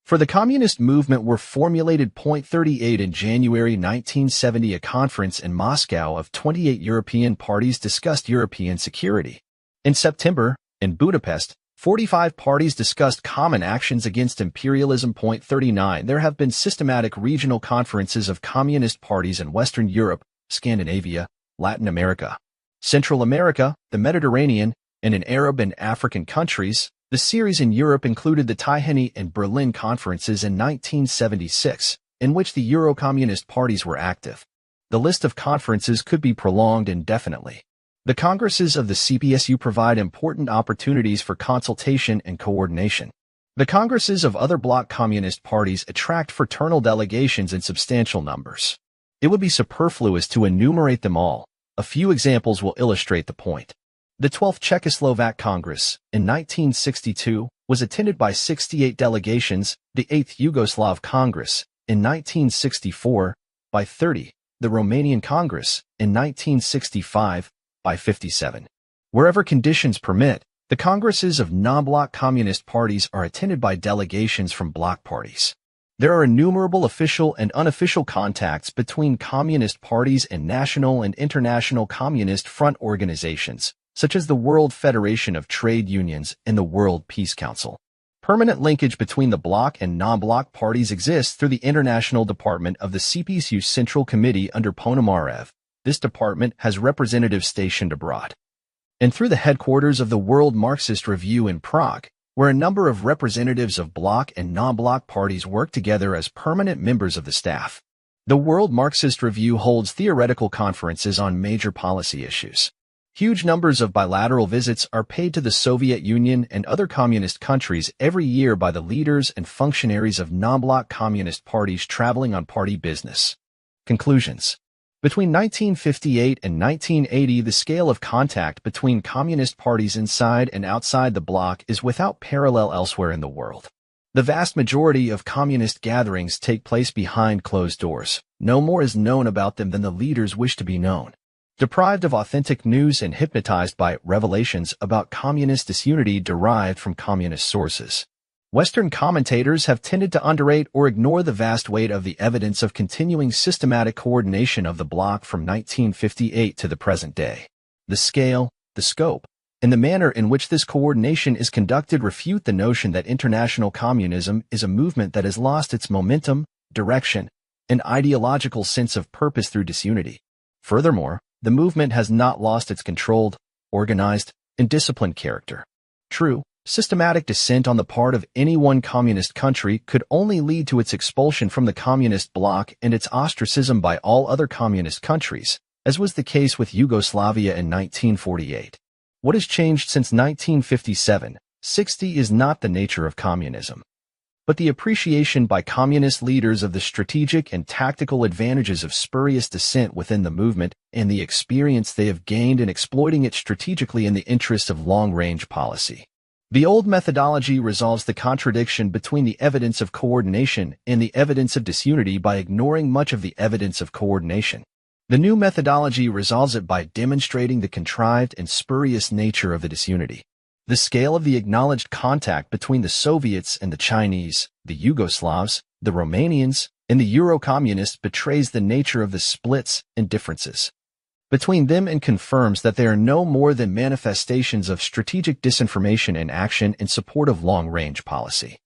for the communist movement were formulated. 38 In January 1970, a conference in Moscow of 28 European parties discussed European security. In September, in Budapest, 45 parties discussed common actions against imperialism. 39 There have been systematic regional conferences of communist parties in Western Europe, Scandinavia, Latin America, Central America, the Mediterranean, and in Arab and African countries. The series in Europe included the Tihany and Berlin conferences in 1976, in which the Euro-communist parties were active. The list of conferences could be prolonged indefinitely. The congresses of the CPSU provide important opportunities for consultation and coordination. The congresses of other bloc communist parties attract fraternal delegations in substantial numbers. It would be superfluous to enumerate them all. A few examples will illustrate the point. The 12th Czechoslovak Congress, in 1962, was attended by 68 delegations, the 8th Yugoslav Congress, in 1964, by 30, the Romanian Congress, in 1965, by 57. Wherever conditions permit, the congresses of non-bloc communist parties are attended by delegations from bloc parties. There are innumerable official and unofficial contacts between communist parties and national and international communist front organizations, such as the World Federation of Trade Unions and the World Peace Council. Permanent linkage between the bloc and non-bloc parties exists through the International Department of the CPSU Central Committee under Ponomarev. This department has representatives stationed abroad. And through the headquarters of the World Marxist Review in Prague, where a number of representatives of bloc and non-bloc parties work together as permanent members of the staff. The World Marxist Review holds theoretical conferences on major policy issues. Huge numbers of bilateral visits are paid to the Soviet Union and other communist countries every year by the leaders and functionaries of non-bloc communist parties traveling on party business. Conclusions. Between 1958 and 1980, the scale of contact between communist parties inside and outside the bloc is without parallel elsewhere in the world. The vast majority of communist gatherings take place behind closed doors. No more is known about them than the leaders wish to be known. Deprived of authentic news and hypnotized by revelations about communist disunity derived from communist sources, Western commentators have tended to underrate or ignore the vast weight of the evidence of continuing systematic coordination of the bloc from 1958 to the present day. The scale, the scope, and the manner in which this coordination is conducted refute the notion that international communism is a movement that has lost its momentum, direction, and ideological sense of purpose through disunity. Furthermore, the movement has not lost its controlled, organized, and disciplined character. True, Systematic dissent on the part of any one communist country could only lead to its expulsion from the communist bloc and its ostracism by all other communist countries, as was the case with Yugoslavia in 1948. What has changed since 1957-60 is not the nature of communism, but the appreciation by communist leaders of the strategic and tactical advantages of spurious dissent within the movement and the experience they have gained in exploiting it strategically in the interest of long-range policy. The old methodology resolves the contradiction between the evidence of coordination and the evidence of disunity by ignoring much of the evidence of coordination. The new methodology resolves it by demonstrating the contrived and spurious nature of the disunity. The scale of the acknowledged contact between the Soviets and the Chinese, the Yugoslavs, the Romanians, and the Euro-communists betrays the nature of the splits and differences between them and confirms that they are no more than manifestations of strategic disinformation and action in support of long-range policy.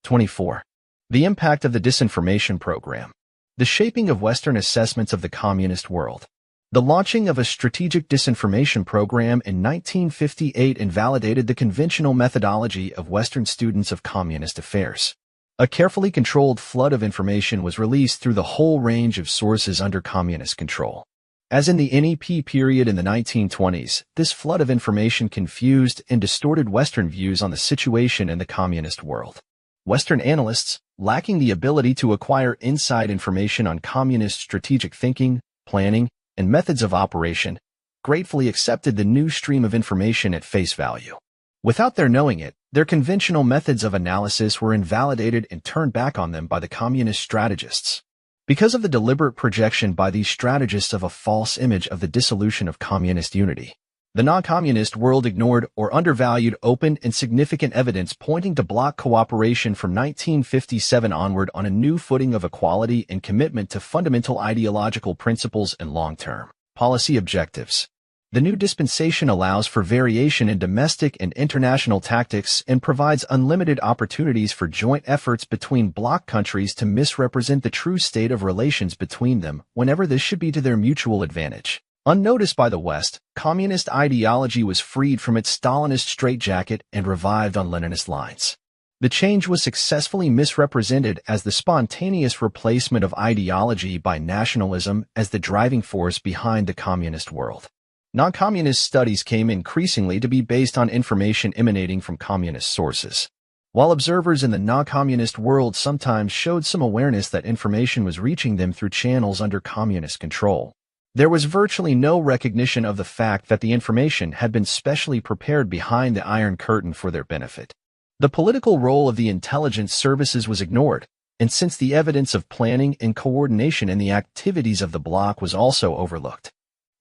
24. The impact of the disinformation program. The shaping of Western assessments of the communist world. The launching of a strategic disinformation program in 1958 invalidated the conventional methodology of Western students of communist affairs. A carefully controlled flood of information was released through the whole range of sources under communist control. As in the NEP period in the 1920s, this flood of information confused and distorted Western views on the situation in the communist world. Western analysts, lacking the ability to acquire inside information on communist strategic thinking, planning, and methods of operation, gratefully accepted the new stream of information at face value. Without their knowing it, their conventional methods of analysis were invalidated and turned back on them by the communist strategists. Because of the deliberate projection by these strategists of a false image of the dissolution of communist unity, the non-communist world ignored or undervalued open and significant evidence pointing to bloc cooperation from 1957 onward on a new footing of equality and commitment to fundamental ideological principles and long-term policy objectives. The new dispensation allows for variation in domestic and international tactics and provides unlimited opportunities for joint efforts between bloc countries to misrepresent the true state of relations between them whenever this should be to their mutual advantage. Unnoticed by the West, communist ideology was freed from its Stalinist straitjacket and revived on Leninist lines. The change was successfully misrepresented as the spontaneous replacement of ideology by nationalism as the driving force behind the communist world. Non-communist studies came increasingly to be based on information emanating from communist sources. While observers in the non-communist world sometimes showed some awareness that information was reaching them through channels under communist control, there was virtually no recognition of the fact that the information had been specially prepared behind the Iron Curtain for their benefit. The political role of the intelligence services was ignored, and since the evidence of planning and coordination in the activities of the bloc was also overlooked,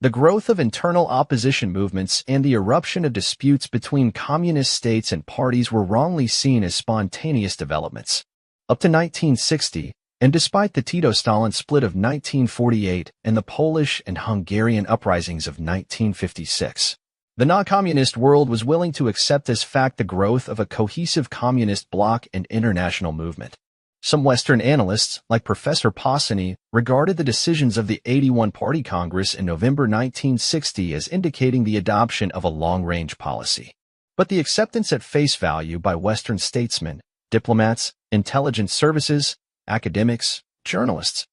the growth of internal opposition movements and the eruption of disputes between communist states and parties were wrongly seen as spontaneous developments. Up to 1960, and despite the Tito-Stalin split of 1948 and the Polish and Hungarian uprisings of 1956, the non-communist world was willing to accept as fact the growth of a cohesive communist bloc and international movement. Some Western analysts, like Professor Passani, regarded the decisions of the 81 Party Congress in November 1960 as indicating the adoption of a long-range policy. But the acceptance at face value by Western statesmen, diplomats, intelligence services, academics, journalists,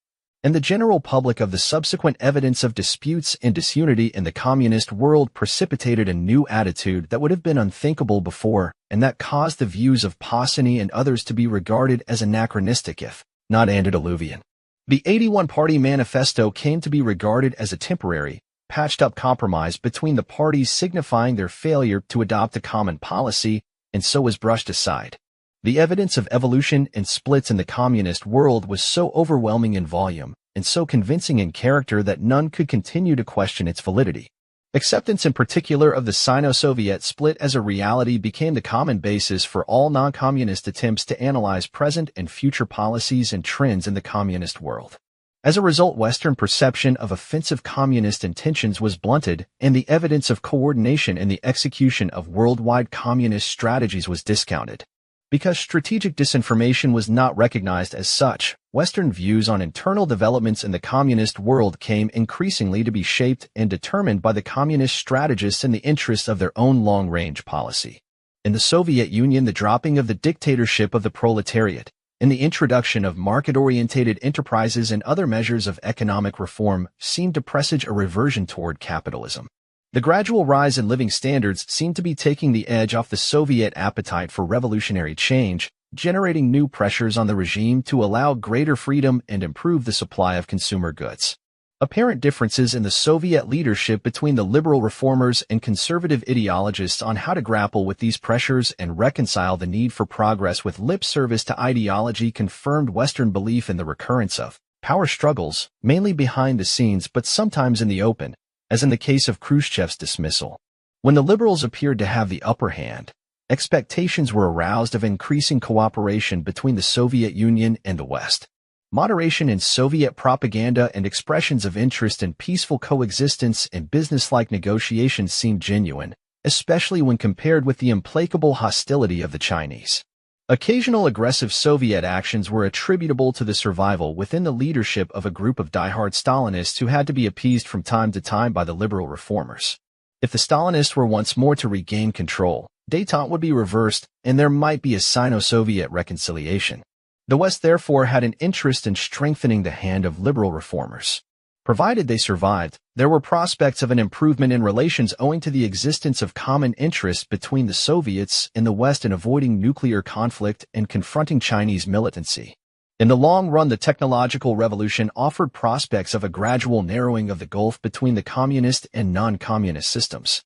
and the general public of the subsequent evidence of disputes and disunity in the communist world precipitated a new attitude that would have been unthinkable before, and that caused the views of Passani and others to be regarded as anachronistic if not antediluvian. The 81 Party Manifesto came to be regarded as a temporary, patched-up compromise between the parties signifying their failure to adopt a common policy, and so was brushed aside. The evidence of evolution and splits in the communist world was so overwhelming in volume and so convincing in character that none could continue to question its validity. Acceptance in particular of the Sino-Soviet split as a reality became the common basis for all non-communist attempts to analyze present and future policies and trends in the communist world. As a result, Western perception of offensive communist intentions was blunted, and the evidence of coordination in the execution of worldwide communist strategies was discounted. Because strategic disinformation was not recognized as such, Western views on internal developments in the communist world came increasingly to be shaped and determined by the communist strategists in the interests of their own long-range policy. In the Soviet Union, the dropping of the dictatorship of the proletariat and the introduction of market-oriented enterprises and other measures of economic reform seemed to presage a reversion toward capitalism. The gradual rise in living standards seemed to be taking the edge off the Soviet appetite for revolutionary change, generating new pressures on the regime to allow greater freedom and improve the supply of consumer goods. Apparent differences in the Soviet leadership between the liberal reformers and conservative ideologists on how to grapple with these pressures and reconcile the need for progress with lip service to ideology confirmed Western belief in the recurrence of power struggles, mainly behind the scenes but sometimes in the open, as in the case of Khrushchev's dismissal. When the liberals appeared to have the upper hand, expectations were aroused of increasing cooperation between the Soviet Union and the West. Moderation in Soviet propaganda and expressions of interest in peaceful coexistence and business-like negotiations seemed genuine, especially when compared with the implacable hostility of the Chinese. Occasional aggressive Soviet actions were attributable to the survival within the leadership of a group of diehard Stalinists who had to be appeased from time to time by the liberal reformers. If the Stalinists were once more to regain control, détente would be reversed and there might be a Sino-Soviet reconciliation. The West therefore had an interest in strengthening the hand of liberal reformers. Provided they survived, there were prospects of an improvement in relations owing to the existence of common interests between the Soviets and the West in avoiding nuclear conflict and confronting Chinese militancy. In the long run, the technological revolution offered prospects of a gradual narrowing of the gulf between the communist and non-communist systems.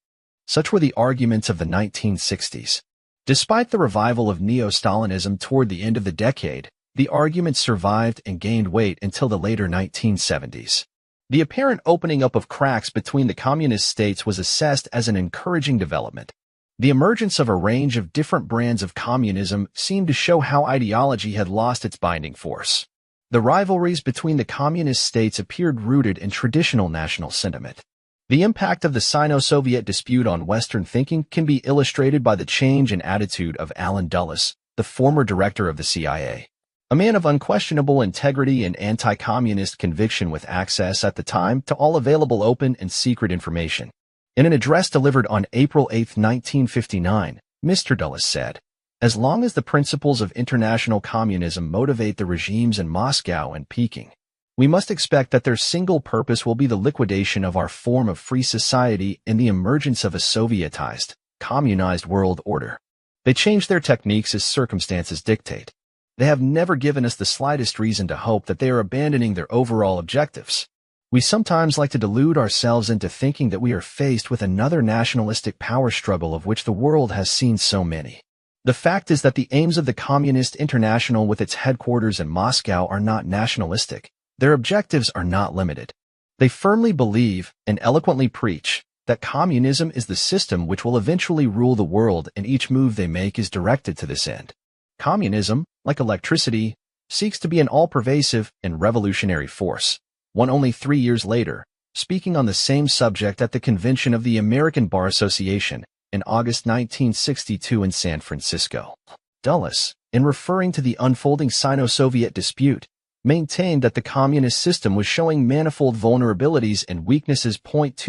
Such were the arguments of the 1960s. Despite the revival of neo-Stalinism toward the end of the decade, the arguments survived and gained weight until the later 1970s. The apparent opening up of cracks between the communist states was assessed as an encouraging development. The emergence of a range of different brands of communism seemed to show how ideology had lost its binding force. The rivalries between the communist states appeared rooted in traditional national sentiment. The impact of the Sino-Soviet dispute on Western thinking can be illustrated by the change in attitude of Allen Dulles, the former director of the CIA. A man of unquestionable integrity and anti-communist conviction with access at the time to all available open and secret information. In an address delivered on April 8, 1959, Mr. Dulles said, "As long as the principles of international communism motivate the regimes in Moscow and Peking, we must expect that their single purpose will be the liquidation of our form of free society and the emergence of a Sovietized, communized world order. They change their techniques as circumstances dictate. They have never given us the slightest reason to hope that they are abandoning their overall objectives. We sometimes like to delude ourselves into thinking that we are faced with another nationalistic power struggle of which the world has seen so many. The fact is that the aims of the Communist International with its headquarters in Moscow are not nationalistic. Their objectives are not limited. They firmly believe, and eloquently preach, that communism is the system which will eventually rule the world and each move they make is directed to this end. Communism, like electricity, seeks to be an all-pervasive and revolutionary force." One only 3 years later, speaking on the same subject at the convention of the American Bar Association in August 1962 in San Francisco. Dulles, in referring to the unfolding Sino-Soviet dispute, maintained that the communist system was showing manifold vulnerabilities and weaknesses.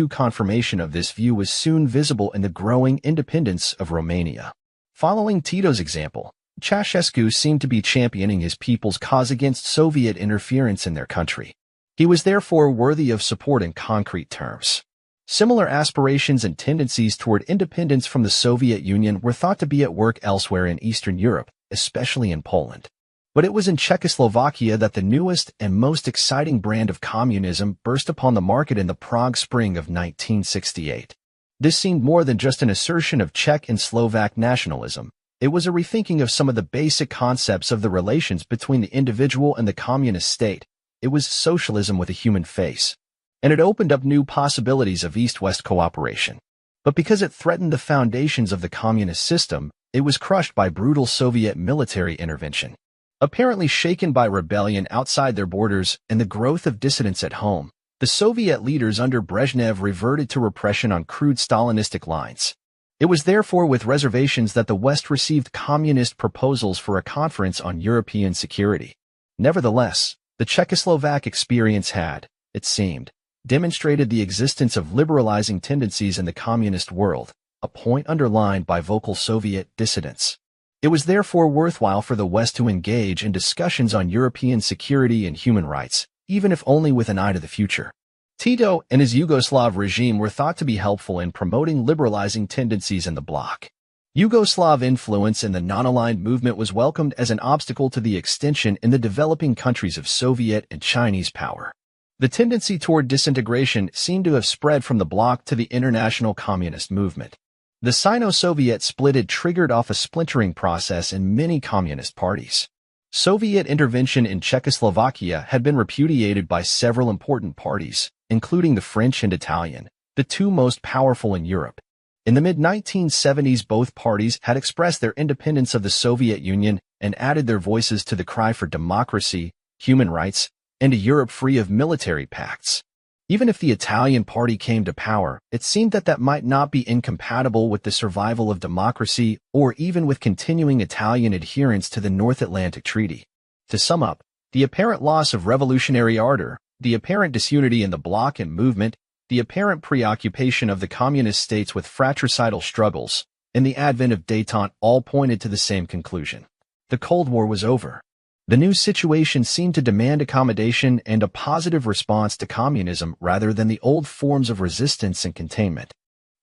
Confirmation of this view was soon visible in the growing independence of Romania. Following Tito's example, Ceausescu seemed to be championing his people's cause against Soviet interference in their country. He was therefore worthy of support in concrete terms. Similar aspirations and tendencies toward independence from the Soviet Union were thought to be at work elsewhere in Eastern Europe, especially in Poland. But it was in Czechoslovakia that the newest and most exciting brand of communism burst upon the market in the Prague Spring of 1968. This seemed more than just an assertion of Czech and Slovak nationalism. It was a rethinking of some of the basic concepts of the relations between the individual and the communist state. It was socialism with a human face. And it opened up new possibilities of East-West cooperation. But because it threatened the foundations of the communist system, it was crushed by brutal Soviet military intervention. Apparently shaken by rebellion outside their borders and the growth of dissidents at home, the Soviet leaders under Brezhnev reverted to repression on crude Stalinistic lines. It was therefore with reservations that the West received communist proposals for a conference on European security. Nevertheless, the Czechoslovak experience had, it seemed, demonstrated the existence of liberalizing tendencies in the communist world, a point underlined by vocal Soviet dissidents. It was therefore worthwhile for the West to engage in discussions on European security and human rights, even if only with an eye to the future. Tito and his Yugoslav regime were thought to be helpful in promoting liberalizing tendencies in the bloc. Yugoslav influence in the non-aligned movement was welcomed as an obstacle to the extension in the developing countries of Soviet and Chinese power. The tendency toward disintegration seemed to have spread from the bloc to the international communist movement. The Sino-Soviet split had triggered off a splintering process in many communist parties. Soviet intervention in Czechoslovakia had been repudiated by several important parties, including the French and Italian, the two most powerful in Europe. In the mid-1970s, both parties had expressed their independence of the Soviet Union and added their voices to the cry for democracy, human rights, and a Europe free of military pacts. Even if the Italian party came to power, it seemed that might not be incompatible with the survival of democracy or even with continuing Italian adherence to the North Atlantic Treaty. To sum up, the apparent loss of revolutionary ardor, the apparent disunity in the bloc and movement, the apparent preoccupation of the communist states with fratricidal struggles, and the advent of détente all pointed to the same conclusion. The Cold War was over. The new situation seemed to demand accommodation and a positive response to communism rather than the old forms of resistance and containment.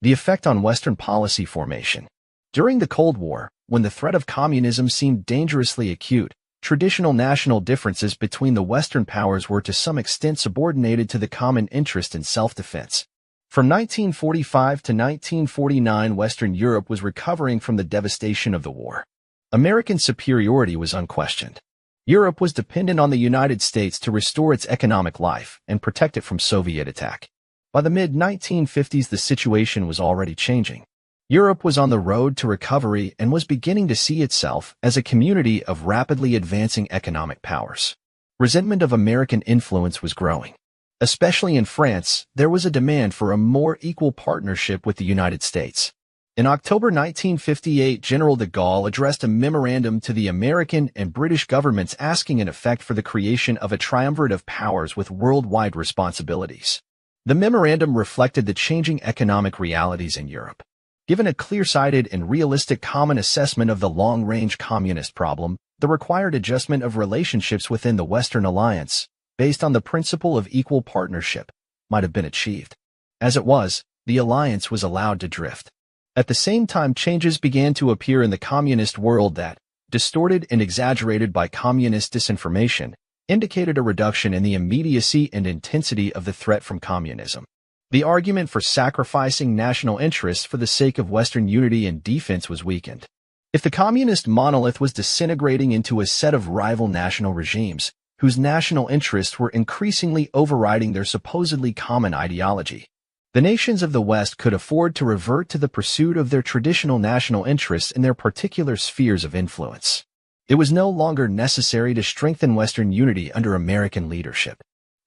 The effect on Western policy formation. During the Cold War, when the threat of communism seemed dangerously acute, traditional national differences between the Western powers were to some extent subordinated to the common interest in self-defense. From 1945 to 1949, Western Europe was recovering from the devastation of the war. American superiority was unquestioned. Europe was dependent on the United States to restore its economic life and protect it from Soviet attack. By the mid-1950s, the situation was already changing. Europe was on the road to recovery and was beginning to see itself as a community of rapidly advancing economic powers. Resentment of American influence was growing. Especially in France, there was a demand for a more equal partnership with the United States. In October 1958, General de Gaulle addressed a memorandum to the American and British governments asking in effect for the creation of a triumvirate of powers with worldwide responsibilities. The memorandum reflected the changing economic realities in Europe. Given a clear-sighted and realistic common assessment of the long-range communist problem, the required adjustment of relationships within the Western Alliance, based on the principle of equal partnership, might have been achieved. As it was, the alliance was allowed to drift. At the same time, changes began to appear in the communist world that, distorted and exaggerated by communist disinformation, indicated a reduction in the immediacy and intensity of the threat from communism. The argument for sacrificing national interests for the sake of Western unity and defense was weakened. If the communist monolith was disintegrating into a set of rival national regimes, whose national interests were increasingly overriding their supposedly common ideology, the nations of the West could afford to revert to the pursuit of their traditional national interests in their particular spheres of influence. It was no longer necessary to strengthen Western unity under American leadership.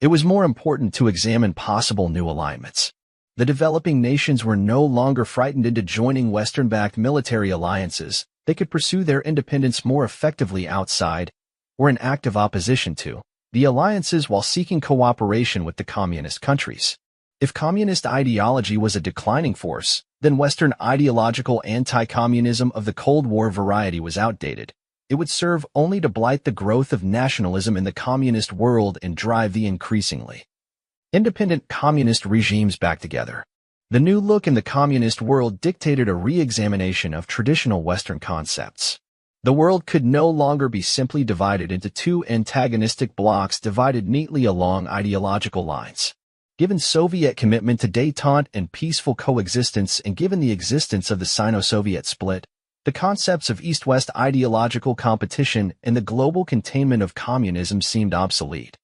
It was more important to examine possible new alignments. The developing nations were no longer frightened into joining Western-backed military alliances. They could pursue their independence more effectively outside, or in active opposition to, the alliances while seeking cooperation with the communist countries. If communist ideology was a declining force, then Western ideological anti-communism of the Cold War variety was outdated. It would serve only to blight the growth of nationalism in the communist world and drive the increasingly independent communist regimes back together. The new look in the communist world dictated a re-examination of traditional Western concepts. The world could no longer be simply divided into two antagonistic blocs divided neatly along ideological lines. Given Soviet commitment to détente and peaceful coexistence and given the existence of the Sino-Soviet split, the concepts of East-West ideological competition and the global containment of communism seemed obsolete.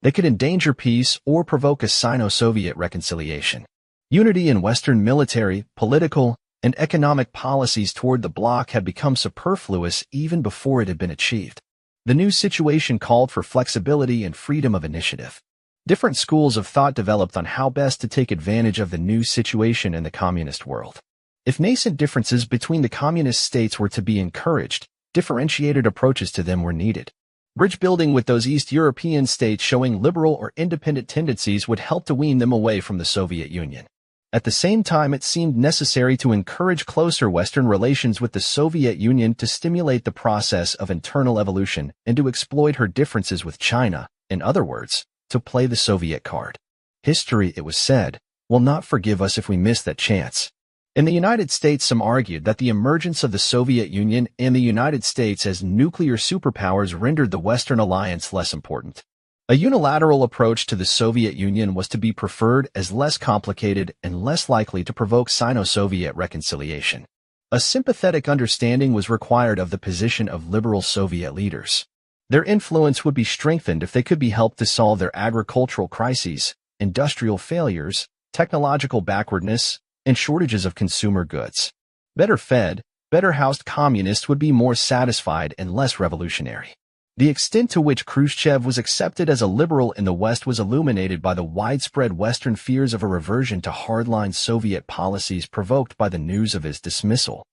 They could endanger peace or provoke a Sino-Soviet reconciliation. Unity in Western military, political, and economic policies toward the bloc had become superfluous even before it had been achieved. The new situation called for flexibility and freedom of initiative. Different schools of thought developed on how best to take advantage of the new situation in the communist world. If nascent differences between the communist states were to be encouraged, differentiated approaches to them were needed. Bridge building with those East European states showing liberal or independent tendencies would help to wean them away from the Soviet Union. At the same time, it seemed necessary to encourage closer Western relations with the Soviet Union to stimulate the process of internal evolution and to exploit her differences with China, in other words, to play the Soviet card. History, it was said, will not forgive us if we miss that chance. In the United States, some argued that the emergence of the Soviet Union and the United States as nuclear superpowers rendered the Western alliance less important. A unilateral approach to the Soviet Union was to be preferred as less complicated and less likely to provoke Sino-Soviet reconciliation. A sympathetic understanding was required of the position of liberal Soviet leaders. Their influence would be strengthened if they could be helped to solve their agricultural crises, industrial failures, technological backwardness, and shortages of consumer goods. Better fed, better housed communists would be more satisfied and less revolutionary. The extent to which Khrushchev was accepted as a liberal in the West was illuminated by the widespread Western fears of a reversion to hardline Soviet policies provoked by the news of his dismissal.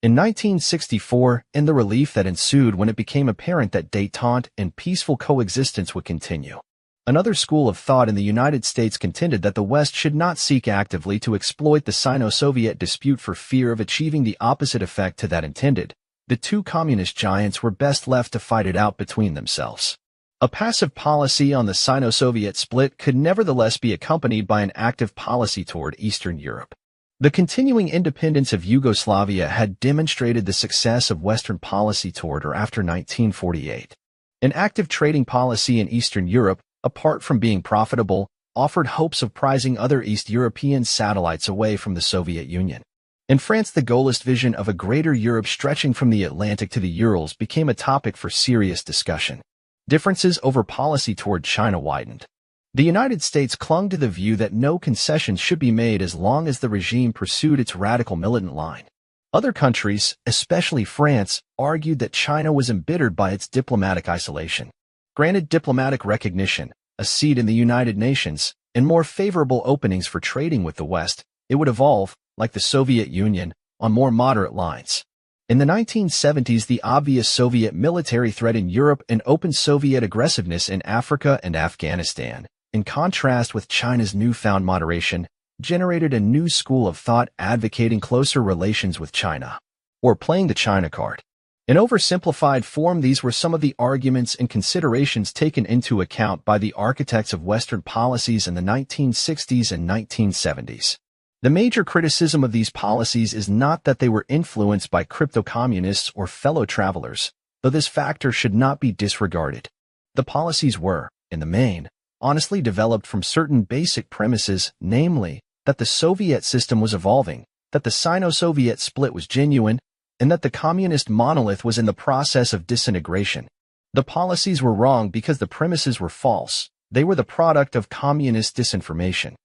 In 1964, and the relief that ensued when it became apparent that détente and peaceful coexistence would continue. Another school of thought in the United States contended that the West should not seek actively to exploit the Sino-Soviet dispute for fear of achieving the opposite effect to that intended. The two communist giants were best left to fight it out between themselves. A passive policy on the Sino-Soviet split could nevertheless be accompanied by an active policy toward Eastern Europe. The continuing independence of Yugoslavia had demonstrated the success of Western policy toward or after 1948. An active trading policy in Eastern Europe, apart from being profitable, offered hopes of prizing other East European satellites away from the Soviet Union. In France, the Gaullist vision of a greater Europe stretching from the Atlantic to the Urals became a topic for serious discussion. Differences over policy toward China widened. The United States clung to the view that no concessions should be made as long as the regime pursued its radical militant line. Other countries, especially France, argued that China was embittered by its diplomatic isolation. Granted diplomatic recognition, a seat in the United Nations, and more favorable openings for trading with the West, it would evolve, like the Soviet Union, on more moderate lines. In the 1970s, the obvious Soviet military threat in Europe and open Soviet aggressiveness in Africa and Afghanistan, in contrast with China's newfound moderation, generated a new school of thought advocating closer relations with China, or playing the China card. In oversimplified form, these were some of the arguments and considerations taken into account by the architects of Western policies in the 1960s and 1970s. The major criticism of these policies is not that they were influenced by crypto-communists or fellow travelers, though this factor should not be disregarded. The policies were, in the main, honestly developed from certain basic premises, namely, that the Soviet system was evolving, that the Sino-Soviet split was genuine, and that the communist monolith was in the process of disintegration. The policies were wrong because the premises were false. They were the product of communist disinformation.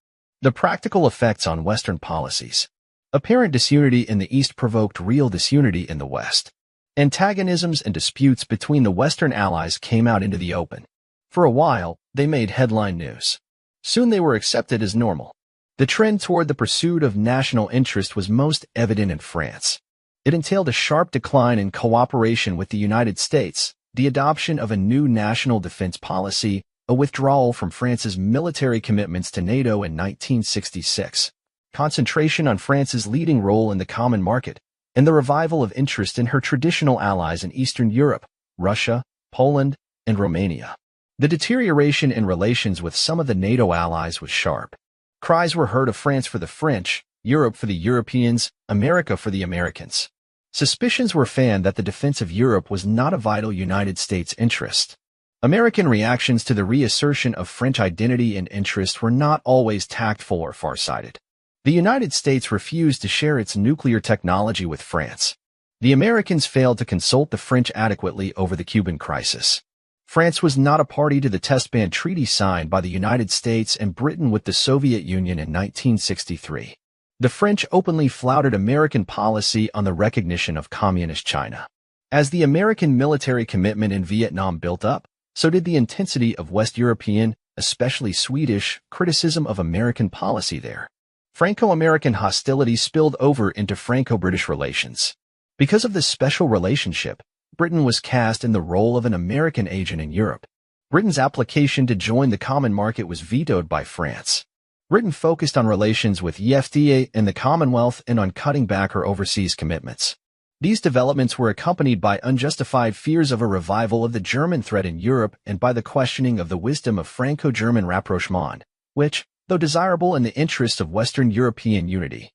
The practical effects on Western policies. Apparent disunity in the East provoked real disunity in the West. Antagonisms and disputes between the Western allies came out into the open. For a while, they made headline news. Soon they were accepted as normal. The trend toward the pursuit of national interest was most evident in France. It entailed a sharp decline in cooperation with the United States, the adoption of a new national defense policy, a withdrawal from France's military commitments to NATO in 1966, concentration on France's leading role in the common market, and the revival of interest in her traditional allies in Eastern Europe, Russia, Poland, and Romania. The deterioration in relations with some of the NATO allies was sharp. Cries were heard of France for the French, Europe for the Europeans, America for the Americans. Suspicions were fanned that the defense of Europe was not a vital United States interest. American reactions to the reassertion of French identity and interest were not always tactful or far-sighted. The United States refused to share its nuclear technology with France. The Americans failed to consult the French adequately over the Cuban crisis. France was not a party to the test ban treaty signed by the United States and Britain with the Soviet Union in 1963. The French openly flouted American policy on the recognition of Communist China. As the American military commitment in Vietnam built up, so did the intensity of West European, especially Swedish, criticism of American policy there. Franco-American hostility spilled over into Franco-British relations. Because of this special relationship, Britain was cast in the role of an American agent in Europe. Britain's application to join the common market was vetoed by France. Britain focused on relations with EFTA and the Commonwealth and on cutting back her overseas commitments. These developments were accompanied by unjustified fears of a revival of the German threat in Europe and by the questioning of the wisdom of Franco-German rapprochement, which, though desirable in the interest of Western European unity,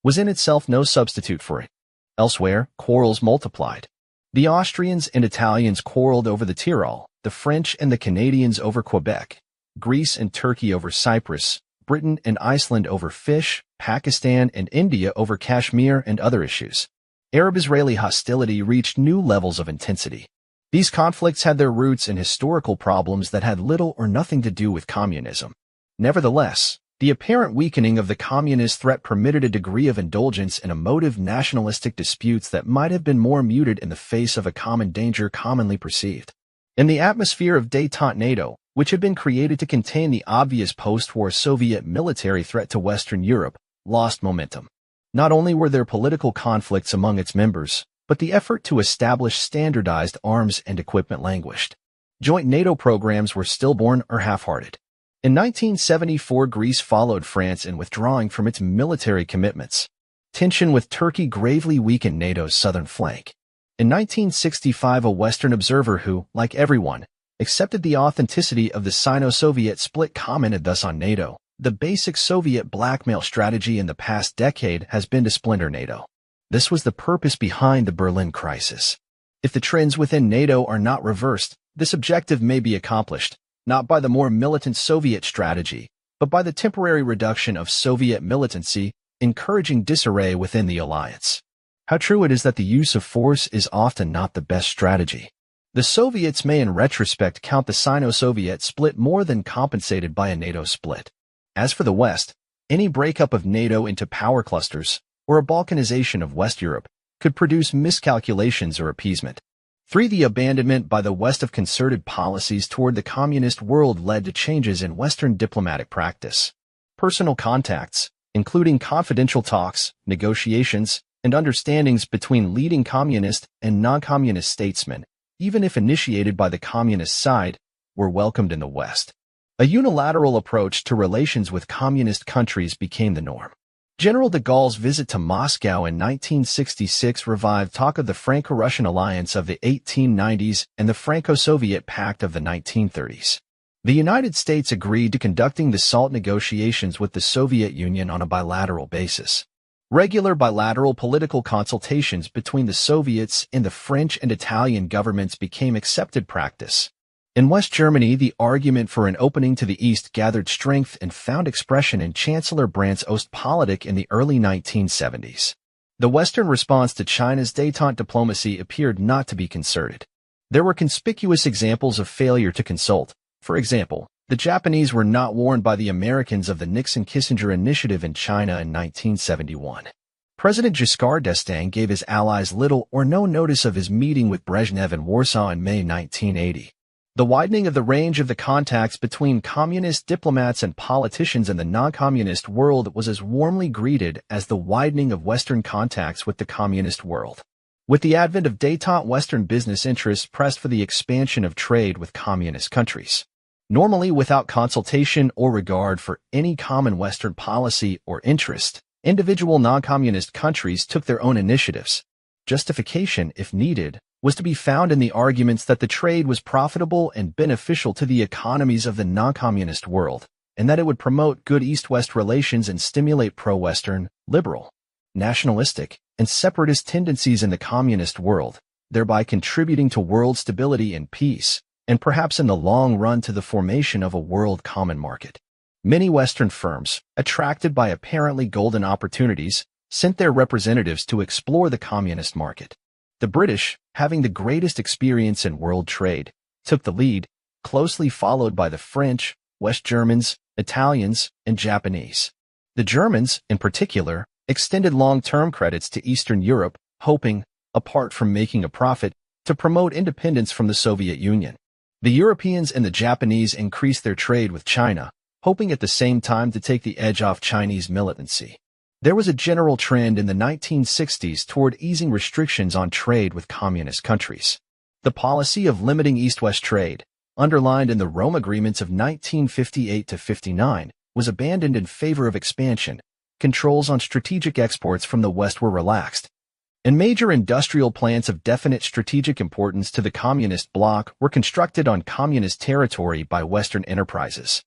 was in itself no substitute for it. Elsewhere, quarrels multiplied. The Austrians and Italians quarreled over the Tyrol, the French and the Canadians over Quebec, Greece and Turkey over Cyprus, Britain and Iceland over fish, Pakistan and India over Kashmir and other issues. Arab-Israeli hostility reached new levels of intensity. These conflicts had their roots in historical problems that had little or nothing to do with communism. Nevertheless, the apparent weakening of the communist threat permitted a degree of indulgence in emotive nationalistic disputes that might have been more muted in the face of a common danger commonly perceived. In the atmosphere of détente, NATO, which had been created to contain the obvious post-war Soviet military threat to Western Europe, lost momentum. Not only were there political conflicts among its members, but the effort to establish standardized arms and equipment languished. Joint NATO programs were stillborn or half-hearted. In 1974, Greece followed France in withdrawing from its military commitments. Tension with Turkey gravely weakened NATO's southern flank. In 1965, a Western observer who, like everyone, accepted the authenticity of the Sino-Soviet split commented thus on NATO: "The basic Soviet blackmail strategy in the past decade has been to splinter NATO. This was the purpose behind the Berlin crisis. If the trends within NATO are not reversed, this objective may be accomplished, not by the more militant Soviet strategy, but by the temporary reduction of Soviet militancy, encouraging disarray within the alliance." How true it is that the use of force is often not the best strategy. The Soviets may in retrospect count the Sino-Soviet split more than compensated by a NATO split. As for the West, any breakup of NATO into power clusters, or a balkanization of West Europe, could produce miscalculations or appeasement. 3. The abandonment by the West of concerted policies toward the communist world led to changes in Western diplomatic practice. Personal contacts, including confidential talks, negotiations, and understandings between leading communist and non-communist statesmen, even if initiated by the communist side, were welcomed in the West. A unilateral approach to relations with communist countries became the norm. General de Gaulle's visit to Moscow in 1966 revived talk of the Franco-Russian alliance of the 1890s and the Franco-Soviet pact of the 1930s. The United States agreed to conducting the SALT negotiations with the Soviet Union on a bilateral basis. Regular bilateral political consultations between the Soviets and the French and Italian governments became accepted practice. In West Germany, the argument for an opening to the East gathered strength and found expression in Chancellor Brandt's Ostpolitik in the early 1970s. The Western response to China's détente diplomacy appeared not to be concerted. There were conspicuous examples of failure to consult. For example, the Japanese were not warned by the Americans of the Nixon-Kissinger initiative in China in 1971. President Giscard d'Estaing gave his allies little or no notice of his meeting with Brezhnev in Warsaw in May 1980. The widening of the range of the contacts between communist diplomats and politicians in the non-communist world was as warmly greeted as the widening of Western contacts with the communist world. With the advent of détente, Western business interests pressed for the expansion of trade with communist countries. Normally without consultation or regard for any common Western policy or interest, individual non-communist countries took their own initiatives. Justification, if needed, was to be found in the arguments that the trade was profitable and beneficial to the economies of the non-communist world, and that it would promote good East-West relations and stimulate pro-Western, liberal, nationalistic, and separatist tendencies in the communist world, thereby contributing to world stability and peace, and perhaps in the long run to the formation of a world common market. Many Western firms, attracted by apparently golden opportunities, sent their representatives to explore the communist market. The British, having the greatest experience in world trade, took the lead, closely followed by the French, West Germans, Italians, and Japanese. The Germans, in particular, extended long-term credits to Eastern Europe, hoping, apart from making a profit, to promote independence from the Soviet Union. The Europeans and the Japanese increased their trade with China, hoping at the same time to take the edge off Chinese militancy. There was a general trend in the 1960s toward easing restrictions on trade with communist countries. The policy of limiting East-West trade, underlined in the Rome Agreements of 1958-59, was abandoned in favor of expansion, controls on strategic exports from the West were relaxed, and major industrial plants of definite strategic importance to the communist bloc were constructed on communist territory by Western enterprises.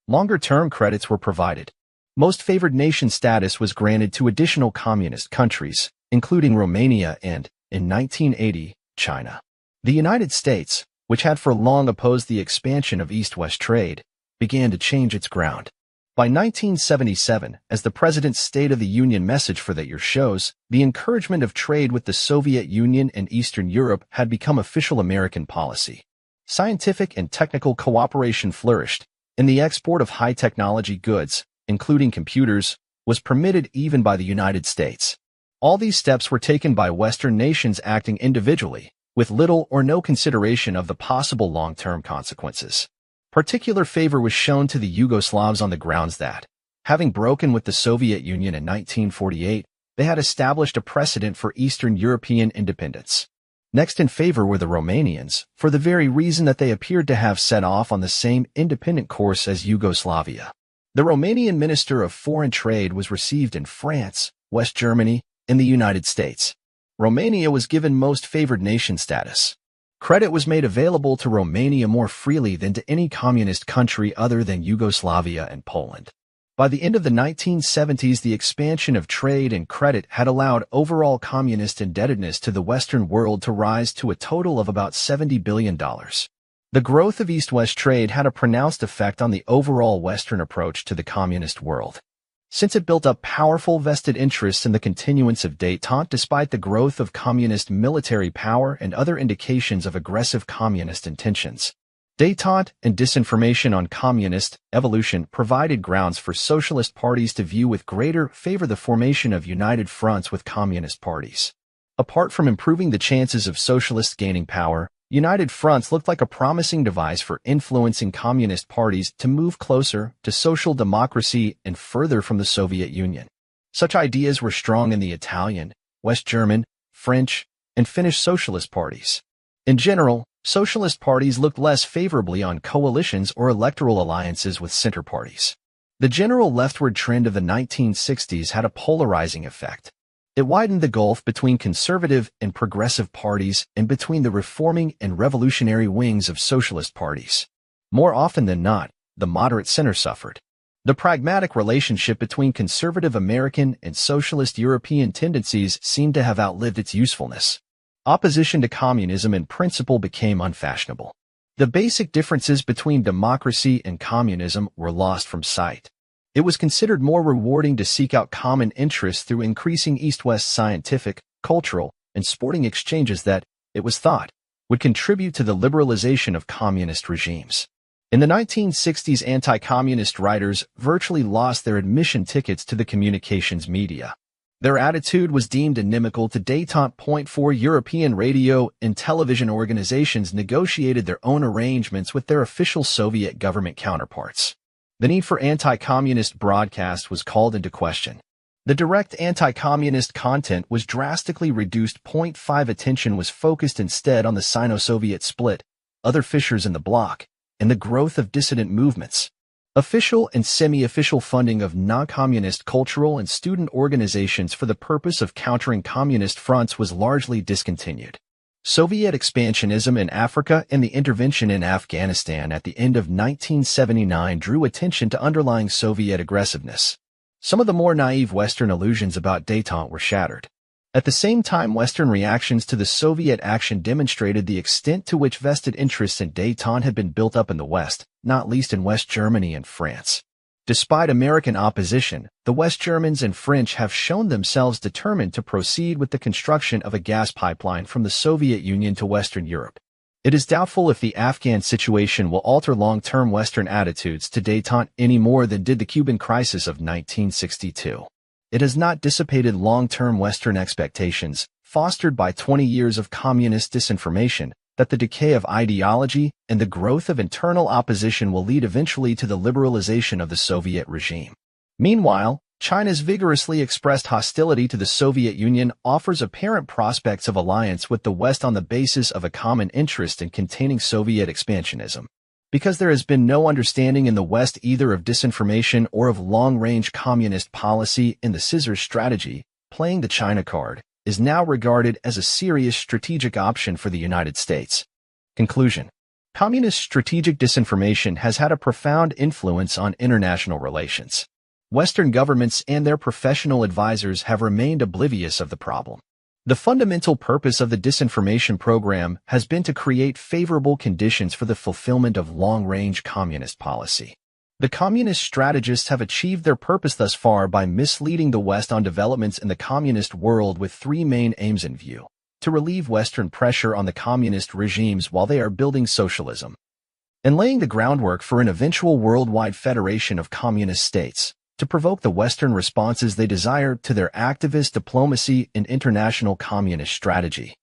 Longer-term credits were provided. Most favored nation status was granted to additional communist countries, including Romania and, in 1980, China. The United States, which had for long opposed the expansion of East-West trade, began to change its ground. By 1977, as the President's State of the Union message for that year shows, the encouragement of trade with the Soviet Union and Eastern Europe had become official American policy. Scientific and technical cooperation flourished, and the export of high-technology goods, including computers, was permitted even by the United States. All these steps were taken by Western nations acting individually, with little or no consideration of the possible long-term consequences. Particular favor was shown to the Yugoslavs on the grounds that, having broken with the Soviet Union in 1948, they had established a precedent for Eastern European independence. Next in favor were the Romanians, for the very reason that they appeared to have set off on the same independent course as Yugoslavia. The Romanian Minister of Foreign Trade was received in France, West Germany, and the United States. Romania was given most favored nation status. Credit was made available to Romania more freely than to any communist country other than Yugoslavia and Poland. By the end of the 1970s, the expansion of trade and credit had allowed overall communist indebtedness to the Western world to rise to a total of about $70 billion. The growth of East-West trade had a pronounced effect on the overall Western approach to the communist world, since it built up powerful vested interests in the continuance of détente despite the growth of communist military power and other indications of aggressive communist intentions. Détente and disinformation on communist evolution provided grounds for socialist parties to view with greater favor the formation of united fronts with communist parties. Apart from improving the chances of socialists gaining power, united fronts looked like a promising device for influencing communist parties to move closer to social democracy and further from the Soviet Union. Such ideas were strong in the Italian, West German, French, and Finnish socialist parties. In general, socialist parties looked less favorably on coalitions or electoral alliances with center parties. The general leftward trend of the 1960s had a polarizing effect. It widened the gulf between conservative and progressive parties and between the reforming and revolutionary wings of socialist parties. More often than not, the moderate center suffered. The pragmatic relationship between conservative American and socialist European tendencies seemed to have outlived its usefulness. Opposition to communism in principle became unfashionable. The basic differences between democracy and communism were lost from sight. It was considered more rewarding to seek out common interests through increasing East-West scientific, cultural, and sporting exchanges that, it was thought, would contribute to the liberalization of communist regimes. In the 1960s, anti-communist writers virtually lost their admission tickets to the communications media. Their attitude was deemed inimical to détente. 4 European radio and television organizations negotiated their own arrangements with their official Soviet government counterparts. The need for anti-communist broadcast was called into question. The direct anti-communist content was drastically reduced. 5 Attention was focused instead on the Sino-Soviet split, other fissures in the bloc, and the growth of dissident movements. Official and semi-official funding of non-communist cultural and student organizations for the purpose of countering communist fronts was largely discontinued. Soviet expansionism in Africa and the intervention in Afghanistan at the end of 1979 drew attention to underlying Soviet aggressiveness. Some of the more naive Western illusions about détente were shattered. At the same time, Western reactions to the Soviet action demonstrated the extent to which vested interests in détente had been built up in the West, not least in West Germany and France. Despite American opposition, the West Germans and French have shown themselves determined to proceed with the construction of a gas pipeline from the Soviet Union to Western Europe. It is doubtful if the Afghan situation will alter long-term Western attitudes to détente any more than did the Cuban crisis of 1962. It has not dissipated long-term Western expectations, fostered by 20 years of communist disinformation, that the decay of ideology and the growth of internal opposition will lead eventually to the liberalization of the Soviet regime. Meanwhile, China's vigorously expressed hostility to the Soviet Union offers apparent prospects of alliance with the West on the basis of a common interest in containing Soviet expansionism. Because there has been no understanding in the West either of disinformation or of long-range communist policy, in the scissors strategy, playing the China card, is now regarded as a serious strategic option for the United States. Conclusion. Communist strategic disinformation has had a profound influence on international relations. Western governments and their professional advisors have remained oblivious of the problem. The fundamental purpose of the disinformation program has been to create favorable conditions for the fulfillment of long-range communist policy. The communist strategists have achieved their purpose thus far by misleading the West on developments in the communist world with three main aims in view: to relieve Western pressure on the communist regimes while they are building socialism, and laying the groundwork for an eventual worldwide federation of communist states, to provoke the Western responses they desire to their activist diplomacy and international communist strategy,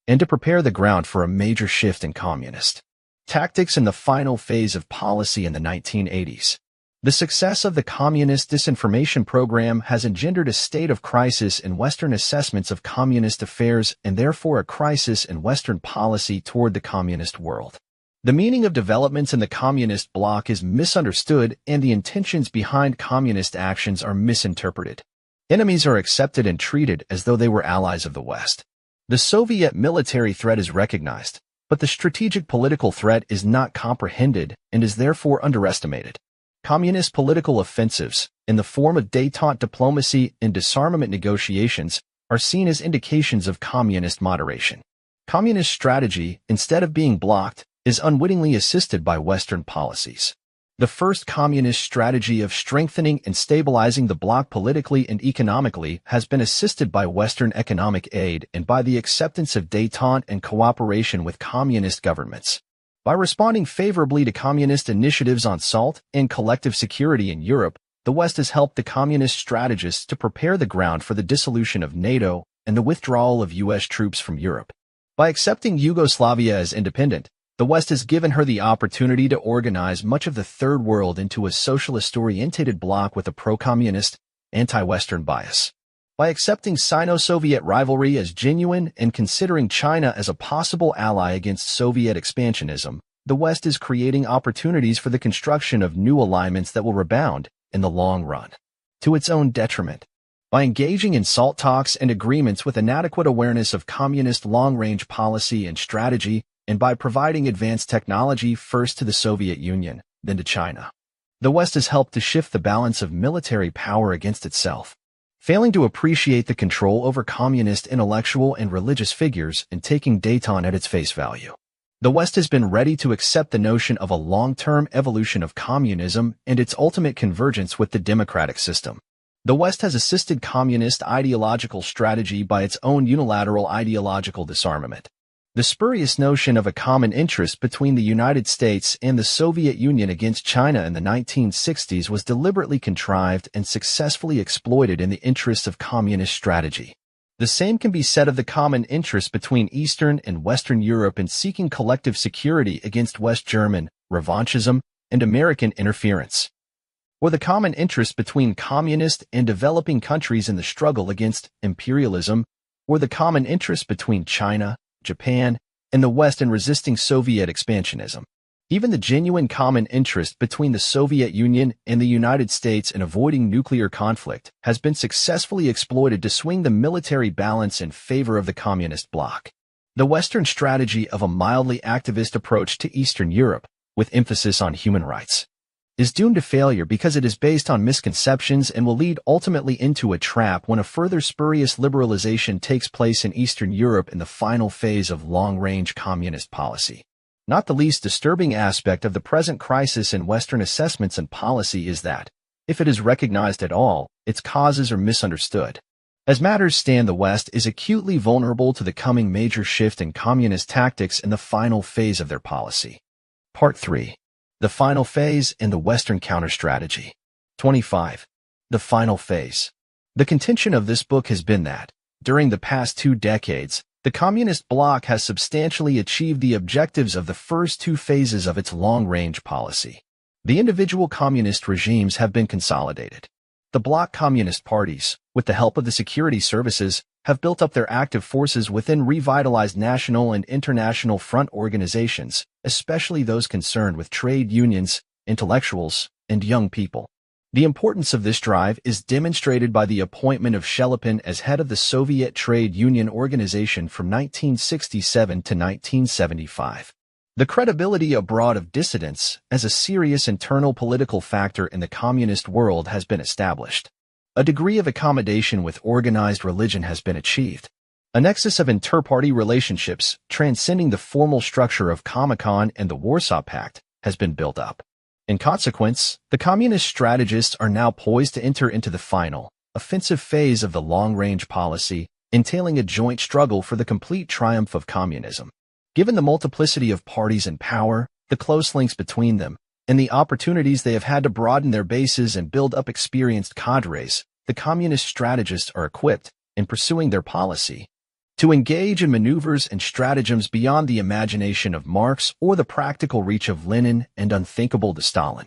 and to prepare the ground for a major shift in communist tactics in the final phase of policy in the 1980s. The success of the communist disinformation program has engendered a state of crisis in Western assessments of communist affairs and therefore a crisis in Western policy toward the communist world. The meaning of developments in the communist bloc is misunderstood and the intentions behind communist actions are misinterpreted. Enemies are accepted and treated as though they were allies of the West. The Soviet military threat is recognized, but the strategic political threat is not comprehended and is therefore underestimated. Communist political offensives, in the form of détente diplomacy and disarmament negotiations, are seen as indications of communist moderation. Communist strategy, instead of being blocked, is unwittingly assisted by Western policies. The first communist strategy of strengthening and stabilizing the bloc politically and economically has been assisted by Western economic aid and by the acceptance of détente and cooperation with communist governments. By responding favorably to communist initiatives on SALT and collective security in Europe, the West has helped the communist strategists to prepare the ground for the dissolution of NATO and the withdrawal of U.S. troops from Europe. By accepting Yugoslavia as independent, the West has given her the opportunity to organize much of the Third World into a socialist-orientated bloc with a pro-communist, anti-Western bias. By accepting Sino-Soviet rivalry as genuine and considering China as a possible ally against Soviet expansionism, the West is creating opportunities for the construction of new alignments that will rebound, in the long run, to its own detriment. By engaging in SALT talks and agreements with inadequate awareness of communist long-range policy and strategy, and by providing advanced technology first to the Soviet Union, then to China, the West has helped to shift the balance of military power against itself. Failing to appreciate the control over communist intellectual and religious figures and taking détente at its face value, the West has been ready to accept the notion of a long-term evolution of communism and its ultimate convergence with the democratic system. The West has assisted communist ideological strategy by its own unilateral ideological disarmament. The spurious notion of a common interest between the United States and the Soviet Union against China in the 1960s was deliberately contrived and successfully exploited in the interests of communist strategy. The same can be said of the common interest between Eastern and Western Europe in seeking collective security against West German revanchism and American interference, or the common interest between communist and developing countries in the struggle against imperialism, or the common interest between China, Japan, and the West in resisting Soviet expansionism. Even the genuine common interest between the Soviet Union and the United States in avoiding nuclear conflict has been successfully exploited to swing the military balance in favor of the communist bloc. The Western strategy of a mildly activist approach to Eastern Europe, with emphasis on human rights, is doomed to failure because it is based on misconceptions and will lead ultimately into a trap when a further spurious liberalization takes place in Eastern Europe in the final phase of long-range communist policy. Not the least disturbing aspect of the present crisis in Western assessments and policy is that, if it is recognized at all, its causes are misunderstood. As matters stand, the West is acutely vulnerable to the coming major shift in communist tactics in the final phase of their policy. Part 3. The final phase and the Western counter-strategy. 25. The final phase. The contention of this book has been that, during the past 2 decades, the communist bloc has substantially achieved the objectives of the first 2 phases of its long-range policy. The individual communist regimes have been consolidated. The bloc communist parties, with the help of the security services, have built up their active forces within revitalized national and international front organizations, especially those concerned with trade unions, intellectuals, and young people. The importance of this drive is demonstrated by the appointment of Shelepin as head of the Soviet Trade Union Organization from 1967 to 1975. The credibility abroad of dissidents as a serious internal political factor in the communist world has been established. A degree of accommodation with organized religion has been achieved. A nexus of inter-party relationships transcending the formal structure of Comecon and the Warsaw Pact has been built up. In consequence, the communist strategists are now poised to enter into the final, offensive phase of the long-range policy, entailing a joint struggle for the complete triumph of communism. Given the multiplicity of parties in power, the close links between them, and the opportunities they have had to broaden their bases and build up experienced cadres, the communist strategists are equipped, in pursuing their policy, to engage in maneuvers and stratagems beyond the imagination of Marx or the practical reach of Lenin and unthinkable to Stalin.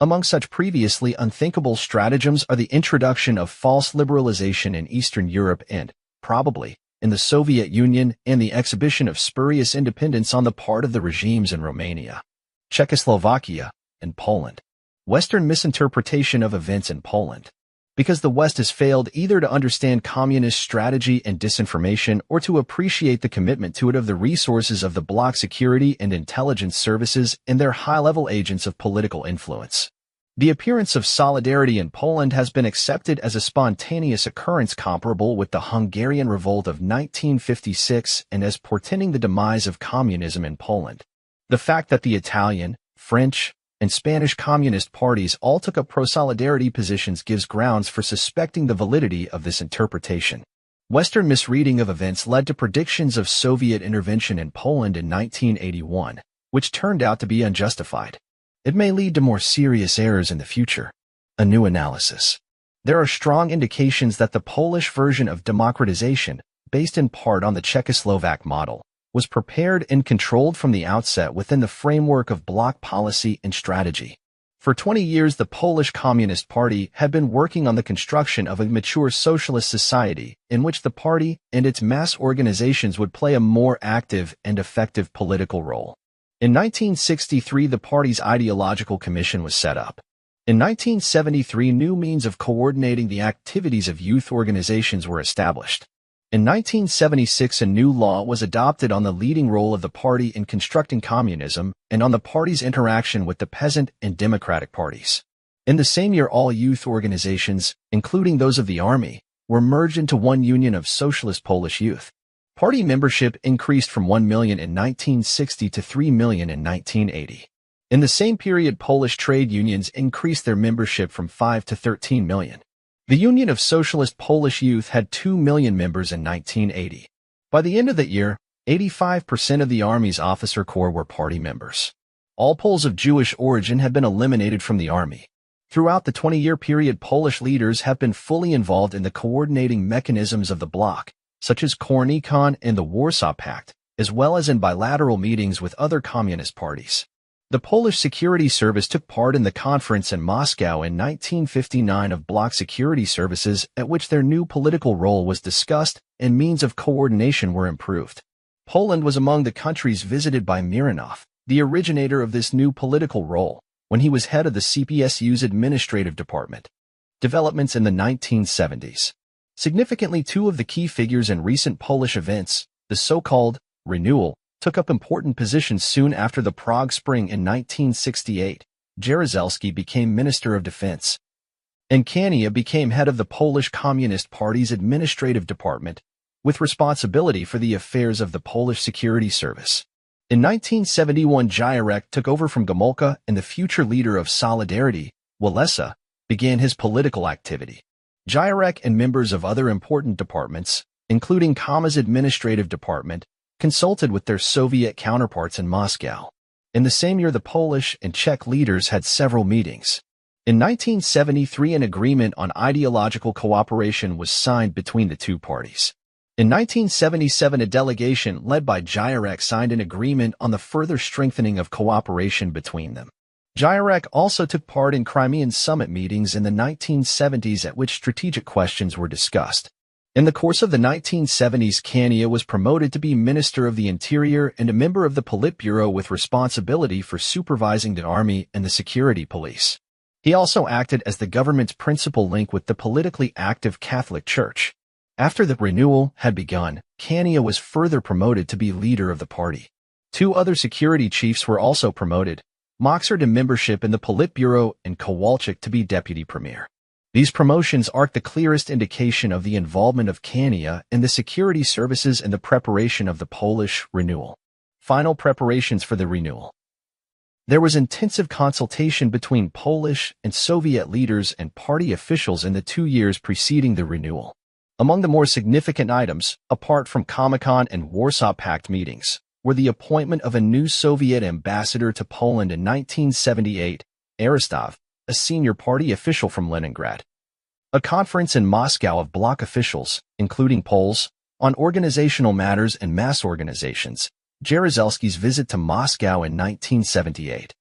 Among such previously unthinkable stratagems are the introduction of false liberalization in Eastern Europe and, probably, in the Soviet Union and the exhibition of spurious independence on the part of the regimes in Romania, Czechoslovakia, and Poland. Western misinterpretation of events in Poland. Because the West has failed either to understand communist strategy and disinformation or to appreciate the commitment to it of the resources of the bloc security and intelligence services and their high-level agents of political influence. The appearance of solidarity in Poland has been accepted as a spontaneous occurrence comparable with the Hungarian Revolt of 1956 and as portending the demise of communism in Poland. The fact that the Italian, French, and Spanish communist parties all took up pro-solidarity positions gives grounds for suspecting the validity of this interpretation. Western misreading of events led to predictions of Soviet intervention in Poland in 1981, which turned out to be unjustified. It may lead to more serious errors in the future. A new analysis. There are strong indications that the Polish version of democratization, based in part on the Czechoslovak model, was prepared and controlled from the outset within the framework of bloc policy and strategy. For 20 years, the Polish Communist Party had been working on the construction of a mature socialist society in which the party and its mass organizations would play a more active and effective political role. In 1963, the party's ideological commission was set up. In 1973, new means of coordinating the activities of youth organizations were established. In 1976, a new law was adopted on the leading role of the party in constructing communism and on the party's interaction with the peasant and democratic parties. In the same year, all youth organizations, including those of the army, were merged into one union of Socialist Polish Youth. Party membership increased from 1 million in 1960 to 3 million in 1980. In the same period, Polish trade unions increased their membership from 5 to 13 million. The Union of Socialist Polish Youth had 2 million members in 1980. By the end of that year, 85% of the Army's officer corps were party members. All Poles of Jewish origin had been eliminated from the Army. Throughout the 20-year period, Polish leaders have been fully involved in the coordinating mechanisms of the bloc, such as Comecon and the Warsaw Pact, as well as in bilateral meetings with other communist parties. The Polish Security Service took part in the conference in Moscow in 1959 of bloc security services at which their new political role was discussed and means of coordination were improved. Poland was among the countries visited by Mironov, the originator of this new political role, when he was head of the CPSU's administrative department. Developments in the 1970s. Significantly, two of the key figures in recent Polish events, the so-called renewal, took up important positions soon after the Prague Spring in 1968. Jaruzelski became Minister of Defense, and Kania became head of the Polish Communist Party's administrative department, with responsibility for the affairs of the Polish Security Service. In 1971, Gierek took over from Gomulka, and the future leader of Solidarity, Walesa, began his political activity. Gierek and members of other important departments, including Kama's administrative department, consulted with their Soviet counterparts in Moscow. In the same year, the Polish and Czech leaders had several meetings. In 1973, an agreement on ideological cooperation was signed between the two parties. In 1977, a delegation led by Gierek signed an agreement on the further strengthening of cooperation between them. Gierek also took part in Crimean summit meetings in the 1970s at which strategic questions were discussed. In the course of the 1970s, Kania was promoted to be Minister of the Interior and a member of the Politburo with responsibility for supervising the army and the security police. He also acted as the government's principal link with the politically active Catholic Church. After the renewal had begun, Kania was further promoted to be leader of the party. Two other security chiefs were also promoted, Moxer to membership in the Politburo and Kowalczyk to be deputy premier. These promotions are the clearest indication of the involvement of Kania in the security services and the preparation of the Polish renewal. Final preparations for the renewal. There was intensive consultation between Polish and Soviet leaders and party officials in the 2 years preceding the renewal. Among the more significant items, apart from Comecon and Warsaw Pact meetings, were the appointment of a new Soviet ambassador to Poland in 1978, Aristov, a senior party official from Leningrad. A conference in Moscow of bloc officials, including Poles, on organizational matters and mass organizations, Jaruzelski's visit to Moscow in 1978.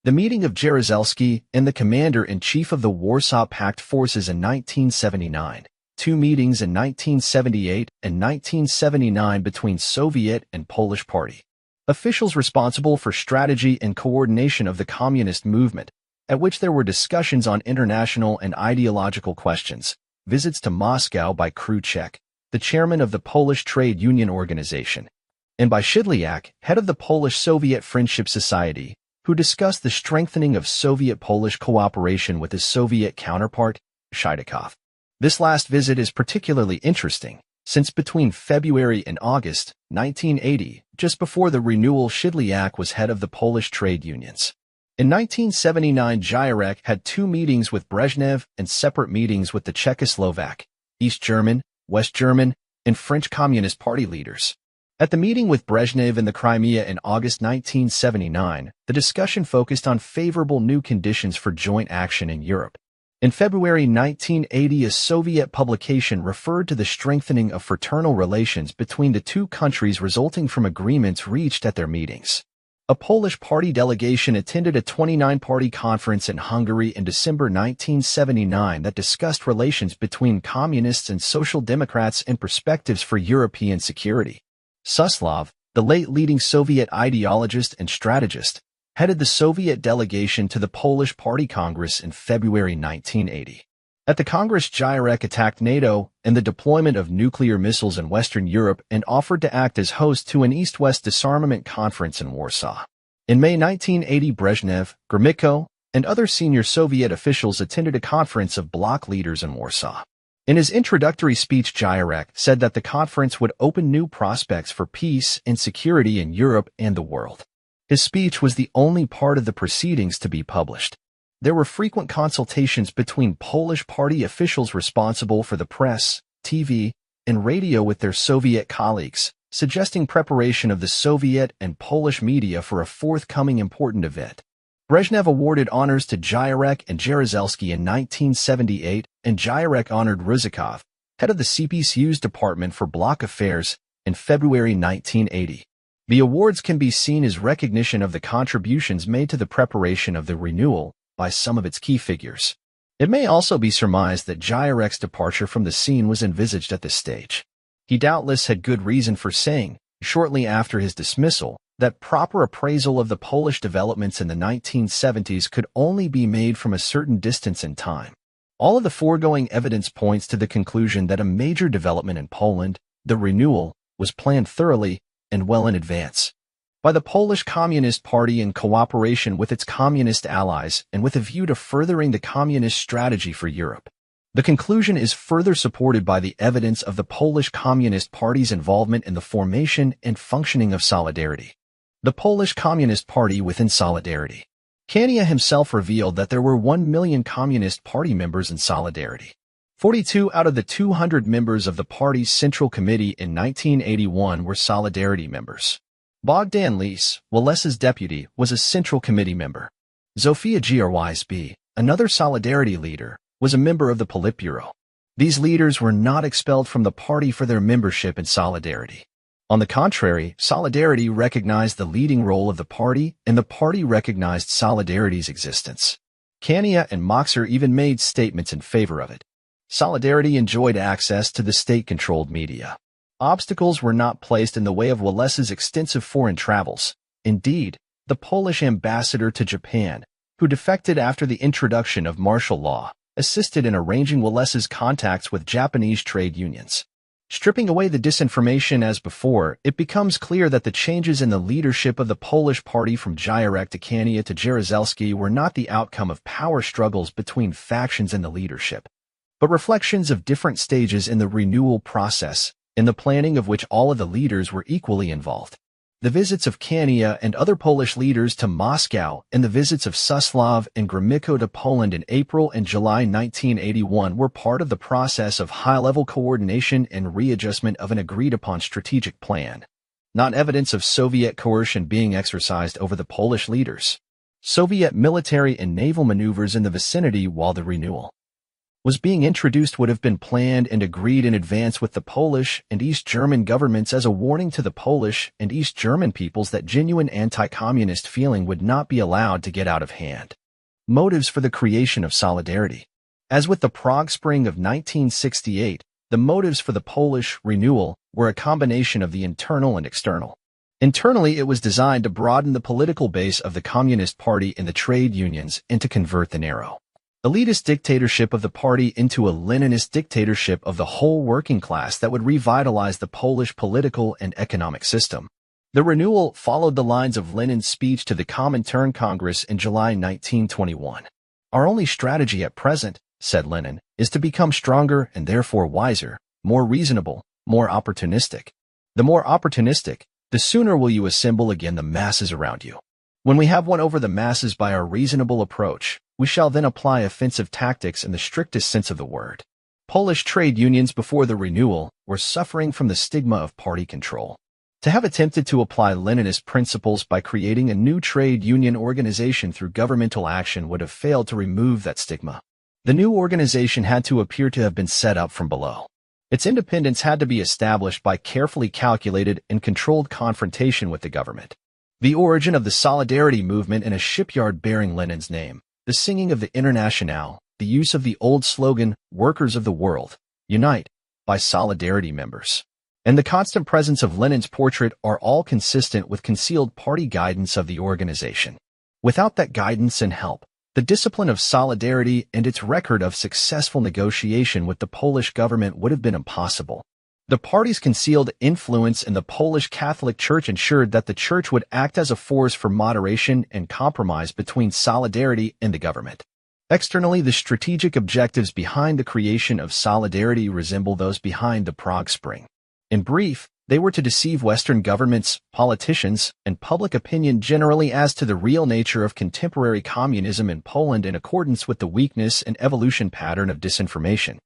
The meeting of Jaruzelski and the commander-in-chief of the Warsaw Pact forces in 1979, two meetings in 1978 and 1979 between Soviet and Polish party officials responsible for strategy and coordination of the communist movement, at which there were discussions on international and ideological questions, visits to Moscow by Khrushchev, the chairman of the Polish Trade Union Organization, and by Szydliak, head of the Polish-Soviet Friendship Society, who discussed the strengthening of Soviet-Polish cooperation with his Soviet counterpart, Shydakov. This last visit is particularly interesting, since between February and August 1980, just before the renewal, Szydliak was head of the Polish trade unions. In 1979, Gierek had two meetings with Brezhnev and separate meetings with the Czechoslovak, East German, West German, and French Communist Party leaders. At the meeting with Brezhnev in the Crimea in August 1979, the discussion focused on favorable new conditions for joint action in Europe. In February 1980, a Soviet publication referred to the strengthening of fraternal relations between the two countries resulting from agreements reached at their meetings. A Polish party delegation attended a 29-party conference in Hungary in December 1979 that discussed relations between communists and social democrats and perspectives for European security. Suslov, the late leading Soviet ideologist and strategist, headed the Soviet delegation to the Polish Party Congress in February 1980. At the Congress, Gierek attacked NATO and the deployment of nuclear missiles in Western Europe and offered to act as host to an East-West disarmament conference in Warsaw. In May 1980, Brezhnev, Gromyko, and other senior Soviet officials attended a conference of bloc leaders in Warsaw. In his introductory speech, Gierek said that the conference would open new prospects for peace and security in Europe and the world. His speech was the only part of the proceedings to be published. There were frequent consultations between Polish party officials responsible for the press, TV, and radio with their Soviet colleagues, suggesting preparation of the Soviet and Polish media for a forthcoming important event. Brezhnev awarded honors to Gierek and Jaruzelski in 1978, and Gierek honored Ryzhikov, head of the CPCU's Department for Bloc Affairs, in February 1980. The awards can be seen as recognition of the contributions made to the preparation of the renewal by some of its key figures. It may also be surmised that Gierek's departure from the scene was envisaged at this stage. He doubtless had good reason for saying, shortly after his dismissal, that proper appraisal of the Polish developments in the 1970s could only be made from a certain distance in time. All of the foregoing evidence points to the conclusion that a major development in Poland, the renewal, was planned thoroughly and well in advance by the Polish Communist Party in cooperation with its communist allies and with a view to furthering the communist strategy for Europe. The conclusion is further supported by the evidence of the Polish Communist Party's involvement in the formation and functioning of Solidarity. The Polish Communist Party within Solidarity. Kania himself revealed that there were 1 million Communist Party members in Solidarity. 42 out of the 200 members of the party's Central Committee in 1981 were Solidarity members. Bogdan Lis, Wales's deputy, was a Central Committee member. Zofia Grysb, another Solidarity leader, was a member of the Politburo. These leaders were not expelled from the party for their membership in Solidarity. On the contrary, Solidarity recognized the leading role of the party, and the party recognized Solidarity's existence. Kania and Moxer even made statements in favor of it. Solidarity enjoyed access to the state-controlled media. Obstacles were not placed in the way of Wales's extensive foreign travels. Indeed, the Polish ambassador to Japan, who defected after the introduction of martial law, assisted in arranging Wales's contacts with Japanese trade unions. Stripping away the disinformation as before, it becomes clear that the changes in the leadership of the Polish party from Gierek to Kania to Jaruzelski were not the outcome of power struggles between factions in the leadership, but reflections of different stages in the renewal process, in the planning of which all of the leaders were equally involved. The visits of Kania and other Polish leaders to Moscow and the visits of Suslav and Gromyko to Poland in April and July 1981 were part of the process of high-level coordination and readjustment of an agreed-upon strategic plan, not evidence of Soviet coercion being exercised over the Polish leaders. Soviet military and naval maneuvers in the vicinity while the renewal was being introduced would have been planned and agreed in advance with the Polish and East German governments as a warning to the Polish and East German peoples that genuine anti-communist feeling would not be allowed to get out of hand. Motives for the creation of solidarity. As with the Prague Spring of 1968, the motives for the Polish renewal were a combination of the internal and external. Internally, it was designed to broaden the political base of the Communist Party and the trade unions and to convert the narrow elitist dictatorship of the party into a Leninist dictatorship of the whole working class that would revitalize the Polish political and economic system. The renewal followed the lines of Lenin's speech to the Comintern Congress in July 1921. Our only strategy at present, said Lenin, is to become stronger and therefore wiser, more reasonable, more opportunistic. The more opportunistic, the sooner will you assemble again the masses around you. When we have won over the masses by our reasonable approach, we shall then apply offensive tactics in the strictest sense of the word. Polish trade unions before the renewal were suffering from the stigma of party control. To have attempted to apply Leninist principles by creating a new trade union organization through governmental action would have failed to remove that stigma. The new organization had to appear to have been set up from below. Its independence had to be established by carefully calculated and controlled confrontation with the government. The origin of the Solidarity movement in a shipyard bearing Lenin's name, the singing of the Internationale, the use of the old slogan, Workers of the World, Unite, by Solidarity members, and the constant presence of Lenin's portrait are all consistent with concealed party guidance of the organization. Without that guidance and help, the discipline of Solidarity and its record of successful negotiation with the Polish government would have been impossible. The party's concealed influence in the Polish Catholic Church ensured that the Church would act as a force for moderation and compromise between Solidarity and the government. Externally, the strategic objectives behind the creation of Solidarity resemble those behind the Prague Spring. In brief, they were to deceive Western governments, politicians, and public opinion generally as to the real nature of contemporary communism in Poland in accordance with the weakness and evolution pattern of disinformation.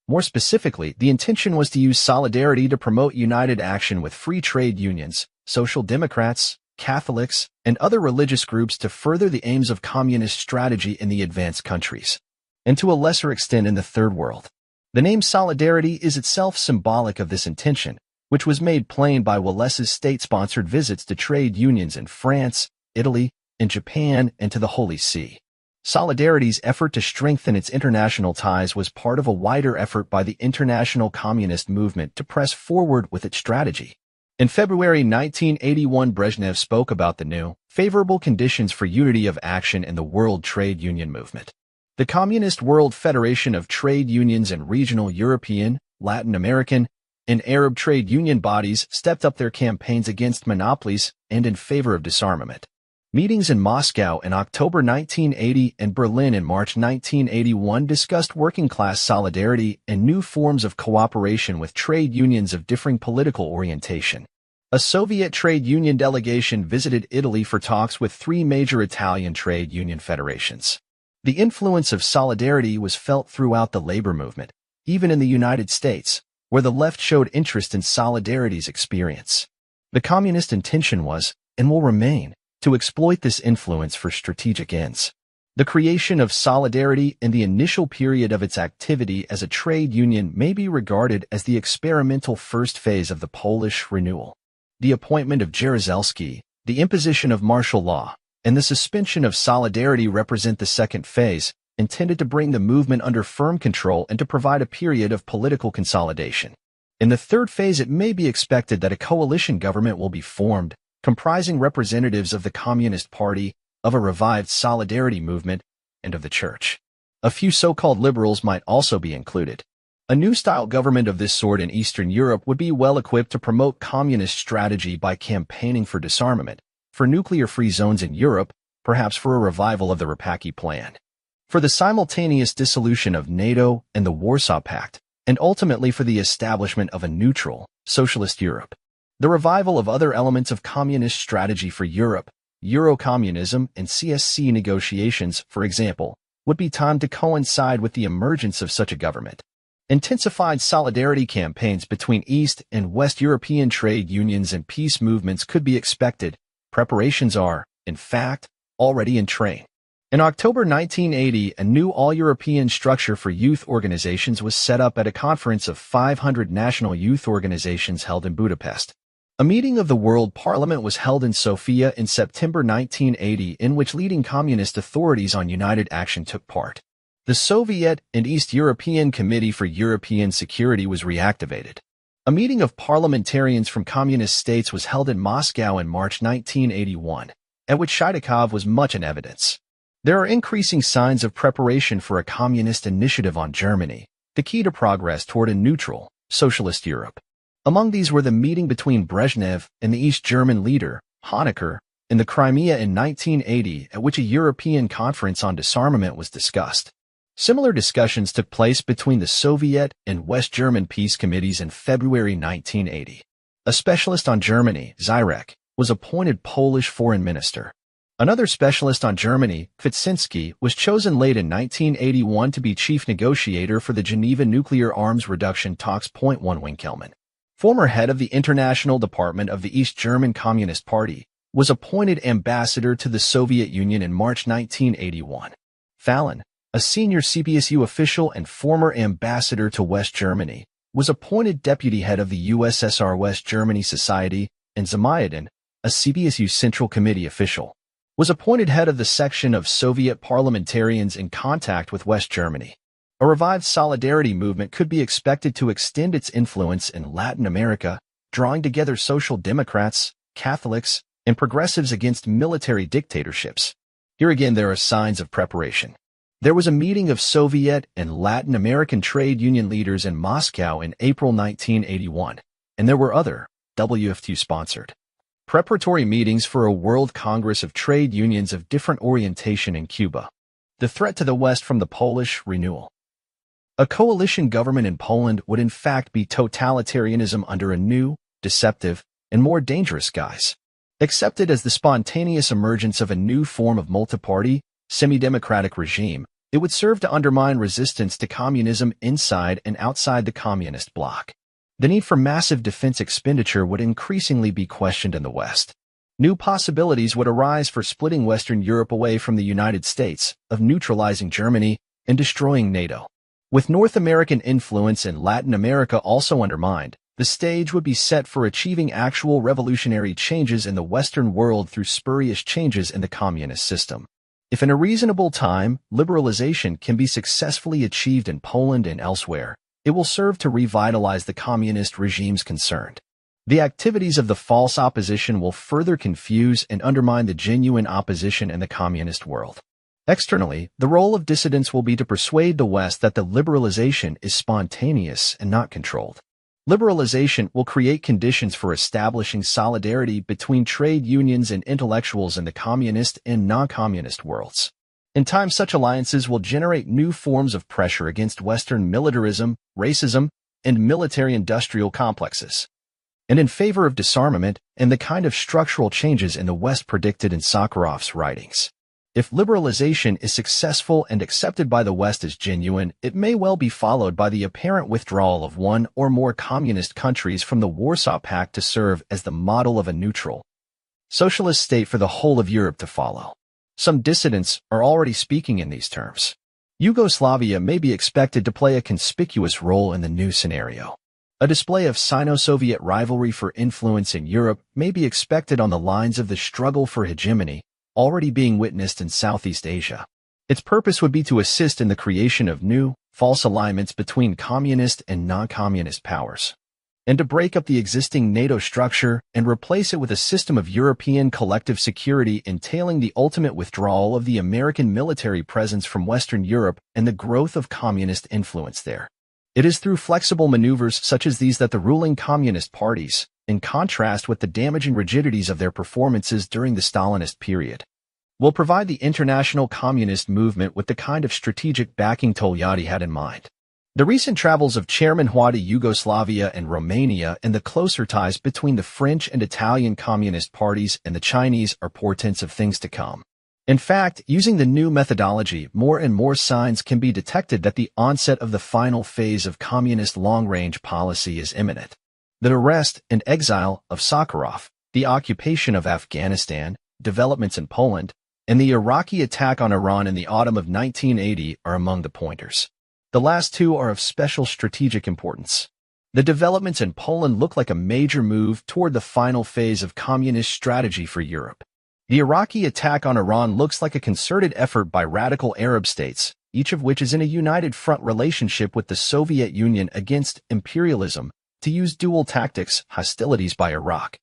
More specifically, the intention was to use Solidarity to promote united action with free trade unions, social democrats, Catholics, and other religious groups to further the aims of communist strategy in the advanced countries, and to a lesser extent in the Third World. The name Solidarity is itself symbolic of this intention, which was made plain by Wales's state-sponsored visits to trade unions in France, Italy, and Japan, and to the Holy See. Solidarity's effort to strengthen its international ties was part of a wider effort by the international communist movement to press forward with its strategy. In February 1981, Brezhnev spoke about the new, favorable conditions for unity of action in the World Trade Union movement. The Communist World Federation of Trade Unions and regional European, Latin American, and Arab trade union bodies stepped up their campaigns against monopolies and in favor of disarmament. Meetings in Moscow in October 1980 and Berlin in March 1981 discussed working-class solidarity and new forms of cooperation with trade unions of differing political orientation. A Soviet trade union delegation visited Italy for talks with three major Italian trade union federations. The influence of solidarity was felt throughout the labor movement, even in the United States, where the left showed interest in solidarity's experience. The communist intention was, and will remain, to exploit this influence for strategic ends. The creation of Solidarity in the initial period of its activity as a trade union may be regarded as the experimental first phase of the Polish renewal. The appointment of Jaruzelski, the imposition of martial law, and the suspension of Solidarity represent the second phase, intended to bring the movement under firm control and to provide a period of political consolidation. In the third phase, it may be expected that a coalition government will be formed, comprising representatives of the Communist Party, of a revived solidarity movement, and of the Church. A few so-called liberals might also be included. A new-style government of this sort in Eastern Europe would be well-equipped to promote communist strategy by campaigning for disarmament, for nuclear-free zones in Europe, perhaps for a revival of the Rapacki Plan, for the simultaneous dissolution of NATO and the Warsaw Pact, and ultimately for the establishment of a neutral, socialist Europe. The revival of other elements of communist strategy for Europe, Eurocommunism and CSC negotiations, for example, would be timed to coincide with the emergence of such a government. Intensified solidarity campaigns between East and West European trade unions and peace movements could be expected. Preparations are, in fact, already in train. In October 1980, a new all-European structure for youth organizations was set up at a conference of 500 national youth organizations held in Budapest. A meeting of the World Parliament was held in Sofia in September 1980, in which leading communist authorities on united action took part. The Soviet and East European Committee for European Security was reactivated. A meeting of parliamentarians from communist states was held in Moscow in March 1981, at which Shaitakov was much in evidence. There are increasing signs of preparation for a communist initiative on Germany, the key to progress toward a neutral, socialist Europe. Among these were the meeting between Brezhnev and the East German leader, Honecker, in the Crimea in 1980, at which a European conference on disarmament was discussed. Similar discussions took place between the Soviet and West German peace committees in February 1980. A specialist on Germany, Zyrek, was appointed Polish foreign minister. Another specialist on Germany, Kwitsinski, was chosen late in 1981 to be chief negotiator for the Geneva nuclear arms reduction talks. 1 Winkelmann, former head of the International Department of the East German Communist Party, was appointed ambassador to the Soviet Union in March 1981. Fallon, a senior CPSU official and former ambassador to West Germany, was appointed deputy head of the USSR West Germany Society, and Zamayadin, a CPSU Central Committee official, was appointed head of the section of Soviet parliamentarians in contact with West Germany. A revived solidarity movement could be expected to extend its influence in Latin America, drawing together social democrats, Catholics, and progressives against military dictatorships. Here again there are signs of preparation. There was a meeting of Soviet and Latin American trade union leaders in Moscow in April 1981, and there were other, WFT-sponsored, preparatory meetings for a World Congress of Trade Unions of different orientation in Cuba. The threat to the West from the Polish renewal. A coalition government in Poland would in fact be totalitarianism under a new, deceptive, and more dangerous guise. Accepted as the spontaneous emergence of a new form of multi-party, semi-democratic regime, it would serve to undermine resistance to communism inside and outside the communist bloc. The need for massive defense expenditure would increasingly be questioned in the West. New possibilities would arise for splitting Western Europe away from the United States, of neutralizing Germany, and destroying NATO. With North American influence and Latin America also undermined, the stage would be set for achieving actual revolutionary changes in the Western world through spurious changes in the communist system. If in a reasonable time, liberalization can be successfully achieved in Poland and elsewhere, it will serve to revitalize the communist regimes concerned. The activities of the false opposition will further confuse and undermine the genuine opposition in the communist world. Externally, the role of dissidents will be to persuade the West that the liberalization is spontaneous and not controlled. Liberalization will create conditions for establishing solidarity between trade unions and intellectuals in the communist and non-communist worlds. In time, such alliances will generate new forms of pressure against Western militarism, racism, and military-industrial complexes, and in favor of disarmament and the kind of structural changes in the West predicted in Sakharov's writings. If liberalization is successful and accepted by the West as genuine, it may well be followed by the apparent withdrawal of one or more communist countries from the Warsaw Pact to serve as the model of a neutral, socialist state for the whole of Europe to follow. Some dissidents are already speaking in these terms. Yugoslavia may be expected to play a conspicuous role in the new scenario. A display of Sino-Soviet rivalry for influence in Europe may be expected on the lines of the struggle for hegemony already being witnessed in Southeast Asia. Its purpose would be to assist in the creation of new, false alignments between communist and non-communist powers, and to break up the existing NATO structure and replace it with a system of European collective security entailing the ultimate withdrawal of the American military presence from Western Europe and the growth of communist influence there. It is through flexible maneuvers such as these that the ruling communist parties, in contrast with the damaging rigidities of their performances during the Stalinist period, will provide the international communist movement with the kind of strategic backing Togliatti had in mind. The recent travels of Chairman Hua to Yugoslavia and Romania and the closer ties between the French and Italian communist parties and the Chinese are portents of things to come. In fact, using the new methodology, more and more signs can be detected that the onset of the final phase of communist long-range policy is imminent. The arrest and exile of Sakharov, the occupation of Afghanistan, developments in Poland, and the Iraqi attack on Iran in the autumn of 1980 are among the pointers. The last two are of special strategic importance. The developments in Poland look like a major move toward the final phase of communist strategy for Europe. The Iraqi attack on Iran looks like a concerted effort by radical Arab states, each of which is in a united front relationship with the Soviet Union against imperialism, to use dual tactics, hostilities by Iraq,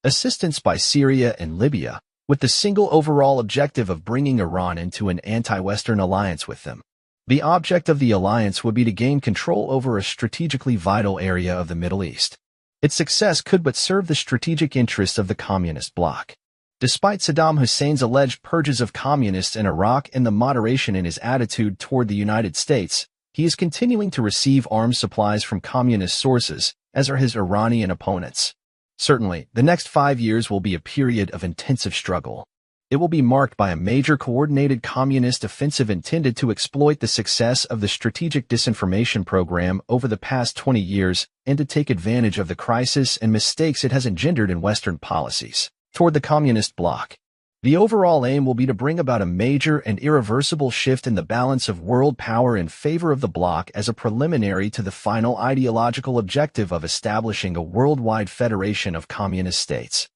assistance by Syria and Libya, with the single overall objective of bringing Iran into an anti-Western alliance with them. The object of the alliance would be to gain control over a strategically vital area of the Middle East. Its success could but serve the strategic interests of the communist bloc. Despite Saddam Hussein's alleged purges of communists in Iraq and the moderation in his attitude toward the United States, he is continuing to receive arms supplies from communist sources, as are his Iranian opponents. Certainly, the next 5 years will be a period of intensive struggle. It will be marked by a major coordinated communist offensive intended to exploit the success of the strategic disinformation program over the past 20 years and to take advantage of the crisis and mistakes it has engendered in Western policies toward the communist bloc. The overall aim will be to bring about a major and irreversible shift in the balance of world power in favor of the bloc as a preliminary to the final ideological objective of establishing a worldwide federation of communist states.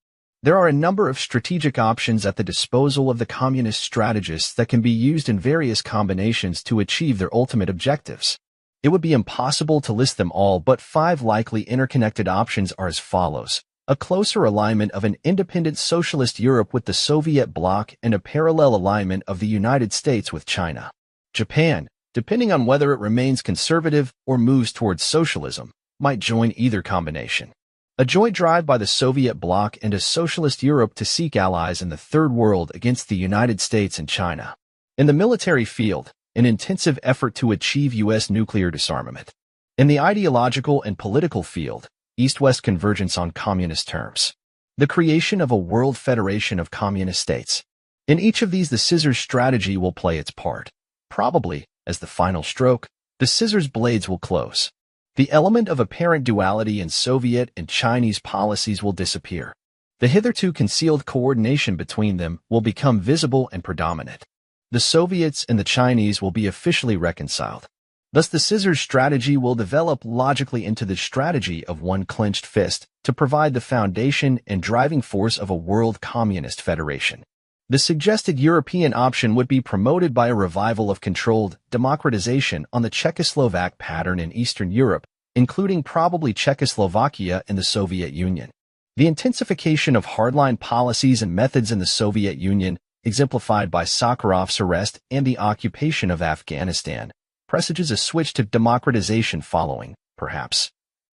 There are a number of strategic options at the disposal of the communist strategists that can be used in various combinations to achieve their ultimate objectives. It would be impossible to list them all, but 5 likely interconnected options are as follows: a closer alignment of an independent socialist Europe with the Soviet bloc and a parallel alignment of the United States with China. Japan, depending on whether it remains conservative or moves towards socialism, might join either combination. A joint drive by the Soviet bloc and a socialist Europe to seek allies in the Third World against the United States and China. In the military field, an intensive effort to achieve U.S. nuclear disarmament. In the ideological and political field, East-West convergence on communist terms. The creation of a world federation of communist states. In each of these, the scissors strategy will play its part. Probably, as the final stroke, the scissors blades will close. The element of apparent duality in Soviet and Chinese policies will disappear. The hitherto concealed coordination between them will become visible and predominant. The Soviets and the Chinese will be officially reconciled. Thus, the scissors strategy will develop logically into the strategy of one clenched fist to provide the foundation and driving force of a world communist federation. The suggested European option would be promoted by a revival of controlled democratization on the Czechoslovak pattern in Eastern Europe, including probably Czechoslovakia and the Soviet Union. The intensification of hardline policies and methods in the Soviet Union, exemplified by Sakharov's arrest and the occupation of Afghanistan, presages a switch to democratization following, perhaps,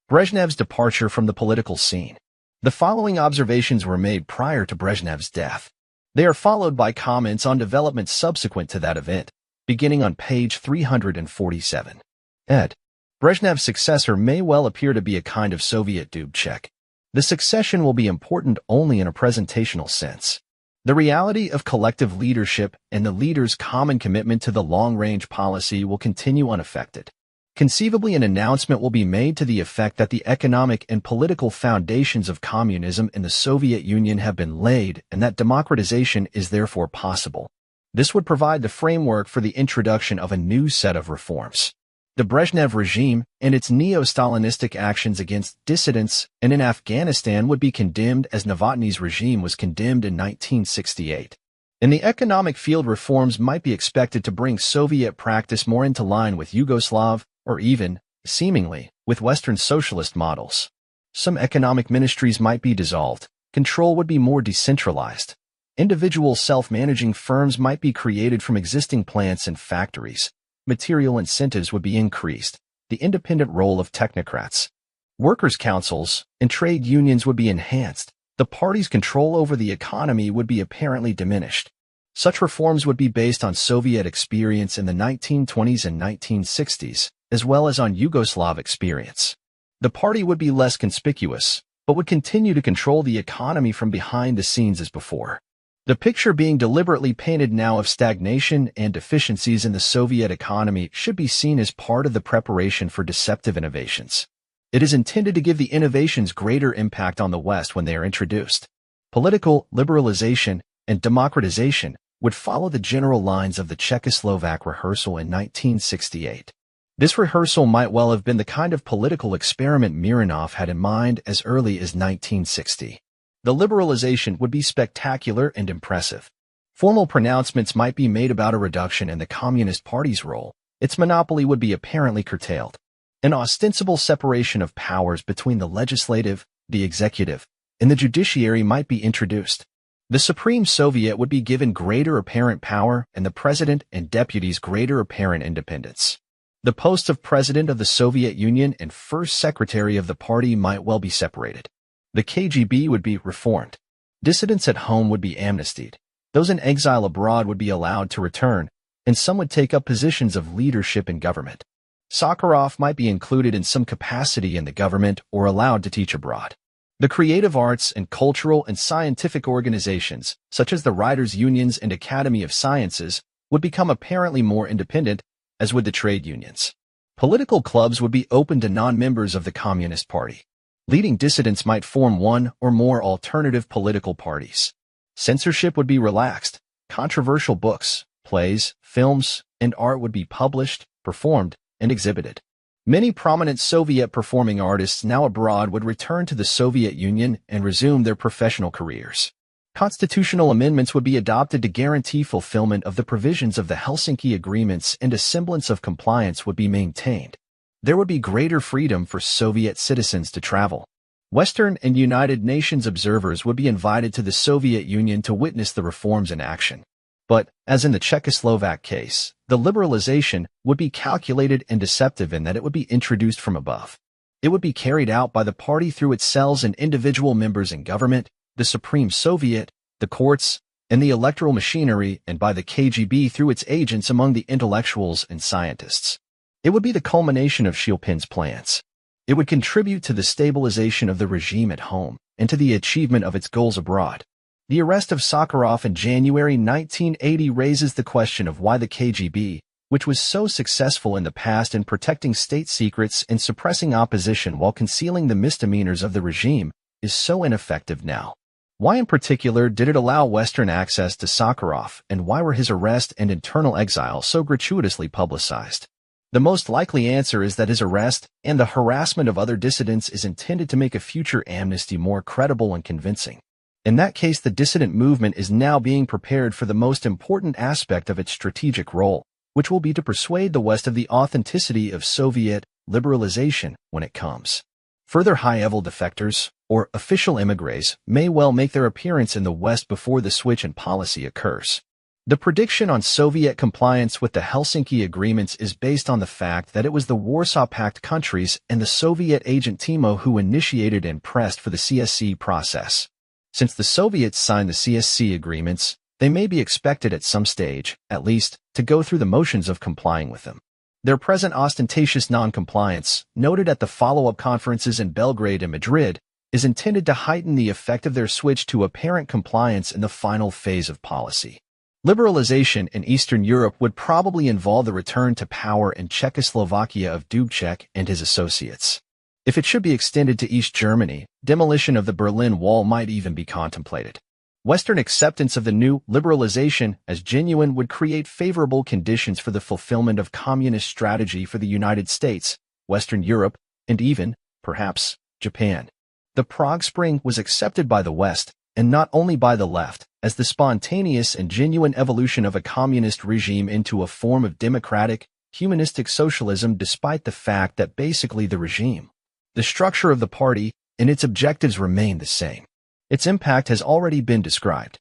Brezhnev's departure from the political scene. The following observations were made prior to Brezhnev's death. They are followed by comments on developments subsequent to that event, beginning on page 347. Ed. Brezhnev's successor may well appear to be a kind of Soviet Dubček. The succession will be important only in a presentational sense. The reality of collective leadership and the leader's common commitment to the long-range policy will continue unaffected. Conceivably, an announcement will be made to the effect that the economic and political foundations of communism in the Soviet Union have been laid and that democratization is therefore possible. This would provide the framework for the introduction of a new set of reforms. The Brezhnev regime and its neo-Stalinistic actions against dissidents and in Afghanistan would be condemned as Novotny's regime was condemned in 1968. In the economic field, reforms might be expected to bring Soviet practice more into line with Yugoslav, or even, seemingly, with Western socialist models. Some economic ministries might be dissolved. Control would be more decentralized. Individual self-managing firms might be created from existing plants and factories. Material incentives would be increased. The independent role of technocrats, workers' councils, and trade unions would be enhanced. The party's control over the economy would be apparently diminished. Such reforms would be based on Soviet experience in the 1920s and 1960s, as well as on Yugoslav experience. The party would be less conspicuous, but would continue to control the economy from behind the scenes as before. The picture being deliberately painted now of stagnation and deficiencies in the Soviet economy should be seen as part of the preparation for deceptive innovations. It is intended to give the innovations greater impact on the West when they are introduced. Political liberalization and democratization would follow the general lines of the Czechoslovak rehearsal in 1968. This rehearsal might well have been the kind of political experiment Mironov had in mind as early as 1960. The liberalization would be spectacular and impressive. Formal pronouncements might be made about a reduction in the Communist Party's role. Its monopoly would be apparently curtailed. An ostensible separation of powers between the legislative, the executive, and the judiciary might be introduced. The Supreme Soviet would be given greater apparent power and the president and deputies greater apparent independence. The posts of president of the Soviet Union and first secretary of the party might well be separated. The KGB would be reformed. Dissidents at home would be amnestied. Those in exile abroad would be allowed to return, and some would take up positions of leadership in government. Sakharov might be included in some capacity in the government or allowed to teach abroad. The creative arts and cultural and scientific organizations, such as the Writers' Unions and Academy of Sciences, would become apparently more independent, as would the trade unions. Political clubs would be open to non-members of the Communist Party. Leading dissidents might form one or more alternative political parties. Censorship would be relaxed. Controversial books, plays, films, and art would be published, performed, and exhibited. Many prominent Soviet performing artists now abroad would return to the Soviet Union and resume their professional careers. Constitutional amendments would be adopted to guarantee fulfillment of the provisions of the Helsinki Agreements, and a semblance of compliance would be maintained. There would be greater freedom for Soviet citizens to travel. Western and United Nations observers would be invited to the Soviet Union to witness the reforms in action. But, as in the Czechoslovak case, the liberalization would be calculated and deceptive in that it would be introduced from above. It would be carried out by the party through its cells and individual members in government, the Supreme Soviet, the courts, and the electoral machinery, and by the KGB through its agents among the intellectuals and scientists. It would be the culmination of Shilpin's plans. It would contribute to the stabilization of the regime at home and to the achievement of its goals abroad. The arrest of Sakharov in January 1980 raises the question of why the KGB, which was so successful in the past in protecting state secrets and suppressing opposition while concealing the misdemeanors of the regime, is so ineffective now. Why in particular did it allow Western access to Sakharov, and why were his arrest and internal exile so gratuitously publicized? The most likely answer is that his arrest and the harassment of other dissidents is intended to make a future amnesty more credible and convincing. In that case, the dissident movement is now being prepared for the most important aspect of its strategic role, which will be to persuade the West of the authenticity of Soviet liberalization when it comes. Further high-level defectors, or official émigrés, may well make their appearance in the West before the switch in policy occurs. The prediction on Soviet compliance with the Helsinki Agreements is based on the fact that it was the Warsaw Pact countries and the Soviet agent Timo who initiated and pressed for the CSC process. Since the Soviets signed the CSC agreements, they may be expected at some stage, at least, to go through the motions of complying with them. Their present ostentatious non-compliance, noted at the follow-up conferences in Belgrade and Madrid, is intended to heighten the effect of their switch to apparent compliance in the final phase of policy. Liberalization in Eastern Europe would probably involve the return to power in Czechoslovakia of Dubček and his associates. If it should be extended to East Germany, demolition of the Berlin Wall might even be contemplated. Western acceptance of the new liberalization as genuine would create favorable conditions for the fulfillment of communist strategy for the United States, Western Europe, and even, perhaps, Japan. The Prague Spring was accepted by the West, and not only by the left, as the spontaneous and genuine evolution of a communist regime into a form of democratic, humanistic socialism, despite the fact that basically the regime, the structure of the party, and its objectives remain the same. Its impact has already been described.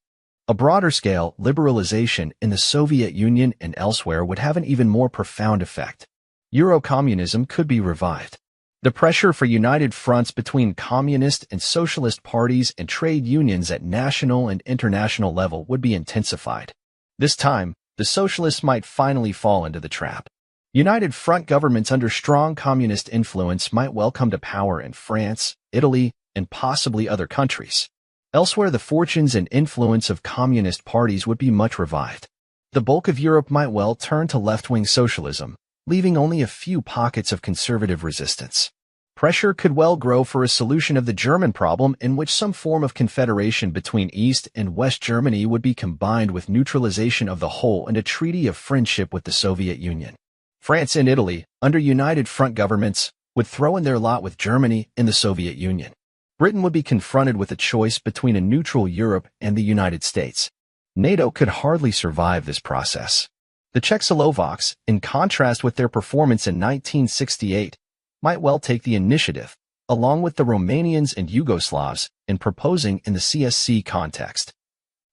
A broader-scale liberalization in the Soviet Union and elsewhere would have an even more profound effect. Euro-communism could be revived. The pressure for united fronts between communist and socialist parties and trade unions at national and international level would be intensified. This time, the socialists might finally fall into the trap. United front governments under strong communist influence might well come to power in France, Italy, and possibly other countries. Elsewhere, the fortunes and influence of communist parties would be much revived. The bulk of Europe might well turn to left-wing socialism, leaving only a few pockets of conservative resistance. Pressure could well grow for a solution of the German problem in which some form of confederation between East and West Germany would be combined with neutralization of the whole and a treaty of friendship with the Soviet Union. France and Italy, under united front governments, would throw in their lot with Germany and the Soviet Union. Britain would be confronted with a choice between a neutral Europe and the United States. NATO could hardly survive this process. The Czechoslovaks, in contrast with their performance in 1968, might well take the initiative, along with the Romanians and Yugoslavs, in proposing in the CSC context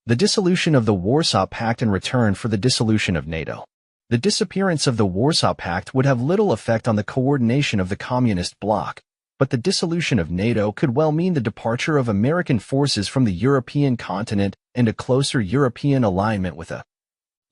the dissolution of the Warsaw Pact in return for the dissolution of NATO. The disappearance of the Warsaw Pact would have little effect on the coordination of the communist bloc, but the dissolution of NATO could well mean the departure of American forces from the European continent and a closer European alignment with a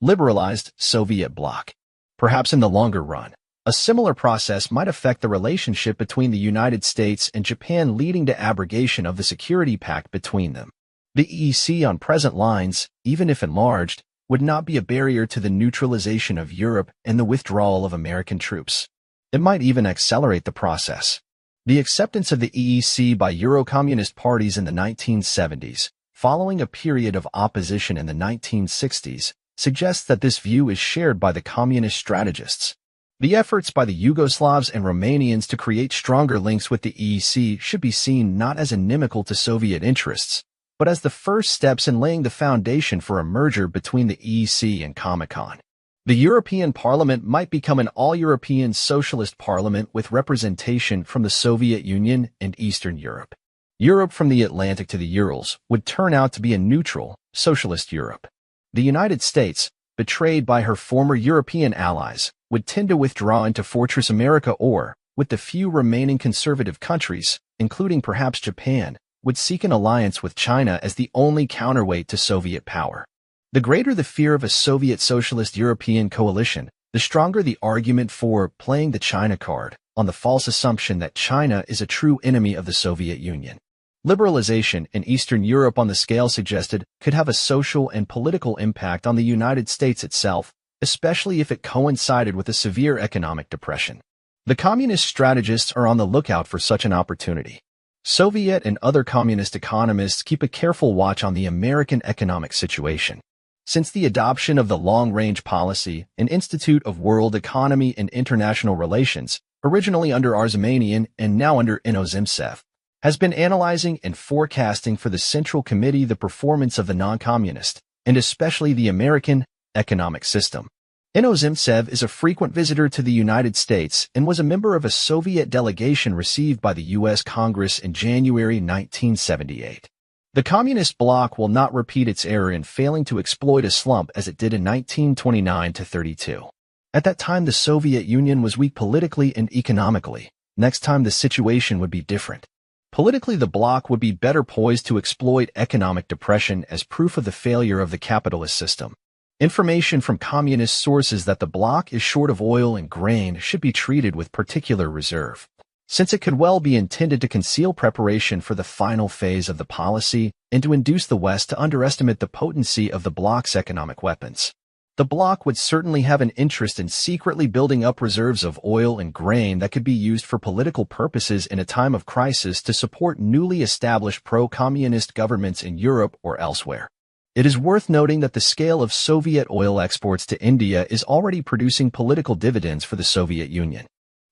liberalized Soviet bloc. Perhaps in the longer run, a similar process might affect the relationship between the United States and Japan, leading to abrogation of the Security Pact between them. The EEC on present lines, even if enlarged, would not be a barrier to the neutralization of Europe and the withdrawal of American troops. It might even accelerate the process. The acceptance of the EEC by Euro-communist parties in the 1970s, following a period of opposition in the 1960s, suggests that this view is shared by the communist strategists. The efforts by the Yugoslavs and Romanians to create stronger links with the EEC should be seen not as inimical to Soviet interests, but as the first steps in laying the foundation for a merger between the EEC and Comecon. The European Parliament might become an all-European socialist parliament with representation from the Soviet Union and Eastern Europe. Europe from the Atlantic to the Urals would turn out to be a neutral, socialist Europe. The United States, betrayed by her former European allies, would tend to withdraw into Fortress America or, with the few remaining conservative countries, including perhaps Japan, would seek an alliance with China as the only counterweight to Soviet power. The greater the fear of a Soviet socialist European coalition, the stronger the argument for playing the China card, on the false assumption that China is a true enemy of the Soviet Union. Liberalization in Eastern Europe on the scale suggested could have a social and political impact on the United States itself, especially if it coincided with a severe economic depression. The communist strategists are on the lookout for such an opportunity. Soviet and other communist economists keep a careful watch on the American economic situation. Since the adoption of the Long-Range Policy, an Institute of World Economy and International Relations, originally under Arzamanian and now under Inozemtsev, has been analyzing and forecasting for the Central Committee the performance of the non-communist, and especially the American, economic system. Inozemtsev is a frequent visitor to the United States and was a member of a Soviet delegation received by the U.S. Congress in January 1978. The Communist bloc will not repeat its error in failing to exploit a slump as it did in 1929-32. At that time, the Soviet Union was weak politically and economically. Next time, the situation would be different. Politically, the bloc would be better poised to exploit economic depression as proof of the failure of the capitalist system. Information from communist sources that the bloc is short of oil and grain should be treated with particular reserve, since it could well be intended to conceal preparation for the final phase of the policy and to induce the West to underestimate the potency of the bloc's economic weapons. The bloc would certainly have an interest in secretly building up reserves of oil and grain that could be used for political purposes in a time of crisis to support newly established pro-communist governments in Europe or elsewhere. It is worth noting that the scale of Soviet oil exports to India is already producing political dividends for the Soviet Union.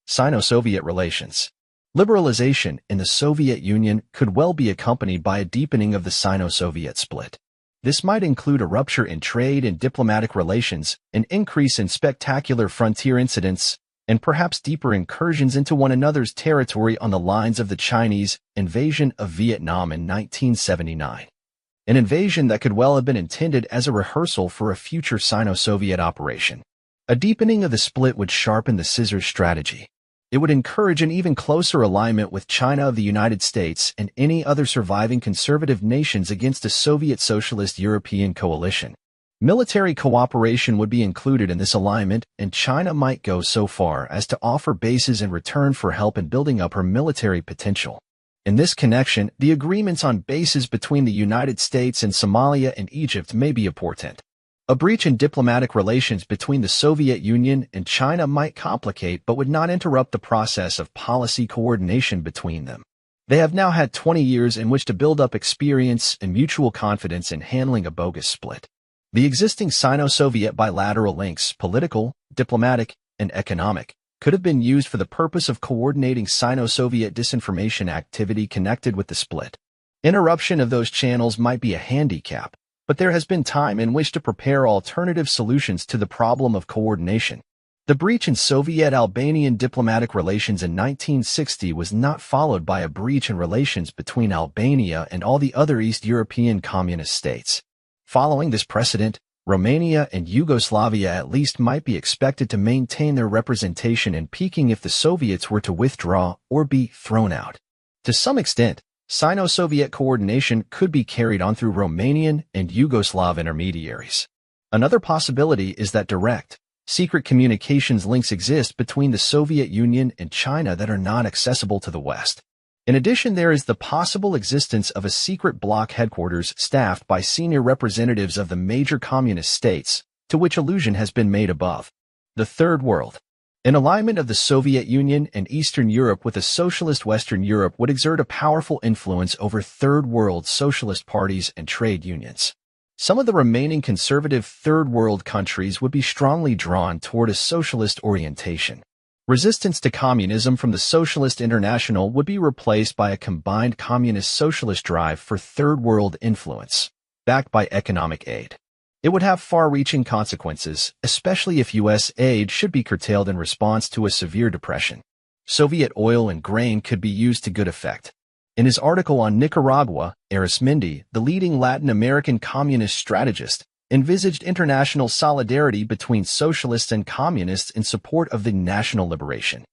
Sino-Soviet relations. Liberalization in the Soviet Union could well be accompanied by a deepening of the Sino-Soviet split. This might include a rupture in trade and diplomatic relations, an increase in spectacular frontier incidents, and perhaps deeper incursions into one another's territory on the lines of the Chinese invasion of Vietnam in 1979. An invasion that could well have been intended as a rehearsal for a future Sino-Soviet operation. A deepening of the split would sharpen the scissors strategy. It would encourage an even closer alignment with China of the United States and any other surviving conservative nations against a Soviet Socialist European coalition. Military cooperation would be included in this alignment, and China might go so far as to offer bases in return for help in building up her military potential. In this connection, the agreements on bases between the United States and Somalia and Egypt may be a portent. A breach in diplomatic relations between the Soviet Union and China might complicate but would not interrupt the process of policy coordination between them. They have now had 20 years in which to build up experience and mutual confidence in handling a bogus split. The existing Sino-Soviet bilateral links, political, diplomatic, and economic, could have been used for the purpose of coordinating Sino-Soviet disinformation activity connected with the split. Interruption of those channels might be a handicap, but there has been time in which to prepare alternative solutions to the problem of coordination. The breach in Soviet-Albanian diplomatic relations in 1960 was not followed by a breach in relations between Albania and all the other East European communist states. Following this precedent, Romania and Yugoslavia at least might be expected to maintain their representation in Peking if the Soviets were to withdraw or be thrown out. To some extent, Sino-Soviet coordination could be carried on through Romanian and Yugoslav intermediaries. Another possibility is that direct, secret communications links exist between the Soviet Union and China that are not accessible to the West. In addition, there is the possible existence of a secret bloc headquarters staffed by senior representatives of the major communist states, to which allusion has been made above. The Third World. An alignment of the Soviet Union and Eastern Europe with a socialist Western Europe would exert a powerful influence over Third World socialist parties and trade unions. Some of the remaining conservative Third World countries would be strongly drawn toward a socialist orientation. Resistance to communism from the Socialist International would be replaced by a combined communist-socialist drive for Third World influence, backed by economic aid. It would have far-reaching consequences, especially if U.S. aid should be curtailed in response to a severe depression. Soviet oil and grain could be used to good effect. In his article on Nicaragua, Arismendi, the leading Latin American communist strategist, envisaged international solidarity between socialists and communists in support of the national liberation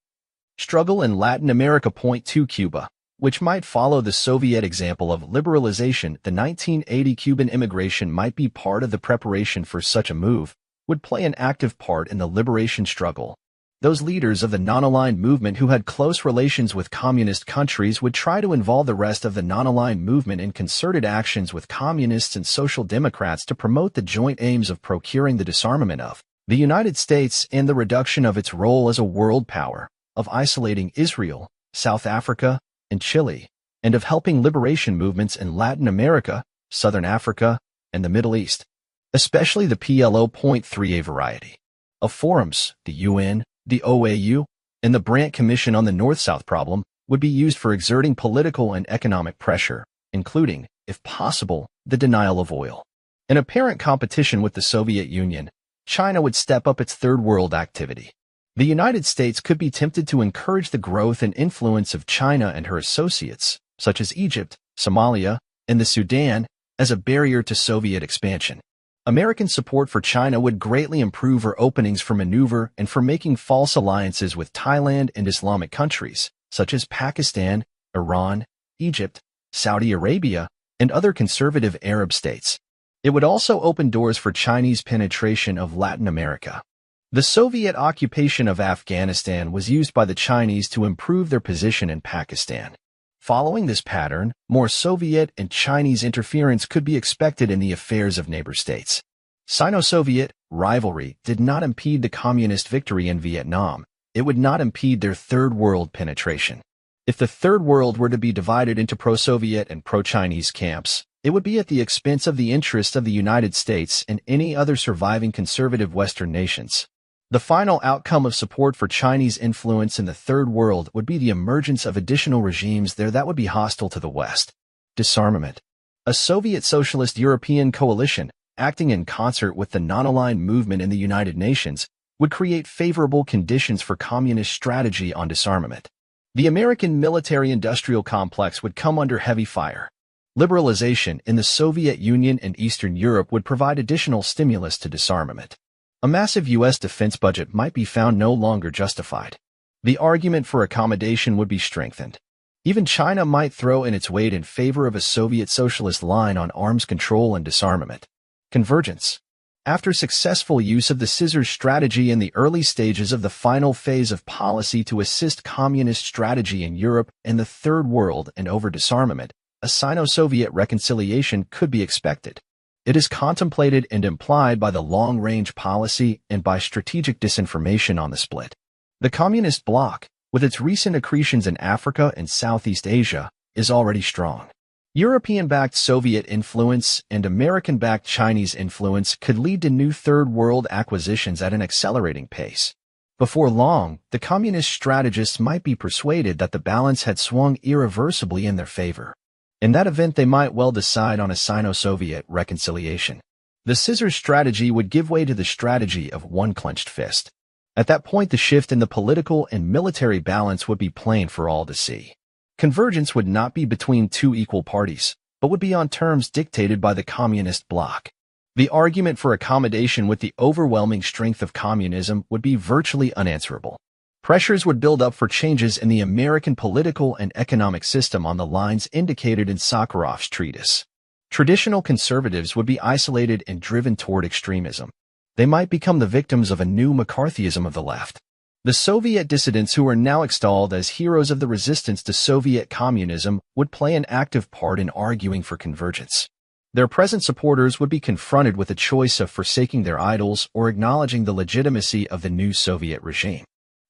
struggle in Latin America. 2 Cuba, which might follow the Soviet example of liberalization. The 1980 Cuban immigration might be part of the preparation for such a move, would play an active part in the liberation struggle. Those leaders of the non-aligned movement who had close relations with communist countries would try to involve the rest of the non-aligned movement in concerted actions with communists and social democrats to promote the joint aims of procuring the disarmament of the United States and the reduction of its role as a world power, of isolating Israel, South Africa, and Chile, and of helping liberation movements in Latin America, Southern Africa, and the Middle East, especially the PLO.3A variety of forums. The UN, the OAU, and the Brandt Commission on the North-South problem would be used for exerting political and economic pressure, including, if possible, the denial of oil. In apparent competition with the Soviet Union, China would step up its Third World activity. The United States could be tempted to encourage the growth and influence of China and her associates, such as Egypt, Somalia, and the Sudan, as a barrier to Soviet expansion. American support for China would greatly improve her openings for maneuver and for making false alliances with Thailand and Islamic countries, such as Pakistan, Iran, Egypt, Saudi Arabia, and other conservative Arab states. It would also open doors for Chinese penetration of Latin America. The Soviet occupation of Afghanistan was used by the Chinese to improve their position in Pakistan. Following this pattern, more Soviet and Chinese interference could be expected in the affairs of neighbor states. Sino-Soviet rivalry did not impede the communist victory in Vietnam. It would not impede their Third World penetration. If the Third World were to be divided into pro-Soviet and pro-Chinese camps, it would be at the expense of the interests of the United States and any other surviving conservative Western nations. The final outcome of support for Chinese influence in the Third World would be the emergence of additional regimes there that would be hostile to the West. Disarmament. A Soviet Socialist European coalition, acting in concert with the non-aligned movement in the United Nations, would create favorable conditions for communist strategy on disarmament. The American military-industrial complex would come under heavy fire. Liberalization in the Soviet Union and Eastern Europe would provide additional stimulus to disarmament. A massive U.S. defense budget might be found no longer justified. The argument for accommodation would be strengthened. Even China might throw in its weight in favor of a Soviet socialist line on arms control and disarmament. Convergence. After successful use of the scissors strategy in the early stages of the final phase of policy to assist communist strategy in Europe and the Third World and over disarmament, a Sino-Soviet reconciliation could be expected. It is contemplated and implied by the long-range policy and by strategic disinformation on the split. The communist bloc, with its recent accretions in Africa and Southeast Asia, is already strong. European-backed Soviet influence and American-backed Chinese influence could lead to new Third World acquisitions at an accelerating pace. Before long, the communist strategists might be persuaded that the balance had swung irreversibly in their favor. In that event, they might well decide on a Sino-Soviet reconciliation. The scissors strategy would give way to the strategy of one clenched fist. At that point, the shift in the political and military balance would be plain for all to see. Convergence would not be between two equal parties, but would be on terms dictated by the communist bloc. The argument for accommodation with the overwhelming strength of communism would be virtually unanswerable. Pressures would build up for changes in the American political and economic system on the lines indicated in Sakharov's treatise. Traditional conservatives would be isolated and driven toward extremism. They might become the victims of a new McCarthyism of the left. The Soviet dissidents who are now extolled as heroes of the resistance to Soviet communism would play an active part in arguing for convergence. Their present supporters would be confronted with a choice of forsaking their idols or acknowledging the legitimacy of the new Soviet regime.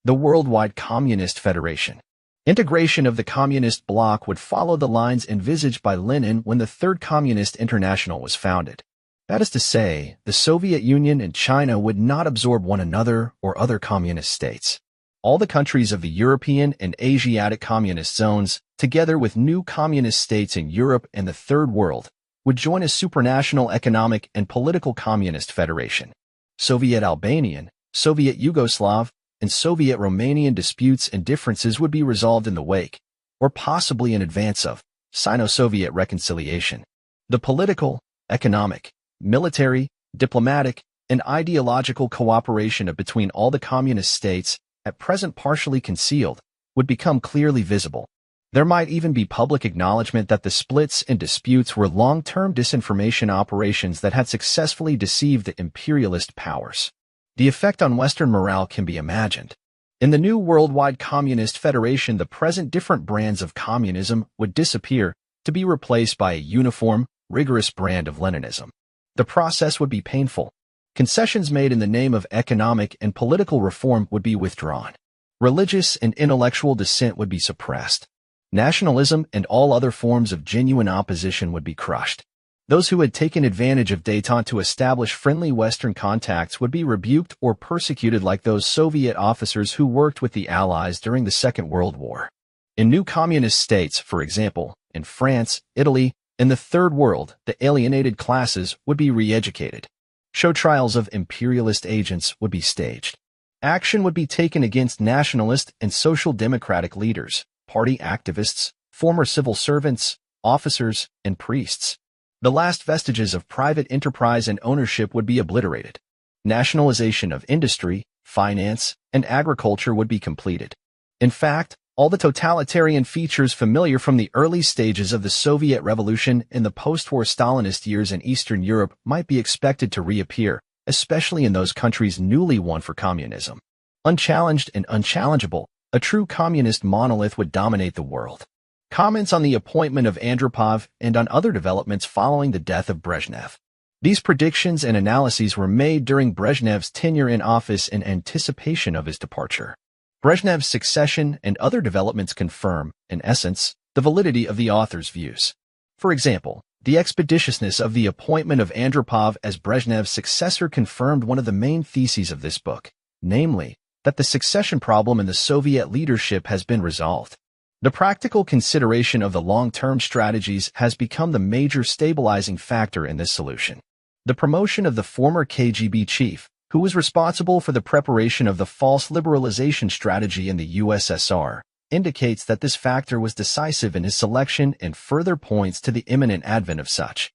The Worldwide Communist Federation. Integration of the communist bloc would follow the lines envisaged by Lenin when the Third Communist International was founded. That is to say, the Soviet Union and China would not absorb one another or other communist states. All the countries of the European and Asiatic communist zones, together with new communist states in Europe and the Third World, would join a supranational economic and political communist federation. Soviet Albanian, Soviet Yugoslav, and Soviet Romanian disputes and differences would be resolved in the wake, or possibly in advance of, Sino-Soviet reconciliation. The political, economic, military, diplomatic, and ideological cooperation between all the communist states, at present partially concealed, would become clearly visible. There might even be public acknowledgement that the splits and disputes were long-term disinformation operations that had successfully deceived the imperialist powers. The effect on Western morale can be imagined. In the new Worldwide Communist Federation, the present different brands of communism would disappear to be replaced by a uniform, rigorous brand of Leninism. The process would be painful. Concessions made in the name of economic and political reform would be withdrawn. Religious and intellectual dissent would be suppressed. Nationalism and all other forms of genuine opposition would be crushed. Those who had taken advantage of détente to establish friendly Western contacts would be rebuked or persecuted like those Soviet officers who worked with the Allies during the Second World War. In new communist states, for example, in France, Italy, and the Third World, the alienated classes would be re-educated. Show trials of imperialist agents would be staged. Action would be taken against nationalist and social democratic leaders, party activists, former civil servants, officers, and priests. The last vestiges of private enterprise and ownership would be obliterated. Nationalization of industry, finance, and agriculture would be completed. In fact, all the totalitarian features familiar from the early stages of the Soviet Revolution in the post-war Stalinist years in Eastern Europe might be expected to reappear, especially in those countries newly won for communism. Unchallenged and unchallengeable, a true communist monolith would dominate the world. Comments on the appointment of Andropov and on other developments following the death of Brezhnev. These predictions and analyses were made during Brezhnev's tenure in office in anticipation of his departure. Brezhnev's succession and other developments confirm, in essence, the validity of the author's views. For example, the expeditiousness of the appointment of Andropov as Brezhnev's successor confirmed one of the main theses of this book. namely, that the succession problem in the Soviet leadership has been resolved. The practical consideration of the long-term strategies has become the major stabilizing factor in this solution. The promotion of the former KGB chief, who was responsible for the preparation of the false liberalization strategy in the USSR, indicates that this factor was decisive in his selection and further points to the imminent advent of such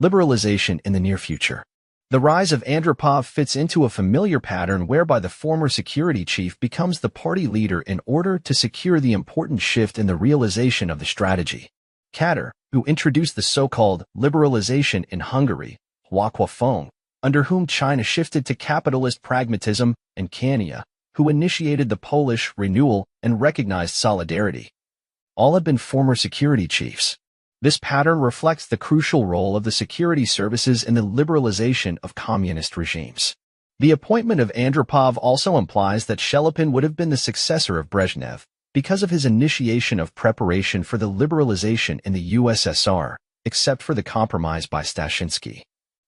liberalization in the near future. The rise of Andropov fits into a familiar pattern whereby the former security chief becomes the party leader in order to secure the important shift in the realization of the strategy. Katar, who introduced the so-called liberalization in Hungary, Huaquafong, under whom China shifted to capitalist pragmatism, and Kania, who initiated the Polish renewal and recognized solidarity. All have been former security chiefs. This pattern reflects the crucial role of the security services in the liberalization of communist regimes. The appointment of Andropov also implies that Shelepin would have been the successor of Brezhnev because of his initiation of preparation for the liberalization in the USSR, except for the compromise by Stashinsky,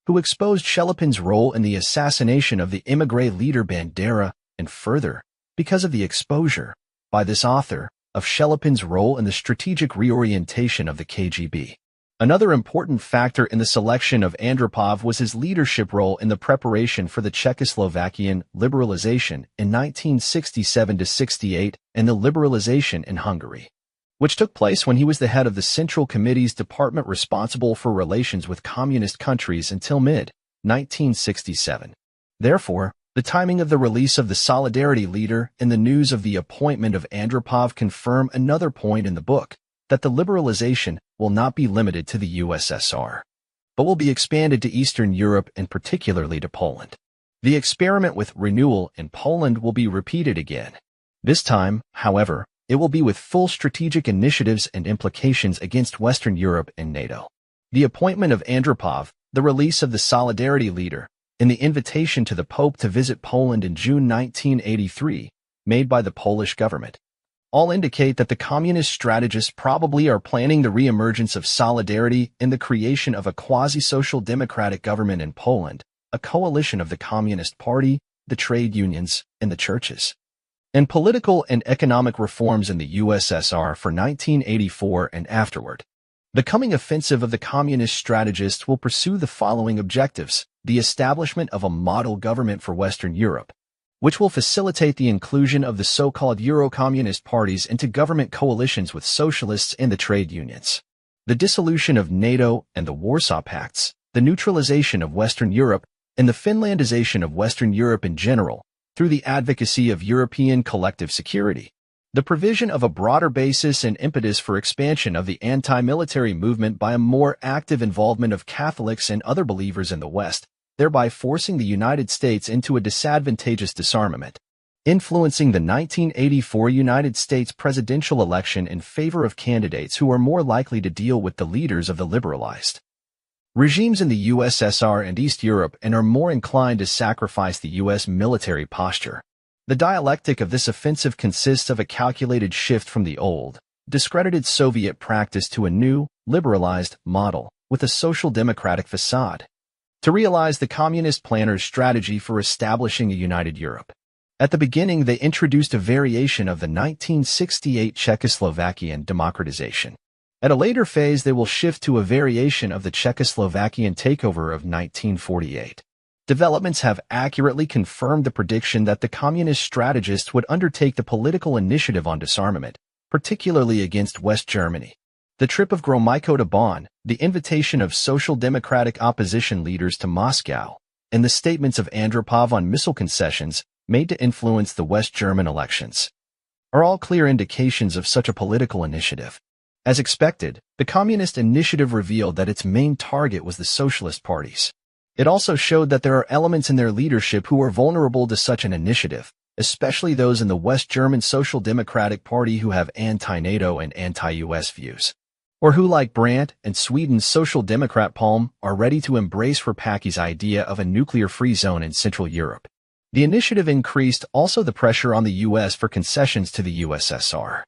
who exposed Shelepin's role in the assassination of the émigré leader Bandera, and further, because of the exposure, by this author, of Shelepin's role in the strategic reorientation of the KGB. Another important factor in the selection of Andropov was his leadership role in the preparation for the Czechoslovakian liberalization in 1967-68 and the liberalization in Hungary, which took place when he was the head of the Central Committee's department responsible for relations with communist countries until mid-1967. Therefore, the timing of the release of the Solidarity leader and the news of the appointment of Andropov confirm another point in the book, that the liberalization will not be limited to the USSR, but will be expanded to Eastern Europe and particularly to Poland. The experiment with renewal in Poland will be repeated again. This time, however, it will be with full strategic initiatives and implications against Western Europe and NATO. The appointment of Andropov, the release of the Solidarity leader, and the invitation to the Pope to visit Poland in June 1983, made by the Polish government, all indicate that the communist strategists probably are planning the re-emergence of Solidarity and the creation of a quasi-social democratic government in Poland, a coalition of the Communist Party, the trade unions, and the churches. And political and economic reforms in the USSR for 1984 and afterward. The coming offensive of the communist strategists will pursue the following objectives: the establishment of a model government for Western Europe, which will facilitate the inclusion of the so-called Euro-communist parties into government coalitions with socialists and the trade unions, the dissolution of NATO and the Warsaw Pacts, the neutralization of Western Europe, and the Finlandization of Western Europe in general, through the advocacy of European collective security, the provision of a broader basis and impetus for expansion of the anti-military movement by a more active involvement of Catholics and other believers in the West, thereby forcing the United States into a disadvantageous disarmament, influencing the 1984 United States presidential election in favor of candidates who are more likely to deal with the leaders of the liberalized regimes in the USSR and East Europe and are more inclined to sacrifice the U.S. military posture. The dialectic of this offensive consists of a calculated shift from the old, discredited Soviet practice to a new, liberalized model with a social democratic facade, to realize the communist planners' strategy for establishing a united Europe. At the beginning, they introduced a variation of the 1968 Czechoslovakian democratization. At a later phase, they will shift to a variation of the Czechoslovakian takeover of 1948. Developments have accurately confirmed the prediction that the communist strategists would undertake the political initiative on disarmament, particularly against West Germany. The trip of Gromyko to Bonn, the invitation of social democratic opposition leaders to Moscow, and the statements of Andropov on missile concessions made to influence the West German elections are all clear indications of such a political initiative. As expected, the communist initiative revealed that its main target was the socialist parties. It also showed that there are elements in their leadership who are vulnerable to such an initiative, especially those in the West German Social Democratic Party who have anti-NATO and anti-US views, or who, like Brandt and Sweden's Social Democrat Palm, are ready to embrace Rapacki's idea of a nuclear-free zone in Central Europe. The initiative increased also the pressure on the U.S. for concessions to the USSR.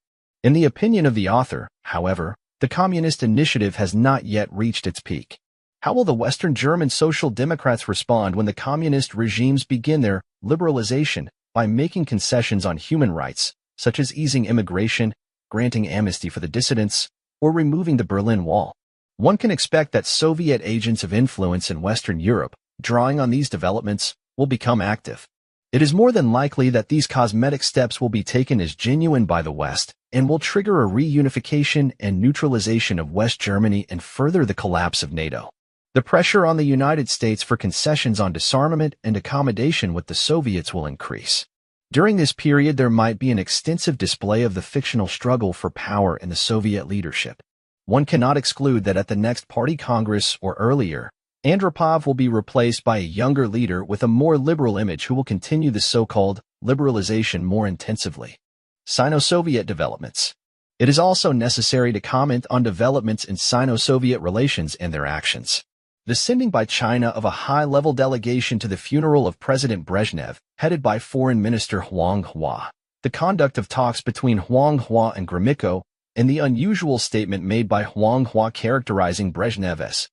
In the opinion of the author, however, the communist initiative has not yet reached its peak. How will the Western German Social Democrats respond when the communist regimes begin their liberalization by making concessions on human rights, such as easing immigration, granting amnesty for the dissidents, or removing the Berlin Wall. One can expect that Soviet agents of influence in Western Europe, drawing on these developments, will become active. It is more than likely that these cosmetic steps will be taken as genuine by the West and will trigger a reunification and neutralization of West Germany and further the collapse of NATO. The pressure on the United States for concessions on disarmament and accommodation with the Soviets will increase. During this period, there might be an extensive display of the fictional struggle for power in the Soviet leadership. One cannot exclude that at the next Party Congress or earlier, Andropov will be replaced by a younger leader with a more liberal image who will continue the so-called liberalization more intensively. Sino-Soviet developments. It is also necessary to comment on developments in Sino-Soviet relations and their actions. The sending by China of a high-level delegation to the funeral of President Brezhnev, headed by Foreign Minister Huang Hua, the conduct of talks between Huang Hua and Gromyko, and the unusual statement made by Huang Hua characterizing Brezhnev as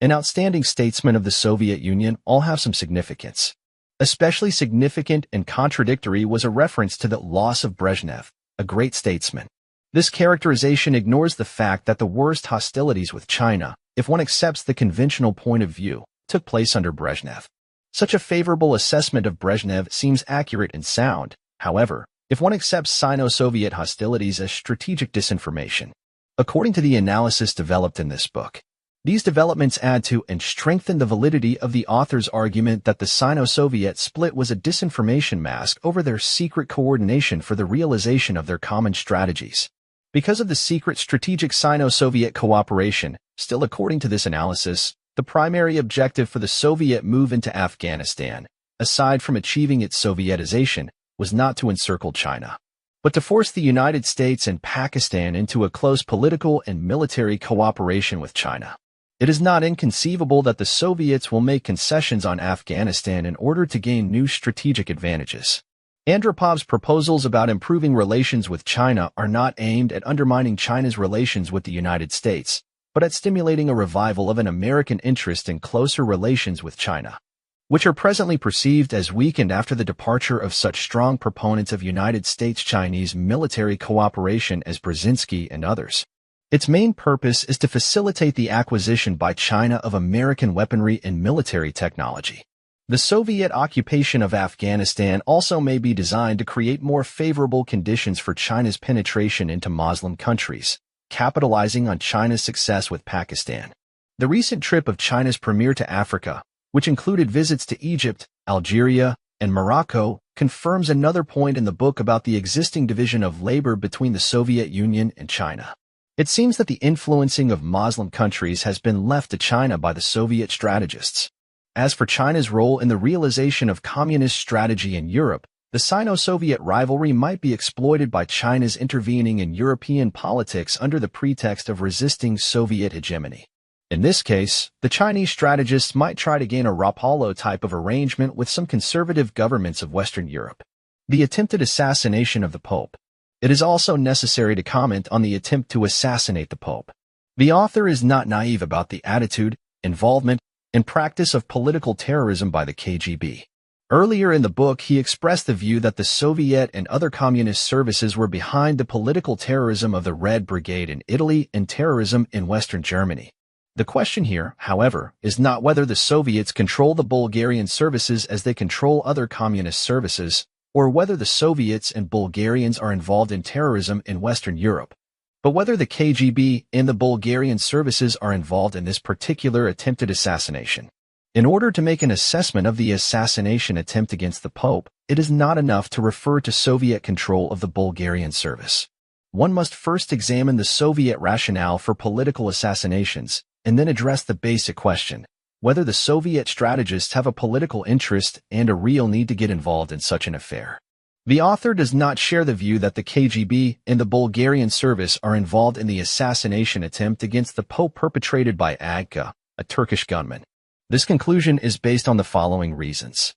an outstanding statesman of the Soviet Union all have some significance. Especially significant and contradictory was a reference to the loss of Brezhnev, a great statesman. This characterization ignores the fact that the worst hostilities with China, if one accepts the conventional point of view, took place under Brezhnev. Such a favorable assessment of Brezhnev seems accurate and sound, however, if one accepts Sino-Soviet hostilities as strategic disinformation. According to the analysis developed in this book, these developments add to and strengthen the validity of the author's argument that the Sino-Soviet split was a disinformation mask over their secret coordination for the realization of their common strategies. Because of the secret strategic Sino-Soviet cooperation, still according to this analysis, the primary objective for the Soviet move into Afghanistan, aside from achieving its Sovietization, was not to encircle China, but to force the United States and Pakistan into a close political and military cooperation with China. It is not inconceivable that the Soviets will make concessions on Afghanistan in order to gain new strategic advantages. Andropov's proposals about improving relations with China are not aimed at undermining China's relations with the United States, but at stimulating a revival of an American interest in closer relations with China, which are presently perceived as weakened after the departure of such strong proponents of United States-Chinese military cooperation as Brzezinski and others. Its main purpose is to facilitate the acquisition by China of American weaponry and military technology. The Soviet occupation of Afghanistan also may be designed to create more favorable conditions for China's penetration into Muslim countries, capitalizing on China's success with Pakistan. The recent trip of China's premier to Africa, which included visits to Egypt, Algeria, and Morocco, confirms another point in the book about the existing division of labor between the Soviet Union and China. It seems that the influencing of Muslim countries has been left to China by the Soviet strategists. As for China's role in the realization of communist strategy in Europe, the Sino-Soviet rivalry might be exploited by China's intervening in European politics under the pretext of resisting Soviet hegemony. In this case, the Chinese strategists might try to gain a Rapallo type of arrangement with some conservative governments of Western Europe. The attempted assassination of the Pope. It is also necessary to comment on the attempt to assassinate the Pope. The author is not naive about the attitude, involvement, and practice of political terrorism by the KGB. Earlier in the book, he expressed the view that the Soviet and other communist services were behind the political terrorism of the Red Brigade in Italy and terrorism in Western Germany. The question here, however, is not whether the Soviets control the Bulgarian services as they control other communist services, or whether the Soviets and Bulgarians are involved in terrorism in Western Europe, but whether the KGB and the Bulgarian services are involved in this particular attempted assassination. In order to make an assessment of the assassination attempt against the Pope, it is not enough to refer to Soviet control of the Bulgarian service. One must first examine the Soviet rationale for political assassinations, and then address the basic question, whether the Soviet strategists have a political interest and a real need to get involved in such an affair. The author does not share the view that the KGB and the Bulgarian service are involved in the assassination attempt against the Pope perpetrated by Agca, a Turkish gunman. This conclusion is based on the following reasons.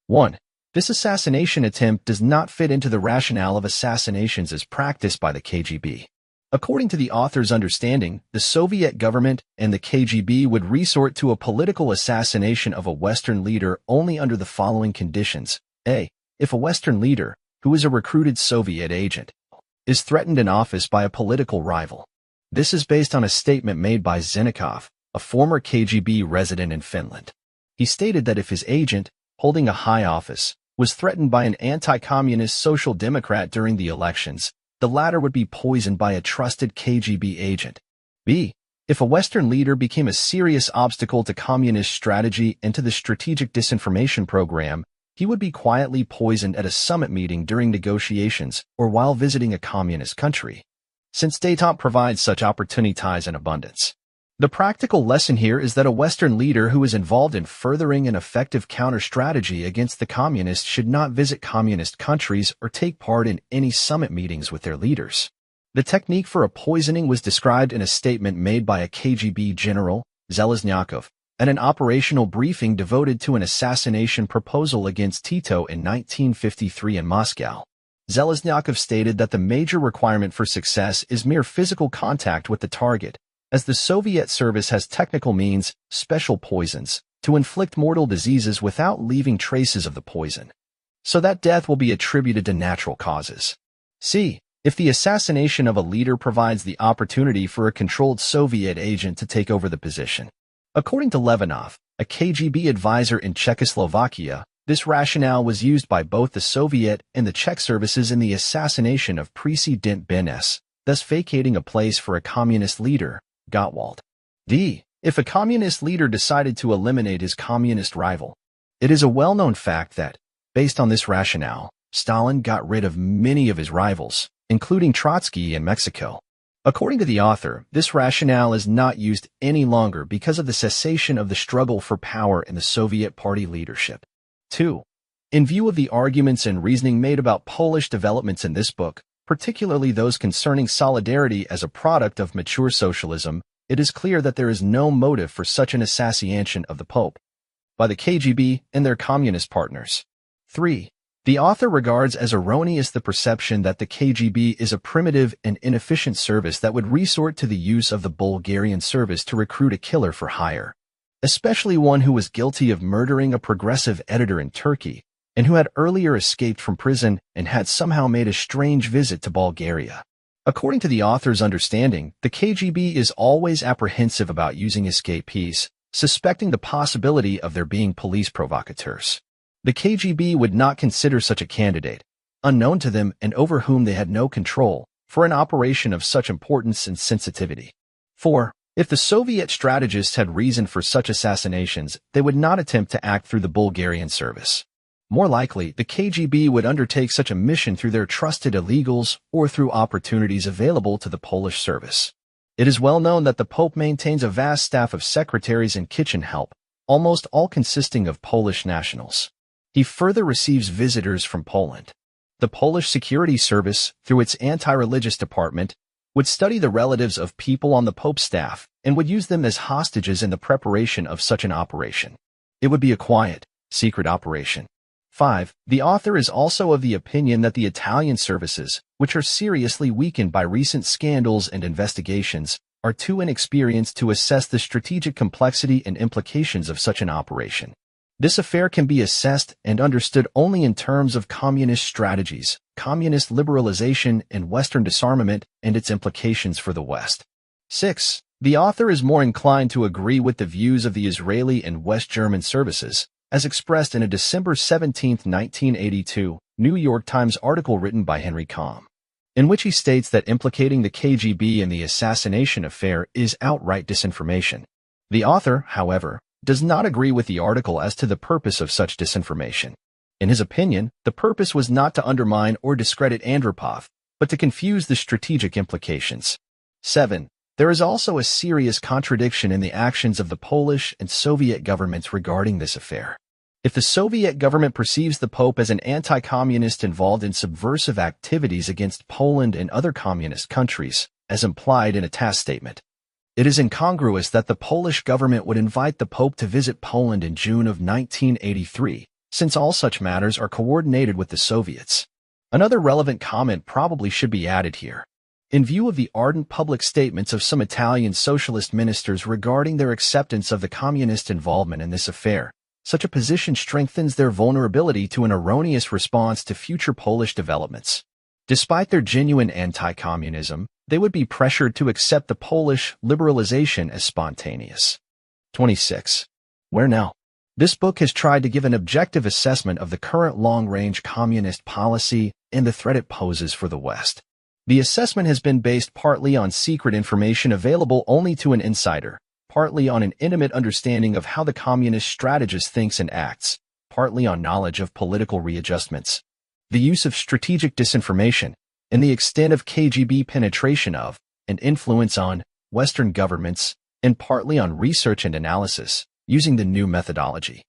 1. This assassination attempt does not fit into the rationale of assassinations as practiced by the KGB. According to the author's understanding, the Soviet government and the KGB would resort to a political assassination of a Western leader only under the following conditions. A. if a Western leader, who is a recruited Soviet agent, is threatened in office by a political rival. This is based on a statement made by Zinnikov, a former KGB resident in Finland. He stated that if his agent, holding a high office, was threatened by an anti-communist social democrat during the elections, the latter would be poisoned by a trusted KGB agent. B. If a Western leader became a serious obstacle to communist strategy and to the strategic disinformation program, he would be quietly poisoned at a summit meeting during negotiations or while visiting a communist country, since détente provides such opportunities in abundance. The practical lesson here is that a Western leader who is involved in furthering an effective counter-strategy against the communists should not visit communist countries or take part in any summit meetings with their leaders. The technique for a poisoning was described in a statement made by a KGB general, Zheleznyakov, at an operational briefing devoted to an assassination proposal against Tito in 1953 in Moscow. Zheleznyakov stated that the major requirement for success is mere physical contact with the target, as the Soviet service has technical means, special poisons, to inflict mortal diseases without leaving traces of the poison, so that death will be attributed to natural causes. C. If the assassination of a leader provides the opportunity for a controlled Soviet agent to take over the position. According to Levinov, a KGB advisor in Czechoslovakia, this rationale was used by both the Soviet and the Czech services in the assassination of President Beneš, thus vacating a place for a communist leader, Gottwald. D. If a communist leader decided to eliminate his communist rival. It is a well-known fact that, based on this rationale, Stalin got rid of many of his rivals, including Trotsky in Mexico. According to the author, this rationale is not used any longer because of the cessation of the struggle for power in the Soviet Party leadership. 2. In view of the arguments and reasoning made about Polish developments in this book, particularly those concerning solidarity as a product of mature socialism, it is clear that there is no motive for such an assassination of the Pope by the KGB and their communist partners. 3. The author regards as erroneous the perception that the KGB is a primitive and inefficient service that would resort to the use of the Bulgarian service to recruit a killer for hire, especially one who was guilty of murdering a progressive editor in Turkey and who had earlier escaped from prison and had somehow made a strange visit to Bulgaria. According to the author's understanding, the KGB is always apprehensive about using escapees, suspecting the possibility of there being police provocateurs. The KGB would not consider such a candidate, unknown to them and over whom they had no control, for an operation of such importance and sensitivity. 4. If the Soviet strategists had reason for such assassinations, they would not attempt to act through the Bulgarian service. More likely, the KGB would undertake such a mission through their trusted illegals or through opportunities available to the Polish service. It is well known that the Pope maintains a vast staff of secretaries and kitchen help, almost all consisting of Polish nationals. He further receives visitors from Poland. The Polish Security Service, through its anti-religious department, would study the relatives of people on the Pope's staff and would use them as hostages in the preparation of such an operation. It would be a quiet, secret operation. 5. The author is also of the opinion that the Italian services, which are seriously weakened by recent scandals and investigations, are too inexperienced to assess the strategic complexity and implications of such an operation. This affair can be assessed and understood only in terms of communist strategies, communist liberalization, and Western disarmament and its implications for the West. 6. The author is more inclined to agree with the views of the Israeli and West German services, as expressed in a December 17, 1982, New York Times article written by Henry Kamm, in which he states that implicating the KGB in the assassination affair is outright disinformation. The author, however, does not agree with the article as to the purpose of such disinformation. In his opinion, the purpose was not to undermine or discredit Andropov, but to confuse the strategic implications. 7. There is also a serious contradiction in the actions of the Polish and Soviet governments regarding this affair. If the Soviet government perceives the Pope as an anti-communist involved in subversive activities against Poland and other communist countries, as implied in a task statement, it is incongruous that the Polish government would invite the Pope to visit Poland in June of 1983, since all such matters are coordinated with the Soviets. Another relevant comment probably should be added here. In view of the ardent public statements of some Italian socialist ministers regarding their acceptance of the communist involvement in this affair, Such a position strengthens their vulnerability to an erroneous response to future Polish developments. Despite their genuine anti-communism, they would be pressured to accept the Polish liberalization as spontaneous. 26. Where now? This book has tried to give an objective assessment of the current long-range communist policy and the threat it poses for the West. The assessment has been based partly on secret information available only to an insider, partly on an intimate understanding of how the communist strategist thinks and acts, partly on knowledge of political readjustments, the use of strategic disinformation, and the extent of KGB penetration of and influence on Western governments, and partly on research and analysis, using the new methodology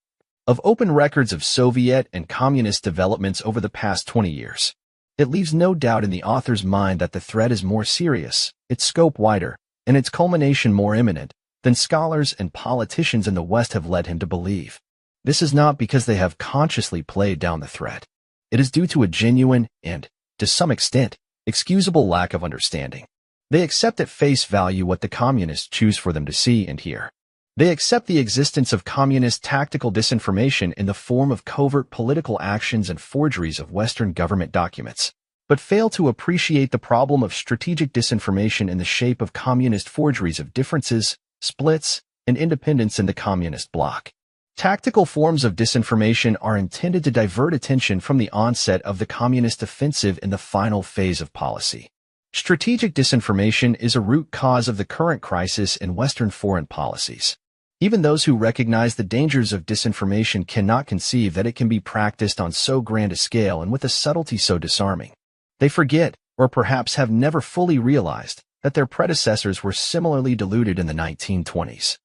of open records of Soviet and communist developments over the past 20 years. It leaves no doubt in the author's mind that the threat is more serious, its scope wider, and its culmination more imminent than scholars and politicians in the West have led him to believe. This is not because they have consciously played down the threat. It is due to a genuine and, to some extent, excusable lack of understanding. They accept at face value what the communists choose for them to see and hear. They accept the existence of communist tactical disinformation in the form of covert political actions and forgeries of Western government documents, but fail to appreciate the problem of strategic disinformation in the shape of communist forgeries of differences, splits, and independence in the communist bloc. Tactical forms of disinformation are intended to divert attention from the onset of the communist offensive in the final phase of policy. Strategic disinformation is a root cause of the current crisis in Western foreign policies. Even those who recognize the dangers of disinformation cannot conceive that it can be practiced on so grand a scale and with a subtlety so disarming. They forget, or perhaps have never fully realized, that their predecessors were similarly deluded in the 1920s.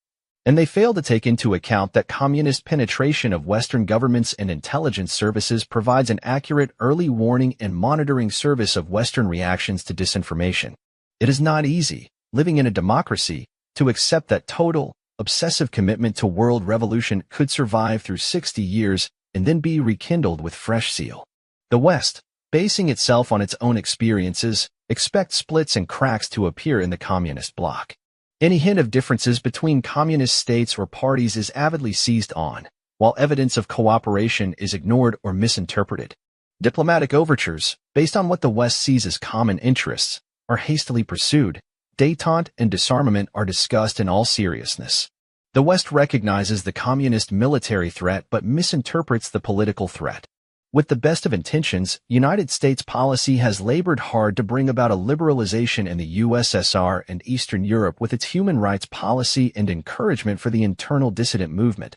And they fail to take into account that communist penetration of Western governments and intelligence services provides an accurate early warning and monitoring service of Western reactions to disinformation. It is not easy, living in a democracy, to accept that total, obsessive commitment to world revolution could survive through 60 years and then be rekindled with fresh zeal. The West, basing itself on its own experiences, expects splits and cracks to appear in the communist bloc. Any hint of differences between communist states or parties is avidly seized on, while evidence of cooperation is ignored or misinterpreted. Diplomatic overtures, based on what the West sees as common interests, are hastily pursued. Détente and disarmament are discussed in all seriousness. The West recognizes the communist military threat but misinterprets the political threat. With the best of intentions, United States policy has labored hard to bring about a liberalization in the USSR and Eastern Europe with its human rights policy and encouragement for the internal dissident movement.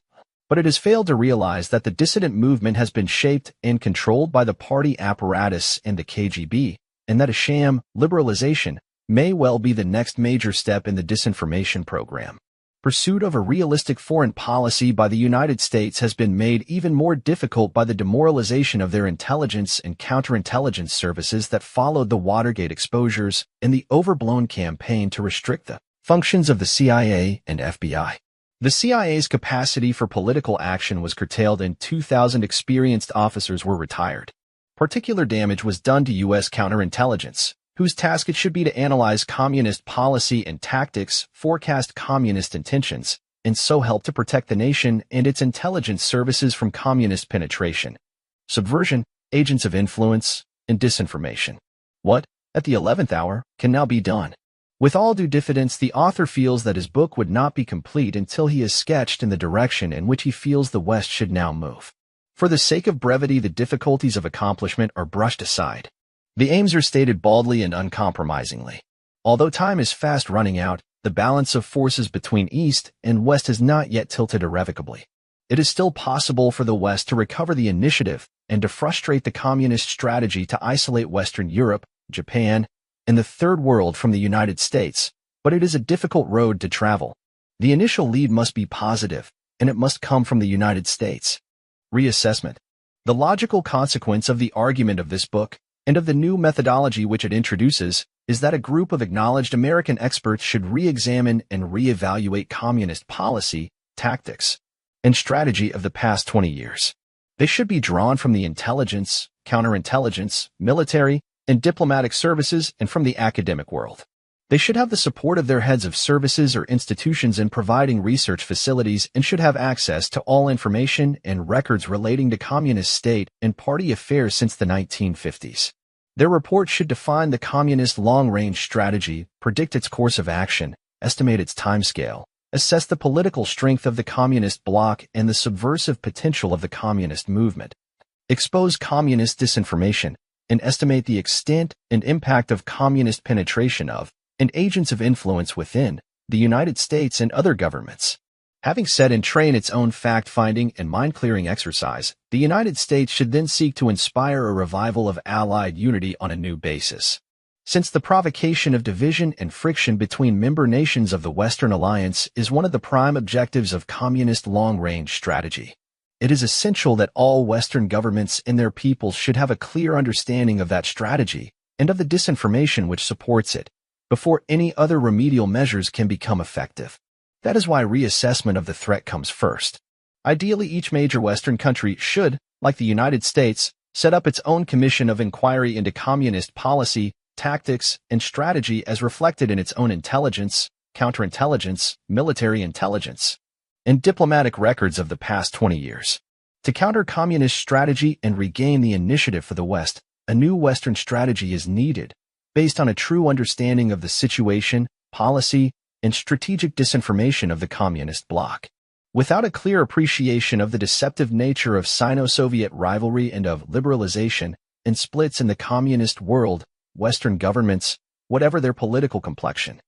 But it has failed to realize that the dissident movement has been shaped and controlled by the party apparatus and the KGB, and that a sham liberalization may well be the next major step in the disinformation program. Pursuit of a realistic foreign policy by the United States has been made even more difficult by the demoralization of their intelligence and counterintelligence services that followed the Watergate exposures and the overblown campaign to restrict the functions of the CIA and FBI. The CIA's capacity for political action was curtailed and 2,000 experienced officers were retired. Particular damage was done to U.S. counterintelligence, whose task it should be to analyze communist policy and tactics, forecast communist intentions, and so help to protect the nation and its intelligence services from communist penetration, subversion, agents of influence, and disinformation. What, at the 11th hour, can now be done? With all due diffidence, the author feels that his book would not be complete until he has sketched in the direction in which he feels the West should now move. For the sake of brevity, the difficulties of accomplishment are brushed aside. The aims are stated baldly and uncompromisingly. Although time is fast running out, the balance of forces between East and West has not yet tilted irrevocably. It is still possible for the West to recover the initiative and to frustrate the communist strategy to isolate Western Europe, Japan, and the Third World from the United States, but it is a difficult road to travel. The initial lead must be positive, and it must come from the United States. Reassessment. The logical consequence of the argument of this book, and of the new methodology which it introduces, is that a group of acknowledged American experts should re-examine and re-evaluate communist policy, tactics, and strategy of the past 20 years. They should be drawn from the intelligence, counterintelligence, military, and diplomatic services and from the academic world. They should have the support of their heads of services or institutions in providing research facilities and should have access to all information and records relating to communist state and party affairs since the 1950s. Their report should define the communist long-range strategy, predict its course of action, estimate its timescale, assess the political strength of the communist bloc and the subversive potential of the communist movement, expose communist disinformation, and estimate the extent and impact of communist penetration of and agents of influence within the United States and other governments. Having set and train its own fact-finding and mind-clearing exercise, the United States should then seek to inspire a revival of Allied unity on a new basis. Since the provocation of division and friction between member nations of the Western Alliance is one of the prime objectives of communist long-range strategy, it is essential that all Western governments and their peoples should have a clear understanding of that strategy and of the disinformation which supports it, before any other remedial measures can become effective. That is why reassessment of the threat comes first. Ideally, each major Western country should, like the United States, set up its own commission of inquiry into communist policy, tactics, and strategy as reflected in its own intelligence, counterintelligence, military intelligence, and diplomatic records of the past 20 years. To counter communist strategy and regain the initiative for the West, a new Western strategy is needed, based on a true understanding of the situation, policy, and strategic disinformation of the communist bloc. Without a clear appreciation of the deceptive nature of Sino-Soviet rivalry and of liberalization and splits in the communist world, Western governments, whatever their political complexion,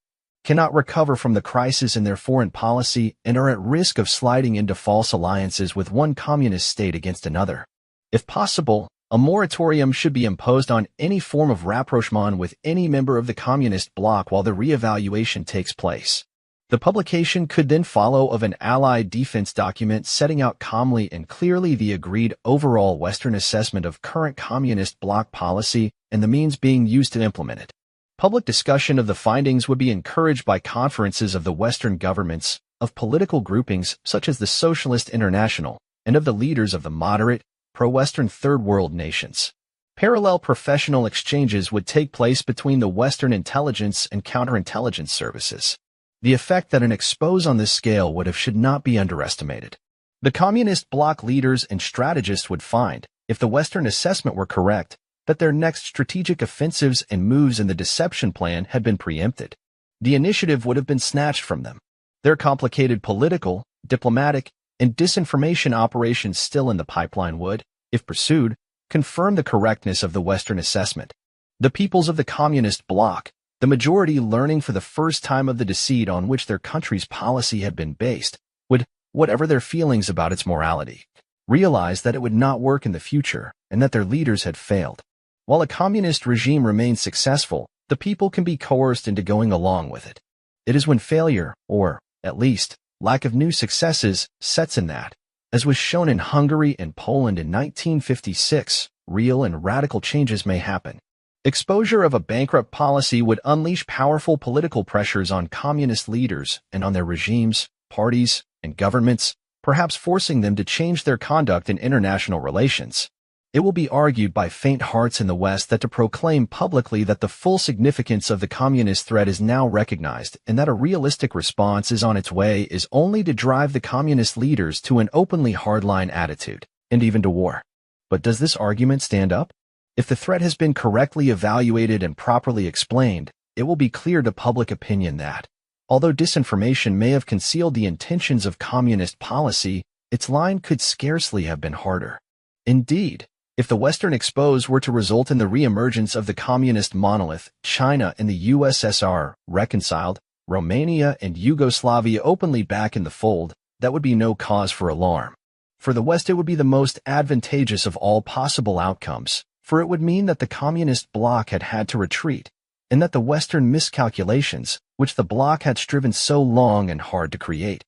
cannot recover from the crisis in their foreign policy and are at risk of sliding into false alliances with one communist state against another. If possible, a moratorium should be imposed on any form of rapprochement with any member of the communist bloc while the re-evaluation takes place. The publication could then follow of an Allied defense document setting out calmly and clearly the agreed overall Western assessment of current communist bloc policy and the means being used to implement it. Public discussion of the findings would be encouraged by conferences of the Western governments, of political groupings such as the Socialist International, and of the leaders of the moderate, pro-Western Third World nations. Parallel professional exchanges would take place between the Western intelligence and counterintelligence services. The effect that an expose on this scale would have should not be underestimated. The communist bloc leaders and strategists would find, if the Western assessment were correct, that their next strategic offensives and moves in the deception plan had been preempted. The initiative would have been snatched from them. Their complicated political, diplomatic, and disinformation operations still in the pipeline would, if pursued, confirm the correctness of the Western assessment. The peoples of the communist bloc, the majority learning for the first time of the deceit on which their country's policy had been based, would, whatever their feelings about its morality, realize that it would not work in the future and that their leaders had failed. While a communist regime remains successful, the people can be coerced into going along with it. It is when failure, or, at least, lack of new successes, sets in that, as was shown in Hungary and Poland in 1956, real and radical changes may happen. Exposure of a bankrupt policy would unleash powerful political pressures on communist leaders and on their regimes, parties, and governments, perhaps forcing them to change their conduct in international relations. It will be argued by faint hearts in the West that to proclaim publicly that the full significance of the communist threat is now recognized and that a realistic response is on its way is only to drive the communist leaders to an openly hardline attitude, and even to war. But does this argument stand up? If the threat has been correctly evaluated and properly explained, it will be clear to public opinion that, although disinformation may have concealed the intentions of communist policy, its line could scarcely have been harder. Indeed, if the Western expose were to result in the re-emergence of the communist monolith, China and the USSR reconciled, Romania and Yugoslavia openly back in the fold, that would be no cause for alarm. For the West it would be the most advantageous of all possible outcomes, for it would mean that the communist bloc had had to retreat, and that the Western miscalculations, which the bloc had striven so long and hard to create,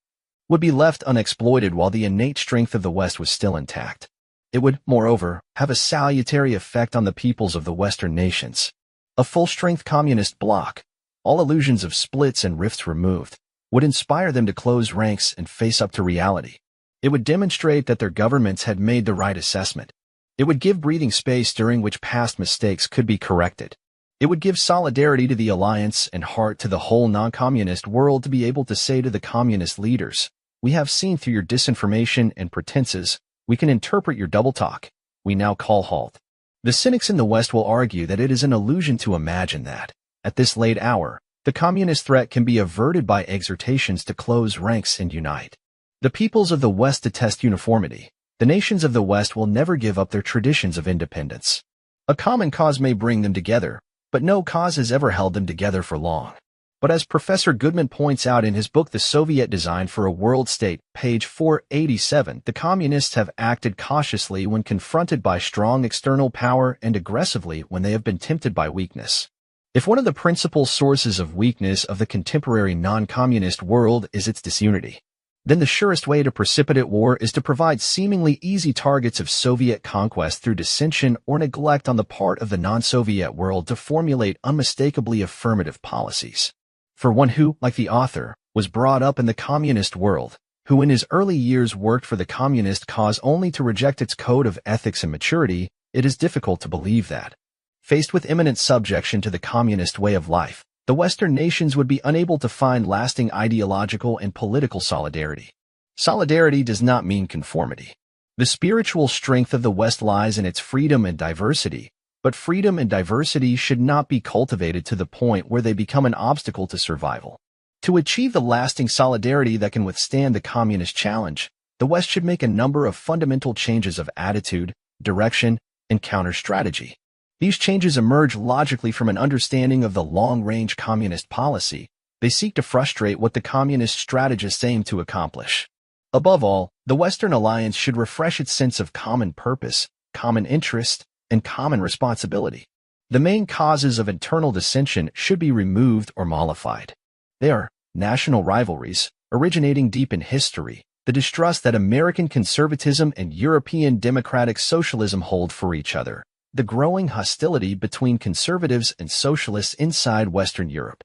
would be left unexploited while the innate strength of the West was still intact. It would, moreover, have a salutary effect on the peoples of the Western nations. A full-strength communist bloc, all illusions of splits and rifts removed, would inspire them to close ranks and face up to reality. It would demonstrate that their governments had made the right assessment. It would give breathing space during which past mistakes could be corrected. It It would give solidarity to the alliance and heart to the whole non-communist world to be able to say to the communist leaders, "We have seen through your disinformation and pretenses. We can interpret your double talk. We now call halt." The cynics in the West will argue that it is an illusion to imagine that, at this late hour, the communist threat can be averted by exhortations to close ranks and unite. The peoples of the West detest uniformity. The nations of the West will never give up their traditions of independence. A common cause may bring them together, but no cause has ever held them together for long. But as Professor Goodman points out in his book The Soviet Design for a World State, page 487, the communists have acted cautiously when confronted by strong external power and aggressively when they have been tempted by weakness. If one of the principal sources of weakness of the contemporary non-communist world is its disunity, then the surest way to precipitate war is to provide seemingly easy targets of Soviet conquest through dissension or neglect on the part of the non-Soviet world to formulate unmistakably affirmative policies. For one who, like the author, was brought up in the communist world, who in his early years worked for the communist cause only to reject its code of ethics and maturity, it is difficult to believe that, faced with imminent subjection to the communist way of life, the Western nations would be unable to find lasting ideological and political solidarity. Solidarity does not mean conformity. The spiritual strength of the West lies in its freedom and diversity, but freedom and diversity should not be cultivated to the point where they become an obstacle to survival. To achieve the lasting solidarity that can withstand the communist challenge, the West should make a number of fundamental changes of attitude, direction, and counter-strategy. These changes emerge logically from an understanding of the long-range communist policy. They seek to frustrate what the communist strategists aim to accomplish. Above all, the Western alliance should refresh its sense of common purpose, common interest, and common responsibility. The main causes of internal dissension should be removed or mollified. They are national rivalries, originating deep in history, the distrust that American conservatism and European democratic socialism hold for each other, the growing hostility between conservatives and socialists inside Western Europe,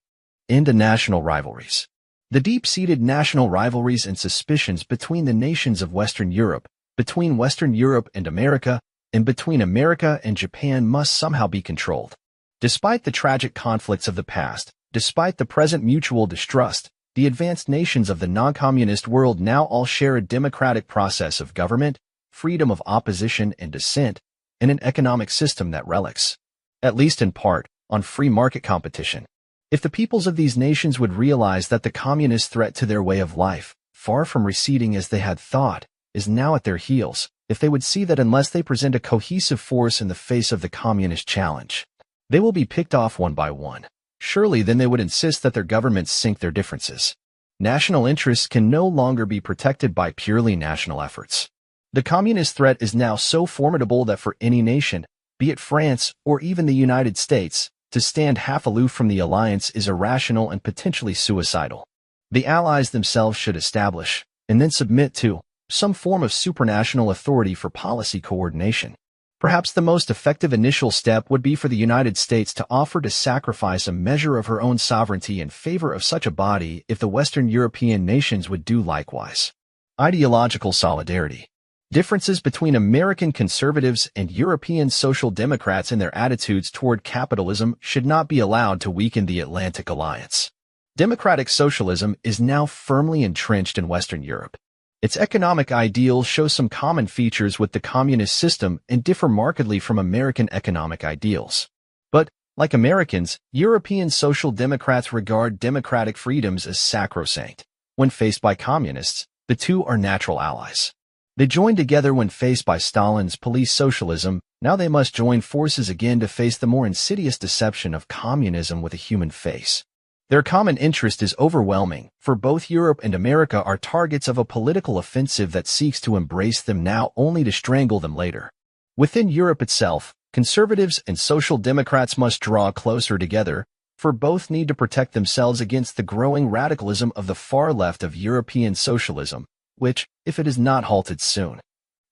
and national rivalries. The deep-seated national rivalries and suspicions between the nations of Western Europe, between Western Europe and America, and between America and Japan must somehow be controlled. Despite the tragic conflicts of the past, despite the present mutual distrust, the advanced nations of the non-communist world now all share a democratic process of government, freedom of opposition and dissent, and an economic system that relies, at least in part, on free market competition. If the peoples of these nations would realize that the communist threat to their way of life, far from receding as they had thought, is now at their heels, if they would see that unless they present a cohesive force in the face of the communist challenge, they will be picked off one by one, surely then they would insist that their governments sink their differences. National interests can no longer be protected by purely national efforts. The communist threat is now so formidable that for any nation, be it France or even the United States, to stand half aloof from the alliance is irrational and potentially suicidal. The allies themselves should establish, and then submit to, some form of supranational authority for policy coordination. Perhaps the most effective initial step would be for the United States to offer to sacrifice a measure of her own sovereignty in favor of such a body if the Western European nations would do likewise. Ideological solidarity. Differences between American conservatives and European social democrats in their attitudes toward capitalism should not be allowed to weaken the Atlantic Alliance. Democratic socialism is now firmly entrenched in Western Europe. Its economic ideals show some common features with the communist system and differ markedly from American economic ideals. But, like Americans, European social democrats regard democratic freedoms as sacrosanct. When faced by communists, the two are natural allies. They joined together when faced by Stalin's police socialism. Now they must join forces again to face the more insidious deception of communism with a human face. Their common interest is overwhelming, for both Europe and America are targets of a political offensive that seeks to embrace them now only to strangle them later. Within Europe itself, conservatives and social democrats must draw closer together, for both need to protect themselves against the growing radicalism of the far left of European socialism, which, if it is not halted soon,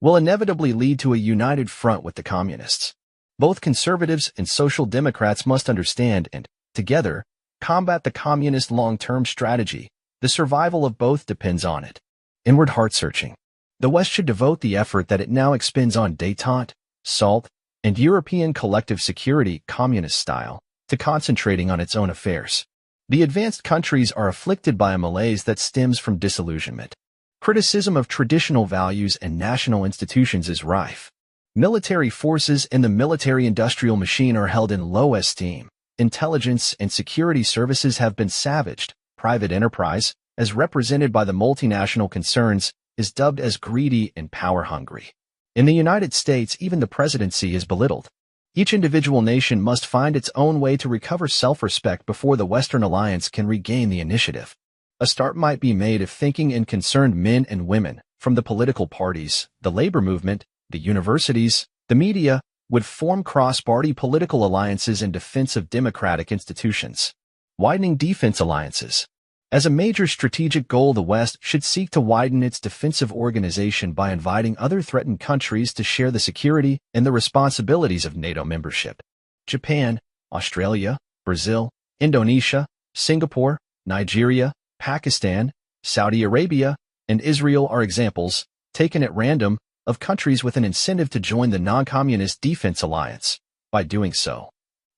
will inevitably lead to a united front with the communists. Both conservatives and social democrats must understand and, together, combat the communist long-term strategy. The survival of both depends on it. Inward heart-searching. The West should devote the effort that it now expends on détente, SALT, and European collective security, communist style, to concentrating on its own affairs. The advanced countries are afflicted by a malaise that stems from disillusionment. Criticism of traditional values and national institutions is rife. Military forces and the military-industrial machine are held in low esteem. Intelligence and security services have been savaged. Private enterprise, as represented by the multinational concerns, is dubbed as greedy and power-hungry. In the United States, even the presidency is belittled. Each individual nation must find its own way to recover self-respect before the Western alliance can regain the initiative. A start might be made if thinking and concerned men and women, from the political parties, the labor movement, the universities, the media, would form cross-party political alliances in defense of democratic institutions. Widening defense alliances. As a major strategic goal, the West should seek to widen its defensive organization by inviting other threatened countries to share the security and the responsibilities of NATO membership. Japan, Australia, Brazil, Indonesia, Singapore, Nigeria, Pakistan, Saudi Arabia, and Israel are examples, taken at random, of countries with an incentive to join the non-communist defense alliance. By doing so,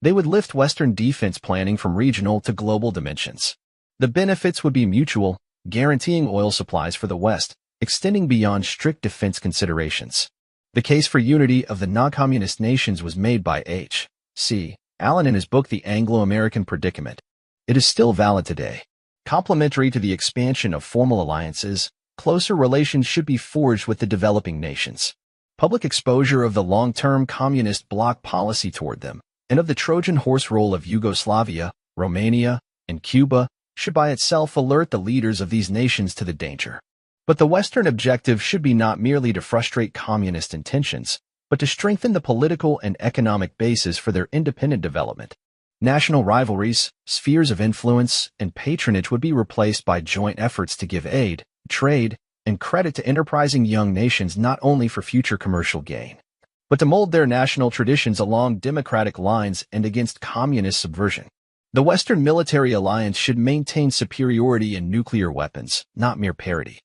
they would lift Western defense planning from regional to global dimensions. The benefits would be mutual, guaranteeing oil supplies for the West, extending beyond strict defense considerations. The case for unity of the non-communist nations was made by H.C. Allen in his book The Anglo-American Predicament. It is still valid today. Complementary to the expansion of formal alliances, closer relations should be forged with the developing nations. Public exposure of the long-term communist bloc policy toward them, and of the Trojan horse role of Yugoslavia, Romania, and Cuba, should by itself alert the leaders of these nations to the danger. But the Western objective should be not merely to frustrate communist intentions, but to strengthen the political and economic basis for their independent development. National rivalries, spheres of influence, and patronage would be replaced by joint efforts to give aid, trade, and credit to enterprising young nations not only for future commercial gain, but to mold their national traditions along democratic lines and against communist subversion. The Western military alliance should maintain superiority in nuclear weapons, not mere parity.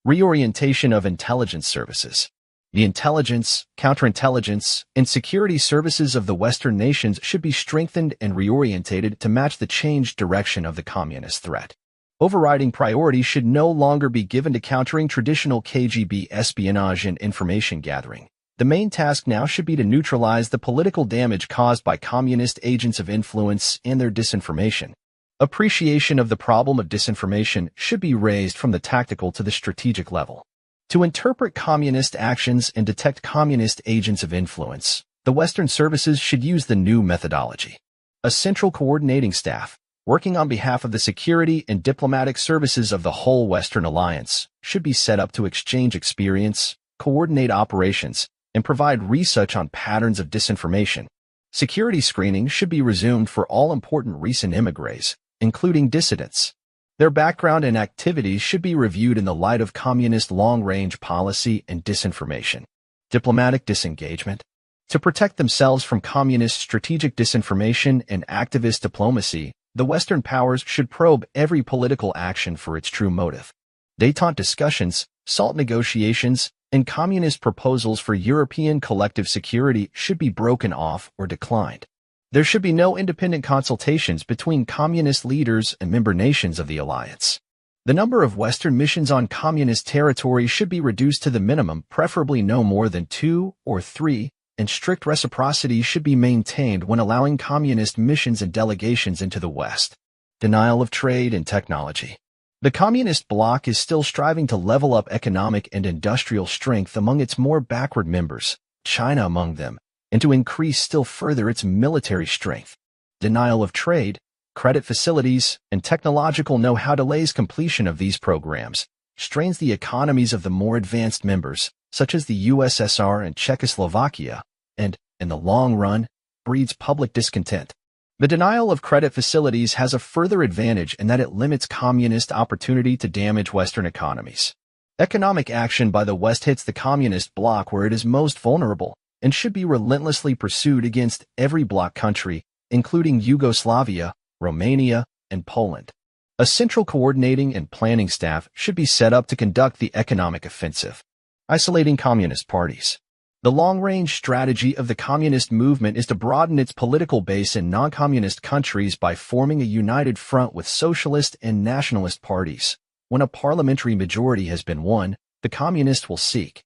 Reorientation of intelligence services. The intelligence, counterintelligence, and security services of the Western nations should be strengthened and reorientated to match the changed direction of the communist threat. Overriding priority should no longer be given to countering traditional KGB espionage and information gathering. The main task now should be to neutralize the political damage caused by communist agents of influence and their disinformation. Appreciation of the problem of disinformation should be raised from the tactical to the strategic level. To interpret communist actions and detect communist agents of influence, the Western services should use the new methodology. A central coordinating staff, working on behalf of the security and diplomatic services of the whole Western alliance, should be set up to exchange experience, coordinate operations, and provide research on patterns of disinformation. Security screening should be resumed for all important recent immigrants, including dissidents. Their background and activities should be reviewed in the light of communist long-range policy and disinformation. Diplomatic disengagement. To protect themselves from communist strategic disinformation and activist diplomacy, the Western powers should probe every political action for its true motive. Détente discussions, SALT negotiations, and communist proposals for European collective security should be broken off or declined. There should be no independent consultations between communist leaders and member nations of the alliance. The number of Western missions on communist territory should be reduced to the minimum, preferably no more than 2 or 3, and strict reciprocity should be maintained when allowing communist missions and delegations into the West. Denial of trade and technology. The communist bloc is still striving to level up economic and industrial strength among its more backward members, China among them, and to increase still further its military strength. Denial of trade, credit facilities, and technological know-how delays completion of these programs, strains the economies of the more advanced members, such as the USSR and Czechoslovakia, and, in the long run, breeds public discontent. The denial of credit facilities has a further advantage in that it limits communist opportunity to damage Western economies. Economic action by the West hits the communist bloc where it is most vulnerable and should be relentlessly pursued against every bloc country, including Yugoslavia, Romania, and Poland. A central coordinating and planning staff should be set up to conduct the economic offensive. Isolating communist parties. The long-range strategy of the communist movement is to broaden its political base in non-communist countries by forming a united front with socialist and nationalist parties. When a parliamentary majority has been won, the communists will seek,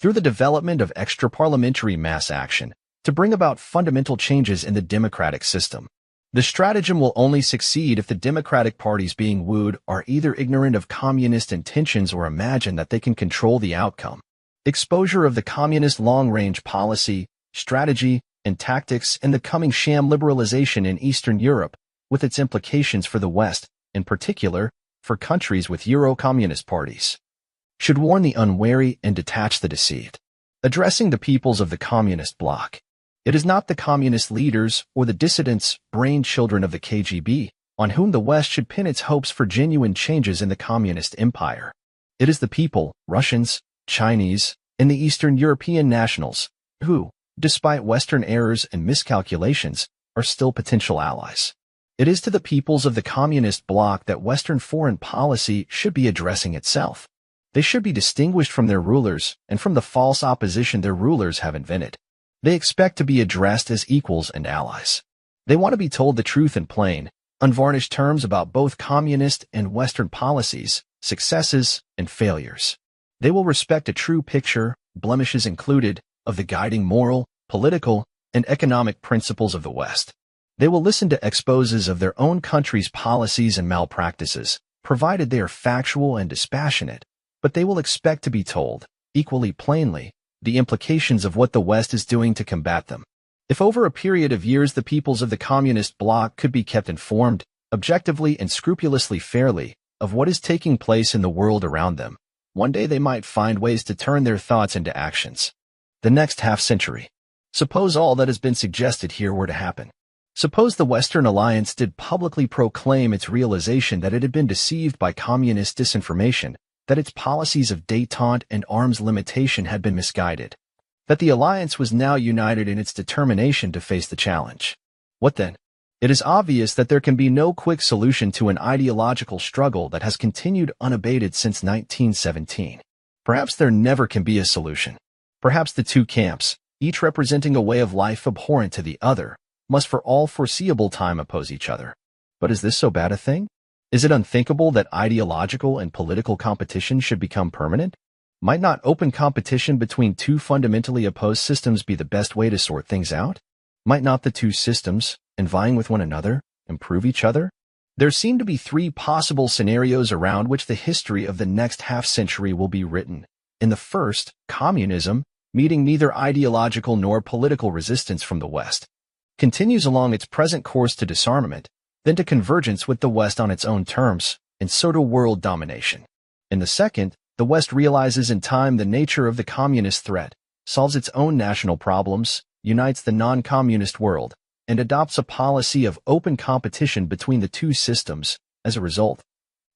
through the development of extra-parliamentary mass action, to bring about fundamental changes in the democratic system. The stratagem will only succeed if the democratic parties being wooed are either ignorant of communist intentions or imagine that they can control the outcome. Exposure of the communist long-range policy, strategy, and tactics in the coming sham liberalization in Eastern Europe, with its implications for the West, in particular, for countries with Euro-communist parties, should warn the unwary and detach the deceived. Addressing the peoples of the communist bloc. It is not the communist leaders or the dissidents, brain children of the KGB, on whom the West should pin its hopes for genuine changes in the communist empire. It is the people, Russians, Chinese, and the Eastern European nationals, who, despite Western errors and miscalculations, are still potential allies. It is to the peoples of the communist bloc that Western foreign policy should be addressing itself. They should be distinguished from their rulers and from the false opposition their rulers have invented. They expect to be addressed as equals and allies. They want to be told the truth in plain, unvarnished terms about both communist and Western policies, successes, and failures. They will respect a true picture, blemishes included, of the guiding moral, political, and economic principles of the West. They will listen to exposes of their own country's policies and malpractices, provided they are factual and dispassionate, but they will expect to be told, equally plainly, the implications of what the West is doing to combat them. If over a period of years the peoples of the communist bloc could be kept informed, objectively and scrupulously fairly, of what is taking place in the world around them, one day they might find ways to turn their thoughts into actions. The next half-century. Suppose all that has been suggested here were to happen. Suppose the Western Alliance did publicly proclaim its realization that it had been deceived by communist disinformation, that its policies of détente and arms limitation had been misguided, that the alliance was now united in its determination to face the challenge. What then? It is obvious that there can be no quick solution to an ideological struggle that has continued unabated since 1917. Perhaps there never can be a solution. Perhaps the two camps, each representing a way of life abhorrent to the other, must for all foreseeable time oppose each other. But is this so bad a thing? Is it unthinkable that ideological and political competition should become permanent? Might not open competition between two fundamentally opposed systems be the best way to sort things out? Might not the two systems, in vying with one another, improve each other? There seem to be three possible scenarios around which the history of the next half-century will be written. In the first, communism, meeting neither ideological nor political resistance from the West, continues along its present course to disarmament, then to convergence with the West on its own terms, and so to world domination. In the second, the West realizes in time the nature of the communist threat, solves its own national problems, unites the non-communist world, and adopts a policy of open competition between the two systems. As a result,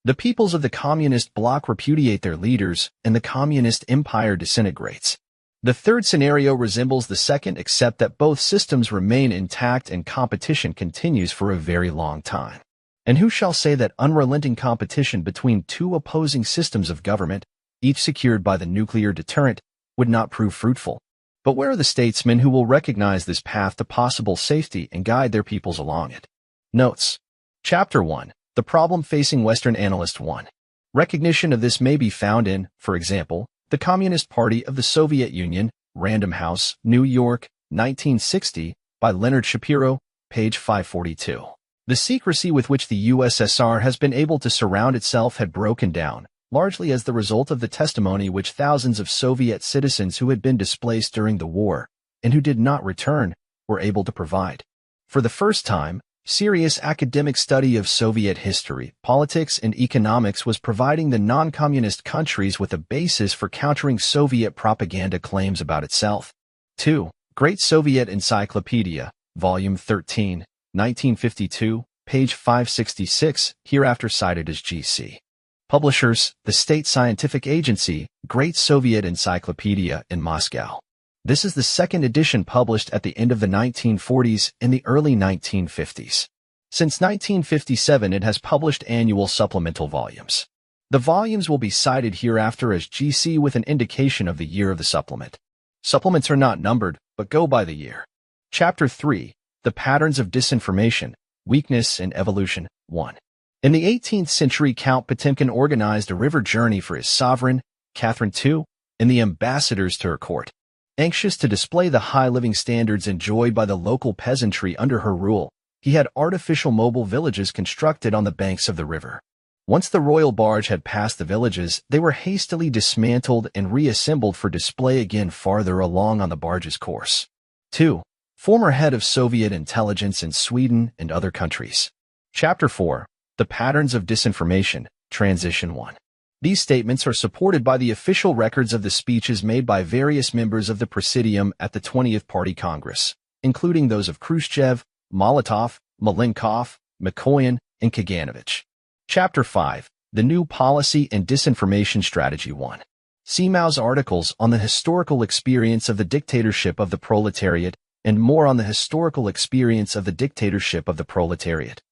the peoples of the communist bloc repudiate their leaders, and the communist empire disintegrates. The third scenario resembles the second except that both systems remain intact and competition continues for a very long time. And who shall say that unrelenting competition between two opposing systems of government, each secured by the nuclear deterrent, would not prove fruitful? But where are the statesmen who will recognize this path to possible safety and guide their peoples along it? Notes. Chapter 1. The problem facing Western analysts 1. Recognition of this may be found in, for example, the Communist Party of the Soviet Union, Random House, New York, 1960, by Leonard Shapiro, page 542. The secrecy with which the USSR has been able to surround itself had broken down, largely as the result of the testimony which thousands of Soviet citizens who had been displaced during the war, and who did not return, were able to provide. For the first time, serious academic study of Soviet history, politics, and economics was providing the non-communist countries with a basis for countering Soviet propaganda claims about itself. 2. Great Soviet Encyclopedia, Volume 13, 1952, page 566, hereafter cited as G.C. Publishers, the State Scientific Agency, Great Soviet Encyclopedia in Moscow. This is the second edition published at the end of the 1940s and the early 1950s. Since 1957 it has published annual supplemental volumes. The volumes will be cited hereafter as GC with an indication of the year of the supplement. Supplements are not numbered, but go by the year. Chapter 3. The Patterns of Disinformation, Weakness and Evolution. 1. In the 18th century, Count Potemkin organized a river journey for his sovereign, Catherine II, and the ambassadors to her court. Anxious to display the high living standards enjoyed by the local peasantry under her rule, he had artificial mobile villages constructed on the banks of the river. Once the royal barge had passed the villages, they were hastily dismantled and reassembled for display again farther along on the barge's course. 2. Former head of Soviet intelligence in Sweden and other countries. Chapter 4. The Patterns of Disinformation, Transition 1. These statements are supported by the official records of the speeches made by various members of the Presidium at the 20th Party Congress, including those of Khrushchev, Molotov, Malenkov, Mikoyan, and Kaganovich. Chapter 5. The New Policy and Disinformation Strategy 1. See Mao's articles on the historical experience of the dictatorship of the proletariat and more on the historical experience of the dictatorship of the proletariat.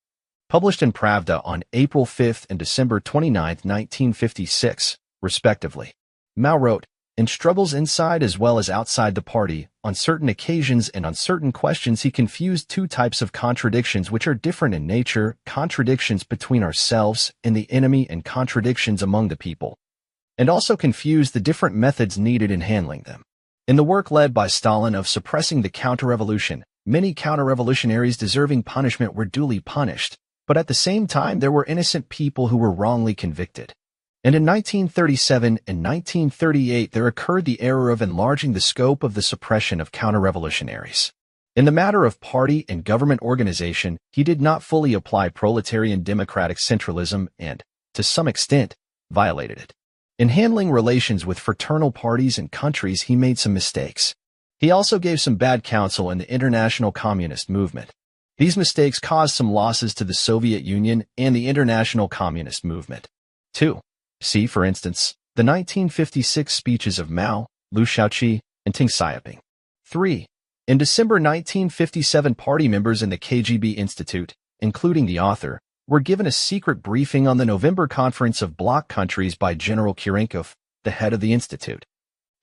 Published in Pravda on April 5 and December 29, 1956, respectively. Mao wrote, in struggles inside as well as outside the party, on certain occasions and on certain questions he confused two types of contradictions which are different in nature, contradictions between ourselves and the enemy and contradictions among the people, and also confused the different methods needed in handling them. In the work led by Stalin of suppressing the counter-revolution, many counter-revolutionaries deserving punishment were duly punished, but at the same time there were innocent people who were wrongly convicted. And in 1937 and 1938 there occurred the error of enlarging the scope of the suppression of counter-revolutionaries. In the matter of party and government organization, he did not fully apply proletarian democratic centralism and, to some extent, violated it. In handling relations with fraternal parties and countries he made some mistakes. He also gave some bad counsel in the international communist movement. These mistakes caused some losses to the Soviet Union and the international communist movement. 2. See, for instance, the 1956 speeches of Mao, Liu Shaoqi, and Deng Xiaoping. 3. In December 1957, party members in the KGB Institute, including the author, were given a secret briefing on the November conference of bloc countries by General Kurenkov, the head of the institute,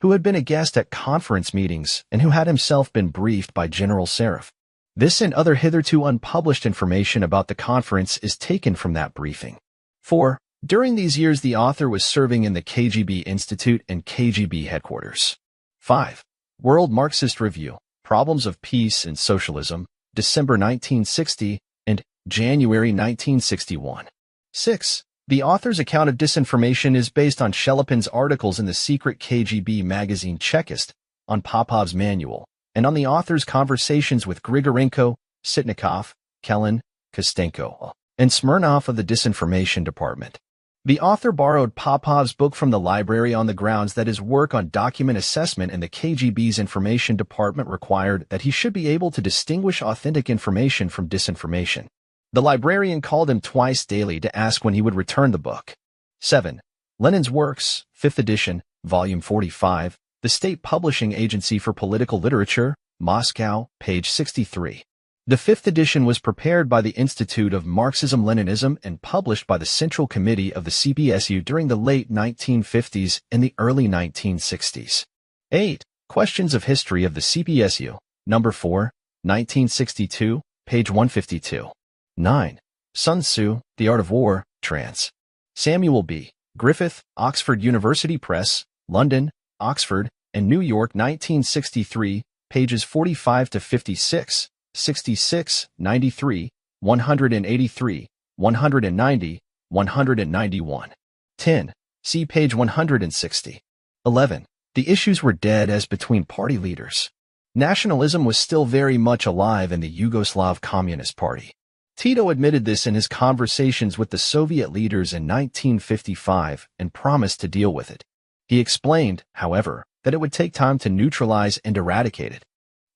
who had been a guest at conference meetings and who had himself been briefed by General Serif. This and other hitherto unpublished information about the conference is taken from that briefing. 4. During these years, the author was serving in the KGB Institute and KGB headquarters. 5. World Marxist Review, Problems of Peace and Socialism, December 1960 and January 1961. 6. The author's account of disinformation is based on Shelepin's articles in the secret KGB magazine Chekist, on Popov's manual, and on the author's conversations with Grigorenko, Sitnikov, Kellen, Kostenko, and Smirnov of the Disinformation Department. The author borrowed Popov's book from the library on the grounds that his work on document assessment in the KGB's information department required that he should be able to distinguish authentic information from disinformation. The librarian called him twice daily to ask when he would return the book. 7. Lenin's Works, 5th edition, volume 45, the State Publishing Agency for Political Literature, Moscow, page 63. The 5th edition was prepared by the Institute of Marxism-Leninism and published by the Central Committee of the CPSU during the late 1950s and the early 1960s. 8. Questions of History of the CPSU, number 4, 1962, page 152. 9. Sun Tzu, The Art of War, trans. Samuel B. Griffith, Oxford University Press, London, Oxford, and New York 1963, pages 45 to 56. 66, 93, 183, 190, 191. 10. See page 160. 11. The issues were dead as between party leaders. Nationalism was still very much alive in the Yugoslav Communist Party. Tito admitted this in his conversations with the Soviet leaders in 1955 and promised to deal with it. He explained, however, that it would take time to neutralize and eradicate it.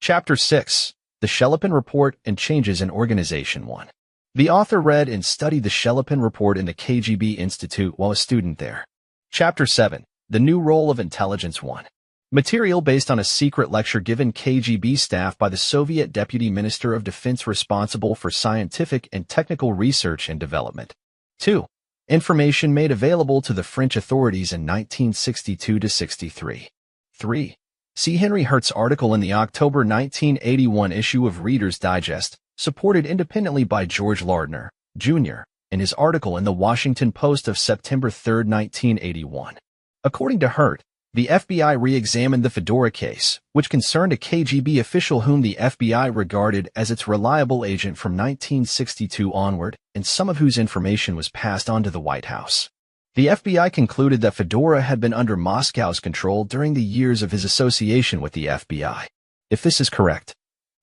Chapter 6. The Shelepin Report and Changes in Organization 1. The author read and studied the Shelepin Report in the KGB Institute while a student there. Chapter 7. The New Role of Intelligence 1. Material based on a secret lecture given KGB staff by the Soviet Deputy Minister of Defense responsible for scientific and technical research and development. 2. Information made available to the French authorities in 1962 to 63. 3. See Henry Hertz's article in the October 1981 issue of Reader's Digest, supported independently by George Lardner, Jr., in his article in the Washington Post of September 3, 1981. According to Hurt, the FBI re-examined the Fedora case, which concerned a KGB official whom the FBI regarded as its reliable agent from 1962 onward, and some of whose information was passed on to the White House. The FBI concluded that Fedora had been under Moscow's control during the years of his association with the FBI. If this is correct,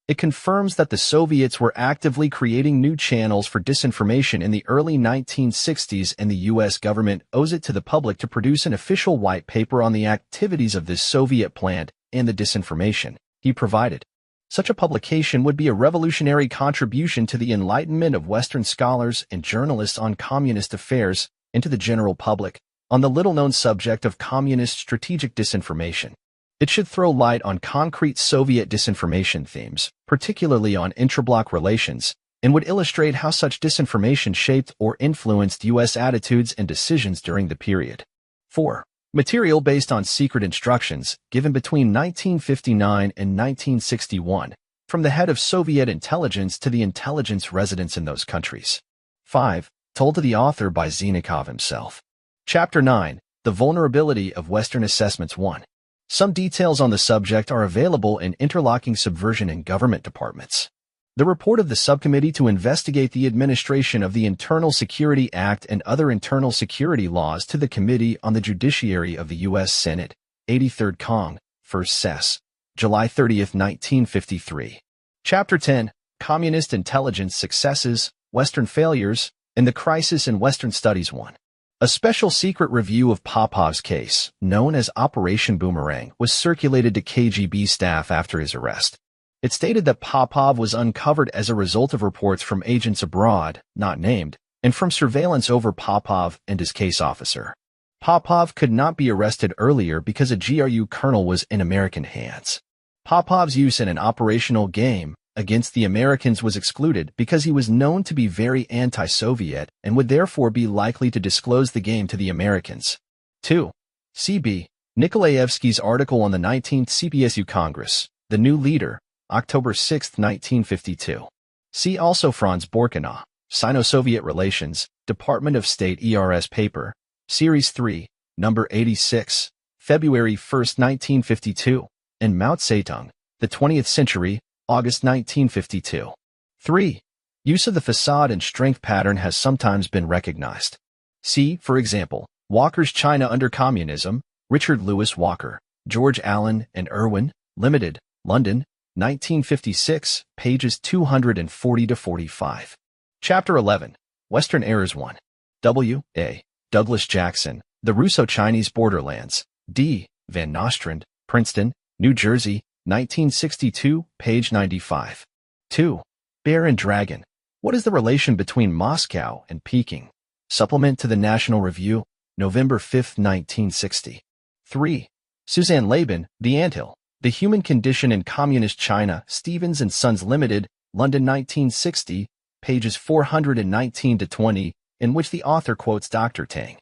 it confirms that the Soviets were actively creating new channels for disinformation in the early 1960s, and the U.S. government owes it to the public to produce an official white paper on the activities of this Soviet plant and the disinformation he provided. Such a publication would be a revolutionary contribution to the enlightenment of Western scholars and journalists on communist affairs and to the general public on the little-known subject of communist strategic disinformation. It should throw light on concrete Soviet disinformation themes, particularly on intra-bloc relations, and would illustrate how such disinformation shaped or influenced U.S. attitudes and decisions during the period. 4. Material based on secret instructions given between 1959 and 1961, from the head of Soviet intelligence to the intelligence residents in those countries. 5. Told to the author by Zennikov himself. Chapter 9. The Vulnerability of Western Assessments 1. Some details on the subject are available in Interlocking Subversion in Government Departments. The report of the Subcommittee to investigate the administration of the Internal Security Act and other internal security laws to the Committee on the Judiciary of the U.S. Senate, 83rd Cong, 1st Sess. July 30, 1953. Chapter 10. Communist Intelligence Successes, Western Failures, and the Crisis in Western Studies 1. A special secret review of Popov's case, known as Operation Boomerang, was circulated to KGB staff after his arrest. It stated that Popov was uncovered as a result of reports from agents abroad, not named, and from surveillance over Popov and his case officer. Popov could not be arrested earlier because a GRU colonel was in American hands. Popov's use in an operational game against the Americans was excluded because he was known to be very anti-Soviet and would therefore be likely to disclose the game to the Americans. 2. C.B. Nikolaevsky's article on the 19th CPSU Congress, The New Leader, October 6, 1952. See also Franz Borkenau, Sino-Soviet Relations, Department of State ERS Paper, Series 3, Number 86, February 1, 1952, and Mao Zedong, The 20th Century, August 1952. 3. Use of the facade and strength pattern has sometimes been recognized. See, for example, Walker's China Under Communism, Richard Lewis Walker, George Allen and Irwin, Limited, London, 1956, pages 240-45. Chapter 11. Western Errors 1. W. A. Douglas Jackson, The Russo-Chinese Borderlands, D. Van Nostrand, Princeton, New Jersey, 1962, page 95. 2. Bear and Dragon. What is the relation between Moscow and Peking? Supplement to the National Review, November 5, 1960. 3. Suzanne Laban, The Anthill. The Human Condition in Communist China, Stevens and Sons Limited, London 1960, pages 419-20, in which the author quotes Dr. Tang.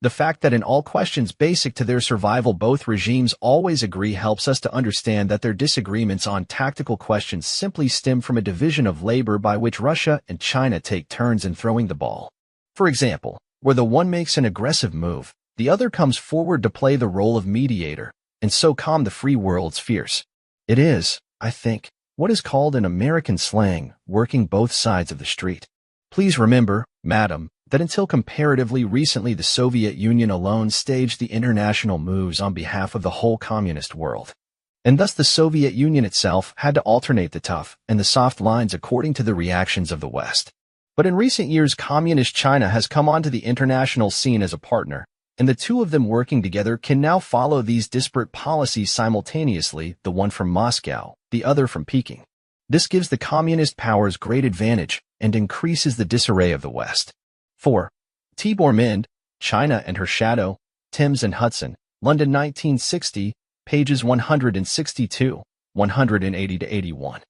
The fact that in all questions basic to their survival both regimes always agree helps us to understand that their disagreements on tactical questions simply stem from a division of labor by which Russia and China take turns in throwing the ball. For example, where the one makes an aggressive move, the other comes forward to play the role of mediator, and so calm the free world's fears. It is, I think, what is called in American slang, working both sides of the street. Please remember, madam, that until comparatively recently the Soviet Union alone staged the international moves on behalf of the whole communist world. And thus the Soviet Union itself had to alternate the tough and the soft lines according to the reactions of the West. But in recent years communist China has come onto the international scene as a partner, and the two of them working together can now follow these disparate policies simultaneously, the one from Moscow, the other from Peking. This gives the communist powers great advantage and increases the disarray of the West. 4. Tibor Mind, China and Her Shadow, Thames and Hudson, London 1960, pages 162, 180-81.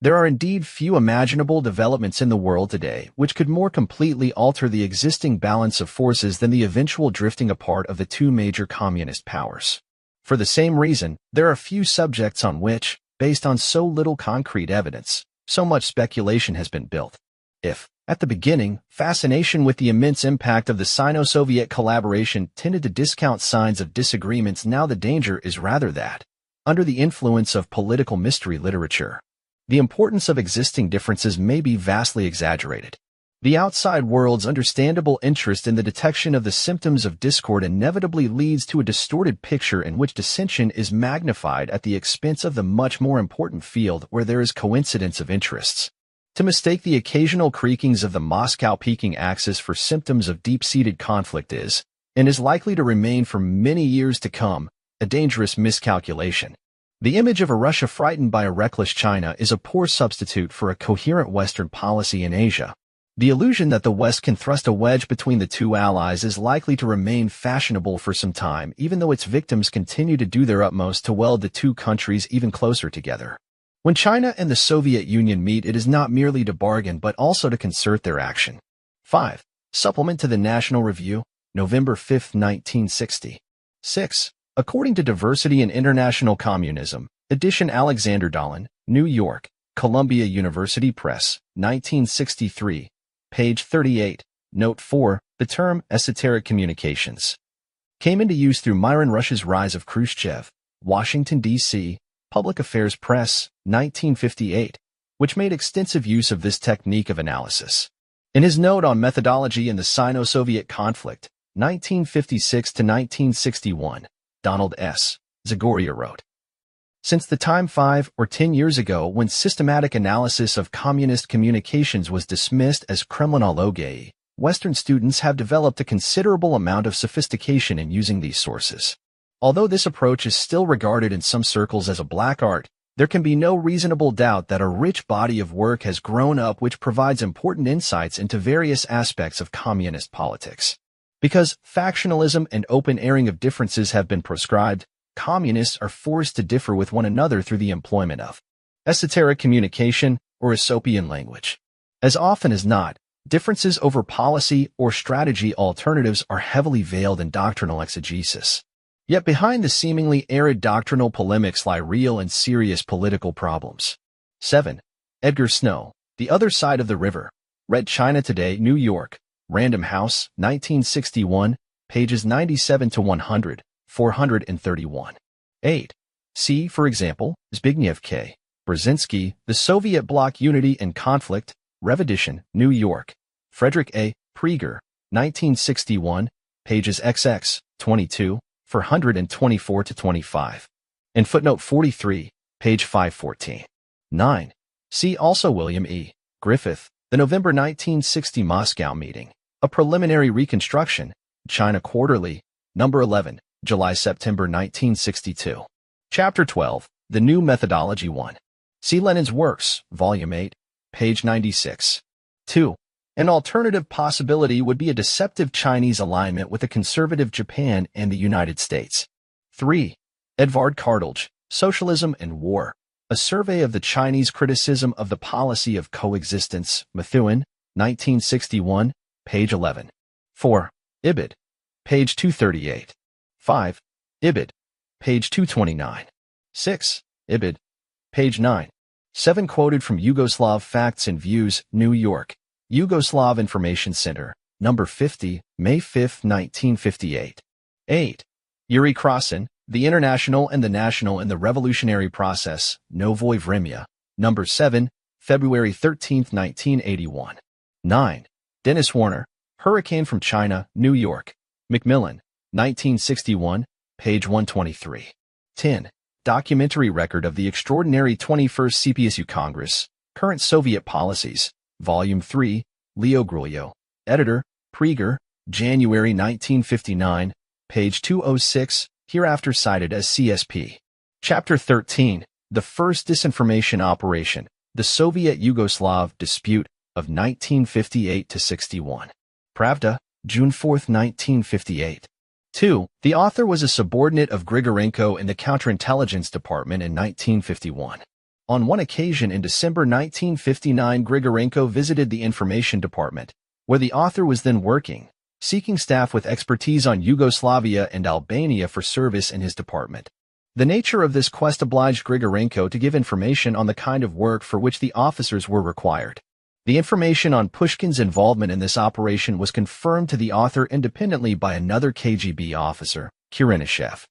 There are indeed few imaginable developments in the world today which could more completely alter the existing balance of forces than the eventual drifting apart of the two major communist powers. For the same reason, there are few subjects on which, based on so little concrete evidence, so much speculation has been built. If, at the beginning, fascination with the immense impact of the Sino-Soviet collaboration tended to discount signs of disagreements, now the danger is rather that, under the influence of political mystery literature, the importance of existing differences may be vastly exaggerated. The outside world's understandable interest in the detection of the symptoms of discord inevitably leads to a distorted picture in which dissension is magnified at the expense of the much more important field where there is coincidence of interests. To mistake the occasional creakings of the Moscow-Peking axis for symptoms of deep-seated conflict is, and is likely to remain for many years to come, a dangerous miscalculation. The image of a Russia frightened by a reckless China is a poor substitute for a coherent Western policy in Asia. The illusion that the West can thrust a wedge between the two allies is likely to remain fashionable for some time, even though its victims continue to do their utmost to weld the two countries even closer together. When China and the Soviet Union meet, it is not merely to bargain but also to concert their action. 5. Supplement to the National Review, November 5, 1960. 6. According to Diversity in International Communism, edition Alexander Dolan, New York, Columbia University Press, 1963. Page 38, Note 4, the term esoteric communications came into use through Myron Rush's Rise of Khrushchev, Washington, D.C., Public Affairs Press, 1958, which made extensive use of this technique of analysis. In his note on methodology in the Sino-Soviet conflict, 1956 to 1961, Donald S. Zagoria wrote, "Since the time 5 or 10 years ago when systematic analysis of communist communications was dismissed as kremlinology, Western students have developed a considerable amount of sophistication in using these sources. Although this approach is still regarded in some circles as a black art, there can be no reasonable doubt that a rich body of work has grown up which provides important insights into various aspects of communist politics. Because factionalism and open airing of differences have been proscribed, communists are forced to differ with one another through the employment of esoteric communication or Aesopian language. As often as not, differences over policy or strategy alternatives are heavily veiled in doctrinal exegesis. Yet behind the seemingly arid doctrinal polemics lie real and serious political problems." 7. Edgar Snow, The Other Side of the River. Read China Today, New York, Random House, 1961, pages 97 to 100. 431. 8. See, for example, Zbigniew K. Brzezinski, The Soviet Bloc Unity and Conflict, Revidition, New York, Frederick A. Prieger, 1961, pages XX, 22, 424 to 25. And footnote 43, page 514. 9. See also William E. Griffith, The November 1960 Moscow Meeting, A Preliminary Reconstruction, China Quarterly, number 11. July-September 1962. Chapter 12, The New Methodology 1. See Lenin's Works, Volume 8, page 96. 2. An alternative possibility would be a deceptive Chinese alignment with a conservative Japan and the United States. 3. Edvard Kardelj, Socialism and War, A Survey of the Chinese Criticism of the Policy of Coexistence, Methuen, 1961, page 11. 4. Ibid, page 238. 5. Ibid, page 229. 6. Ibid, page 9. 7. Quoted from Yugoslav Facts and Views, New York, Yugoslav Information Center, number 50, May 5, 1958. 8. Yuri Krasin, The International and the National in the Revolutionary Process, Novoye Vremya, number 7, February 13, 1981. 9. Dennis Warner, Hurricane from China, New York, Macmillan, 1961, page 123. 10. Documentary Record of the Extraordinary 21st CPSU Congress, Current Soviet Policies, Volume 3, Leo Grulio, Editor, Prieger, January 1959, page 206, hereafter cited as CSP. Chapter 13, The First Disinformation Operation, The Soviet-Yugoslav Dispute of 1958 to 61. Pravda, June 4, 1958. 2. The author was a subordinate of Grigorenko in the Counterintelligence Department in 1951. On one occasion in December 1959, Grigorenko visited the Information Department, where the author was then working, seeking staff with expertise on Yugoslavia and Albania for service in his department. The nature of this quest obliged Grigorenko to give information on the kind of work for which the officers were required. The information on Pushkin's involvement in this operation was confirmed to the author independently by another KGB officer, Kurinishev.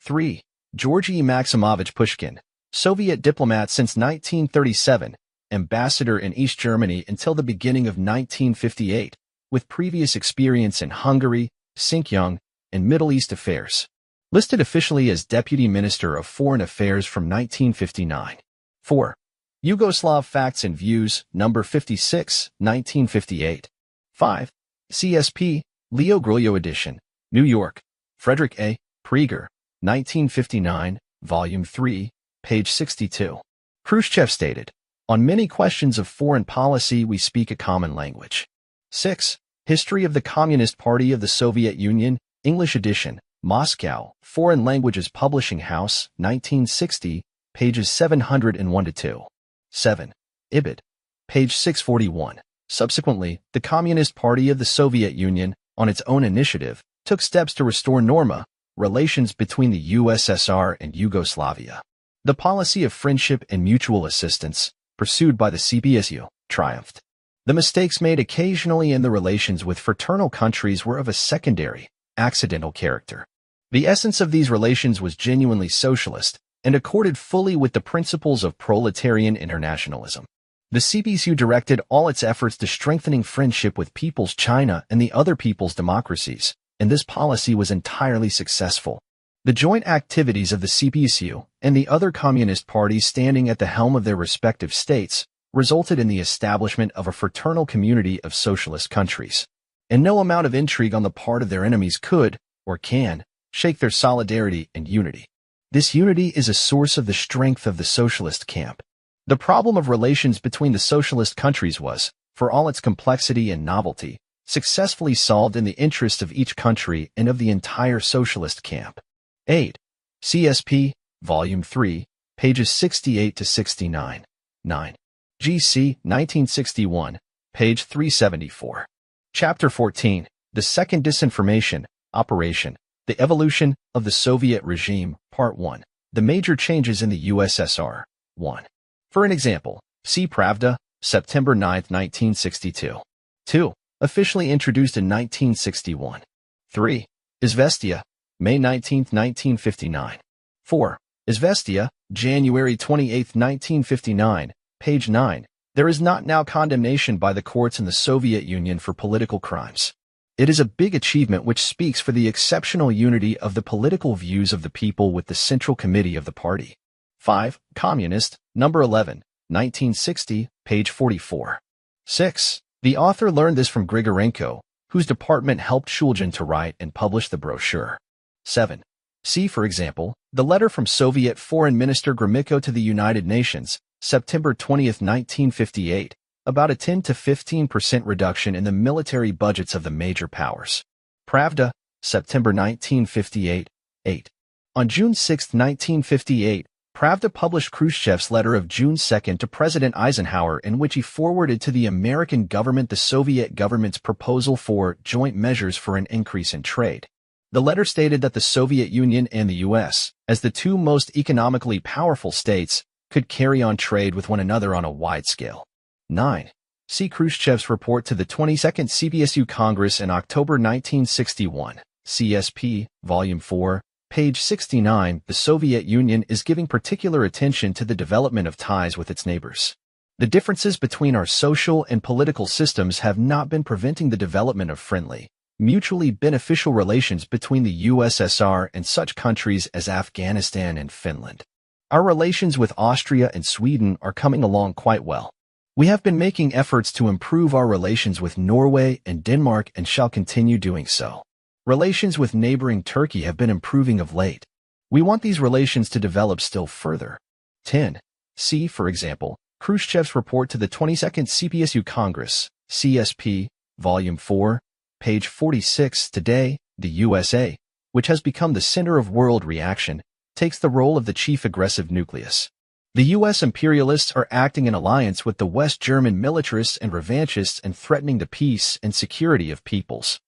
3. Georgy Maximovich Pushkin, Soviet diplomat since 1937, ambassador in East Germany until the beginning of 1958, with previous experience in Hungary, Xinjiang, and Middle East affairs. Listed officially as Deputy Minister of Foreign Affairs from 1959. 4. Yugoslav Facts and Views, number 56, 1958. 5. CSP, Leo Grulio edition, New York, Frederick A. Prieger, 1959, volume 3, page 62. Khrushchev stated, "On many questions of foreign policy we speak a common language." 6. History of the Communist Party of the Soviet Union, English edition, Moscow, Foreign Languages Publishing House, 1960, pages 701-2. 7. Ibid. Page 641. Subsequently, the Communist Party of the Soviet Union, on its own initiative, took steps to restore norma, relations between the USSR and Yugoslavia. The policy of friendship and mutual assistance, pursued by the CPSU, triumphed. The mistakes made occasionally in the relations with fraternal countries were of a secondary, accidental character. The essence of these relations was genuinely socialist, and accorded fully with the principles of proletarian internationalism. The CPSU directed all its efforts to strengthening friendship with People's China and the other people's democracies, and this policy was entirely successful. The joint activities of the CPSU and the other communist parties standing at the helm of their respective states resulted in the establishment of a fraternal community of socialist countries. And no amount of intrigue on the part of their enemies could, or can, shake their solidarity and unity. This unity is a source of the strength of the socialist camp. The problem of relations between the socialist countries was, for all its complexity and novelty, successfully solved in the interest of each country and of the entire socialist camp. 8. CSP, Volume 3, pages 68-69. 9. GC, 1961, page 374. Chapter 14, The Second Disinformation Operation, The Evolution of the Soviet Regime, Part 1. The Major Changes in the USSR. 1. For an example, see Pravda, September 9, 1962. 2. Officially introduced in 1961. 3. Izvestia, May 19, 1959. 4. Izvestia, January 28, 1959, page 9. There is not now condemnation by the courts in the Soviet Union for political crimes. It is a big achievement which speaks for the exceptional unity of the political views of the people with the Central Committee of the party. 5. Communist, number 11, 1960, page 44. 6. The author learned this from Grigorenko, whose department helped Shulgin to write and publish the brochure. 7. See, for example, the letter from Soviet Foreign Minister Gromyko to the United Nations, September 20, 1958, about a 10 to 15% reduction in the military budgets of the major powers. Pravda, September 1958, 8. On June 6, 1958, Pravda published Khrushchev's letter of June 2 to President Eisenhower, in which he forwarded to the American government the Soviet government's proposal for joint measures for an increase in trade. The letter stated that the Soviet Union and the U.S., as the two most economically powerful states, could carry on trade with one another on a wide scale. 9. See Khrushchev's report to the 22nd CPSU Congress in October 1961, CSP, Volume 4, page 69. The Soviet Union is giving particular attention to the development of ties with its neighbors. The differences between our social and political systems have not been preventing the development of friendly, mutually beneficial relations between the USSR and such countries as Afghanistan and Finland. Our relations with Austria and Sweden are coming along quite well. We have been making efforts to improve our relations with Norway and Denmark and shall continue doing so. Relations with neighboring Turkey have been improving of late. We want these relations to develop still further. 10. See, for example, Khrushchev's report to the 22nd CPSU Congress, CSP, Volume 4, page 46. Today, the USA, which has become the center of world reaction, takes the role of the chief aggressive nucleus. The U.S. imperialists are acting in alliance with the West German militarists and revanchists and threatening the peace and security of peoples.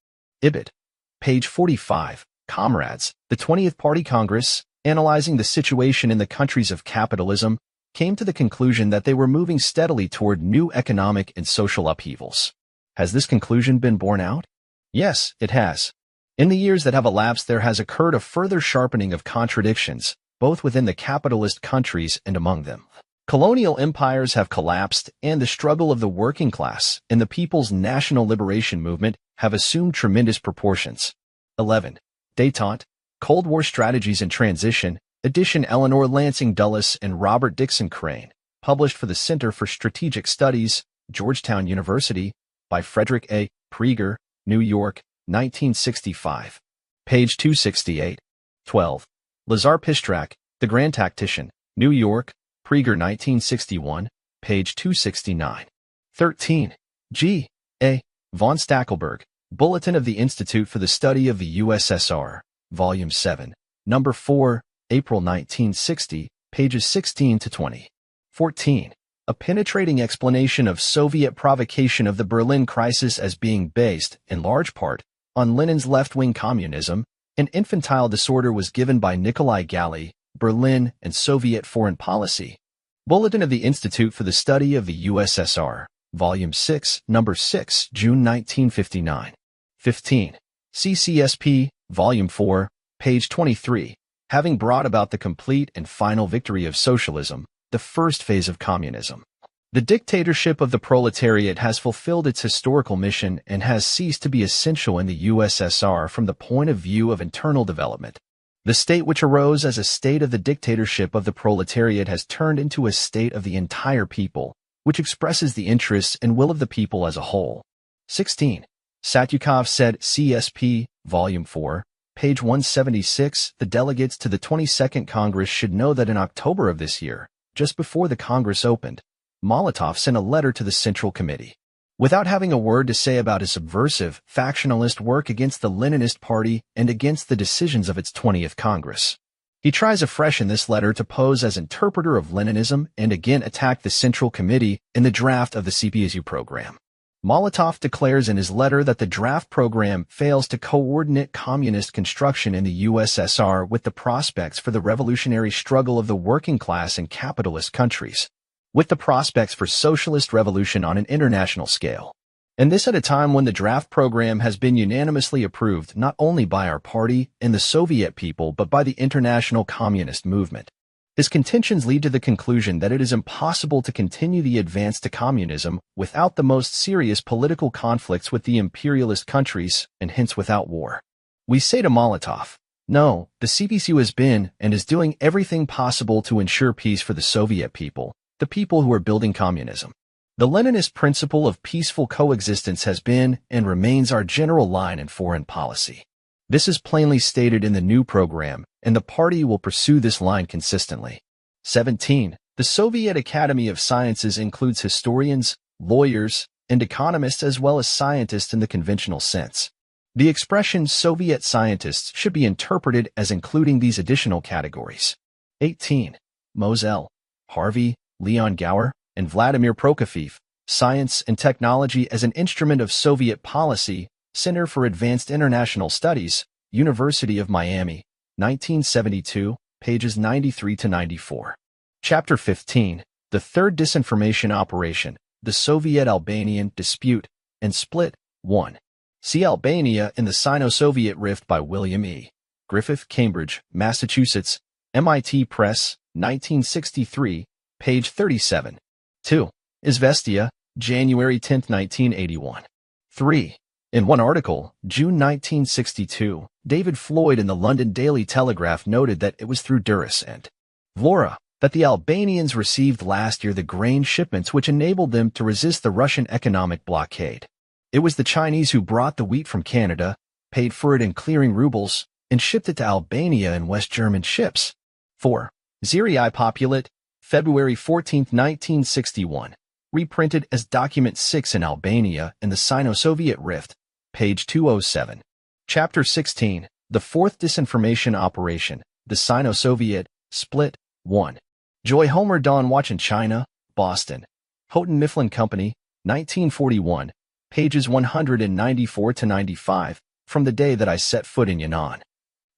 Ibid. Page 45. Comrades, the 20th Party Congress, analyzing the situation in the countries of capitalism, came to the conclusion that they were moving steadily toward new economic and social upheavals. Has this conclusion been borne out? Yes, it has. In the years that have elapsed, there has occurred a further sharpening of contradictions, both within the capitalist countries and among them. Colonial empires have collapsed, and the struggle of the working class and the People's National Liberation Movement have assumed tremendous proportions. 11. Détente, Cold War Strategies in Transition, edition Eleanor Lansing Dulles and Robert Dixon Crane, published for the Center for Strategic Studies, Georgetown University, by Frederick A. Prieger, New York, 1965. Page 268. 12. Lazar Pistrak, The Grand Tactician, New York, Prieger 1961, page 269. 13. G. A. von Stackelberg, Bulletin of the Institute for the Study of the USSR, Volume 7, Number 4, April 1960, pages 16 to 20. 14. A penetrating explanation of Soviet provocation of the Berlin crisis as being based, in large part, on Lenin's left-wing communism, an infantile disorder was given by Nikolai Gally, Berlin and Soviet Foreign Policy. Bulletin of the Institute for the Study of the USSR, Volume 6, Number 6, June 1959. 15. CCSP, Volume 4, page 23. Having brought about the complete and final victory of socialism, the first phase of communism. The dictatorship of the proletariat has fulfilled its historical mission and has ceased to be essential in the USSR from the point of view of internal development. The state which arose as a state of the dictatorship of the proletariat has turned into a state of the entire people, which expresses the interests and will of the people as a whole. 16. Satyukov said, CSP, Volume 4, page 176, the delegates to the 22nd Congress should know that in October of this year, just before the Congress opened, Molotov sent a letter to the Central Committee. Without having a word to say about his subversive, factionalist work against the Leninist Party and against the decisions of its 20th Congress. He tries afresh in this letter to pose as interpreter of Leninism and again attack the Central Committee in the draft of the CPSU program. Molotov declares in his letter that the draft program fails to coordinate communist construction in the USSR with the prospects for the revolutionary struggle of the working class in capitalist countries, with the prospects for socialist revolution on an international scale. And this at a time when the draft program has been unanimously approved not only by our party and the Soviet people but by the international communist movement. His contentions lead to the conclusion that it is impossible to continue the advance to communism without the most serious political conflicts with the imperialist countries and hence without war. We say to Molotov, no, the CPSU has been and is doing everything possible to ensure peace for the Soviet people, the people who are building communism. The Leninist principle of peaceful coexistence has been and remains our general line in foreign policy. This is plainly stated in the new program, and the party will pursue this line consistently. 17. The Soviet Academy of Sciences includes historians, lawyers, and economists as well as scientists in the conventional sense. The expression Soviet scientists should be interpreted as including these additional categories. 18. Moselle, Harvey, Leon Gower, and Vladimir Prokofiev, Science and Technology as an Instrument of Soviet Policy, Center for Advanced International Studies, University of Miami, 1972, pages 93 to 94. Chapter 15, The Third Disinformation Operation, The Soviet-Albanian Dispute and Split, 1. See Albania in the Sino-Soviet Rift by William E. Griffith, Cambridge, Massachusetts, MIT Press, 1963, page 37. 2. Izvestia, January 10, 1981. 3. In one article, June 1962, David Floyd in the London Daily Telegraph noted that it was through Durrës and Vlora that the Albanians received last year the grain shipments which enabled them to resist the Russian economic blockade. It was the Chinese who brought the wheat from Canada, paid for it in clearing rubles, and shipped it to Albania in West German ships. 4. Zirii Populate, February 14, 1961. Reprinted as Document 6 in Albania in the Sino-Soviet Rift, page 207. Chapter 16, The Fourth Disinformation Operation, The Sino-Soviet Split, 1. Joy Homer Dawn Watch in China, Boston. Houghton Mifflin Company, 1941, pages 194 to 95, from the day that I set foot in Yan'an.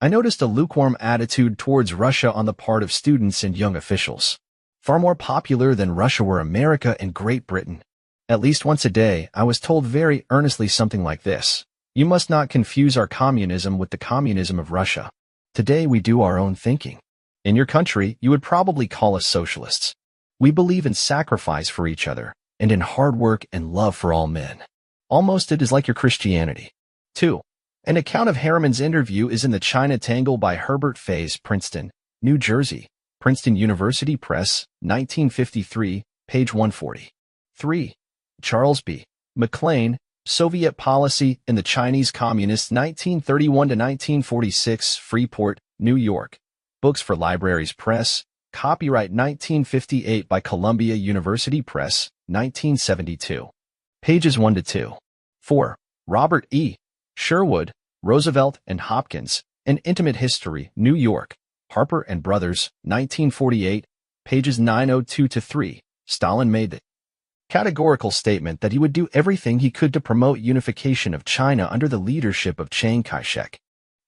I noticed a lukewarm attitude towards Russia on the part of students and young officials. Far more popular than Russia were America and Great Britain. At least once a day, I was told very earnestly something like this: "You must not confuse our communism with the communism of Russia. Today we do our own thinking. In your country, you would probably call us socialists. We believe in sacrifice for each other, and in hard work and love for all men. Almost it is like your Christianity." 2. An account of Harriman's interview is in the China Tangle by Herbert Faze, Princeton, New Jersey, Princeton University Press, 1953, page 140. 3. Charles B. McLean, Soviet Policy in the Chinese Communists, 1931-1946, Freeport, New York. Books for Libraries Press, copyright 1958 by Columbia University Press, 1972. Pages 1-2. 4. Robert E. Sherwood, Roosevelt and Hopkins, An Intimate History, New York, Harper and Brothers, 1948, pages 902-3. Stalin made the categorical statement that he would do everything he could to promote unification of China under the leadership of Chiang Kai-shek.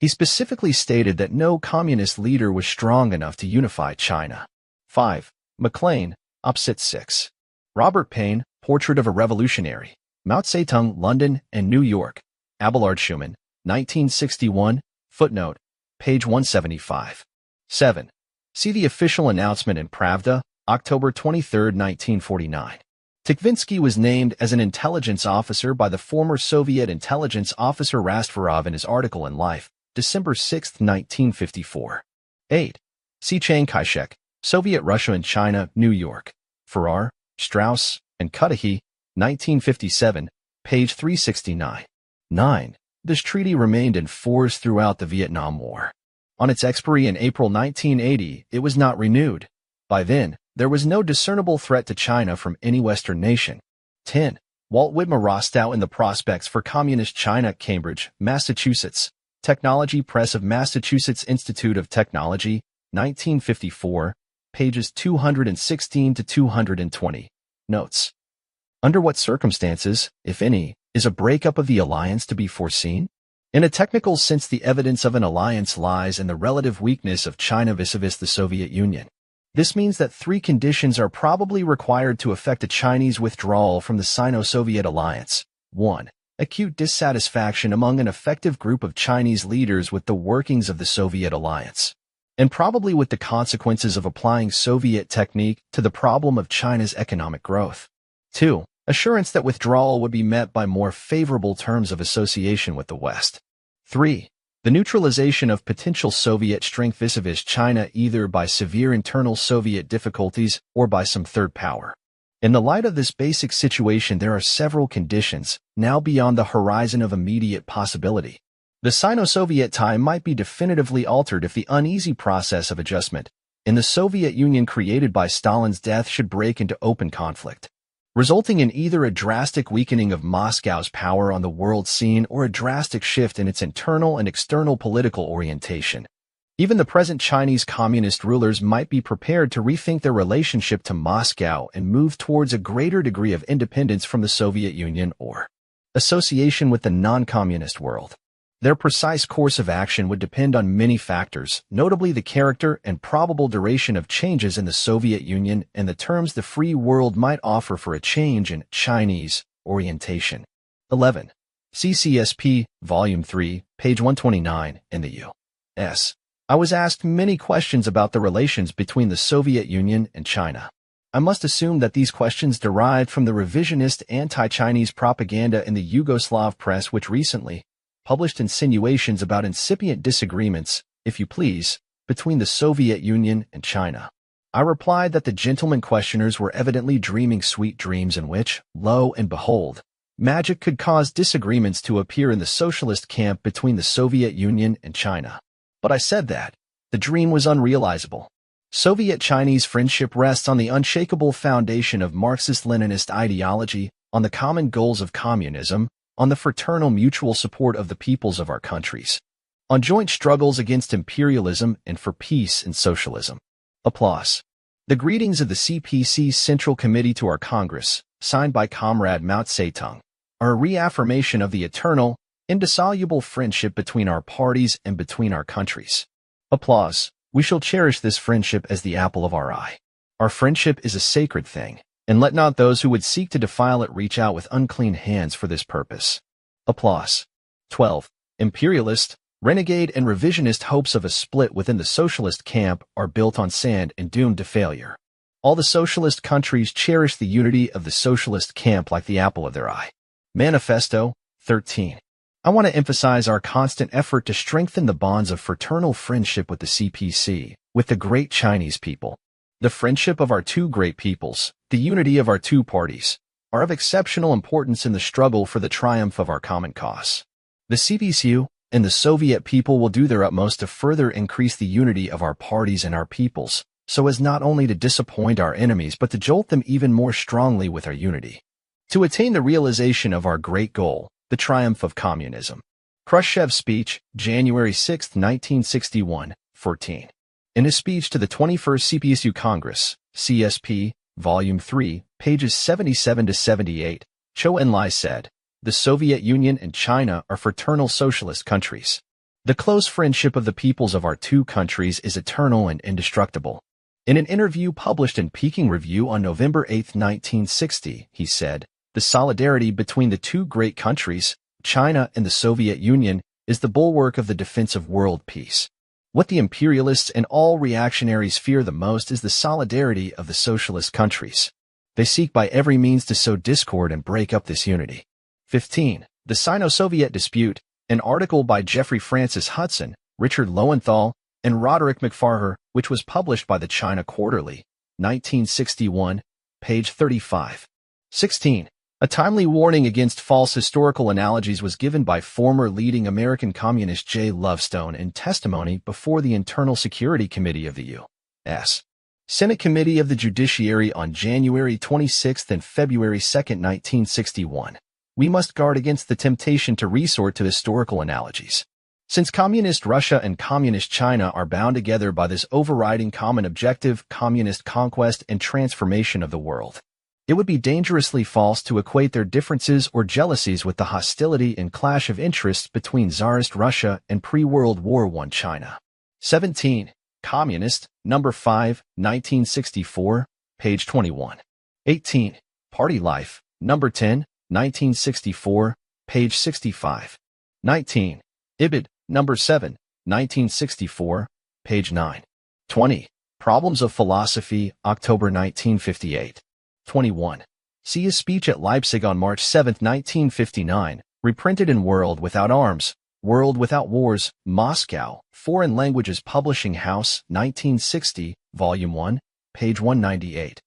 He specifically stated that no communist leader was strong enough to unify China. 5. McLean, Opposite 6. Robert Payne, Portrait of a Revolutionary, Mao Zedong, London and New York, Abelard Schumann, 1961, footnote, page 175. 7. See the official announcement in Pravda, October 23, 1949. Tikhvinsky was named as an intelligence officer by the former Soviet intelligence officer Rastverov in his article in Life, December 6, 1954. 8. See Chiang Kai-shek, Soviet Russia and China, New York. Farrar, Strauss, and Cudahy, 1957, page 369. 9. This treaty remained in force throughout the Vietnam War. On its expiry in April 1980, it was not renewed. By then, there was no discernible threat to China from any Western nation. 10. Walt Whitmer Rostow in the Prospects for Communist China, Cambridge, Massachusetts. Technology Press of Massachusetts Institute of Technology, 1954, pages 216-220. Notes. Under what circumstances, if any, is a breakup of the alliance to be foreseen? In a technical sense, the evidence of an alliance lies in the relative weakness of China vis-a-vis the Soviet Union. This means that 3 conditions are probably required to effect a Chinese withdrawal from the Sino-Soviet alliance. 1. Acute dissatisfaction among an effective group of Chinese leaders with the workings of the Soviet alliance, and probably with the consequences of applying Soviet technique to the problem of China's economic growth. 2. Assurance that withdrawal would be met by more favorable terms of association with the West. 3. The neutralization of potential Soviet strength vis-a-vis China either by severe internal Soviet difficulties or by some third power. In the light of this basic situation, there are several conditions, now beyond the horizon of immediate possibility. The Sino-Soviet tie might be definitively altered if the uneasy process of adjustment in the Soviet Union created by Stalin's death should break into open conflict, resulting in either a drastic weakening of Moscow's power on the world scene or a drastic shift in its internal and external political orientation. Even the present Chinese communist rulers might be prepared to rethink their relationship to Moscow and move towards a greater degree of independence from the Soviet Union or association with the non-communist world. Their precise course of action would depend on many factors, notably the character and probable duration of changes in the Soviet Union and the terms the free world might offer for a change in Chinese orientation. 11. CCSP, Volume 3, page 129, in the U.S. I was asked many questions about the relations between the Soviet Union and China. I must assume that these questions derived from the revisionist anti-Chinese propaganda in the Yugoslav press, which recently published insinuations about incipient disagreements, if you please, between the Soviet Union and China. I replied that the gentlemen questioners were evidently dreaming sweet dreams in which, lo and behold, magic could cause disagreements to appear in the socialist camp between the Soviet Union and China. But I said that the dream was unrealizable. Soviet-Chinese friendship rests on the unshakable foundation of Marxist-Leninist ideology, on the common goals of communism, on the fraternal mutual support of the peoples of our countries, on joint struggles against imperialism and for peace and socialism. Applause. The greetings of the CPC Central Committee to our Congress, signed by Comrade Mao Zedong, are a reaffirmation of the eternal, indissoluble friendship between our parties and between our countries. Applause. We shall cherish this friendship as the apple of our eye. Our friendship is a sacred thing, and let not those who would seek to defile it reach out with unclean hands for this purpose. Applause. 12. Imperialist, renegade and revisionist hopes of a split within the socialist camp are built on sand and doomed to failure. All the socialist countries cherish the unity of the socialist camp like the apple of their eye. Manifesto. 13. I want to emphasize our constant effort to strengthen the bonds of fraternal friendship with the CPC, with the great Chinese people. The friendship of our two great peoples, the unity of our two parties, are of exceptional importance in the struggle for the triumph of our common cause. The CPCU and the Soviet people will do their utmost to further increase the unity of our parties and our peoples, so as not only to disappoint our enemies but to jolt them even more strongly with our unity. To attain the realization of our great goal, the triumph of communism. Khrushchev's speech, January 6, 1961, 14. In his speech to the 21st CPSU Congress, CSP, Volume 3, pages 77 to 78, Zhou Enlai said, "The Soviet Union and China are fraternal socialist countries. The close friendship of the peoples of our two countries is eternal and indestructible." In an interview published in Peking Review on November 8, 1960, he said, "The solidarity between the two great countries, China and the Soviet Union, is the bulwark of the defense of world peace. What the imperialists and all reactionaries fear the most is the solidarity of the socialist countries. They seek by every means to sow discord and break up this unity." 15. The Sino-Soviet Dispute, an article by Jeffrey Francis Hudson, Richard Lowenthal, and Roderick McFarher, which was published by the China Quarterly, 1961, page 35. 16. A timely warning against false historical analogies was given by former leading American communist J. Lovestone in testimony before the Internal Security Committee of the U.S. Senate Committee of the Judiciary on January 26 and February 2, 1961. We must guard against the temptation to resort to historical analogies. Since Communist Russia and Communist China are bound together by this overriding common objective, communist conquest and transformation of the world, it would be dangerously false to equate their differences or jealousies with the hostility and clash of interests between Tsarist Russia and pre-World War I China. 17. Communist, number 5, 1964, page 21. 18. Party Life, number 10, 1964, page 65. 19. Ibid, number 7, 1964, page 9. 20. Problems of Philosophy, October 1958. 21. See his speech at Leipzig on March 7, 1959, reprinted in World Without Arms, World Without Wars, Moscow, Foreign Languages Publishing House, 1960, Volume 1, page 198.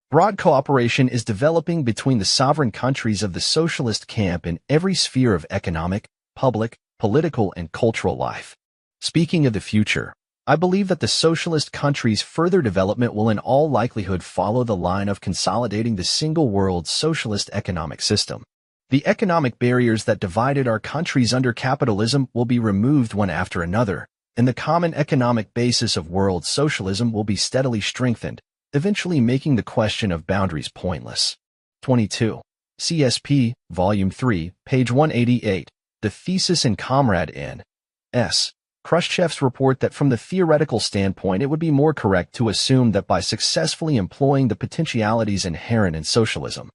Broad cooperation is developing between the sovereign countries of the socialist camp in every sphere of economic, public, political, and cultural life. Speaking of the future, I believe that the socialist countries' further development will in all likelihood follow the line of consolidating the single world socialist economic system. The economic barriers that divided our countries under capitalism will be removed one after another, and the common economic basis of world socialism will be steadily strengthened, eventually making the question of boundaries pointless. 22. CSP, Volume 3, page 188. The thesis in Comrade N.S. Khrushchev's report that from the theoretical standpoint it would be more correct to assume that by successfully employing the potentialities inherent in socialism,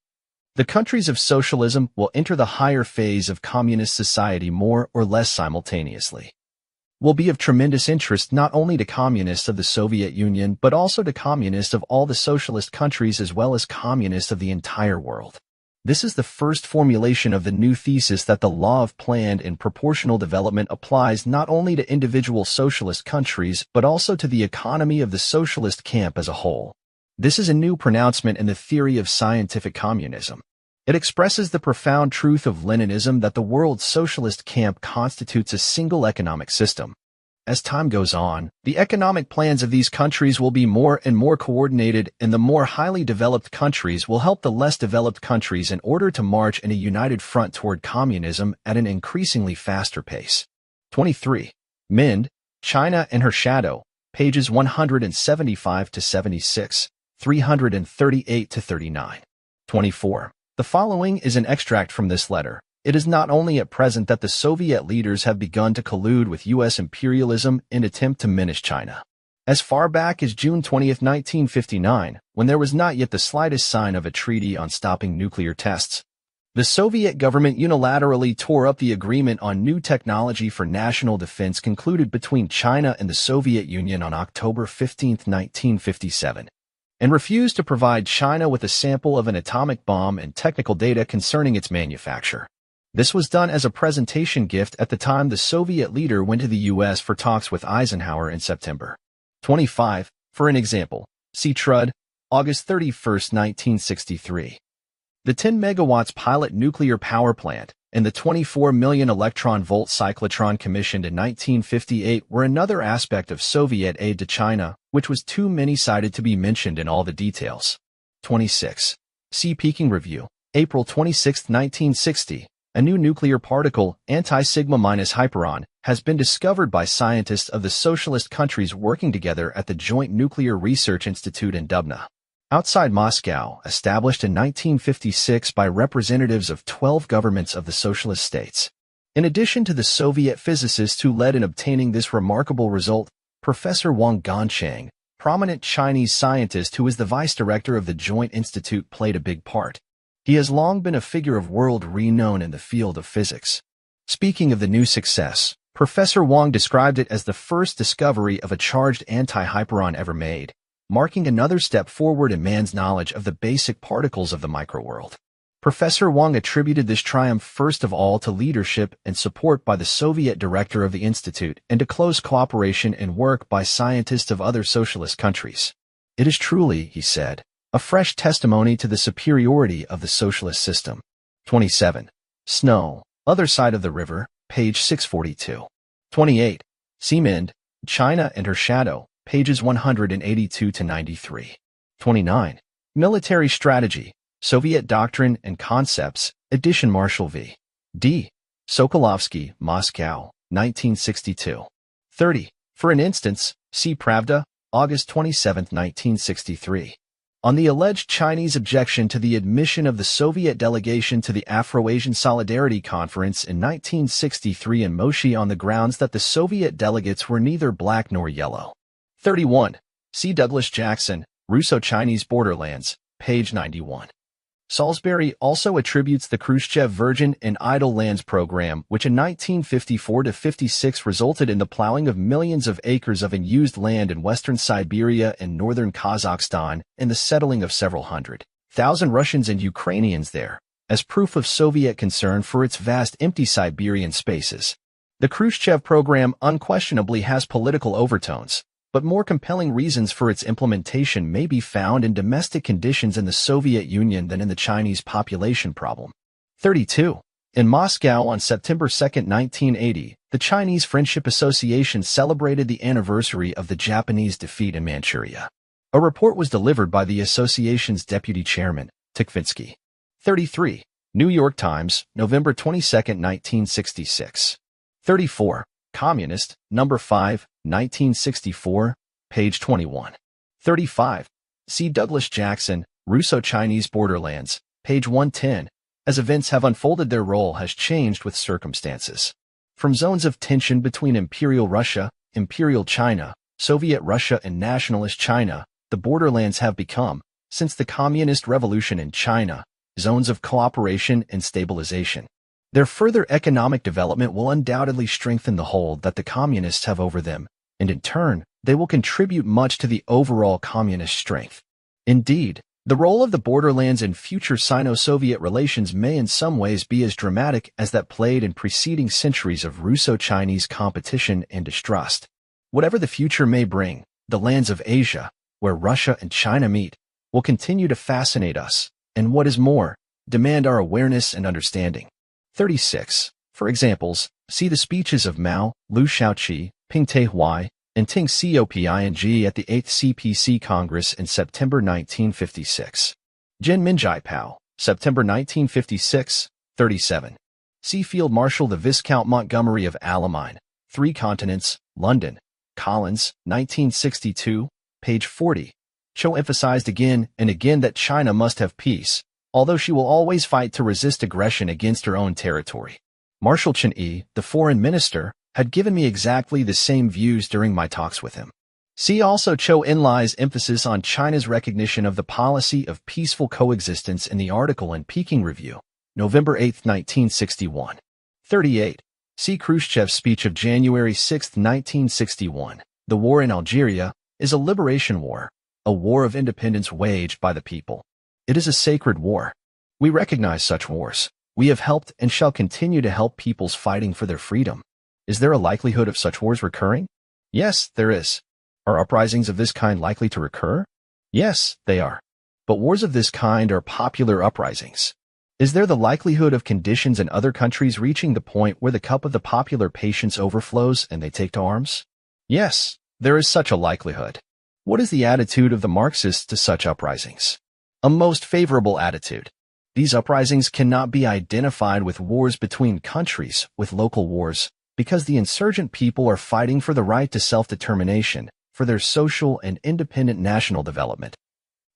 the countries of socialism will enter the higher phase of communist society more or less simultaneously, will be of tremendous interest not only to communists of the Soviet Union but also to communists of all the socialist countries as well as communists of the entire world. This is the first formulation of the new thesis that the law of planned and proportional development applies not only to individual socialist countries but also to the economy of the socialist camp as a whole. This is a new pronouncement in the theory of scientific communism. It expresses the profound truth of Leninism that the world socialist camp constitutes a single economic system. As time goes on, the economic plans of these countries will be more and more coordinated, and the more highly developed countries will help the less developed countries in order to march in a united front toward communism at an increasingly faster pace. 23. Mind, China and Her Shadow, pages 175 to 76, 338 to 39. 24. The following is an extract from this letter, It is not only at present that the Soviet leaders have begun to collude with U.S. imperialism in attempt to diminish China. As far back as June 20, 1959, when there was not yet the slightest sign of a treaty on stopping nuclear tests, the Soviet government unilaterally tore up the agreement on new technology for national defense concluded between China and the Soviet Union on October 15, 1957, and refused to provide China with a sample of an atomic bomb and technical data concerning its manufacture. This was done as a presentation gift at the time the Soviet leader went to the U.S. for talks with Eisenhower in September 25. For an example, see Trud, August 31, 1963. The 10 megawatts pilot nuclear power plant and the 24 million electron-volt cyclotron commissioned in 1958 were another aspect of Soviet aid to China, which was too many-sided to be mentioned in all the details. 26. See Peking Review, April 26, 1960. A new nuclear particle, anti-sigma-hyperon, has been discovered by scientists of the socialist countries working together at the Joint Nuclear Research Institute in Dubna, outside Moscow, established in 1956 by representatives of 12 governments of the socialist states. In addition to the Soviet physicists who led in obtaining this remarkable result, Professor Wang Gancheng, prominent Chinese scientist who is the vice director of the Joint Institute, played a big part. He has long been a figure of world renown in the field of physics. Speaking of the new success, Professor Wang described it as the first discovery of a charged anti-hyperon ever made, marking another step forward in man's knowledge of the basic particles of the microworld. Professor Wang attributed this triumph first of all to leadership and support by the Soviet director of the institute and to close cooperation and work by scientists of other socialist countries. It is truly, he said, a fresh testimony to the superiority of the socialist system. 27. Snow, Other Side of the River, page 642. 28. Seamind, China and Her Shadow, pages 182 to 93. 29. Military Strategy, Soviet Doctrine and Concepts, edition Marshall v. D. Sokolovsky, Moscow, 1962. 30. For an instance, see Pravda, August 27, 1963. On the alleged Chinese objection to the admission of the Soviet delegation to the Afro-Asian Solidarity Conference in 1963 in Moshi on the grounds that the Soviet delegates were neither black nor yellow. 31. See Douglas Jackson, Russo-Chinese Borderlands, page 91. Salisbury also attributes the Khrushchev Virgin and Idle Lands program, which in 1954-56 resulted in the plowing of millions of acres of unused land in western Siberia and northern Kazakhstan and the settling of several 100,000 Russians and Ukrainians there, as proof of Soviet concern for its vast empty Siberian spaces. The Khrushchev program unquestionably has political overtones, but more compelling reasons for its implementation may be found in domestic conditions in the Soviet Union than in the Chinese population problem. 32. In Moscow on September 2, 1980, the Chinese Friendship Association celebrated the anniversary of the Japanese defeat in Manchuria. A report was delivered by the association's deputy chairman, Tikvinsky. 33. New York Times, November 22, 1966. 34. Communist, number 5, 1964, page 21. 35. See Douglas Jackson, Russo-Chinese Borderlands, page 110. As events have unfolded, their role has changed with circumstances. From zones of tension between Imperial Russia, Imperial China, Soviet Russia and Nationalist China, the borderlands have become, since the Communist Revolution in China, zones of cooperation and stabilization. Their further economic development will undoubtedly strengthen the hold that the communists have over them, and in turn, they will contribute much to the overall communist strength. Indeed, the role of the borderlands in future Sino-Soviet relations may in some ways be as dramatic as that played in preceding centuries of Russo-Chinese competition and distrust. Whatever the future may bring, the lands of Asia, where Russia and China meet, will continue to fascinate us, and what is more, demand our awareness and understanding. 36. For examples, see the speeches of Mao, Liu Shaoqi, Peng Dehuai, and Ting Xiaoping at the 8th CPC Congress in September 1956. Jin Minjiapao, September 1956, 37. See Field Marshal the Viscount Montgomery of Alamein, Three Continents, London, Collins, 1962, page 40. Cho emphasized again and again that China must have peace, although she will always fight to resist aggression against her own territory. Marshal Chen Yi, the foreign minister, had given me exactly the same views during my talks with him. See also Zhou Enlai's emphasis on China's recognition of the policy of peaceful coexistence in the article in Peking Review, November 8, 1961. 38. See Khrushchev's speech of January 6, 1961. The war in Algeria is a liberation war, a war of independence waged by the people. It is a sacred war. We recognize such wars. We have helped and shall continue to help peoples fighting for their freedom. Is there a likelihood of such wars recurring? Yes, there is. Are uprisings of this kind likely to recur? Yes, they are. But wars of this kind are popular uprisings. Is there the likelihood of conditions in other countries reaching the point where the cup of the popular patience overflows and they take to arms? Yes, there is such a likelihood. What is the attitude of the Marxists to such uprisings? A most favorable attitude. These uprisings cannot be identified with wars between countries, with local wars, because the insurgent people are fighting for the right to self-determination, for their social and independent national development.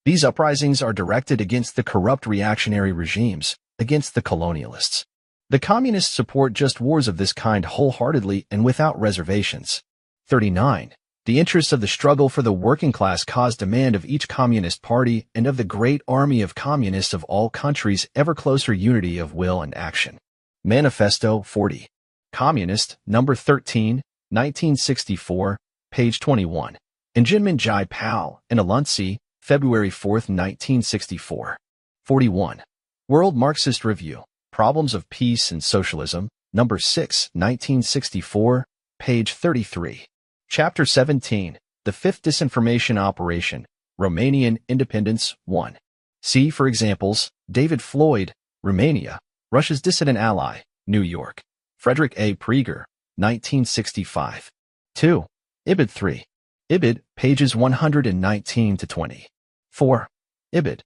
These uprisings are directed against the corrupt reactionary regimes, against the colonialists. The communists support just wars of this kind wholeheartedly and without reservations. 39. The interests of the struggle for the working class cause demand of each communist party and of the great army of communists of all countries ever closer unity of will and action. Manifesto 40. Communist, number 13, 1964, page 21. In Jinmin Jai Pao, in Alunsi, February 4, 1964. 41. World Marxist Review, Problems of Peace and Socialism, number 6, 1964, page 33. Chapter 17, The Fifth Disinformation Operation, Romanian Independence 1. See, for examples, David Floyd, Romania, Russia's dissident ally, New York. Frederick A. Prieger, 1965. 2. Ibid 3. Ibid, pages 119 to 20. 4. Ibid,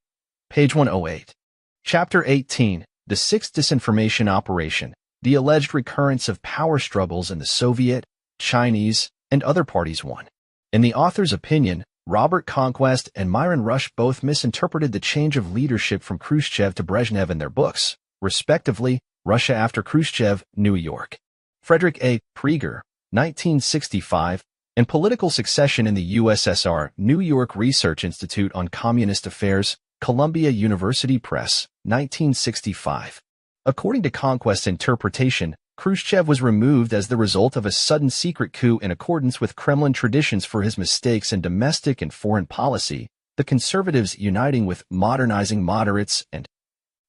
page 108. Chapter 18, The Sixth Disinformation Operation, The Alleged Recurrence of Power Struggles in the Soviet, Chinese, and Other Parties 1. In the author's opinion, Robert Conquest and Myron Rush both misinterpreted the change of leadership from Khrushchev to Brezhnev in their books, respectively, Russia After Khrushchev, New York. Frederick A. Prieger, 1965, and Political Succession in the USSR, New York Research Institute on Communist Affairs, Columbia University Press, 1965. According to Conquest's interpretation, Khrushchev was removed as the result of a sudden secret coup in accordance with Kremlin traditions for his mistakes in domestic and foreign policy, the conservatives uniting with modernizing moderates and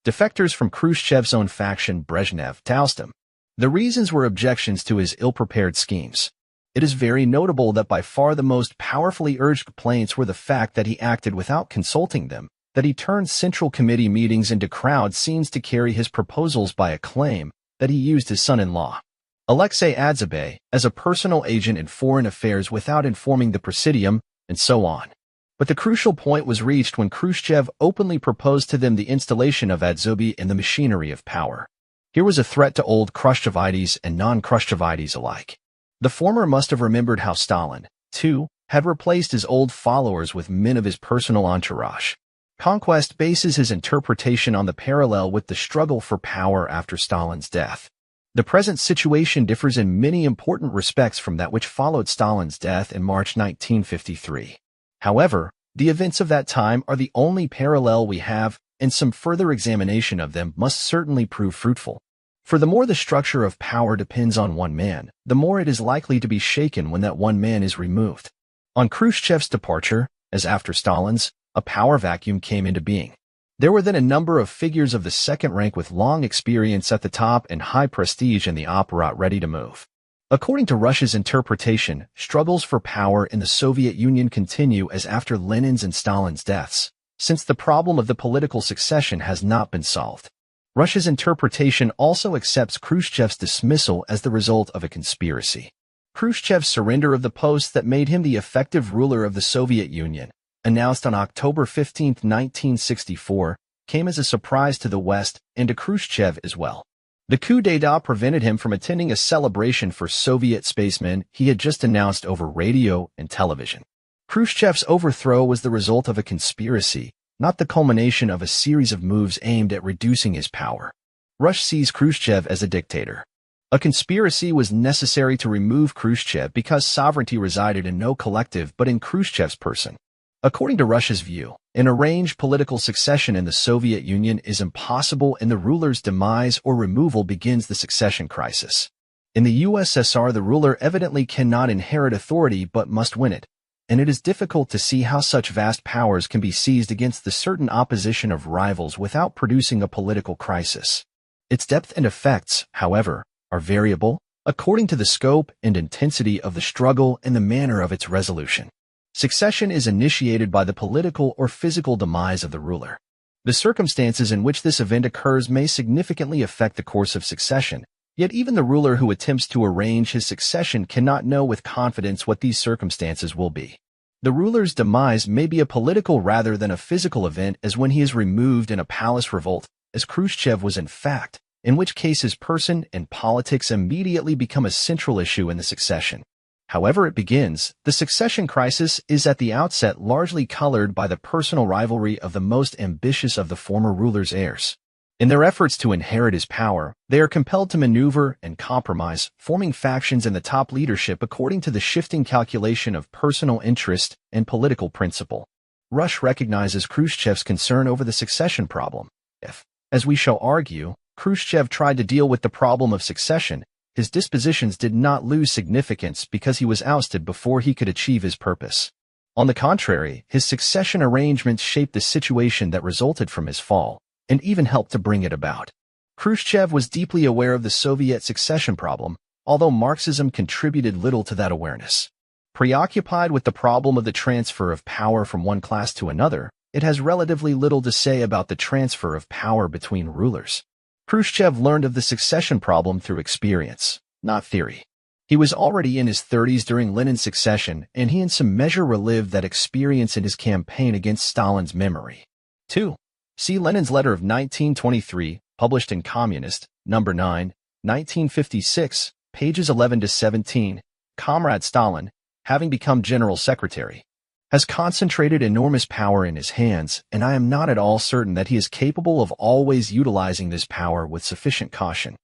defectors from Khrushchev's own faction Brezhnev to oust him. The reasons were objections to his ill-prepared schemes. It is very notable that by far the most powerfully urged complaints were the fact that he acted without consulting them, that he turned Central Committee meetings into crowd scenes to carry his proposals by a claim, that he used his son-in-law, Alexei Adzabay, as a personal agent in foreign affairs without informing the Presidium, and so on. But the crucial point was reached when Khrushchev openly proposed to them the installation of Adzabay in the machinery of power. Here was a threat to old Khrushchevites and non-Khrushchevites alike. The former must have remembered how Stalin, too, had replaced his old followers with men of his personal entourage. Conquest bases his interpretation on the parallel with the struggle for power after Stalin's death. The present situation differs in many important respects from that which followed Stalin's death in March 1953. However, the events of that time are the only parallel we have, and some further examination of them must certainly prove fruitful. For the more the structure of power depends on one man, the more it is likely to be shaken when that one man is removed. On Khrushchev's departure, as after Stalin's, a power vacuum came into being. There were then a number of figures of the second rank with long experience at the top and high prestige in the apparat ready to move. According to Russia's interpretation, struggles for power in the Soviet Union continue as after Lenin's and Stalin's deaths, since the problem of the political succession has not been solved. Russia's interpretation also accepts Khrushchev's dismissal as the result of a conspiracy. Khrushchev's surrender of the post that made him the effective ruler of the Soviet Union, announced on October 15, 1964, came as a surprise to the West and to Khrushchev as well. The coup d'état prevented him from attending a celebration for Soviet spacemen he had just announced over radio and television. Khrushchev's overthrow was the result of a conspiracy, not the culmination of a series of moves aimed at reducing his power. Russia sees Khrushchev as a dictator. A conspiracy was necessary to remove Khrushchev because sovereignty resided in no collective but in Khrushchev's person. According to Russia's view, an arranged political succession in the Soviet Union is impossible, and the ruler's demise or removal begins the succession crisis. In the USSR, the ruler evidently cannot inherit authority but must win it, and it is difficult to see how such vast powers can be seized against the certain opposition of rivals without producing a political crisis. Its depth and effects, however, are variable, according to the scope and intensity of the struggle and the manner of its resolution. Succession is initiated by the political or physical demise of the ruler. The circumstances in which this event occurs may significantly affect the course of succession, yet even the ruler who attempts to arrange his succession cannot know with confidence what these circumstances will be. The ruler's demise may be a political rather than a physical event, as when he is removed in a palace revolt, as Khrushchev was in fact, in which case his person and politics immediately become a central issue in the succession. However it begins, the succession crisis is at the outset largely colored by the personal rivalry of the most ambitious of the former ruler's heirs. In their efforts to inherit his power, they are compelled to maneuver and compromise, forming factions in the top leadership according to the shifting calculation of personal interest and political principle. Russia recognizes Khrushchev's concern over the succession problem. If, as we shall argue, Khrushchev tried to deal with the problem of succession, his dispositions did not lose significance because he was ousted before he could achieve his purpose. On the contrary, his succession arrangements shaped the situation that resulted from his fall, and even helped to bring it about. Khrushchev was deeply aware of the Soviet succession problem, although Marxism contributed little to that awareness. Preoccupied with the problem of the transfer of power from one class to another, it has relatively little to say about the transfer of power between rulers. Khrushchev learned of the succession problem through experience, not theory. He was already in his 30s during Lenin's succession, and he in some measure relived that experience in his campaign against Stalin's memory. 2. See Lenin's letter of 1923, published in Communist, No. 9, 1956, pages 11 to 17. Comrade Stalin, having become General Secretary, has concentrated enormous power in his hands, and I am not at all certain that he is capable of always utilizing this power with sufficient caution.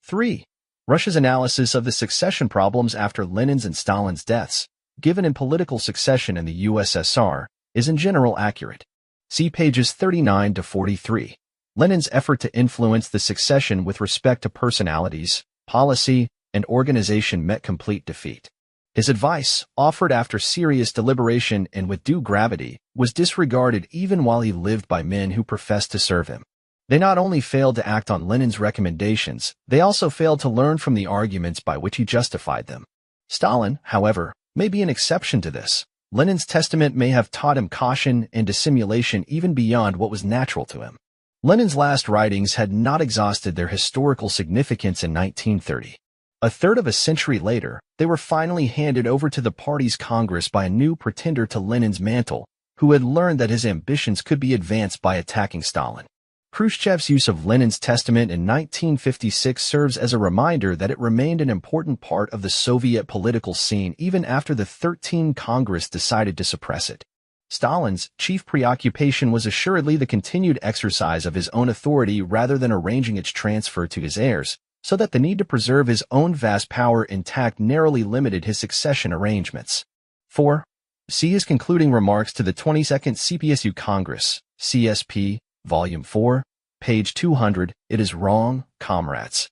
3. Russia's analysis of the succession problems after Lenin's and Stalin's deaths, given in Political Succession in the USSR, is in general accurate. See pages 39 to 43. Lenin's effort to influence the succession with respect to personalities, policy, and organization met complete defeat. His advice, offered after serious deliberation and with due gravity, was disregarded even while he lived by men who professed to serve him. They not only failed to act on Lenin's recommendations, they also failed to learn from the arguments by which he justified them. Stalin, however, may be an exception to this. Lenin's testament may have taught him caution and dissimulation even beyond what was natural to him. Lenin's last writings had not exhausted their historical significance in 1930. A third of a century later, they were finally handed over to the party's Congress by a new pretender to Lenin's mantle, who had learned that his ambitions could be advanced by attacking Stalin. Khrushchev's use of Lenin's testament in 1956 serves as a reminder that it remained an important part of the Soviet political scene even after the 13th Congress decided to suppress it. Stalin's chief preoccupation was assuredly the continued exercise of his own authority rather than arranging its transfer to his heirs, so that the need to preserve his own vast power intact narrowly limited his succession arrangements. 4. See his concluding remarks to the 22nd CPSU Congress, CSP, Volume 4, page 200. It is wrong, comrades.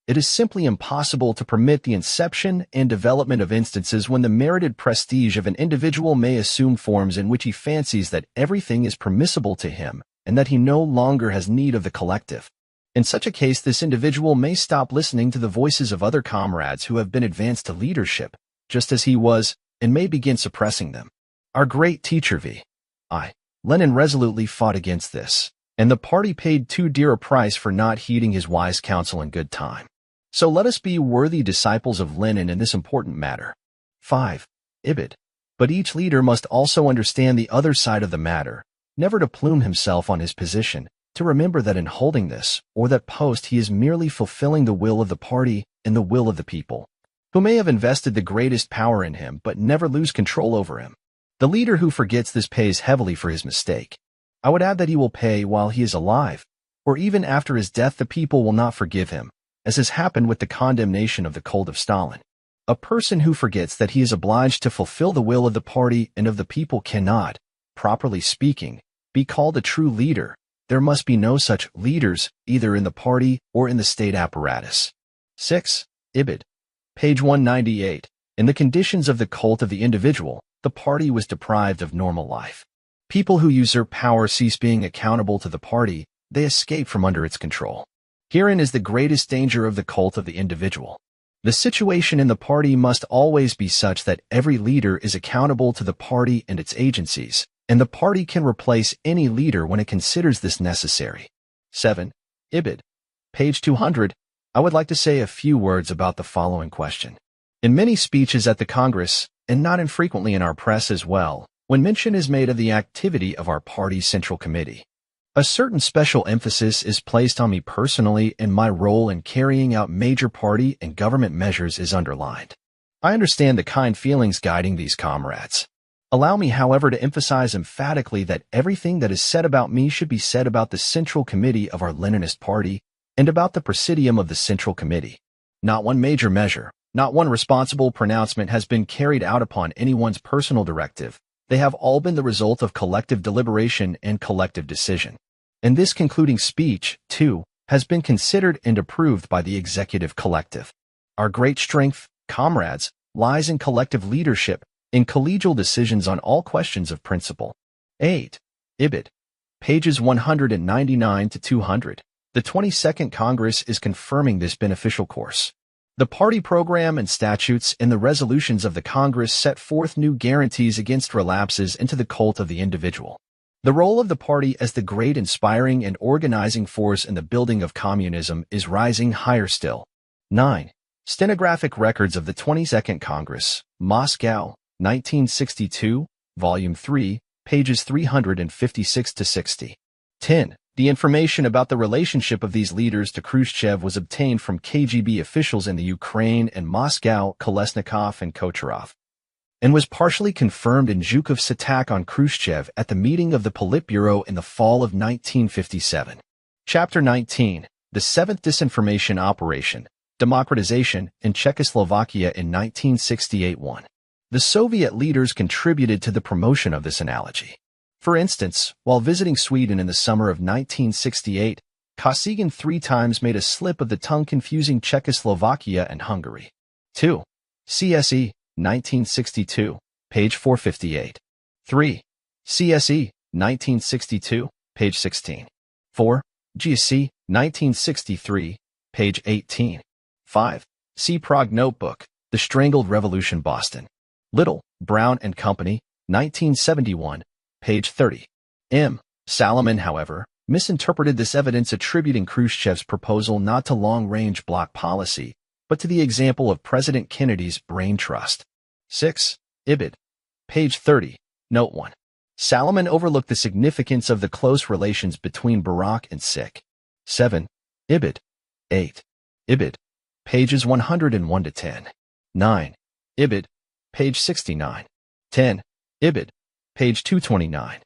It is simply impossible to permit the inception and development of instances when the merited prestige of an individual may assume forms in which he fancies that everything is permissible to him and that he no longer has need of the collective. In such a case, this individual may stop listening to the voices of other comrades who have been advanced to leadership, just as he was, and may begin suppressing them. Our great teacher V.I. Lenin resolutely fought against this, and the party paid too dear a price for not heeding his wise counsel in good time. So let us be worthy disciples of Lenin in this important matter. 5. Ibid. But each leader must also understand the other side of the matter, never to plume himself on his position, to remember that in holding this or that post he is merely fulfilling the will of the party and the will of the people, who may have invested the greatest power in him but never lose control over him. The leader who forgets this pays heavily for his mistake. I would add that he will pay while he is alive, or even after his death the people will not forgive him, as has happened with the condemnation of the cult of Stalin. A person who forgets that he is obliged to fulfill the will of the party and of the people cannot, properly speaking, be called a true leader. There must be no such leaders, either in the party or in the state apparatus. 6. Ibid. Page 198. In the conditions of the cult of the individual, the party was deprived of normal life. People who usurp power cease being accountable to the party, they escape from under its control. Herein is the greatest danger of the cult of the individual. The situation in the party must always be such that every leader is accountable to the party and its agencies, and the party can replace any leader when it considers this necessary. 7. Ibid. Page 200. I would like to say a few words about the following question. In many speeches at the Congress, and not infrequently in our press as well, when mention is made of the activity of our party's Central Committee, a certain special emphasis is placed on me personally, and my role in carrying out major party and government measures is underlined. I understand the kind feelings guiding these comrades. Allow me, however, to emphasize emphatically that everything that is said about me should be said about the Central Committee of our Leninist Party and about the Presidium of the Central Committee. Not one major measure, not one responsible pronouncement has been carried out upon anyone's personal directive. They have all been the result of collective deliberation and collective decision. And this concluding speech, too, has been considered and approved by the executive collective. Our great strength, comrades, lies in collective leadership, in collegial decisions on all questions of principle. 8. Ibid. Pages 199 to 200. The 22nd Congress is confirming this beneficial course. The party program and statutes and the resolutions of the Congress set forth new guarantees against relapses into the cult of the individual. The role of the party as the great inspiring and organizing force in the building of communism is rising higher still. 9. Stenographic records of the 22nd Congress, Moscow, 1962, Volume 3, pages 356 to 60. 10. The information about the relationship of these leaders to Khrushchev was obtained from KGB officials in the Ukraine and Moscow, Kolesnikov and Kocherov, and was partially confirmed in Zhukov's attack on Khrushchev at the meeting of the Politburo in the fall of 1957. Chapter 19. The 7th Disinformation Operation, Democratization in Czechoslovakia in 1968-1. The Soviet leaders contributed to the promotion of this analogy. For instance, while visiting Sweden in the summer of 1968, Kosygin 3 times made a slip of the tongue confusing Czechoslovakia and Hungary. 2. CSE, 1962, page 458. 3. CSE, 1962, page 16. 4. GSE, 1963, page 18. 5. C. Prague Notebook, The Strangled Revolution, Boston. Little, Brown and Company, 1971, page 30. M. Salomon, however, misinterpreted this evidence, attributing Khrushchev's proposal not to long-range bloc policy, but to the example of President Kennedy's brain trust. 6. Ibid. Page 30, note 1. Salomon overlooked the significance of the close relations between Barak and Sikh. 7. Ibid. 8. Ibid. Pages 101 to 10. 9. Ibid. Page 69. 10. Ibid. Page 229.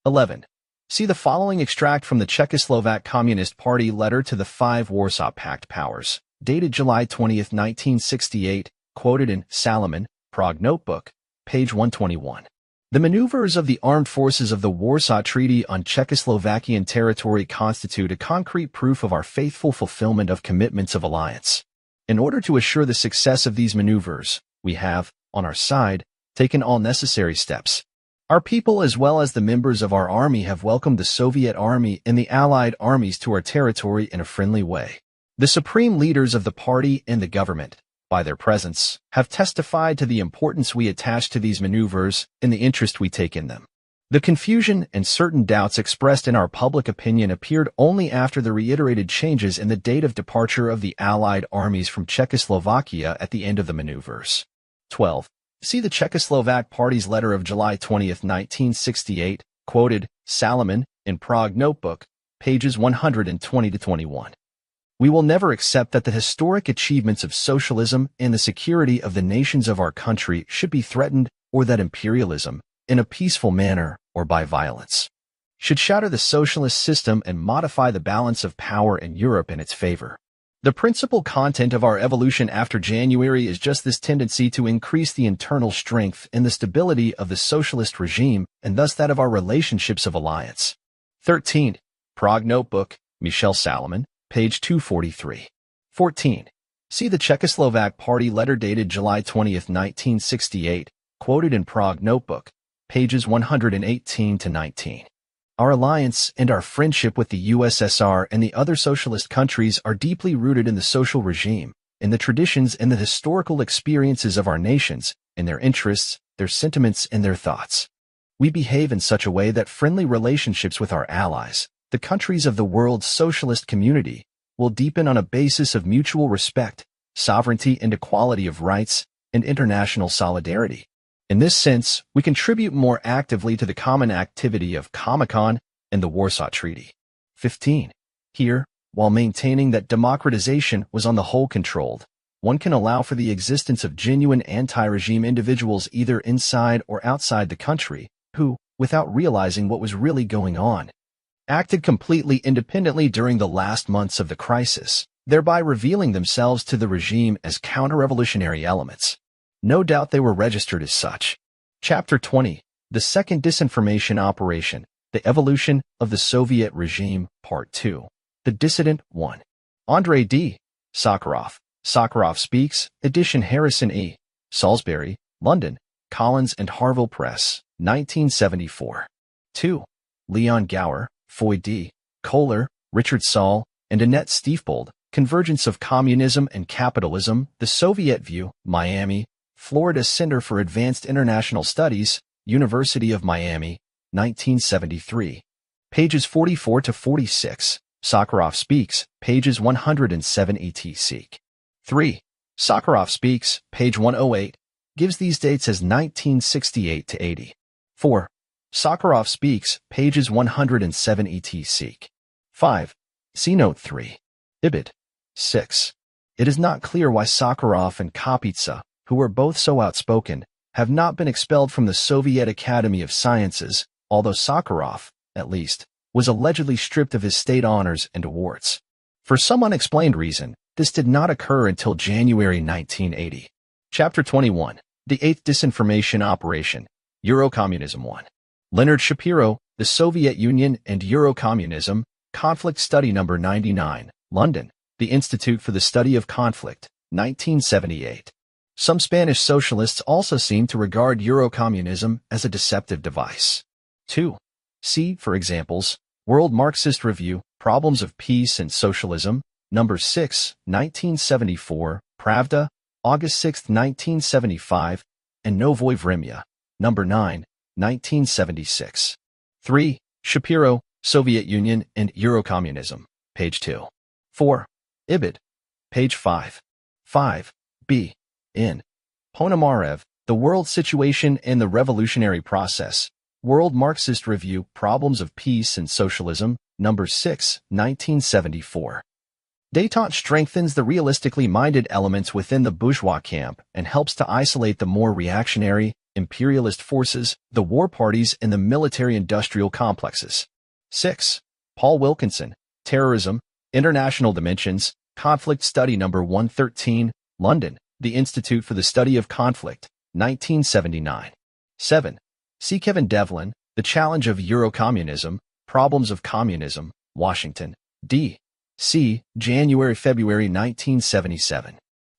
11. See the following extract from the Czechoslovak Communist Party letter to the 5 Warsaw Pact powers, dated July 20, 1968, quoted in Salomon, Prague Notebook, page 121. The maneuvers of the armed forces of the Warsaw Treaty on Czechoslovakian territory constitute a concrete proof of our faithful fulfillment of commitments of alliance. In order to assure the success of these maneuvers, we have, on our side, taken all necessary steps. Our people as well as the members of our army have welcomed the Soviet army and the Allied armies to our territory in a friendly way. The supreme leaders of the party and the government, by their presence, have testified to the importance we attach to these maneuvers and the interest we take in them. The confusion and certain doubts expressed in our public opinion appeared only after the reiterated changes in the date of departure of the Allied armies from Czechoslovakia at the end of the maneuvers. 12. See the Czechoslovak Party's letter of July 20, 1968, quoted, Salomon, in Prague Notebook, pages 120 to 21. We will never accept that the historic achievements of socialism and the security of the nations of our country should be threatened, or that imperialism, in a peaceful manner or by violence, should shatter the socialist system and modify the balance of power in Europe in its favor. The principal content of our evolution after January is just this tendency to increase the internal strength and the stability of the socialist regime, and thus that of our relationships of alliance. 13. Prague Notebook, Michel Salomon, page 243. 14. See the Czechoslovak Party letter dated July 20, 1968, quoted in Prague Notebook, pages 118 to 19. Our alliance and our friendship with the USSR and the other socialist countries are deeply rooted in the social regime, in the traditions and the historical experiences of our nations, in their interests, their sentiments, and their thoughts. We behave in such a way that friendly relationships with our allies, the countries of the world's socialist community, will deepen on a basis of mutual respect, sovereignty and equality of rights, and international solidarity. In this sense, we contribute more actively to the common activity of Comecon and the Warsaw Treaty. 15. Here, while maintaining that democratization was on the whole controlled, one can allow for the existence of genuine anti-regime individuals either inside or outside the country, who, without realizing what was really going on, acted completely independently during the last months of the crisis, thereby revealing themselves to the regime as counter-revolutionary elements. No doubt they were registered as such. Chapter 20. The Second Disinformation Operation, The Evolution of the Soviet Regime, Part 2. The Dissident 1. Andrei D. Sakharov. Sakharov Speaks, edition Harrison E. Salisbury, London, Collins and Harville Press, 1974. 2. Leon Gower, Foy D. Kohler, Richard Saul, and Annette Stiefbold, Convergence of Communism and Capitalism, The Soviet View, Miami, Florida Center for Advanced International Studies, University of Miami, 1973. Pages 44 to 46. Sakharov Speaks, pages 107 etc. 3. Sakharov Speaks, page 108, gives these dates as 1968 to 80. 4. Sakharov Speaks, pages 107 etc. 5. See Note 3. Ibid. 6. It is not clear why Sakharov and Kapitsa, who were both so outspoken, have not been expelled from the Soviet Academy of Sciences, although Sakharov, at least, was allegedly stripped of his state honors and awards. For some unexplained reason, this did not occur until January 1980. Chapter 21. The Eighth Disinformation Operation, Eurocommunism 1. Leonard Shapiro, The Soviet Union and Eurocommunism, Conflict Study No. 99, London, The Institute for the Study of Conflict, 1978. Some Spanish socialists also seem to regard Eurocommunism as a deceptive device. 2. See, for examples, World Marxist Review, Problems of Peace and Socialism, No. 6, 1974, Pravda, August 6, 1975, and Novoye Vremya, No. 9, 1976. 3. Shapiro, Soviet Union and Eurocommunism, page 2. 4. Ibid, page 5. 5. B. In Ponomarev, The World Situation and the Revolutionary Process, World Marxist Review, Problems of Peace and Socialism, No. 6, 1974. Détente strengthens the realistically minded elements within the bourgeois camp and helps to isolate the more reactionary, imperialist forces, the war parties, and the military-industrial complexes. 6. Paul Wilkinson, Terrorism, International Dimensions, Conflict Study No. 113, London, The Institute for the Study of Conflict, 1979. 7. See Kevin Devlin, The Challenge of Eurocommunism, Problems of Communism, Washington, D.C., January-February 1977.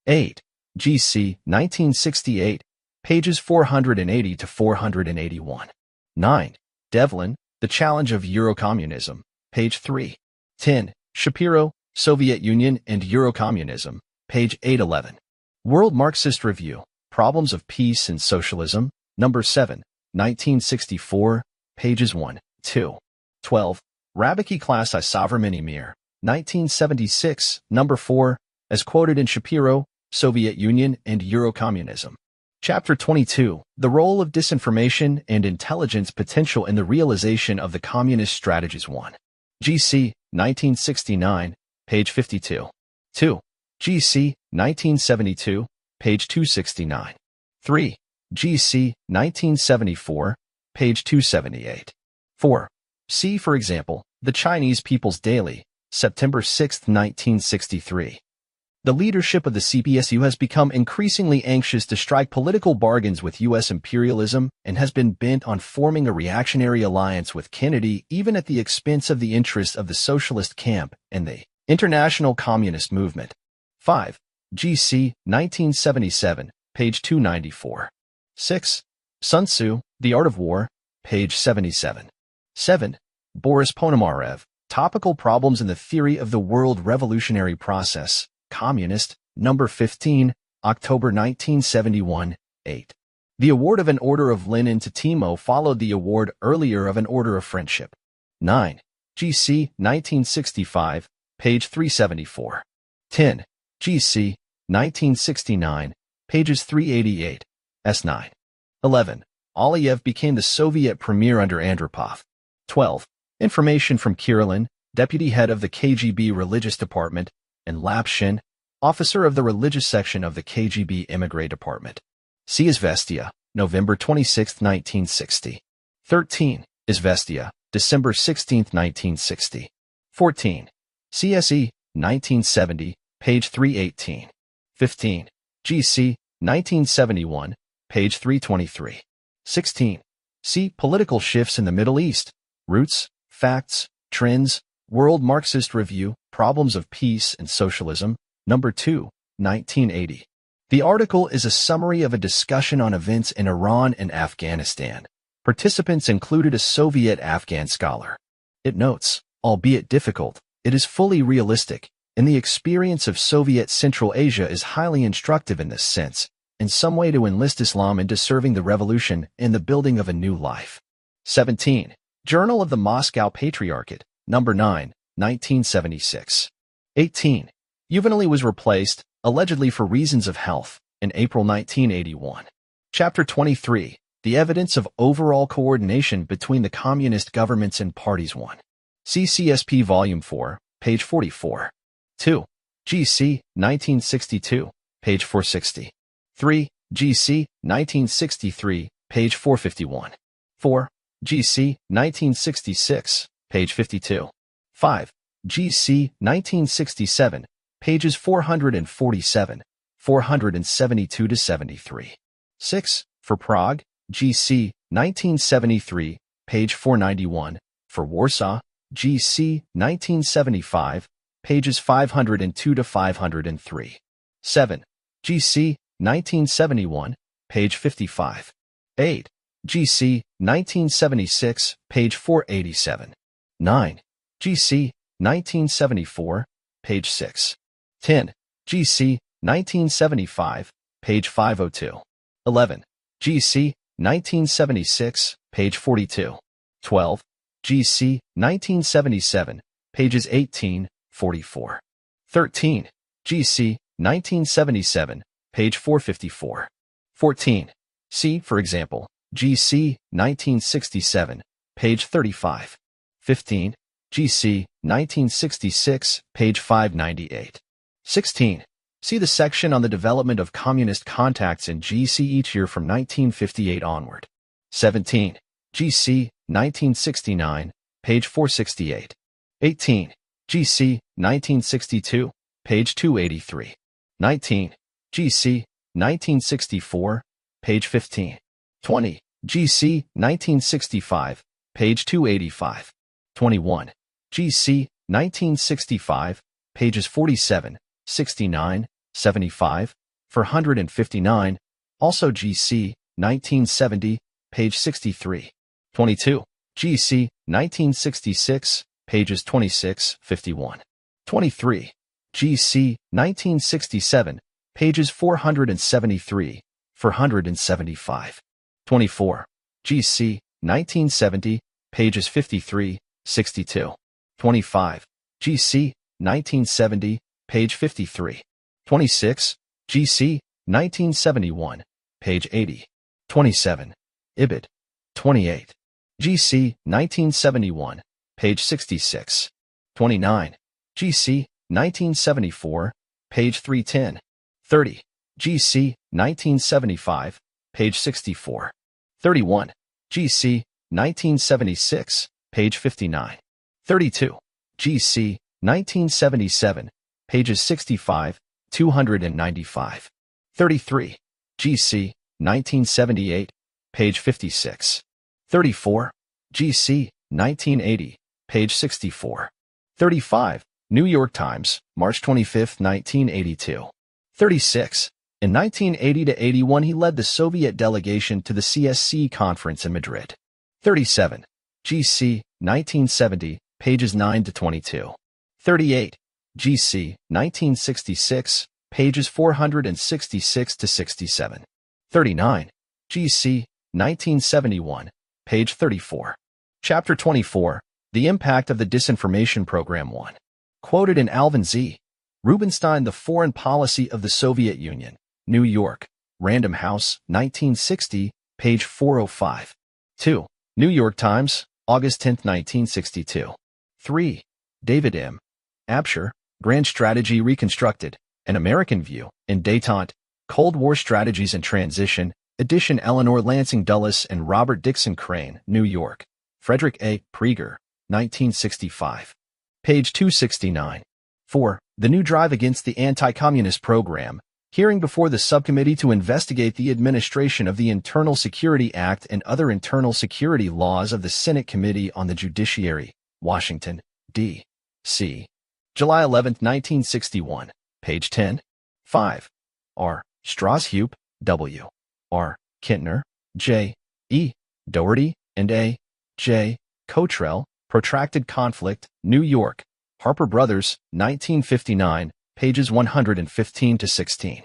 8. G.C., 1968, pages 480 to 481. 9. Devlin, The Challenge of Eurocommunism, page 3. 10. Shapiro, Soviet Union and Eurocommunism, page 811. World Marxist Review, Problems of Peace and Socialism, No. 7, 1964, pages 1, 2. 12. Rabiki Class I Savremenny Mir, 1976, No. 4, as quoted in Shapiro, Soviet Union and Eurocommunism. Chapter 22. The Role of Disinformation and Intelligence Potential in the Realization of the Communist Strategies 1. G.C., 1969, page 52. 2. G.C., 1972, page 269. 3. G.C., 1974, page 278. 4. See, for example, the Chinese People's Daily, September 6, 1963. The leadership of the CPSU has become increasingly anxious to strike political bargains with U.S. imperialism and has been bent on forming a reactionary alliance with Kennedy even at the expense of the interests of the socialist camp and the international communist movement. 5. G.C. 1977, page 294. 6. Sun Tzu, The Art of War, page 77. 7. Boris Ponomarev, Topical Problems in the Theory of the World Revolutionary Process, Communist, number 15, October 1971, 8. The award of an Order of Lenin to Timo followed the award earlier of an Order of Friendship. 9. G.C. 1965, page 374. 10. G.C. 1969, pages 388, S9. 11. Aliyev became the Soviet premier under Andropov. 12. Information from Kirillin, deputy head of the KGB Religious Department, and Lapshin, officer of the religious section of the KGB Emigre Department. See Izvestia, November 26, 1960. 13. Izvestia, December 16, 1960. 14. CSE, 1970, page 318. 15. GC, 1971, page 323. 16. See Political Shifts in the Middle East, Roots, Facts, Trends, World Marxist Review, Problems of Peace and Socialism, number 2, 1980. The article is a summary of a discussion on events in Iran and Afghanistan. Participants included a Soviet-Afghan scholar. It notes, albeit difficult, it is fully realistic, and the experience of Soviet Central Asia is highly instructive in this sense, in some way to enlist Islam into serving the revolution and the building of a new life. 17. Journal of the Moscow Patriarchate, number 9, 1976. 18. Juvenali was replaced, allegedly for reasons of health, in April 1981. Chapter 23. The Evidence of Overall Coordination Between the Communist Governments and Parties 1. See CSP Volume 4, page 44. 2. GC, 1962, page 460. 3. GC, 1963, page 451. 4. GC, 1966, page 52. 5. GC, 1967, pages 447, 472 to 73. 6. For Prague, GC, 1973, page 491. For Warsaw, GC, 1975, pages 502 to 503. 7. GC, 1971, page 55. 8. GC, 1976, page 487. 9. GC, 1974, page 6. 10. GC, 1975, page 502. 11. GC, 1976, page 42. 12. GC, 1977, pages 18, 44. 13. GC, 1977, page 454. 14. See, for example, GC, 1967, page 35. 15. GC, 1966, page 598. 16. See the section on the development of communist contacts in GC each year from 1958 onward. 17. GC, 1969, page 468. 18. GC, 1962, page 283. 19. GC, 1964, page 15. 20. GC, 1965, page 285. 21. GC, 1965, pages 47, 69, 75, for 159, also GC, 1970, page 63. 22. GC, 1966, pages 26, 51. 23. GC, 1967, pages 473, for 175. 24. GC, 1970, pages 53, 62. 25. GC, 1970, page 53. 26. GC, 1971, page 80. 27. Ibid. 28. GC, 1971, page 66. 29. GC, 1974, page 310. 30. GC, 1975, page 64. 31. GC, 1976, page 59. 32. GC, 1977, pages 65, 295. 33. GC, 1978, page 56. 34. GC, 1980, page 64. 35. New York Times, March 25, 1982. 36. In 1980-81 he led the Soviet delegation to the CSC conference in Madrid. 37. GC, 1970, pages 9 to 22. 38. GC, 1966, pages 466 to 67. 39. GC, 1971, page 34. Chapter 24. The Impact of the Disinformation Program 1. Quoted in Alvin Z. Rubinstein, The Foreign Policy of the Soviet Union, New York, Random House, 1960, page 405. 2. New York Times, August 10, 1962. 3. David M. Absher, Grand Strategy Reconstructed, An American View, in Détente, Cold War Strategies and Transition, edition Eleanor Lansing Dulles and Robert Dixon Crane, New York, Frederick A. Prieger, 1965. Page 269. 4. The New Drive Against the Anti-Communist Program, hearing before the Subcommittee to investigate the administration of the Internal Security Act and other internal security laws of the Senate Committee on the Judiciary, Washington, D.C. July 11, 1961, page 10. 5. R. Strauss-Hupe, W. R. Kintner, J. E. Doherty, and A. J. Cottrell, Protracted Conflict, New York, Harper Brothers, 1959, pages 115 to 16.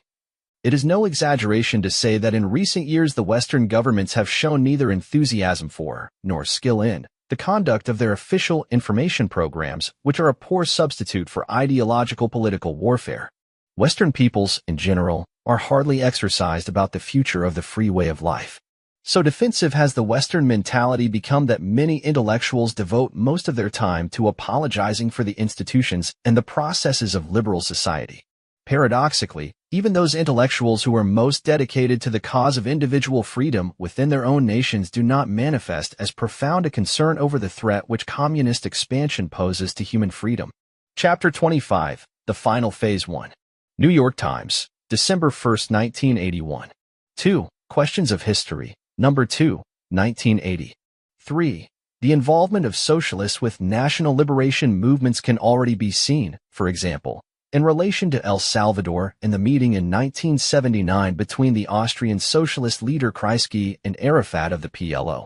It is no exaggeration to say that in recent years the Western governments have shown neither enthusiasm for, nor skill in, the conduct of their official information programs, which are a poor substitute for ideological political warfare. Western peoples, in general, are hardly exercised about the future of the free way of life. So defensive has the Western mentality become that many intellectuals devote most of their time to apologizing for the institutions and the processes of liberal society. Paradoxically, even those intellectuals who are most dedicated to the cause of individual freedom within their own nations do not manifest as profound a concern over the threat which communist expansion poses to human freedom. Chapter 25. The Final Phase 1. New York Times, December 1, 1981. 2. Questions of History, Number 2, 1980. 3. The involvement of socialists with national liberation movements can already be seen, for example, in relation to El Salvador in the meeting in 1979 between the Austrian socialist leader Kreisky and Arafat of the PLO.